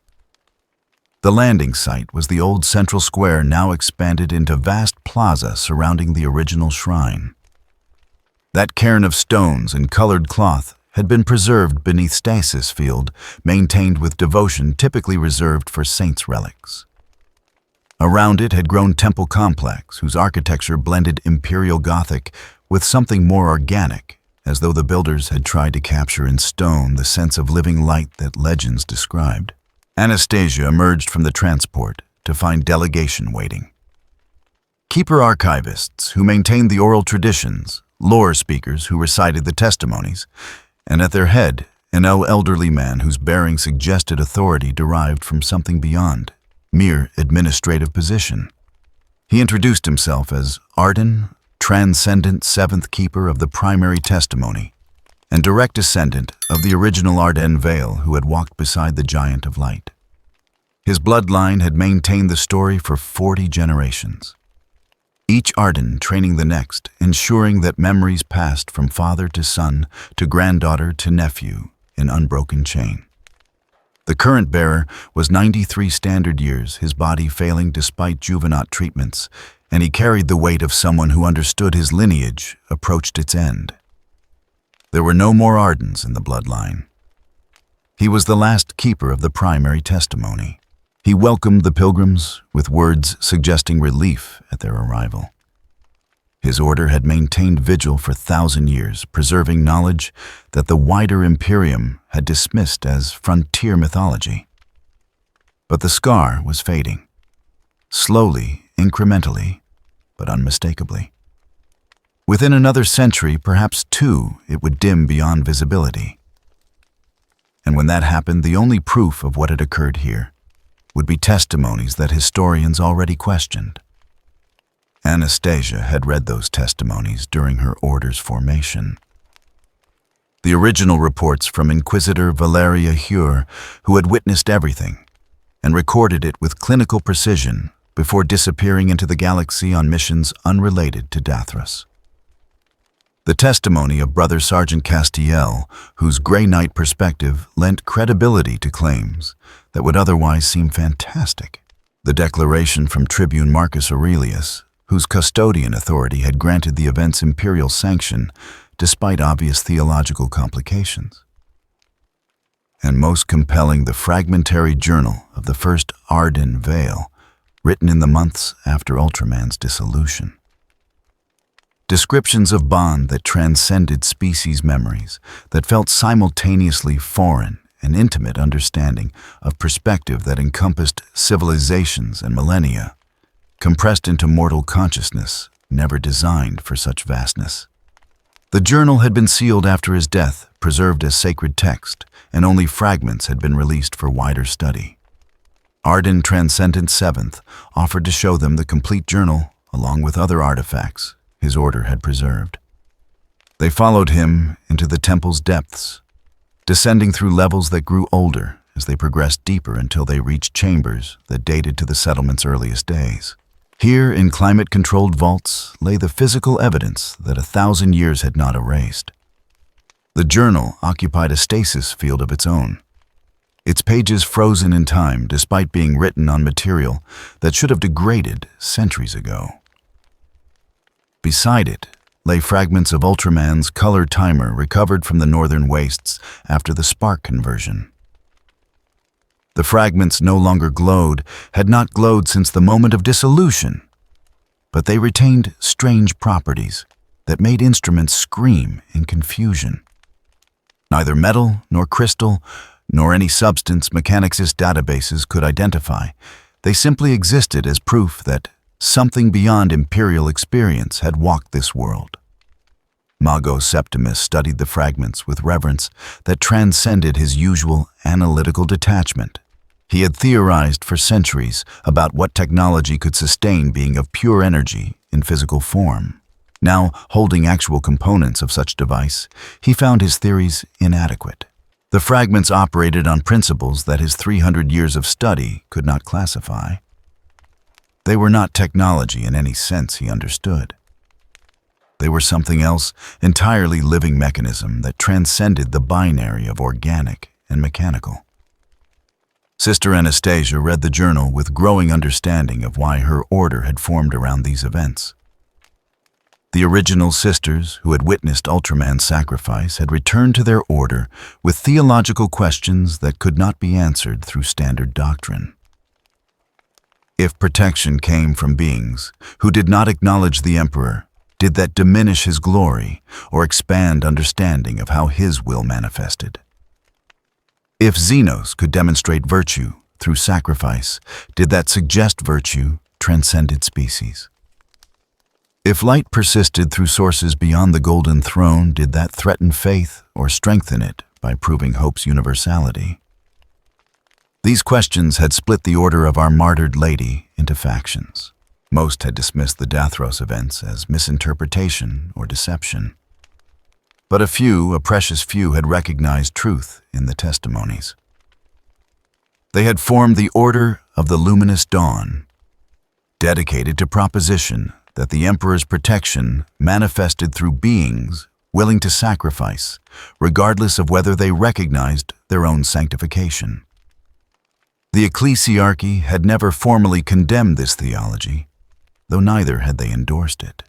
The landing site was the old central square, now expanded into vast plaza surrounding the original shrine. That cairn of stones and colored cloth had been preserved beneath stasis field, maintained with devotion typically reserved for saints' relics. Around it had grown temple complex, whose architecture blended imperial gothic with something more organic, as though the builders had tried to capture in stone the sense of living light that legends described. Anastasia emerged from the transport to find delegation waiting. Keeper archivists who maintained the oral traditions, lore speakers who recited the testimonies, and at their head, an elderly man whose bearing suggested authority derived from something beyond mere administrative position. He introduced himself as Arden, transcendent seventh keeper of the primary testimony, and direct descendant of the original Arden Vale who had walked beside the Giant of Light. His bloodline had maintained the story for 40 generations. Each Arden training the next, ensuring that memories passed from father to son to granddaughter to nephew in unbroken chain. The current bearer was 93 standard years, his body failing despite juvenile treatments, and he carried the weight of someone who understood his lineage approached its end. There were no more Ardens in the bloodline. He was the last keeper of the primary testimony. He welcomed the pilgrims with words suggesting relief at their arrival. His order had maintained vigil for 1,000 years, preserving knowledge that the wider Imperium had dismissed as frontier mythology. But the scar was fading. Slowly, incrementally, but unmistakably. Within another century, perhaps two, it would dim beyond visibility. And when that happened, the only proof of what had occurred here would be testimonies that historians already questioned. Anastasia had read those testimonies during her order's formation. The original reports from Inquisitor Valeria Hure, who had witnessed everything and recorded it with clinical precision before disappearing into the galaxy on missions unrelated to Dathros. The testimony of Brother Sergeant Castiel, whose Grey Knight perspective lent credibility to claims that would otherwise seem fantastic. The declaration from Tribune Marcus Aurelius, whose custodian authority had granted the event's imperial sanction despite obvious theological complications. And most compelling, the fragmentary journal of the first Arden Vale, written in the months after Ultraman's dissolution. Descriptions of bond that transcended species memories, that felt simultaneously foreign and intimate understanding of perspective that encompassed civilizations and millennia, compressed into mortal consciousness, never designed for such vastness. The journal had been sealed after his death, preserved as sacred text, and only fragments had been released for wider study. Arden Transcendent Seventh offered to show them the complete journal, along with other artifacts his order had preserved. They followed him into the temple's depths, descending through levels that grew older as they progressed deeper until they reached chambers that dated to the settlement's earliest days. Here, in climate-controlled vaults, lay the physical evidence that 1,000 years had not erased. The journal occupied a stasis field of its own, its pages frozen in time despite being written on material that should have degraded centuries ago. Beside it lay fragments of Ultraman's color timer recovered from the northern wastes after the spark conversion. The fragments no longer glowed, had not glowed since the moment of dissolution, but they retained strange properties that made instruments scream in confusion. Neither metal nor crystal, nor any substance mechanicsist databases could identify. They simply existed as proof that something beyond imperial experience had walked this world. Mago Septimus studied the fragments with reverence that transcended his usual analytical detachment. He had theorized for centuries about what technology could sustain being of pure energy in physical form. Now, holding actual components of such device, he found his theories inadequate. The fragments operated on principles that his 300 years of study could not classify. They were not technology in any sense he understood. They were something else, entirely living mechanism that transcended the binary of organic and mechanical. Sister Anastasia read the journal with growing understanding of why her order had formed around these events. The original sisters who had witnessed Ultraman's sacrifice had returned to their order with theological questions that could not be answered through standard doctrine. If protection came from beings who did not acknowledge the Emperor, did that diminish his glory or expand understanding of how his will manifested? If Xenos could demonstrate virtue through sacrifice, did that suggest virtue transcended species? If light persisted through sources beyond the Golden Throne, did that threaten faith or strengthen it by proving hope's universality? These questions had split the Order of our Martyred Lady into factions. Most had dismissed the Dathros events as misinterpretation or deception. But a precious few, had recognized truth in the testimonies. They had formed the Order of the Luminous Dawn, dedicated to proposition that the Emperor's protection manifested through beings willing to sacrifice, regardless of whether they recognized their own sanctification. The ecclesiarchy had never formally condemned this theology, though neither had they endorsed it.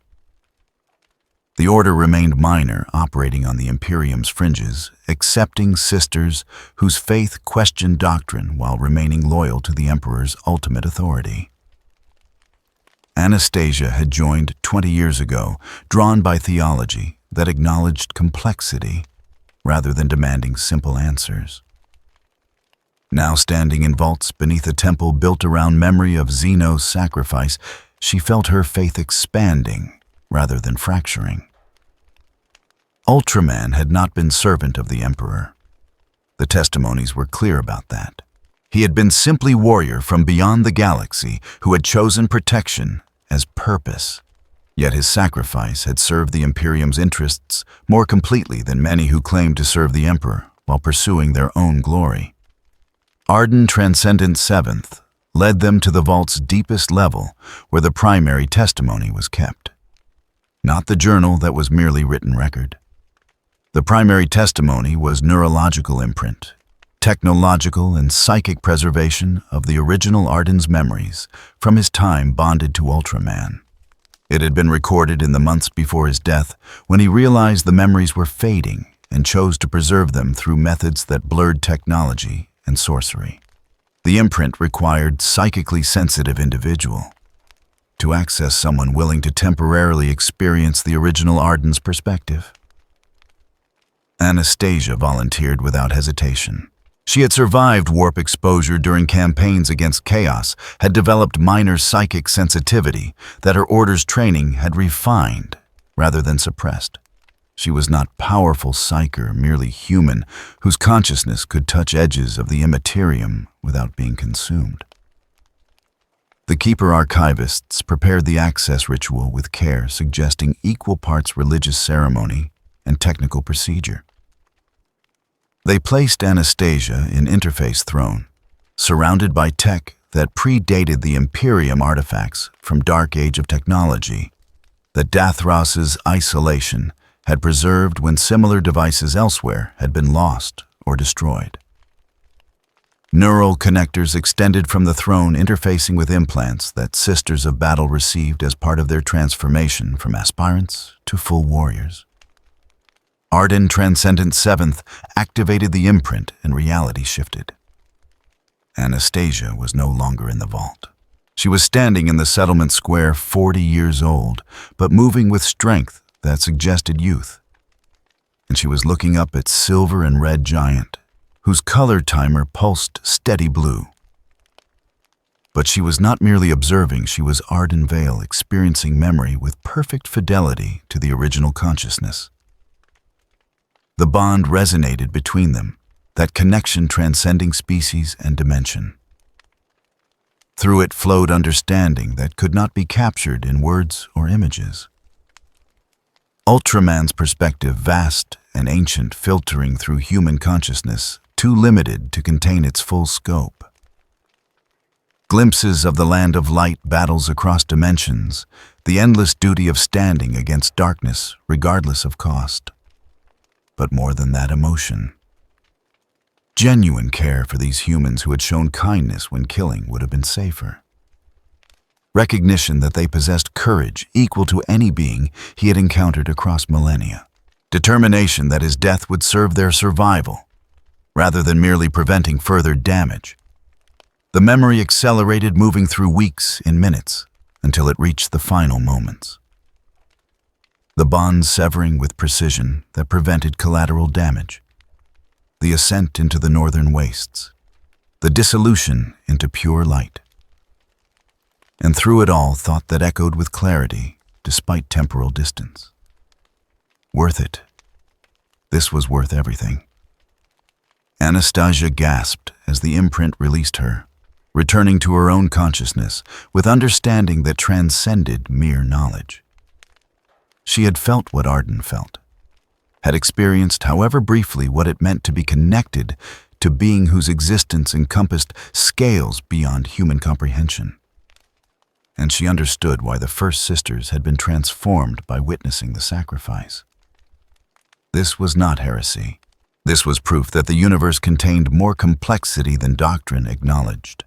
The order remained minor, operating on the Imperium's fringes, accepting sisters whose faith questioned doctrine while remaining loyal to the Emperor's ultimate authority. Anastasia had joined 20 years ago, drawn by theology that acknowledged complexity rather than demanding simple answers. Now standing in vaults beneath a temple built around memory of Xeno's sacrifice, she felt her faith expanding rather than fracturing. Ultraman had not been servant of the Emperor. The testimonies were clear about that. He had been simply warrior from beyond the galaxy who had chosen protection as purpose. Yet his sacrifice had served the Imperium's interests more completely than many who claimed to serve the Emperor while pursuing their own glory. Arden Transcendent Seventh led them to the vault's deepest level, where the primary testimony was kept. Not the journal that was merely written record. The primary testimony was neurological imprint, technological and psychic preservation of the original Arden's memories from his time bonded to Ultraman. It had been recorded in the months before his death, when he realized the memories were fading and chose to preserve them through methods that blurred technology and sorcery. The imprint required psychically sensitive individual. To access someone willing to temporarily experience the original Arden's perspective. Anastasia volunteered without hesitation. She had survived warp exposure during campaigns against chaos, had developed minor psychic sensitivity that her order's training had refined rather than suppressed. She was not powerful psyker, merely human, whose consciousness could touch edges of the Imperium without being consumed. The Keeper archivists prepared the access ritual with care, suggesting equal parts religious ceremony and technical procedure. They placed Anastasia in Interface Throne, surrounded by tech that predated the Imperium artifacts from Dark Age of technology, that Dathros's isolation had preserved when similar devices elsewhere had been lost or destroyed. Neural connectors extended from the throne, interfacing with implants that Sisters of Battle received as part of their transformation from aspirants to full warriors. Arden Transcendent Seventh activated the imprint and reality shifted. Anastasia was no longer in the vault. She was standing in the settlement square, 40 years old, but moving with strength that suggested youth. And she was looking up at Silver and Red Giant, whose color timer pulsed steady blue. But she was not merely observing, she was Arden Vale, experiencing memory with perfect fidelity to the original consciousness. The bond resonated between them, that connection transcending species and dimension. Through it flowed understanding that could not be captured in words or images. Ultraman's perspective, vast and ancient, filtering through human consciousness, too limited to contain its full scope. Glimpses of the land of light, battles across dimensions, the endless duty of standing against darkness regardless of cost. But more than that, emotion. Genuine care for these humans who had shown kindness when killing would have been safer. Recognition that they possessed courage equal to any being he had encountered across millennia. Determination that his death would serve their survival, rather than merely preventing further damage. The memory accelerated, moving through weeks in minutes, until it reached the final moments. The bonds severing with precision that prevented collateral damage. The ascent into the northern wastes. The dissolution into pure light. And through it all, thought that echoed with clarity, despite temporal distance. Worth it. This was worth everything. Anastasia gasped as the imprint released her, returning to her own consciousness with understanding that transcended mere knowledge. She had felt what Arden felt, had experienced, however briefly, what it meant to be connected to being whose existence encompassed scales beyond human comprehension. And she understood why the first sisters had been transformed by witnessing the sacrifice. This was not heresy. This was proof that the universe contained more complexity than doctrine acknowledged.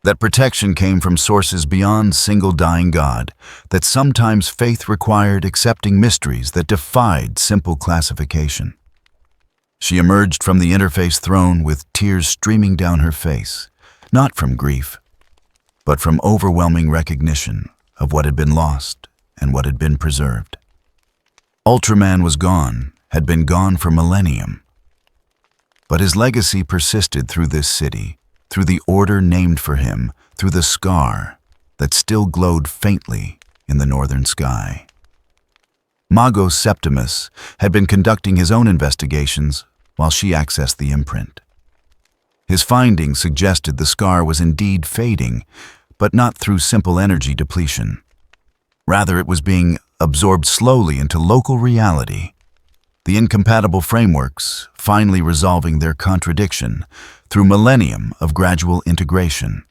That protection came from sources beyond single dying God, that sometimes faith required accepting mysteries that defied simple classification. She emerged from the interface throne with tears streaming down her face, not from grief, but from overwhelming recognition of what had been lost and what had been preserved. Ultraman was gone, had been gone for millennium. But his legacy persisted through this city, through the order named for him, through the scar that still glowed faintly in the northern sky. Magos Septimus had been conducting his own investigations while she accessed the imprint. His findings suggested the scar was indeed fading, but not through simple energy depletion. Rather, it was being absorbed slowly into local reality, the incompatible frameworks finally resolving their contradiction through millennium of gradual integration.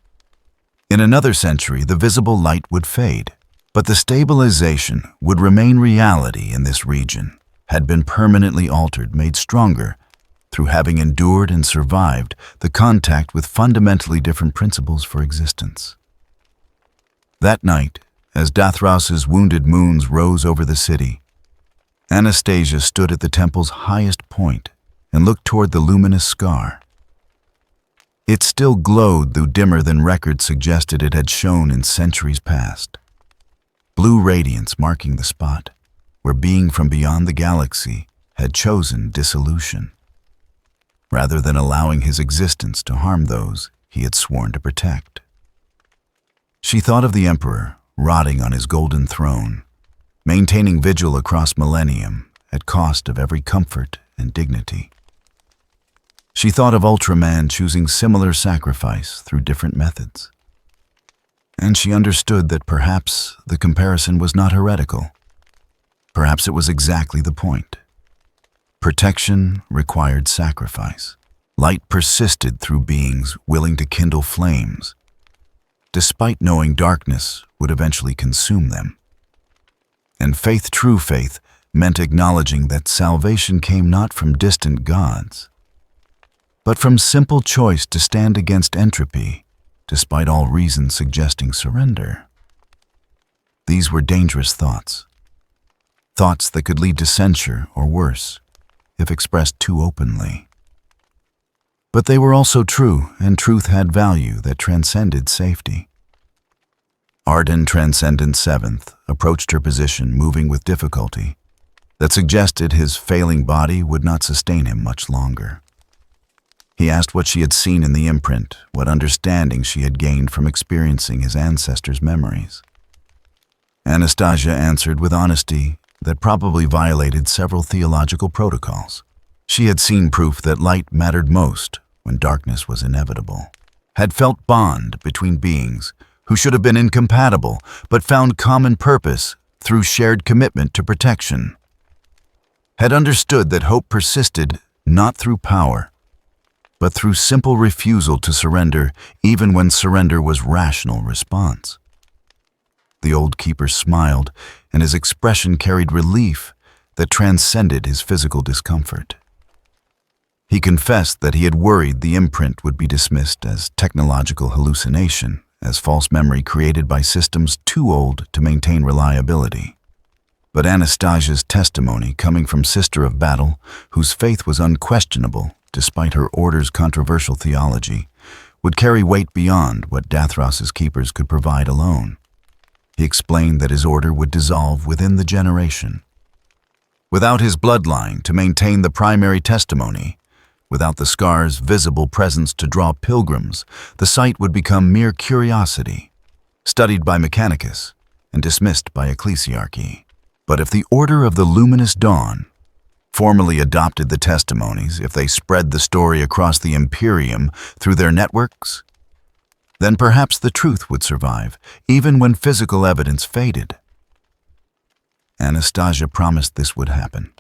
In another century, the visible light would fade, but the stabilization would remain reality in this region, had been permanently altered, made stronger, through having endured and survived the contact with fundamentally different principles for existence. That night, as Dathras's wounded moons rose over the city, Anastasia stood at the temple's highest point and looked toward the luminous scar. It still glowed, though dimmer than records suggested it had shone in centuries past. Blue radiance marking the spot where being from beyond the galaxy had chosen dissolution, rather than allowing his existence to harm those he had sworn to protect. She thought of the Emperor rotting on his golden throne, maintaining vigil across millennium at cost of every comfort and dignity. She thought of Ultraman choosing similar sacrifice through different methods. And she understood that perhaps the comparison was not heretical. Perhaps it was exactly the point. Protection required sacrifice. Light persisted through beings willing to kindle flames, despite knowing darkness would eventually consume them. And faith, true faith, meant acknowledging that salvation came not from distant gods, but from simple choice to stand against entropy, despite all reason suggesting surrender. These were dangerous thoughts. Thoughts that could lead to censure or worse, if expressed too openly. But they were also true, and truth had value that transcended safety. Arden Transcendent Seventh approached her position, moving with difficulty, that suggested his failing body would not sustain him much longer. He asked what she had seen in the imprint, what understanding she had gained from experiencing his ancestors' memories. Anastasia answered with honesty, that probably violated several theological protocols. She had seen proof that light mattered most when darkness was inevitable, had felt bond between beings who should have been incompatible but found common purpose through shared commitment to protection, had understood that hope persisted not through power, but through simple refusal to surrender even when surrender was rational response. The old keeper smiled, and his expression carried relief that transcended his physical discomfort. He confessed that he had worried the imprint would be dismissed as technological hallucination, as false memory created by systems too old to maintain reliability. But Anastasia's testimony, coming from Sister of Battle, whose faith was unquestionable despite her order's controversial theology, would carry weight beyond what Dathros's keepers could provide alone. He explained that his order would dissolve within the generation. Without his bloodline to maintain the primary testimony, without the scar's visible presence to draw pilgrims, the site would become mere curiosity, studied by Mechanicus and dismissed by ecclesiarchy. But if the Order of the Luminous Dawn formally adopted the testimonies, if they spread the story across the Imperium through their networks, then perhaps the truth would survive, even when physical evidence faded. Anastasia promised this would happen.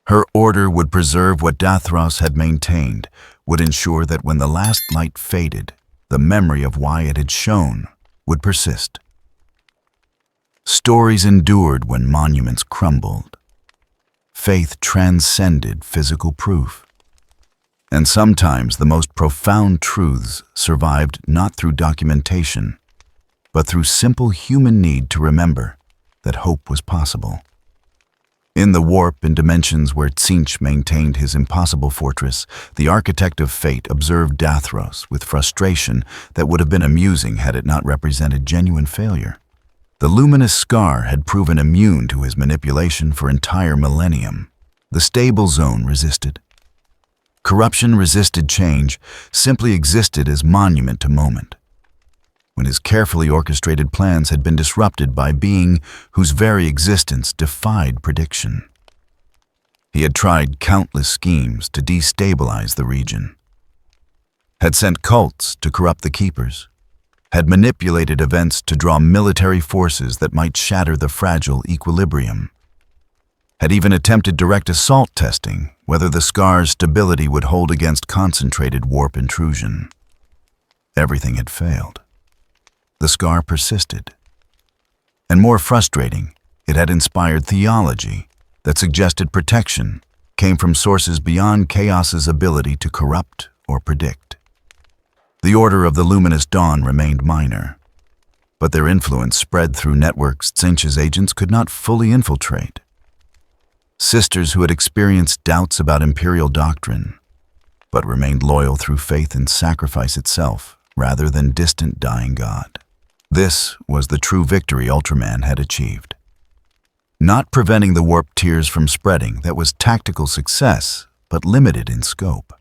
Her order would preserve what Dathros had maintained, would ensure that when the last light faded, the memory of why it had shone would persist. Stories endured when monuments crumbled. Faith transcended physical proof. And sometimes the most profound truths survived not through documentation, but through simple human need to remember that hope was possible. In the warp and dimensions where Tzeentch maintained his impossible fortress, the architect of fate observed Dathros with frustration that would have been amusing had it not represented genuine failure. The luminous scar had proven immune to his manipulation for entire millennium. The stable zone resisted. Corruption resisted change, simply existed as monument to moment. When his carefully orchestrated plans had been disrupted by being whose very existence defied prediction. He had tried countless schemes to destabilize the region, had sent cults to corrupt the keepers, had manipulated events to draw military forces that might shatter the fragile equilibrium, had even attempted direct assault testing whether the scar's stability would hold against concentrated warp intrusion. Everything had failed. The scar persisted. And more frustrating, it had inspired theology that suggested protection came from sources beyond chaos's ability to corrupt or predict. The Order of the Luminous Dawn remained minor, but their influence spread through networks Tzeentch's agents could not fully infiltrate. Sisters who had experienced doubts about imperial doctrine, but remained loyal through faith in sacrifice itself rather than distant dying God. This was the true victory Ultraman had achieved. Not preventing the warp tears from spreading, that was tactical success, but limited in scope.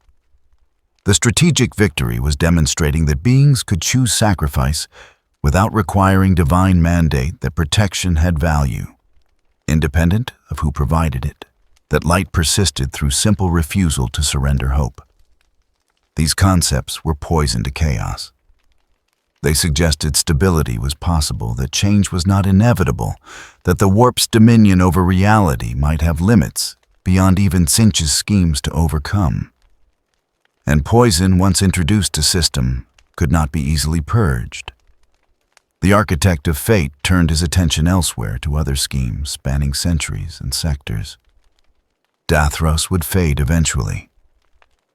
The strategic victory was demonstrating that beings could choose sacrifice without requiring divine mandate, that protection had value, independent of who provided it, that light persisted through simple refusal to surrender hope. These concepts were poison to chaos. They suggested stability was possible, that change was not inevitable, that the warp's dominion over reality might have limits beyond even Tzeentch's schemes to overcome. And poison, once introduced to system, could not be easily purged. The architect of fate turned his attention elsewhere to other schemes spanning centuries and sectors. Dathros would fade eventually.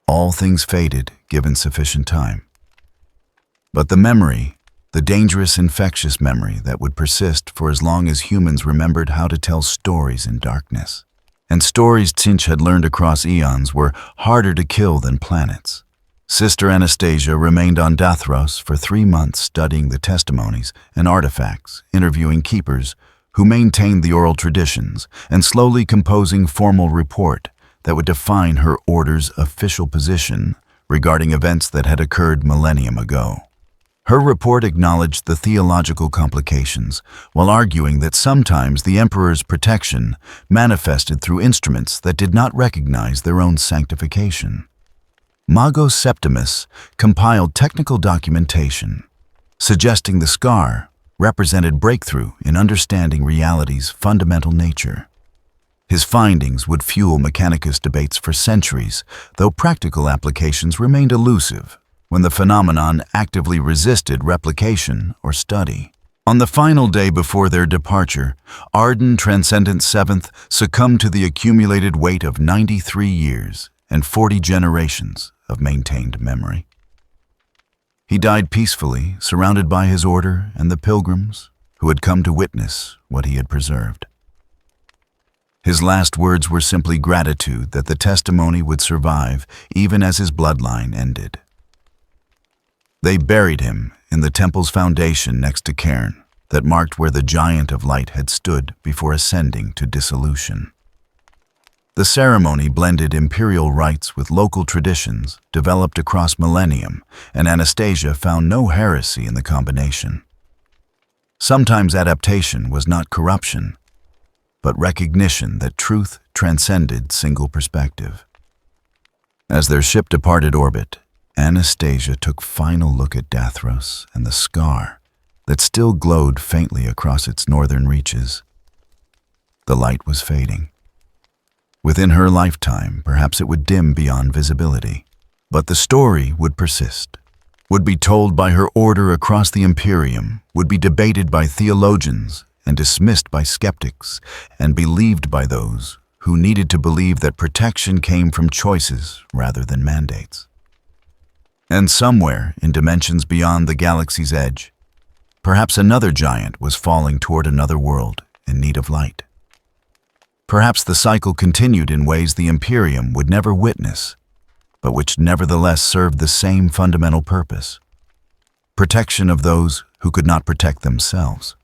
All things faded given sufficient time. But the memory, the dangerous infectious memory that would persist for as long as humans remembered how to tell stories in darkness. And stories Tzeentch had learned across eons were harder to kill than planets. Sister Anastasia remained on Dathros for 3 months studying the testimonies and artifacts, interviewing keepers who maintained the oral traditions, and slowly composing formal report that would define her order's official position regarding events that had occurred millennium ago. Her report acknowledged the theological complications, while arguing that sometimes the emperor's protection manifested through instruments that did not recognize their own sanctification. Mago Septimus compiled technical documentation, suggesting the scar represented breakthrough in understanding reality's fundamental nature. His findings would fuel Mechanicus debates for centuries, though practical applications remained elusive when the phenomenon actively resisted replication or study. On the final day before their departure, Arden Transcendent Seventh succumbed to the accumulated weight of 93 years and 40 generations of maintained memory. He died peacefully, surrounded by his order and the pilgrims who had come to witness what he had preserved. His last words were simply gratitude that the testimony would survive even as his bloodline ended. They buried him in the temple's foundation next to cairn that marked where the giant of light had stood before ascending to dissolution. The ceremony blended imperial rites with local traditions developed across millennium, and Anastasia found no heresy in the combination. Sometimes adaptation was not corruption, but recognition that truth transcended single perspective. As their ship departed orbit, Anastasia took final look at Dathros and the scar that still glowed faintly across its northern reaches. The light was fading. Within her lifetime, perhaps it would dim beyond visibility, but the story would persist, would be told by her order across the Imperium, would be debated by theologians and dismissed by skeptics, and believed by those who needed to believe that protection came from choices rather than mandates. And somewhere in dimensions beyond the galaxy's edge, perhaps another giant was falling toward another world in need of light. Perhaps the cycle continued in ways the Imperium would never witness, but which nevertheless served the same fundamental purpose: protection of those who could not protect themselves.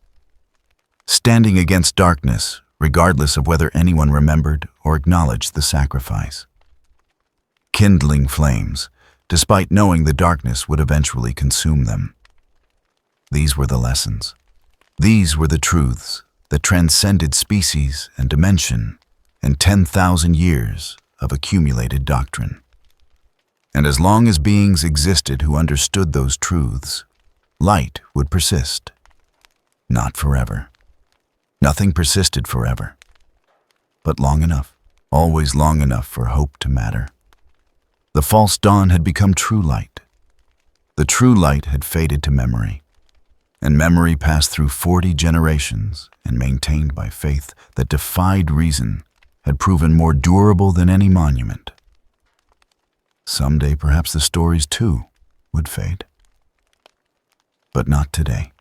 Standing against darkness, regardless of whether anyone remembered or acknowledged the sacrifice. Kindling flames, despite knowing the darkness would eventually consume them. These were the lessons. These were the truths that transcended species and dimension and 10,000 years of accumulated doctrine. And as long as beings existed who understood those truths, light would persist. Not forever. Nothing persisted forever, but long enough, always long enough for hope to matter. The false dawn had become true light. The true light had faded to memory, and memory passed through 40 generations and maintained by faith that defied reason had proven more durable than any monument. Someday perhaps the stories too would fade. But not today.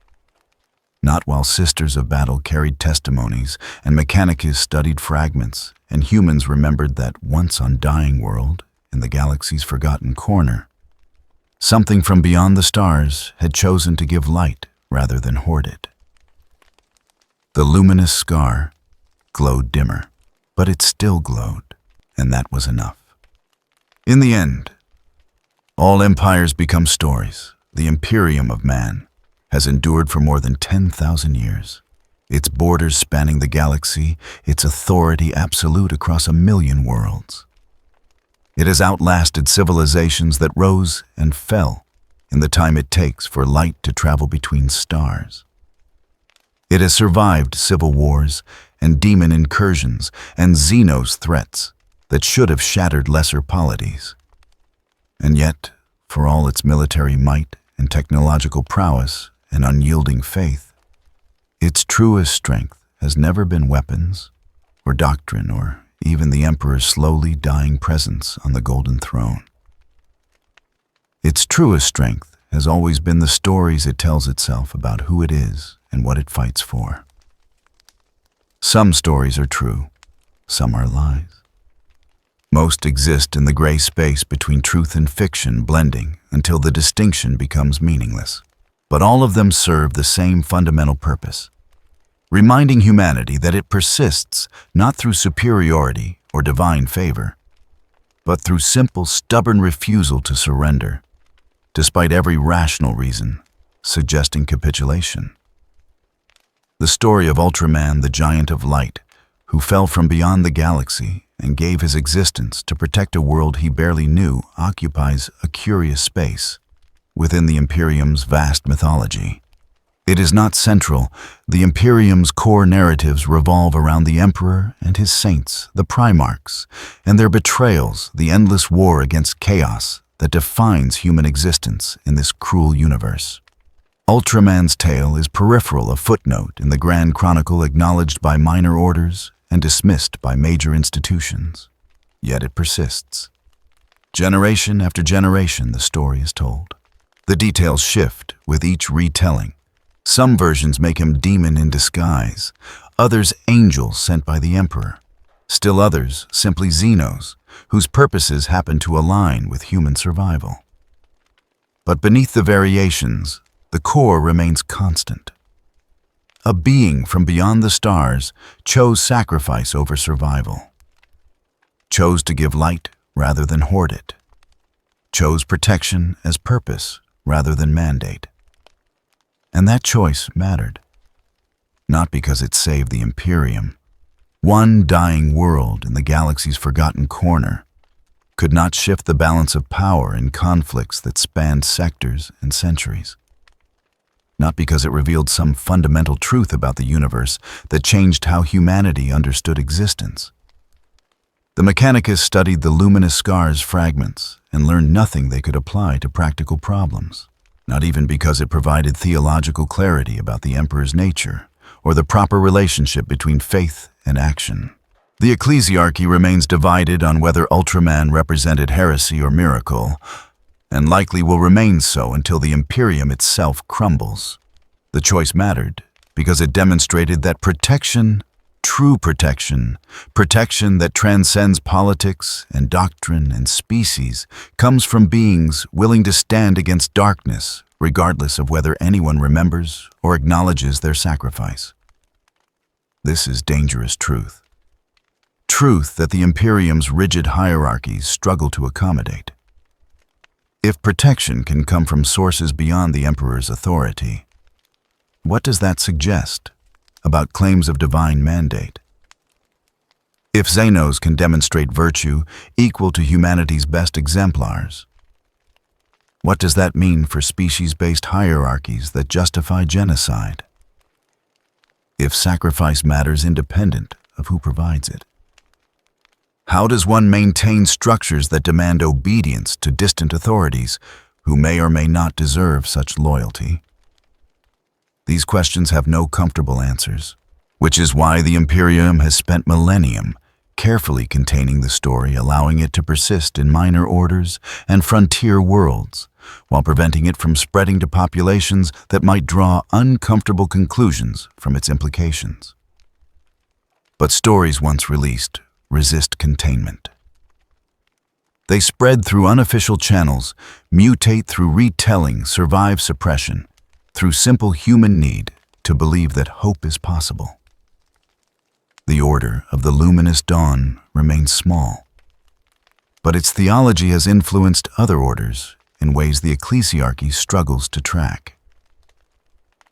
Not while Sisters of Battle carried testimonies and Mechanicus studied fragments and humans remembered that once undying world in the galaxy's forgotten corner, something from beyond the stars had chosen to give light rather than hoard it. The luminous scar glowed dimmer, but it still glowed, and that was enough. In the end, all empires become stories. The Imperium of man has endured for more than 10,000 years. Its borders spanning the galaxy, its authority absolute across 1,000,000 worlds. It has outlasted civilizations that rose and fell in the time it takes for light to travel between stars. It has survived civil wars and demon incursions and Xenos threats that should have shattered lesser polities. And yet, for all its military might and technological prowess and unyielding faith, its truest strength has never been weapons or doctrine or even the Emperor's slowly dying presence on the Golden Throne. Its truest strength has always been the stories it tells itself about who it is and what it fights for. Some stories are true, some are lies. Most exist in the gray space between truth and fiction blending until the distinction becomes meaningless. But all of them serve the same fundamental purpose: reminding humanity that it persists not through superiority or divine favor, but through simple, stubborn refusal to surrender, despite every rational reason suggesting capitulation. The story of Ultraman, the giant of light, who fell from beyond the galaxy and gave his existence to protect a world he barely knew, occupies a curious space within the Imperium's vast mythology. It is not central. The Imperium's core narratives revolve around the Emperor and his saints, the Primarchs, and their betrayals, the endless war against chaos that defines human existence in this cruel universe. Ultraman's tale is peripheral, a footnote in the grand chronicle acknowledged by minor orders and dismissed by major institutions. Yet it persists. Generation after generation, the story is told. The details shift with each retelling. Some versions make him demon in disguise, others angels sent by the Emperor, still others simply Xenos, whose purposes happen to align with human survival. But beneath the variations, the core remains constant. A being from beyond the stars chose sacrifice over survival, chose to give light rather than hoard it, chose protection as purpose rather than mandate. And that choice mattered, not because it saved the Imperium. One dying world in the galaxy's forgotten corner could not shift the balance of power in conflicts that spanned sectors and centuries. Not because it revealed some fundamental truth about the universe that changed how humanity understood existence. The Mechanicus studied the luminous scars fragments and learned nothing they could apply to practical problems. Not even because it provided theological clarity about the Emperor's nature or the proper relationship between faith and action. The ecclesiarchy remains divided on whether Ultraman represented heresy or miracle, and likely will remain so until the Imperium itself crumbles. The choice mattered because it demonstrated that protection, true protection, protection that transcends politics and doctrine and species, comes from beings willing to stand against darkness, regardless of whether anyone remembers or acknowledges their sacrifice. This is dangerous truth. Truth that the Imperium's rigid hierarchies struggle to accommodate. If protection can come from sources beyond the Emperor's authority, what does that suggest about claims of divine mandate? If Xenos can demonstrate virtue equal to humanity's best exemplars, what does that mean for species-based hierarchies that justify genocide? If sacrifice matters independent of who provides it, how does one maintain structures that demand obedience to distant authorities who may or may not deserve such loyalty? These questions have no comfortable answers, which is why the Imperium has spent millennium carefully containing the story, allowing it to persist in minor orders and frontier worlds, while preventing it from spreading to populations that might draw uncomfortable conclusions from its implications. But stories once released resist containment. They spread through unofficial channels, mutate through retelling, survive suppression, through simple human need to believe that hope is possible. The order of the luminous dawn remains small, but its theology has influenced other orders in ways the ecclesiarchy struggles to track.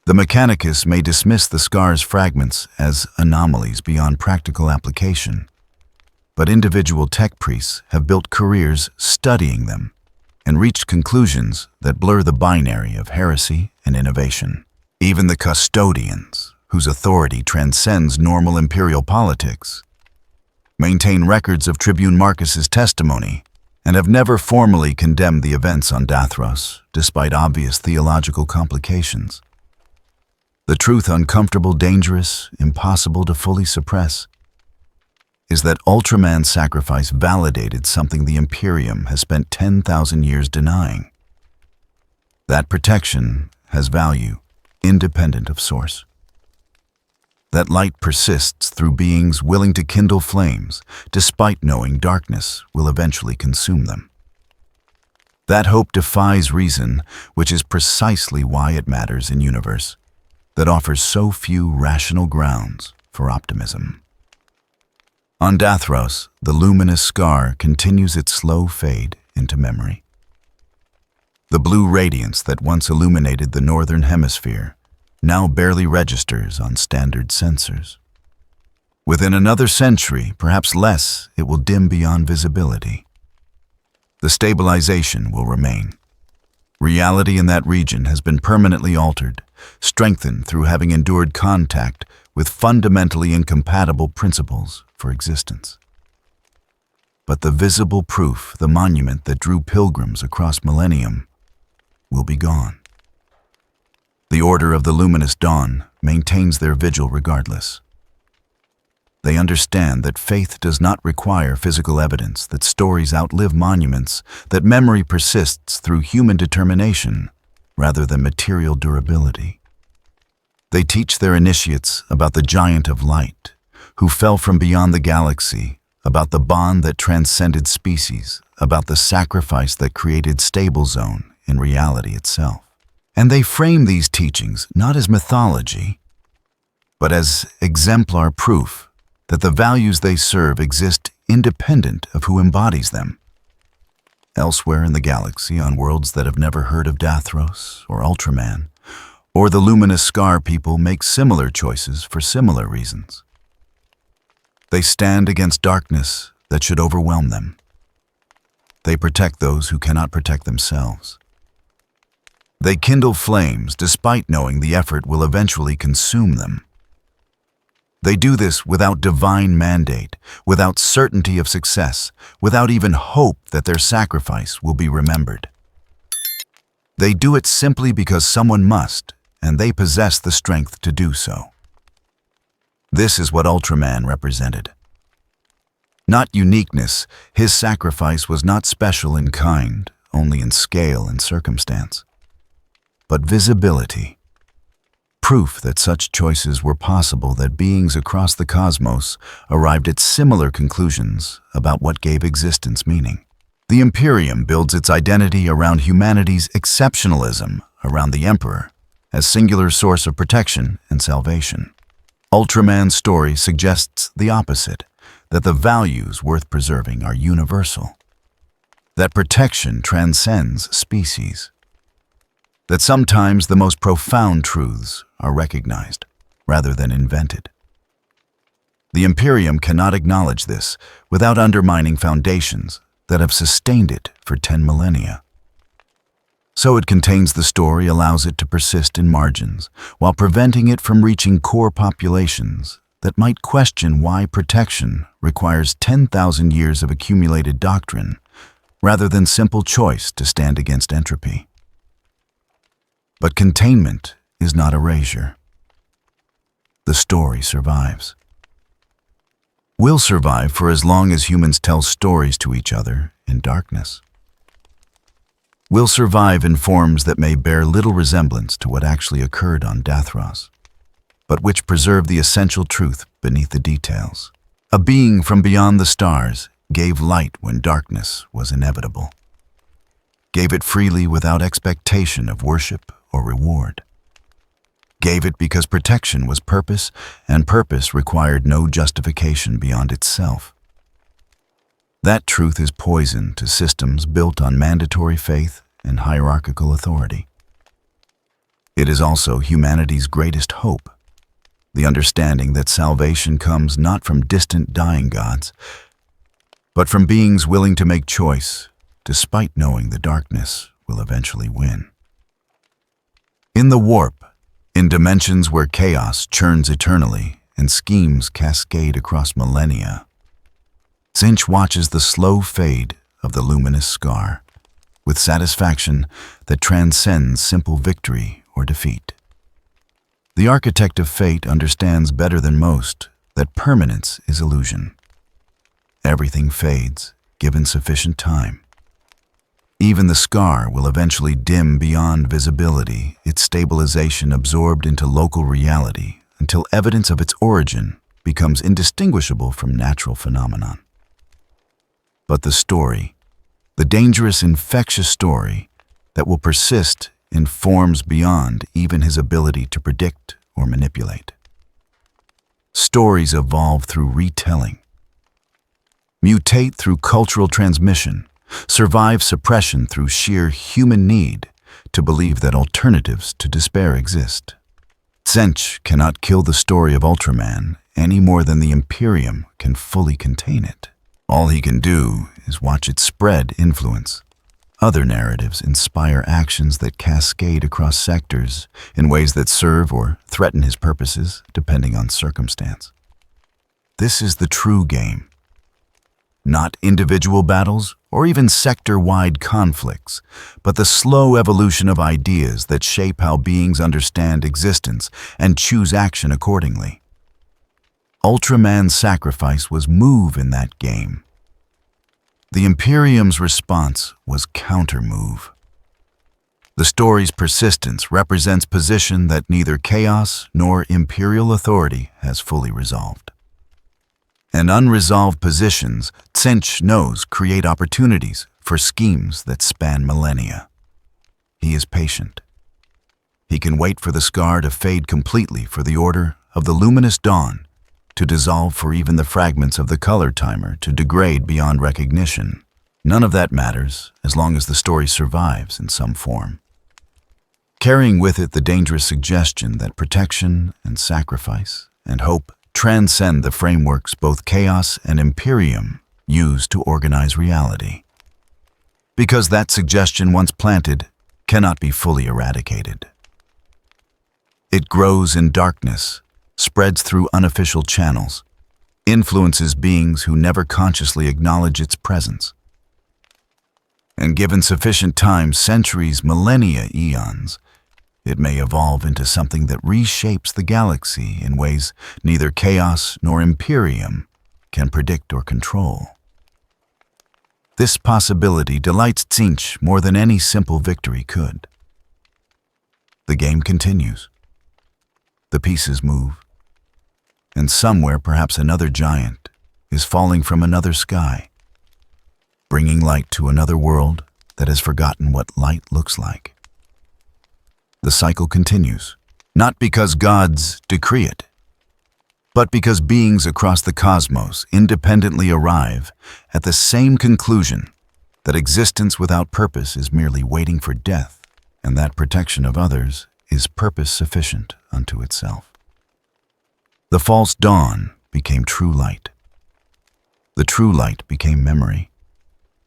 The Mechanicus may dismiss the scar's fragments as anomalies beyond practical application, but individual tech priests have built careers studying them and reached conclusions that blur the binary of heresy and innovation. Even the custodians, whose authority transcends normal imperial politics, maintain records of Tribune Marcus's testimony and have never formally condemned the events on Dathros, despite obvious theological complications. The truth, uncomfortable, dangerous, impossible to fully suppress, is that Ultraman's sacrifice validated something the Imperium has spent 10,000 years denying. That protection has value, independent of source. That light persists through beings willing to kindle flames, despite knowing darkness will eventually consume them. That hope defies reason, which is precisely why it matters in a universe that offers so few rational grounds for optimism. On Dathros, the luminous scar continues its slow fade into memory. The blue radiance that once illuminated the northern hemisphere now barely registers on standard sensors. Within another century, perhaps less, it will dim beyond visibility. The stabilization will remain. Reality in that region has been permanently altered, strengthened through having endured contact with fundamentally incompatible principles for existence. But the visible proof, the monument that drew pilgrims across millennium, will be gone. The Order of the Luminous Dawn maintains their vigil regardless. They understand that faith does not require physical evidence, that stories outlive monuments, that memory persists through human determination rather than material durability. They teach their initiates about the giant of light, who fell from beyond the galaxy, about the bond that transcended species, about the sacrifice that created stable zone in reality itself. And they frame these teachings not as mythology, but as exemplar proof that the values they serve exist independent of who embodies them. Elsewhere in the galaxy, on worlds that have never heard of Dathros or Ultraman, or the luminous scar people make similar choices for similar reasons. They stand against darkness that should overwhelm them. They protect those who cannot protect themselves. They kindle flames despite knowing the effort will eventually consume them. They do this without divine mandate, without certainty of success, without even hope that their sacrifice will be remembered. They do it simply because someone must, and they possess the strength to do so. This is what Ultraman represented. Not uniqueness, his sacrifice was not special in kind, only in scale and circumstance. But visibility. Proof that such choices were possible, that beings across the cosmos arrived at similar conclusions about what gave existence meaning. The Imperium builds its identity around humanity's exceptionalism, around the Emperor, as singular source of protection and salvation. Ultraman's story suggests the opposite, that the values worth preserving are universal, that protection transcends species, that sometimes the most profound truths are recognized rather than invented. The Imperium cannot acknowledge this without undermining foundations that have sustained it for 10 millennia. So it contains the story, allows it to persist in margins, while preventing it from reaching core populations that might question why protection requires 10,000 years of accumulated doctrine rather than simple choice to stand against entropy. But containment is not erasure. The story survives. Will survive for as long as humans tell stories to each other in darkness. Will survive in forms that may bear little resemblance to what actually occurred on Dathros, but which preserve the essential truth beneath the details. A being from beyond the stars gave light when darkness was inevitable. Gave it freely without expectation of worship or reward. Gave it because protection was purpose, and purpose required no justification beyond itself. That truth is poison to systems built on mandatory faith and hierarchical authority. It is also humanity's greatest hope, the understanding that salvation comes not from distant dying gods, but from beings willing to make choice, despite knowing the darkness will eventually win. In the warp, in dimensions where chaos churns eternally and schemes cascade across millennia, Zinch watches the slow fade of the luminous scar, with satisfaction that transcends simple victory or defeat. The architect of fate understands better than most that permanence is illusion. Everything fades, given sufficient time. Even the scar will eventually dim beyond visibility, its stabilization absorbed into local reality, until evidence of its origin becomes indistinguishable from natural phenomenon. But the story, the dangerous, infectious story that will persist in forms beyond even his ability to predict or manipulate. Stories evolve through retelling, mutate through cultural transmission, survive suppression through sheer human need to believe that alternatives to despair exist. Tzeentch cannot kill the story of Ultraman any more than the Imperium can fully contain it. All he can do is watch it spread influence. Other narratives inspire actions that cascade across sectors in ways that serve or threaten his purposes, depending on circumstance. This is the true game. Not individual battles or even sector-wide conflicts, but the slow evolution of ideas that shape how beings understand existence and choose action accordingly. Ultraman's sacrifice was move in that game. The Imperium's response was counter-move. The story's persistence represents position that neither chaos nor imperial authority has fully resolved. And unresolved positions, Tzeentch knows, create opportunities for schemes that span millennia. He is patient. He can wait for the scar to fade completely, for the order of the luminous dawn to dissolve, for even the fragments of the color timer to degrade beyond recognition. None of that matters as long as the story survives in some form, carrying with it the dangerous suggestion that protection and sacrifice and hope transcend the frameworks both chaos and Imperium use to organize reality. Because that suggestion, once planted, cannot be fully eradicated. It grows in darkness, spreads through unofficial channels, influences beings who never consciously acknowledge its presence. And given sufficient time, centuries, millennia, eons, it may evolve into something that reshapes the galaxy in ways neither chaos nor Imperium can predict or control. This possibility delights Tzeentch more than any simple victory could. The game continues. The pieces move. And somewhere, perhaps another giant is falling from another sky, bringing light to another world that has forgotten what light looks like. The cycle continues, not because gods decree it, but because beings across the cosmos independently arrive at the same conclusion that existence without purpose is merely waiting for death, and that protection of others is purpose sufficient unto itself. The false dawn became true light. The true light became memory.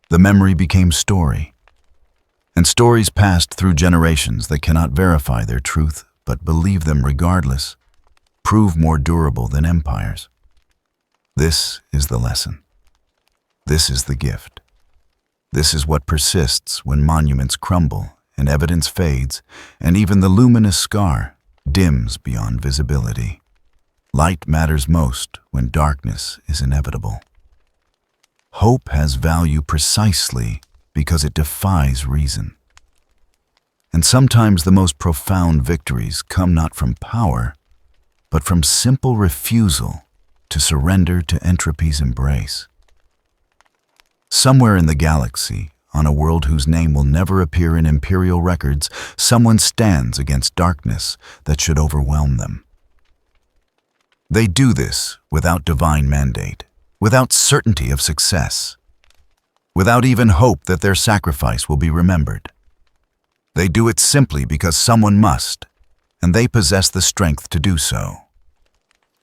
The memory became story. And stories passed through generations that cannot verify their truth but believe them regardless, prove more durable than empires. This is the lesson. This is the gift. This is what persists when monuments crumble and evidence fades, and even the luminous scar dims beyond visibility. Light matters most when darkness is inevitable. Hope has value precisely because it defies reason. And sometimes the most profound victories come not from power, but from simple refusal to surrender to entropy's embrace. Somewhere in the galaxy, on a world whose name will never appear in imperial records, someone stands against darkness that should overwhelm them. They do this without divine mandate, without certainty of success, without even hope that their sacrifice will be remembered. They do it simply because someone must, and they possess the strength to do so.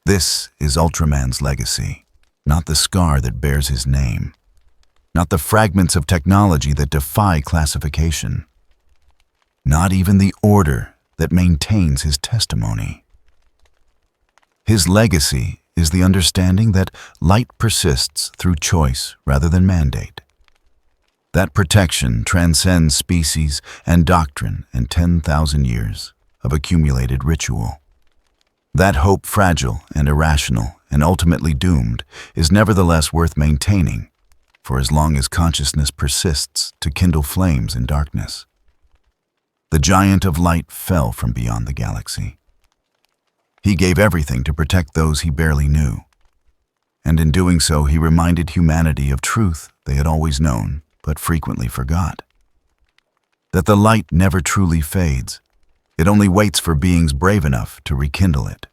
This is Ultraman's legacy, not the scar that bears his name, not the fragments of technology that defy classification, not even the order that maintains his testimony. His legacy is the understanding that light persists through choice rather than mandate. That protection transcends species and doctrine and 10,000 years of accumulated ritual. That hope, fragile and irrational and ultimately doomed, is nevertheless worth maintaining for as long as consciousness persists to kindle flames in darkness. The giant of light fell from beyond the galaxy. He gave everything to protect those he barely knew, and in doing so he reminded humanity of truth they had always known but frequently forgot. That the light never truly fades. It only waits for beings brave enough to rekindle it.